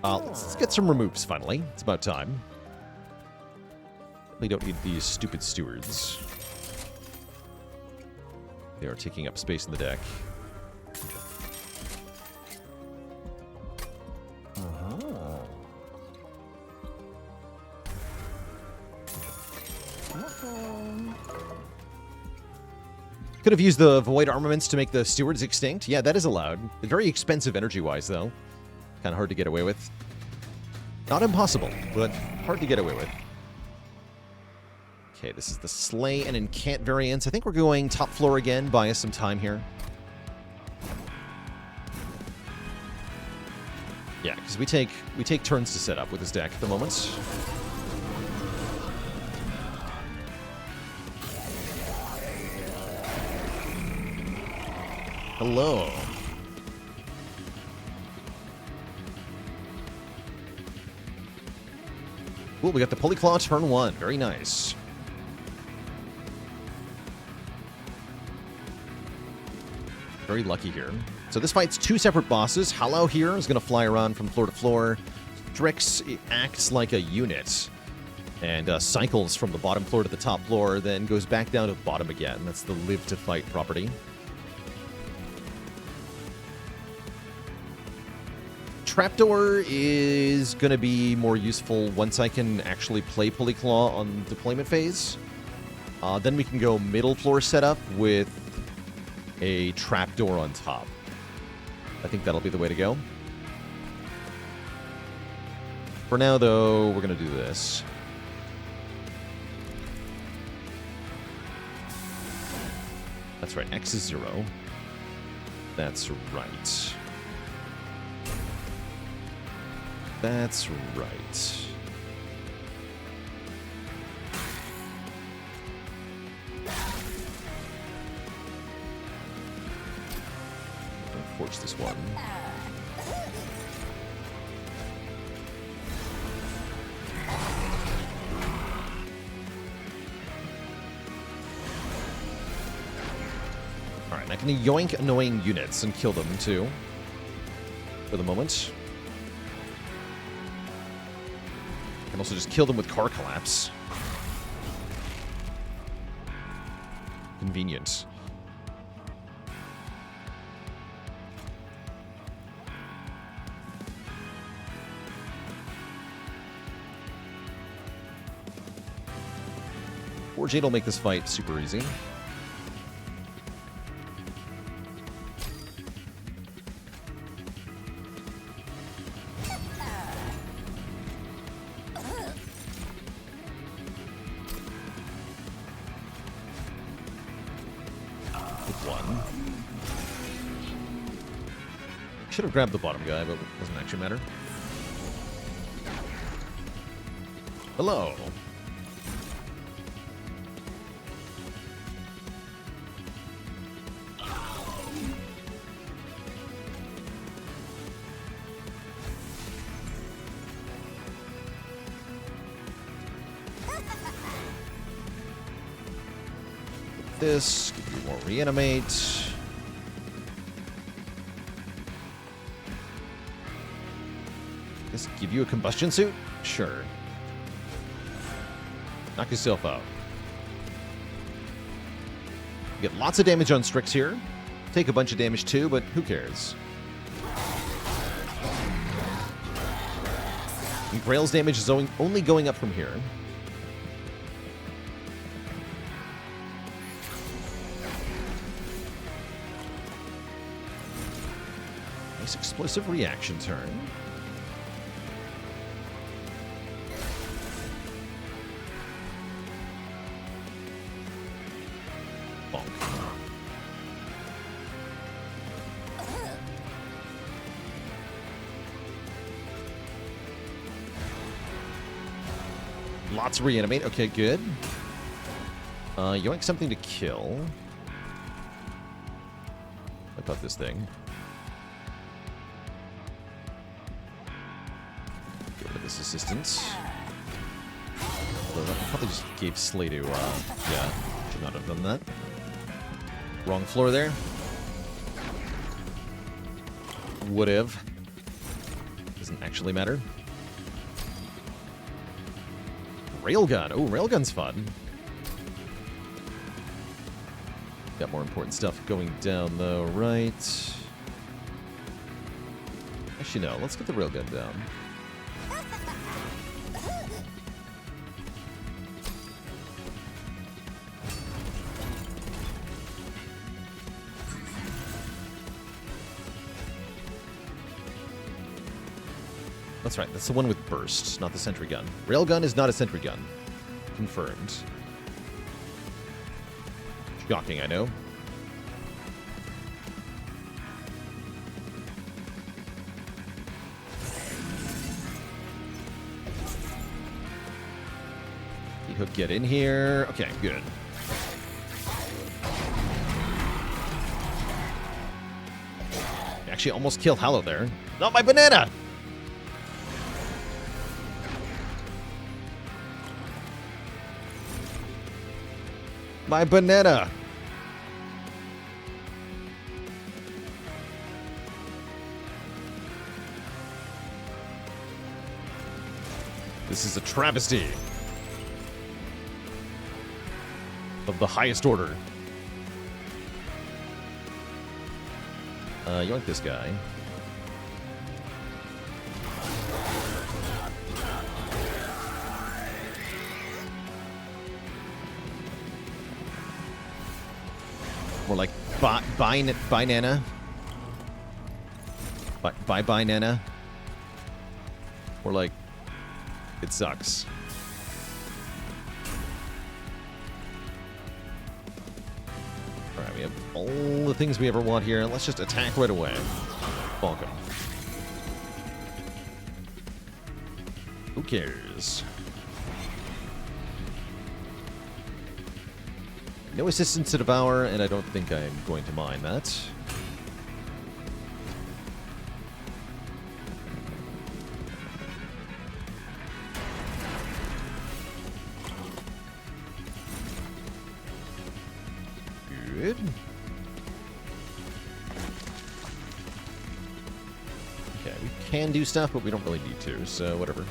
Let's get some removes, finally. It's about time. We don't need these stupid stewards. They are taking up space in the deck. Could have used the Void Armaments to make the stewards extinct. Yeah, that is allowed. Very expensive energy-wise, though. Kind of hard to get away with. Not impossible, but hard to get away with. Okay, this is the Slay and Incant variants. I think we're going top floor again. Buy us some time here. Yeah, because we take turns to set up with this deck at the moment. Hello. Cool, we got the Polyclaw turn 1. Very nice. Very lucky here. So this fight's 2 separate bosses. Hallow here is going to fly around from floor to floor. Strix acts like a unit and cycles from the bottom floor to the top floor, then goes back down to the bottom again. That's the live to fight property. Trapdoor is going to be more useful once I can actually play Pulley Claw on deployment phase. Then we can go middle floor setup with a Trapdoor on top. I think that'll be the way to go. For now, though, we're going to do this. That's right, X is 0. That's right. That's right. Forge this one. Alright, I can yoink annoying units and kill them too. For the moment. I can also just kill them with car collapse. Convenient. Forge 8 will make this fight super easy. Should have grabbed the bottom guy, but it doesn't actually matter. Hello. This, give you more reanimate. Just give you a combustion suit? Sure. Knock yourself out. You get lots of damage on Strix here. Take a bunch of damage too, but who cares? And Grail's damage is only going up from here. Nice explosive reaction turn. Lots of reanimate. Okay, good. Yoink something to kill. Wipe out this thing. Get rid of this assistance. Although I probably just gave Slay to, yeah, should not have done that. Wrong floor there. Would have. Doesn't actually matter. Railgun. Oh, Railgun's fun. Got more important stuff going down, though, right? Actually, no. Let's get the Railgun down. That's right, that's the one with burst, not the sentry gun. Railgun is not a sentry gun. Confirmed. Shocking, I know. Hook, get in here. Okay, good. Actually, almost killed Hallow there. Not my banana! My banana. This is a travesty of the highest order. You want this guy. More like bye Nana. Bye Nana. Or like, it sucks. Alright, we have all the things we ever want here. Let's just attack right away. Bonk him. Who cares? No assistance to devour, and I don't think I'm going to mind that. Good. Okay, we can do stuff, but we don't really need to, so whatever.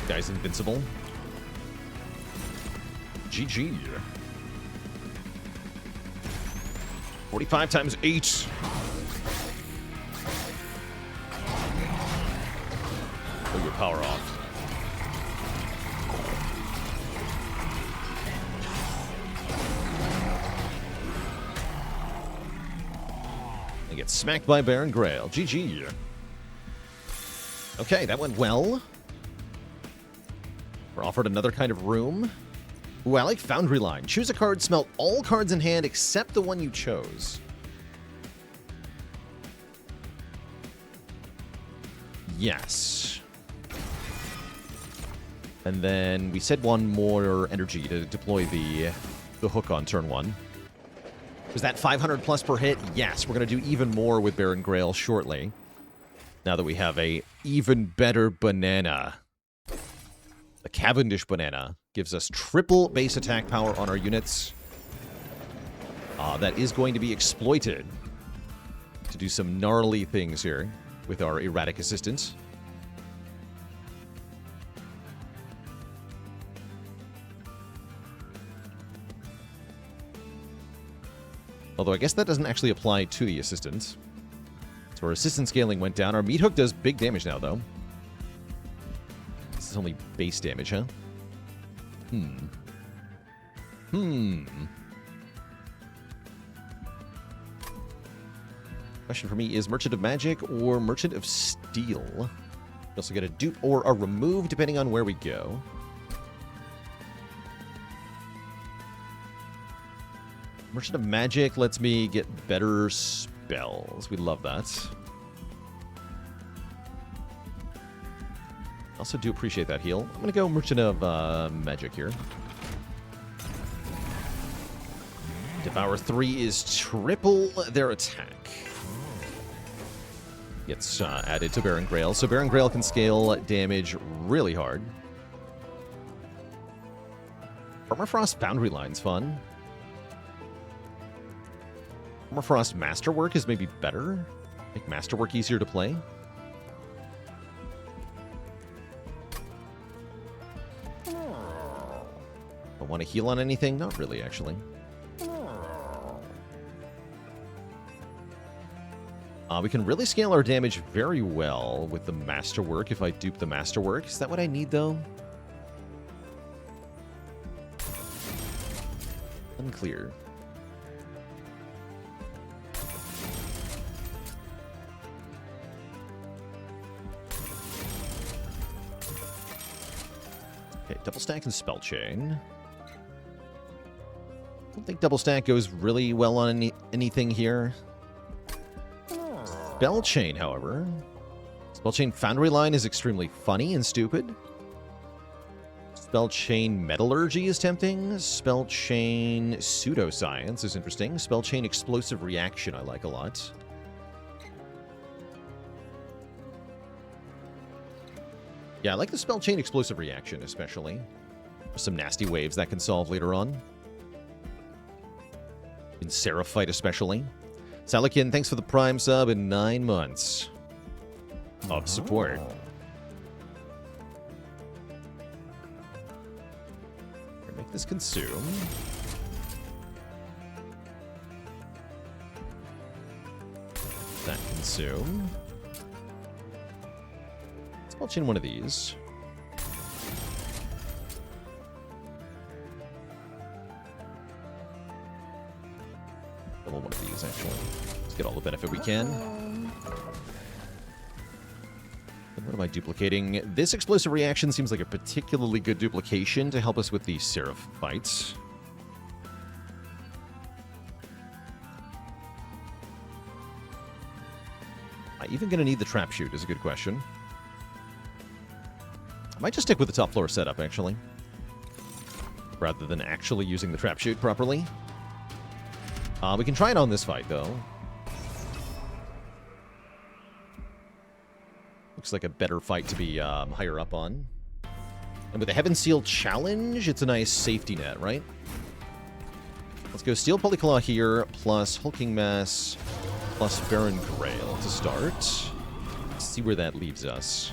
Guy's invincible. GG. 45 times 8. Pull your power off. And get smacked by Baron Grael. GG. Okay, that went well. We're offered another kind of room. Ooh, I like Foundry Line. Choose a card, smelt all cards in hand except the one you chose. Yes. And then we said one more energy to deploy the hook on turn 1. Was that 500 plus per hit? Yes, we're going to do even more with Baron Grael shortly. Now that we have a even better banana. The Cavendish Banana gives us triple base attack power on our units. That is going to be exploited to do some gnarly things here with our erratic assistance. Although I guess that doesn't actually apply to the assistant. So our assistant scaling went down. Our meat hook does big damage now, though. This is only base damage, huh? Question for me is Merchant of Magic or Merchant of Steel? We also get a dupe or a remove depending on where we go. Merchant of Magic lets me get better spells. We love that. Also do appreciate that heal. I'm going to go Merchant of Magic here. Devour 3 is triple their attack. Gets added to Baron Grael. So Baron Grael can scale damage really hard. Permafrost Foundry Line's fun. Permafrost Masterwork is maybe better. Make Masterwork easier to play. Don't want to heal on anything? Not really, actually. We can really scale our damage very well with the Masterwork if I dupe the Masterwork. Is that what I need, though? Unclear. Okay, double stack and spell chain. I don't think double stack goes really well on anything here. Spell chain, however. Spell chain Foundry Line is extremely funny and stupid. Spell chain Metallurgy is tempting. Spell chain Pseudoscience is interesting. Spell chain Explosive Reaction I like a lot. Yeah, I like the spell chain Explosive Reaction especially. Some nasty waves that can solve later on. In Seraphite especially. Salakin, thanks for the Prime sub in 9 months of support. Make this consume. That consume. Let's mulch in one of these. Double one of these, actually. Let's get all the benefit we can. And what am I duplicating? This explosive reaction seems like a particularly good duplication to help us with the Seraph fights. Am I even going to need the trap shoot is a good question. I might just stick with the top floor setup, actually. Rather than actually using the trap shoot properly. We can try it on this fight, though. Looks like a better fight to be higher up on. And with the Heaven Seal challenge, it's a nice safety net, right? Let's go Steel Polyclaw here, plus Hulking Mass, plus Baron Grael to start. Let's see where that leaves us.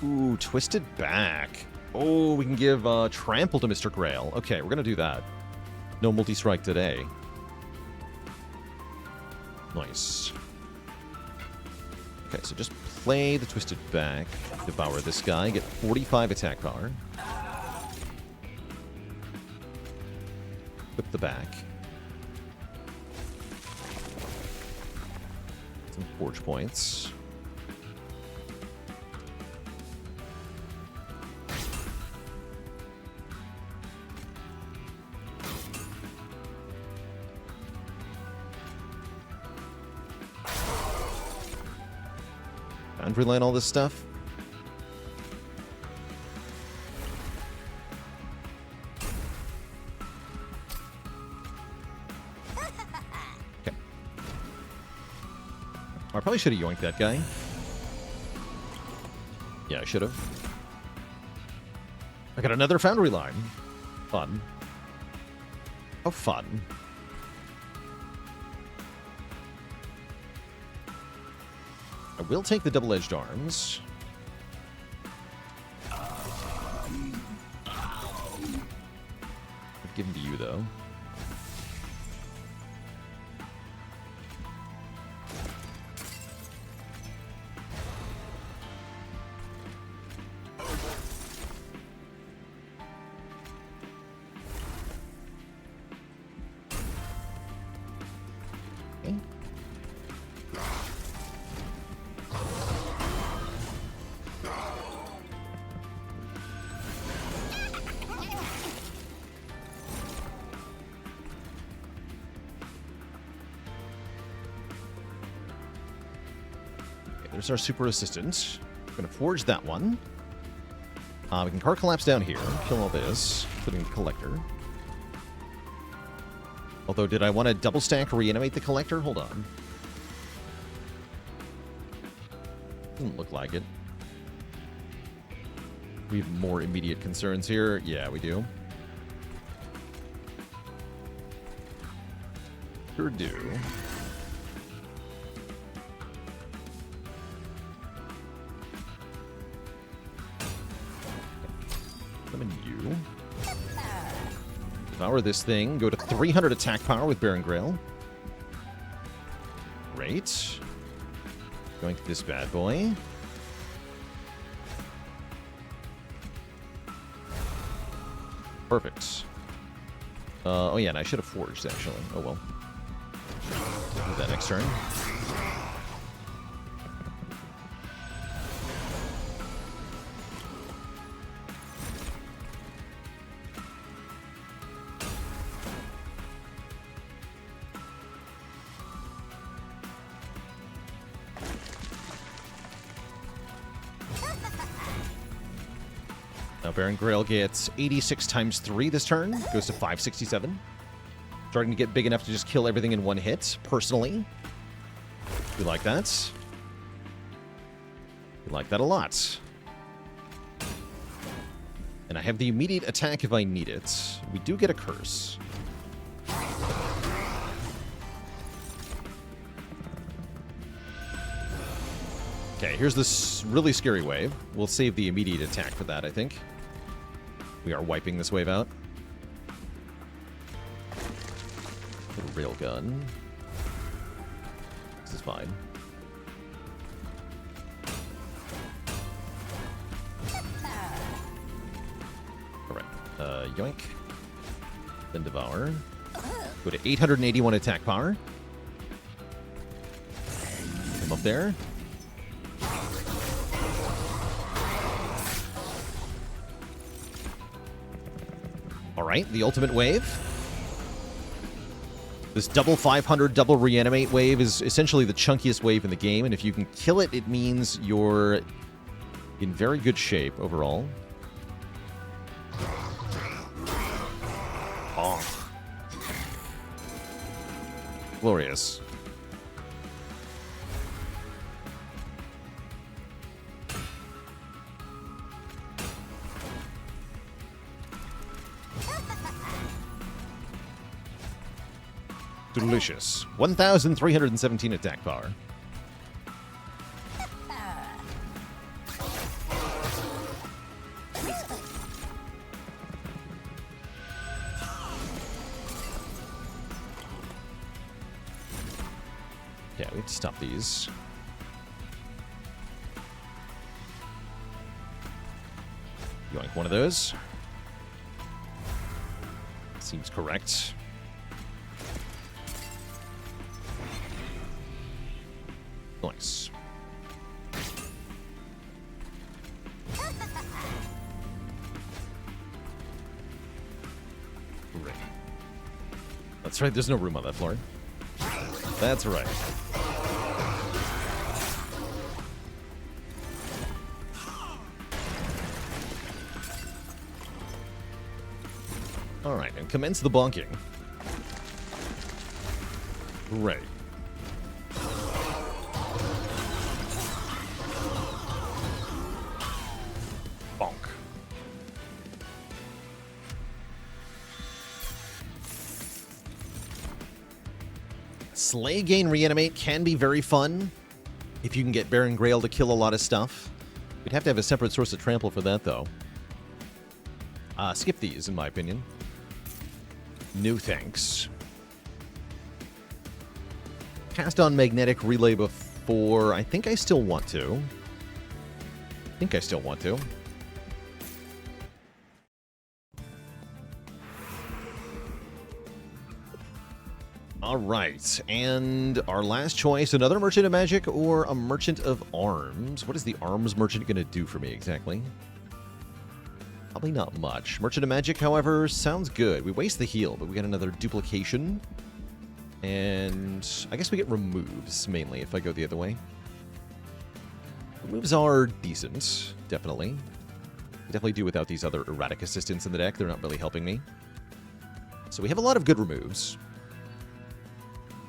Ooh, Twisted Back. Oh, we can give Trample to Mr. Grael. Okay, we're going to do that. No multi-strike today. Nice. Okay, so just play the Twisted Back. Devour this guy. Get 45 attack power. Whip the back. Some forge points. Boundary line all this stuff. Okay. I probably should have yoinked that guy. Yeah, I should have. I got another foundry line. Fun. How fun. I will take the double-edged arms. I've given to you, though. Okay. There's our super assistant. We're going to forge that one. We can card collapse down here. Kill all this, including the collector. Although, did I want to double stack reanimate the collector? Hold on. Doesn't look like it. We have more immediate concerns here. Yeah, we do. Sure do. You. Devour this thing. Go to 300 attack power with Baron Grael. Great. Going to this bad boy. Perfect. Oh yeah, and I should have forged, actually. Oh well. Do that next turn. Now Baron Grael gets 86 times 3 this turn. Goes to 567. Starting to get big enough to just kill everything in one hit, personally. We like that. We like that a lot. And I have the immediate attack if I need it. We do get a curse. Okay, here's this really scary wave. We'll save the immediate attack for that, I think. We are wiping this wave out. Railgun. This is fine. yoink. Then Devour. Go to 881 attack power. Come up there. Alright, the ultimate wave. This double 500, double reanimate wave is essentially the chunkiest wave in the game, and if you can kill it, it means you're in very good shape overall. Oh. Glorious. Delicious. 1,317 attack power. Yeah, we have to stop these. Yoink one of those. Seems correct. Nice. Great. That's right, there's no room on that floor. That's right. Alright, and commence the bonking. Great. Bonk. Slay, gain, reanimate can be very fun if you can get Baron Grael to kill a lot of stuff. We'd have to have a separate source of trample for that, though. Skip these, in my opinion. No thanks. Cast on Magnetic Relay before. I think I still want to. Alright, and our last choice, another Merchant of Magic or a Merchant of Arms. What is the Arms Merchant going to do for me exactly? Probably not much. Merchant of Magic, however, sounds good. We waste the heal, but we get another duplication. And I guess we get removes, mainly, if I go the other way. Removes are decent, definitely. I definitely do without these other erratic assistants in the deck. They're not really helping me. So we have a lot of good removes.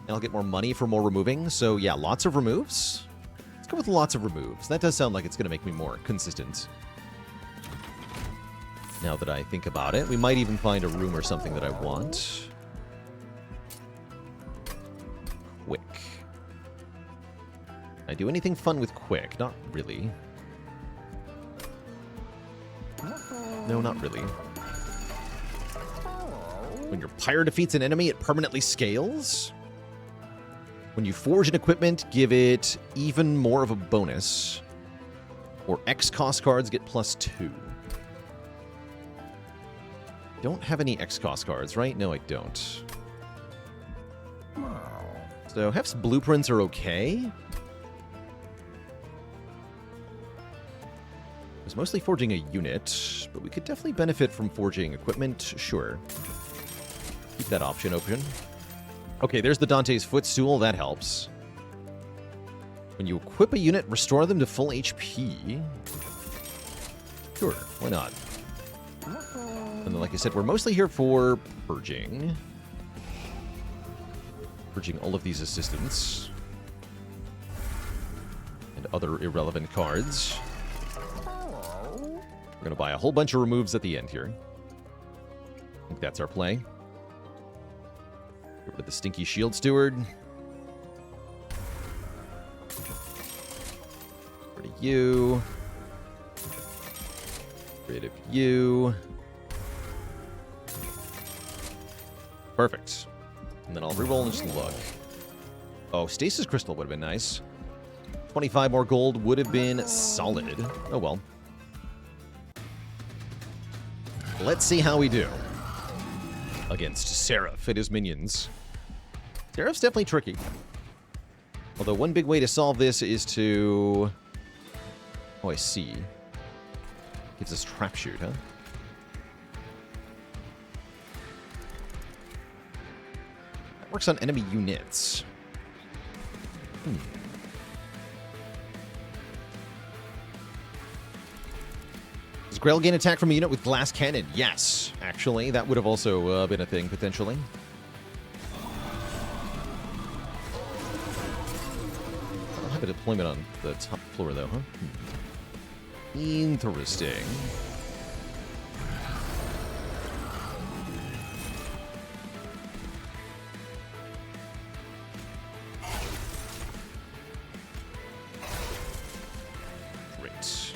And I'll get more money for more removing. So yeah, lots of removes. Let's go with lots of removes. That does sound like it's going to make me more consistent. Now that I think about it, we might even find a room or something that I want. Quick. I do anything fun with quick? Not really. No, not really. When your Pyre defeats an enemy, it permanently scales. When you forge an equipment, give it even more of a bonus. Or X cost cards get +2. Don't have any X cost cards, right? No, I don't. So Hef's blueprints are okay. I was mostly forging a unit, but we could definitely benefit from forging equipment. Sure. Keep that option open. Okay, there's the Dante's Footstool. That helps. When you equip a unit, restore them to full HP. Sure, why not? And then, like I said, we're mostly here for purging. Purging all of these assistants. And other irrelevant cards. We're going to buy a whole bunch of removes at the end here. I think that's our play. Get rid of the Stinky Shield Steward. Get rid of you. Get rid of you. Perfect. And then I'll reroll and just look. Oh, Stasis Crystal would have been nice. 25 more gold would have been solid. Oh well. Let's see how we do against Seraph and his minions. Seraph's definitely tricky. Although one big way to solve this is to... Oh, I see. Gives us trap shoot, huh? That works on enemy units. Does Grael gain attack from a unit with glass cannon? Yes, actually. That would have also been a thing, potentially. I don't have a deployment on the top floor, though, huh? Interesting. Great.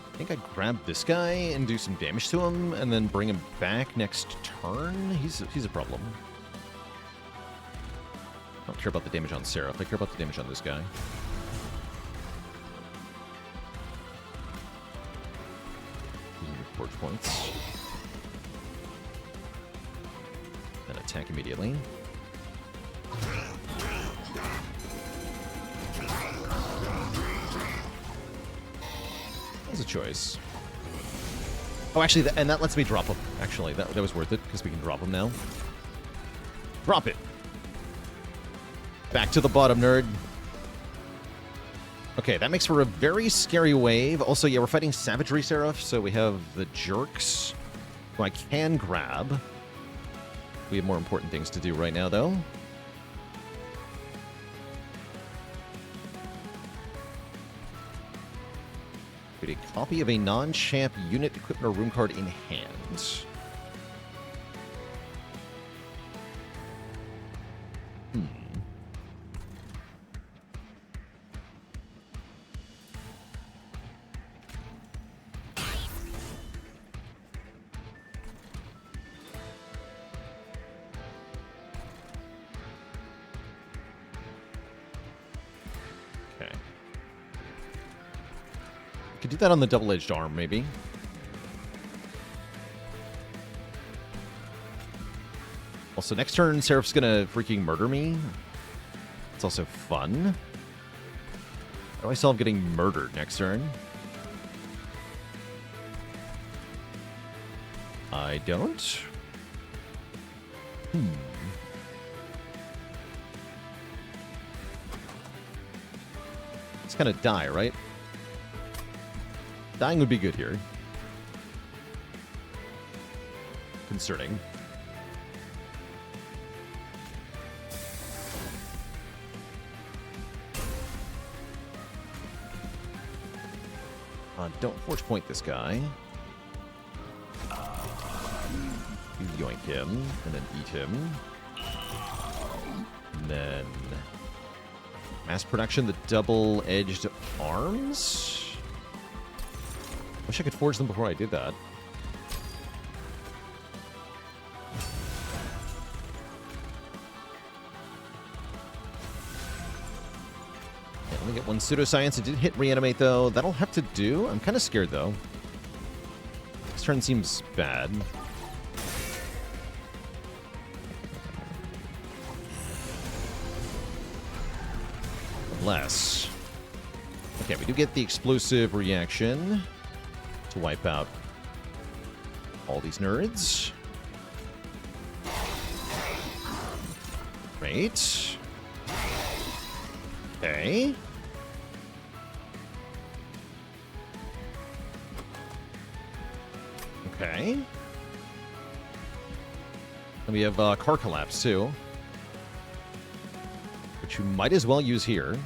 I think I'd grab this guy and do some damage to him, and then bring him back next turn. He's a problem. I don't care about the damage on Seraph. I care about the damage on this guy. Using your forge points. Then attack immediately. That's a choice. Oh, actually, and that lets me drop him. Actually, that was worth it, because we can drop him now. Drop it! Back to the bottom, nerd. Okay, that makes for a very scary wave. Also, yeah, we're fighting Savagery Seraph, so we have the Jerks, who I can grab. We have more important things to do right now, though. A copy of a non-champ unit equipment or room card in hand. Could do that on the double-edged arm, maybe. Also, next turn, Seraph's gonna freaking murder me. It's also fun. How do I solve getting murdered next turn? I don't. It's gonna die, right? Dying would be good here. Concerning. Don't forge point this guy. You yoink him, and then eat him. And then... mass production, the double-edged arms? Wish I could forge them before I did that. Yeah, let me get one pseudoscience. It did hit reanimate, though. That'll have to do. I'm kind of scared, though. This turn seems bad. Unless... okay, we do get the explosive reaction to wipe out all these nerds. Great. Okay. Okay. And we have car collapse, too. Which you might as well use here.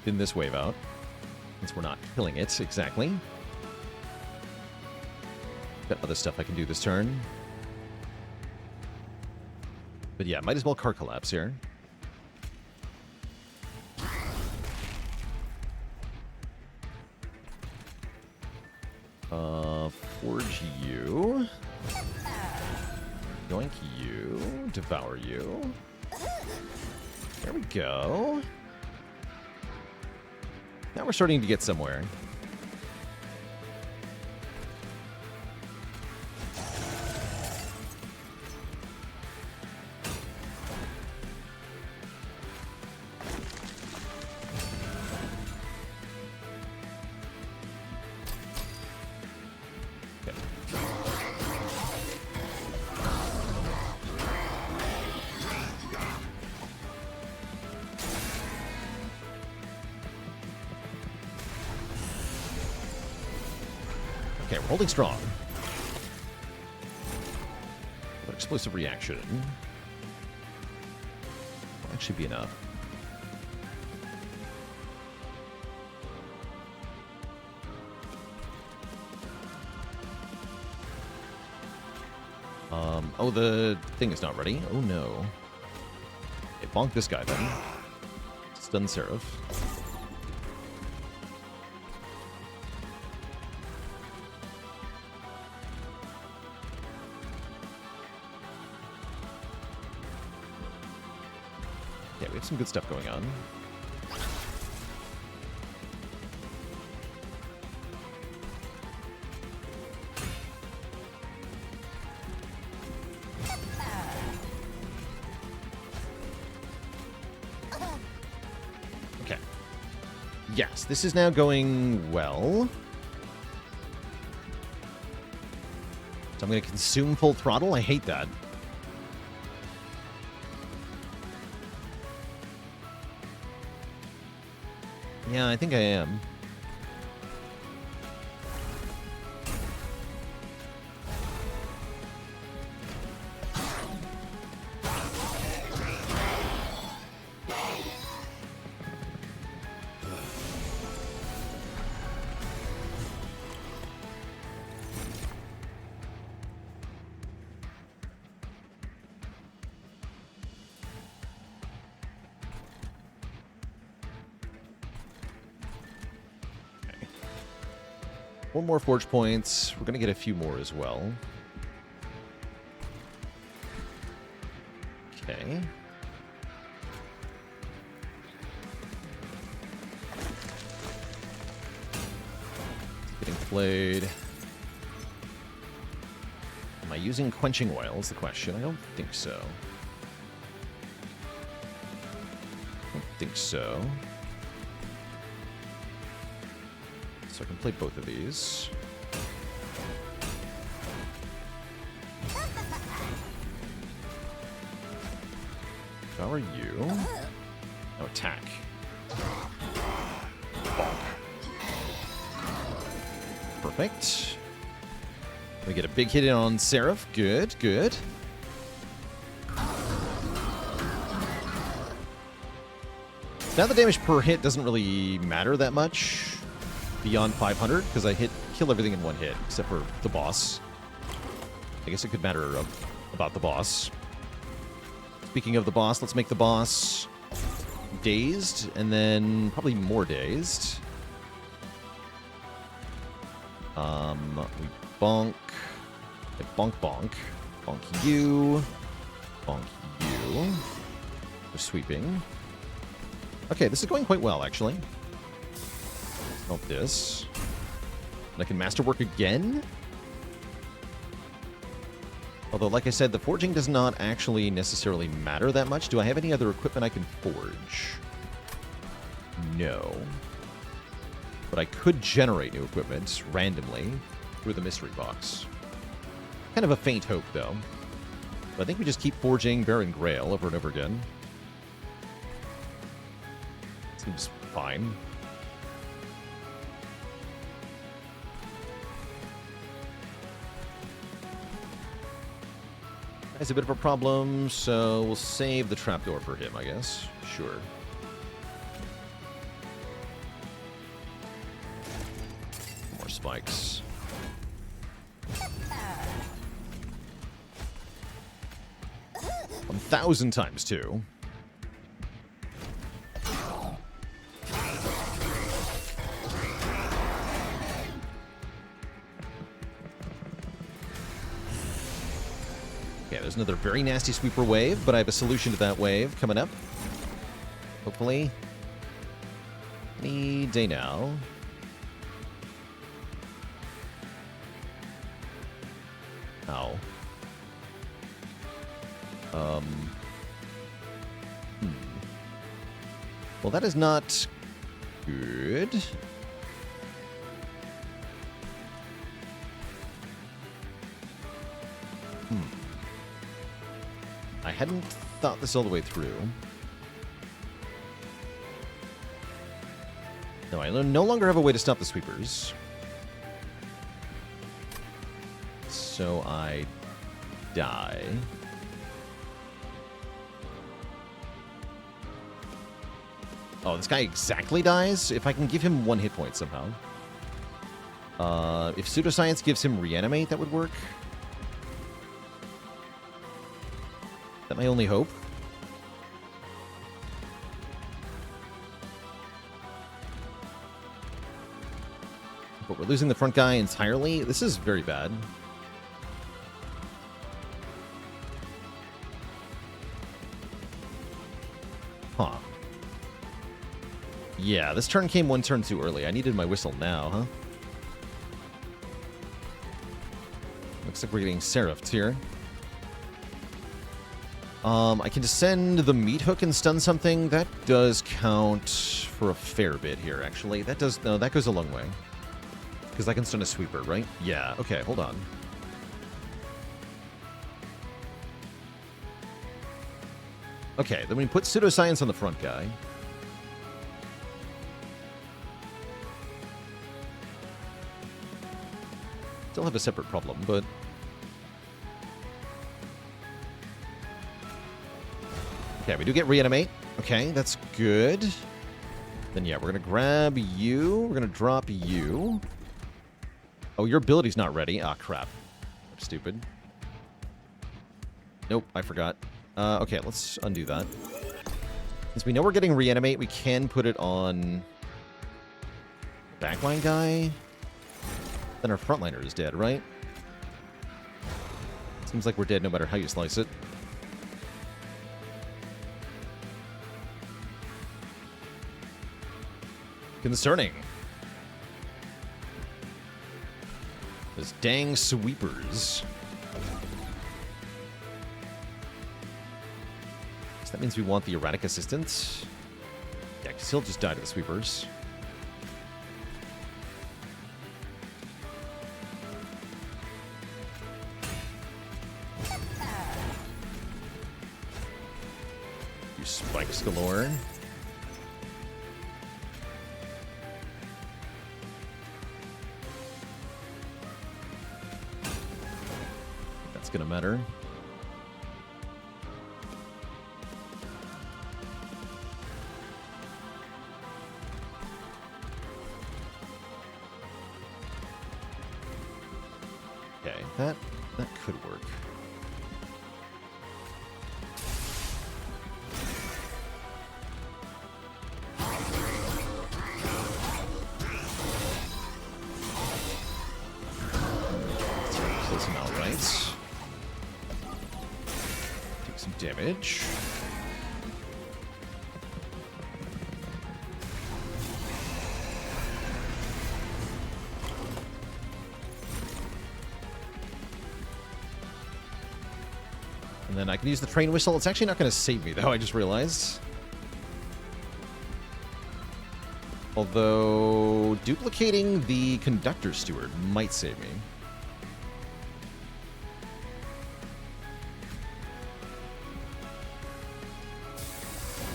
In this wave out. Since we're not killing it, exactly. Got other stuff I can do this turn. But yeah, might as well car collapse here. Forge you. Yoink you. Devour you. There we go. Now we're starting to get somewhere. Okay, we're holding strong. But explosive reaction will actually be enough. Oh, the thing is not ready. Oh, no. Okay, bonk this guy, then. Stun Seraph. Yeah, we have some good stuff going on. Okay. Yes, this is now going well. So I'm going to consume full throttle. I hate that. Yeah, I think I am. One more forge points. We're going to get a few more as well. Okay. Getting played. Am I using quenching oil is the question. I don't think so. I don't think so. So I can play both of these. How are you? Oh, attack. Bonk. Perfect. We get a big hit in on Seraph. Good, good. Now the damage per hit doesn't really matter that much beyond 500 because I kill everything in one hit except for the boss. I guess it could matter about the boss. Speaking of the boss, let's make the boss dazed and then probably more dazed. We bonk. Bonk, bonk. Bonk you. Bonk you. We're sweeping. Okay, this is going quite well, actually. Help this. And I can masterwork again? Although, like I said, the forging does not actually necessarily matter that much. Do I have any other equipment I can forge? No. But I could generate new equipment randomly through the mystery box. Kind of a faint hope, though. But I think we just keep forging Baron Grael over and over again. Seems fine. Has a bit of a problem, so we'll save the trapdoor for him, I guess. Sure. More spikes. One 1,000 times 2. there's another very nasty sweeper wave, but I have a solution to that wave coming up. Hopefully. Any day now. Ow. Well, that is not good. I hadn't thought this all the way through. No, I no longer have a way to stop the sweepers. So I die. Oh, this guy exactly dies? If I can give him 1 hit point somehow. If Pseudoscience gives him Reanimate, that would work. Is that my only hope? But we're losing the front guy entirely? This is very bad. Huh. Yeah, this turn came 1 turn too early. I needed my whistle now, huh? Looks like we're getting seraphed here. I can descend the meat hook and stun something. That does count for a fair bit here, actually. That does... No, that goes a long way. Because I can stun a sweeper, right? Yeah, okay, hold on. Okay, then we put Pseudoscience on the front guy. Still have a separate problem, but... Okay, we do get Reanimate. Okay, that's good. Then, yeah, we're going to grab you. We're going to drop you. Oh, your ability's not ready. Ah, crap. I'm stupid. Nope, I forgot. Okay, let's undo that. Since we know we're getting Reanimate, we can put it on... Backline guy? Then our frontliner is dead, right? Seems like we're dead no matter how you slice it. Concerning. Those dang sweepers. So that means we want the erratic assistance. Yeah, because he'll just die to the sweepers. You spikes galore. Gonna matter. Okay, that could work. Close him out, right? Some damage. And then I can use the train whistle. It's actually not going to save me, though, I just realized. Although, duplicating the conductor steward might save me.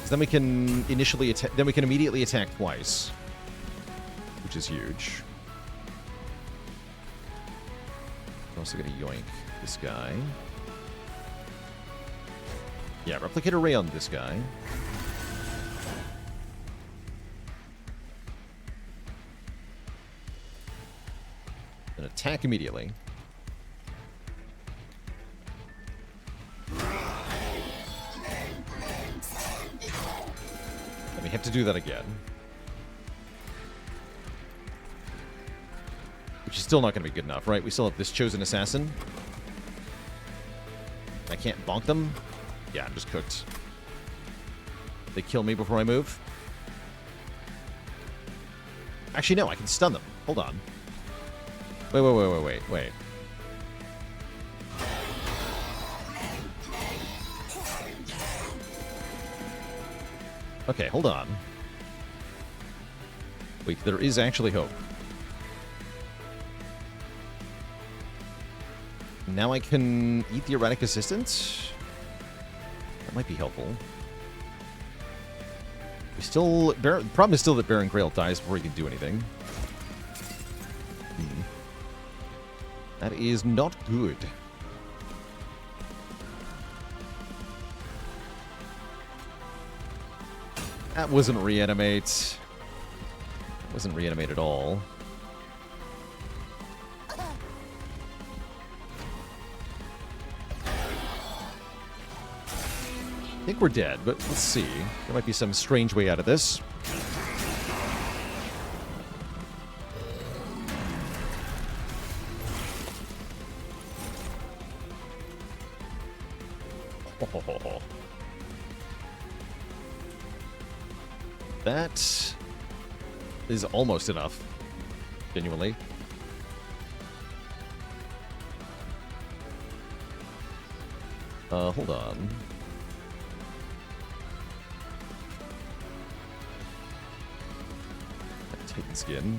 Then we can initially attack. Then we can immediately attack twice, which is huge. I'm also going to yoink this guy. Yeah, Replicator Ray on this guy. And attack immediately. We have to do that again. Which is still not going to be good enough, right? We still have this Chosen Assassin. I can't bonk them? Yeah, I'm just cooked. They kill me before I move? Actually, no, I can stun them. Hold on. Wait. Okay, hold on. Wait, there is actually hope. Now I can eat the erratic assistant? That might be helpful. The problem is still that Baron Grael dies before he can do anything. That is not good. That wasn't reanimate. It wasn't reanimate at all. I think we're dead, but let's see. There might be some strange way out of this. That is almost enough. Genuinely. Hold on. Titan skin.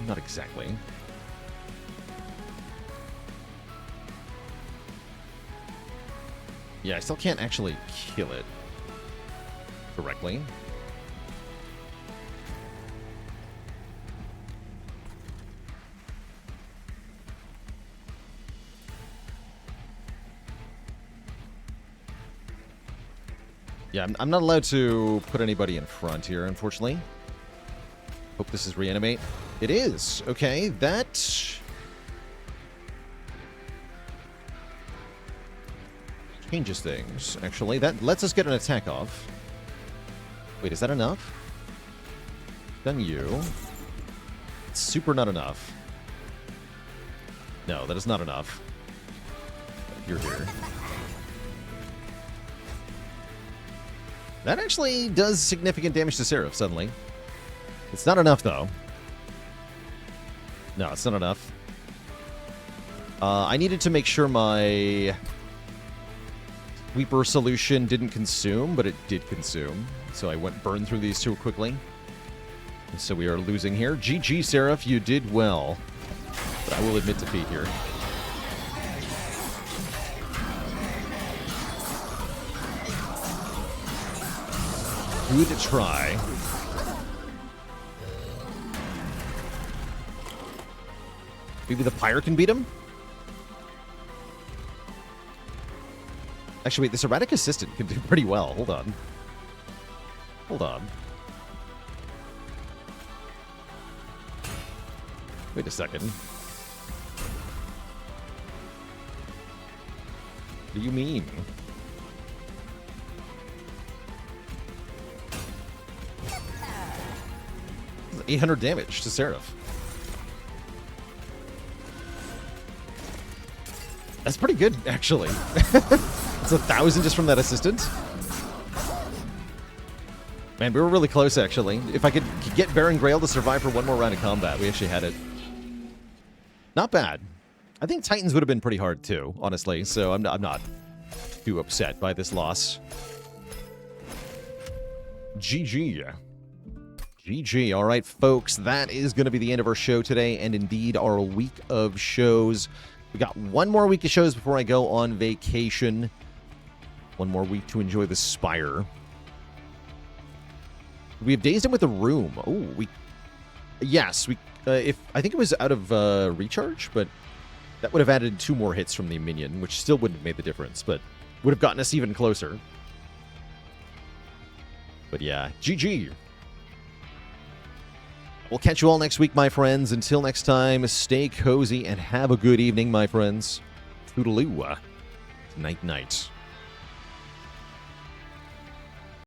Not exactly. Yeah, I still can't actually kill it correctly. Yeah, I'm not allowed to put anybody in front here, unfortunately. Hope this is reanimate. It is. Okay, that... changes things, actually. That lets us get an attack off. Wait, is that enough? Then you. It's super not enough. No, that is not enough. You're here. That actually does significant damage to Seraph, suddenly. It's not enough, though. No, it's not enough. I needed to make sure my Sweeper solution didn't consume, but it did consume. So I went burn through these too quickly. And so we are losing here. GG, Seraph, you did well. But I will admit defeat here. Good try. Maybe the Pyre can beat him? Actually, wait, this erratic assistant can do pretty well. Hold on. Hold on. Wait a second. What do you mean? 800 damage to Seraph. That's pretty good, actually. It's 1,000 just from that assistant. Man, we were really close, actually. If I could get Baron Grael to survive for one more round of combat, we actually had it. Not bad. I think Titans would have been pretty hard, too, honestly. So I'm not too upset by this loss. GG. GG. All right, folks, that is going to be the end of our show today, and indeed our week of shows. We got one more week of shows before I go on vacation. One more week to enjoy the Spire. We have dazed him with a room. Oh, yes, I think it was out of recharge, but that would have added 2 more hits from the minion, which still wouldn't have made the difference, but would have gotten us even closer. But yeah, GG. We'll catch you all next week, my friends. Until next time, stay cozy and have a good evening, my friends. Toodaloo. Night-night.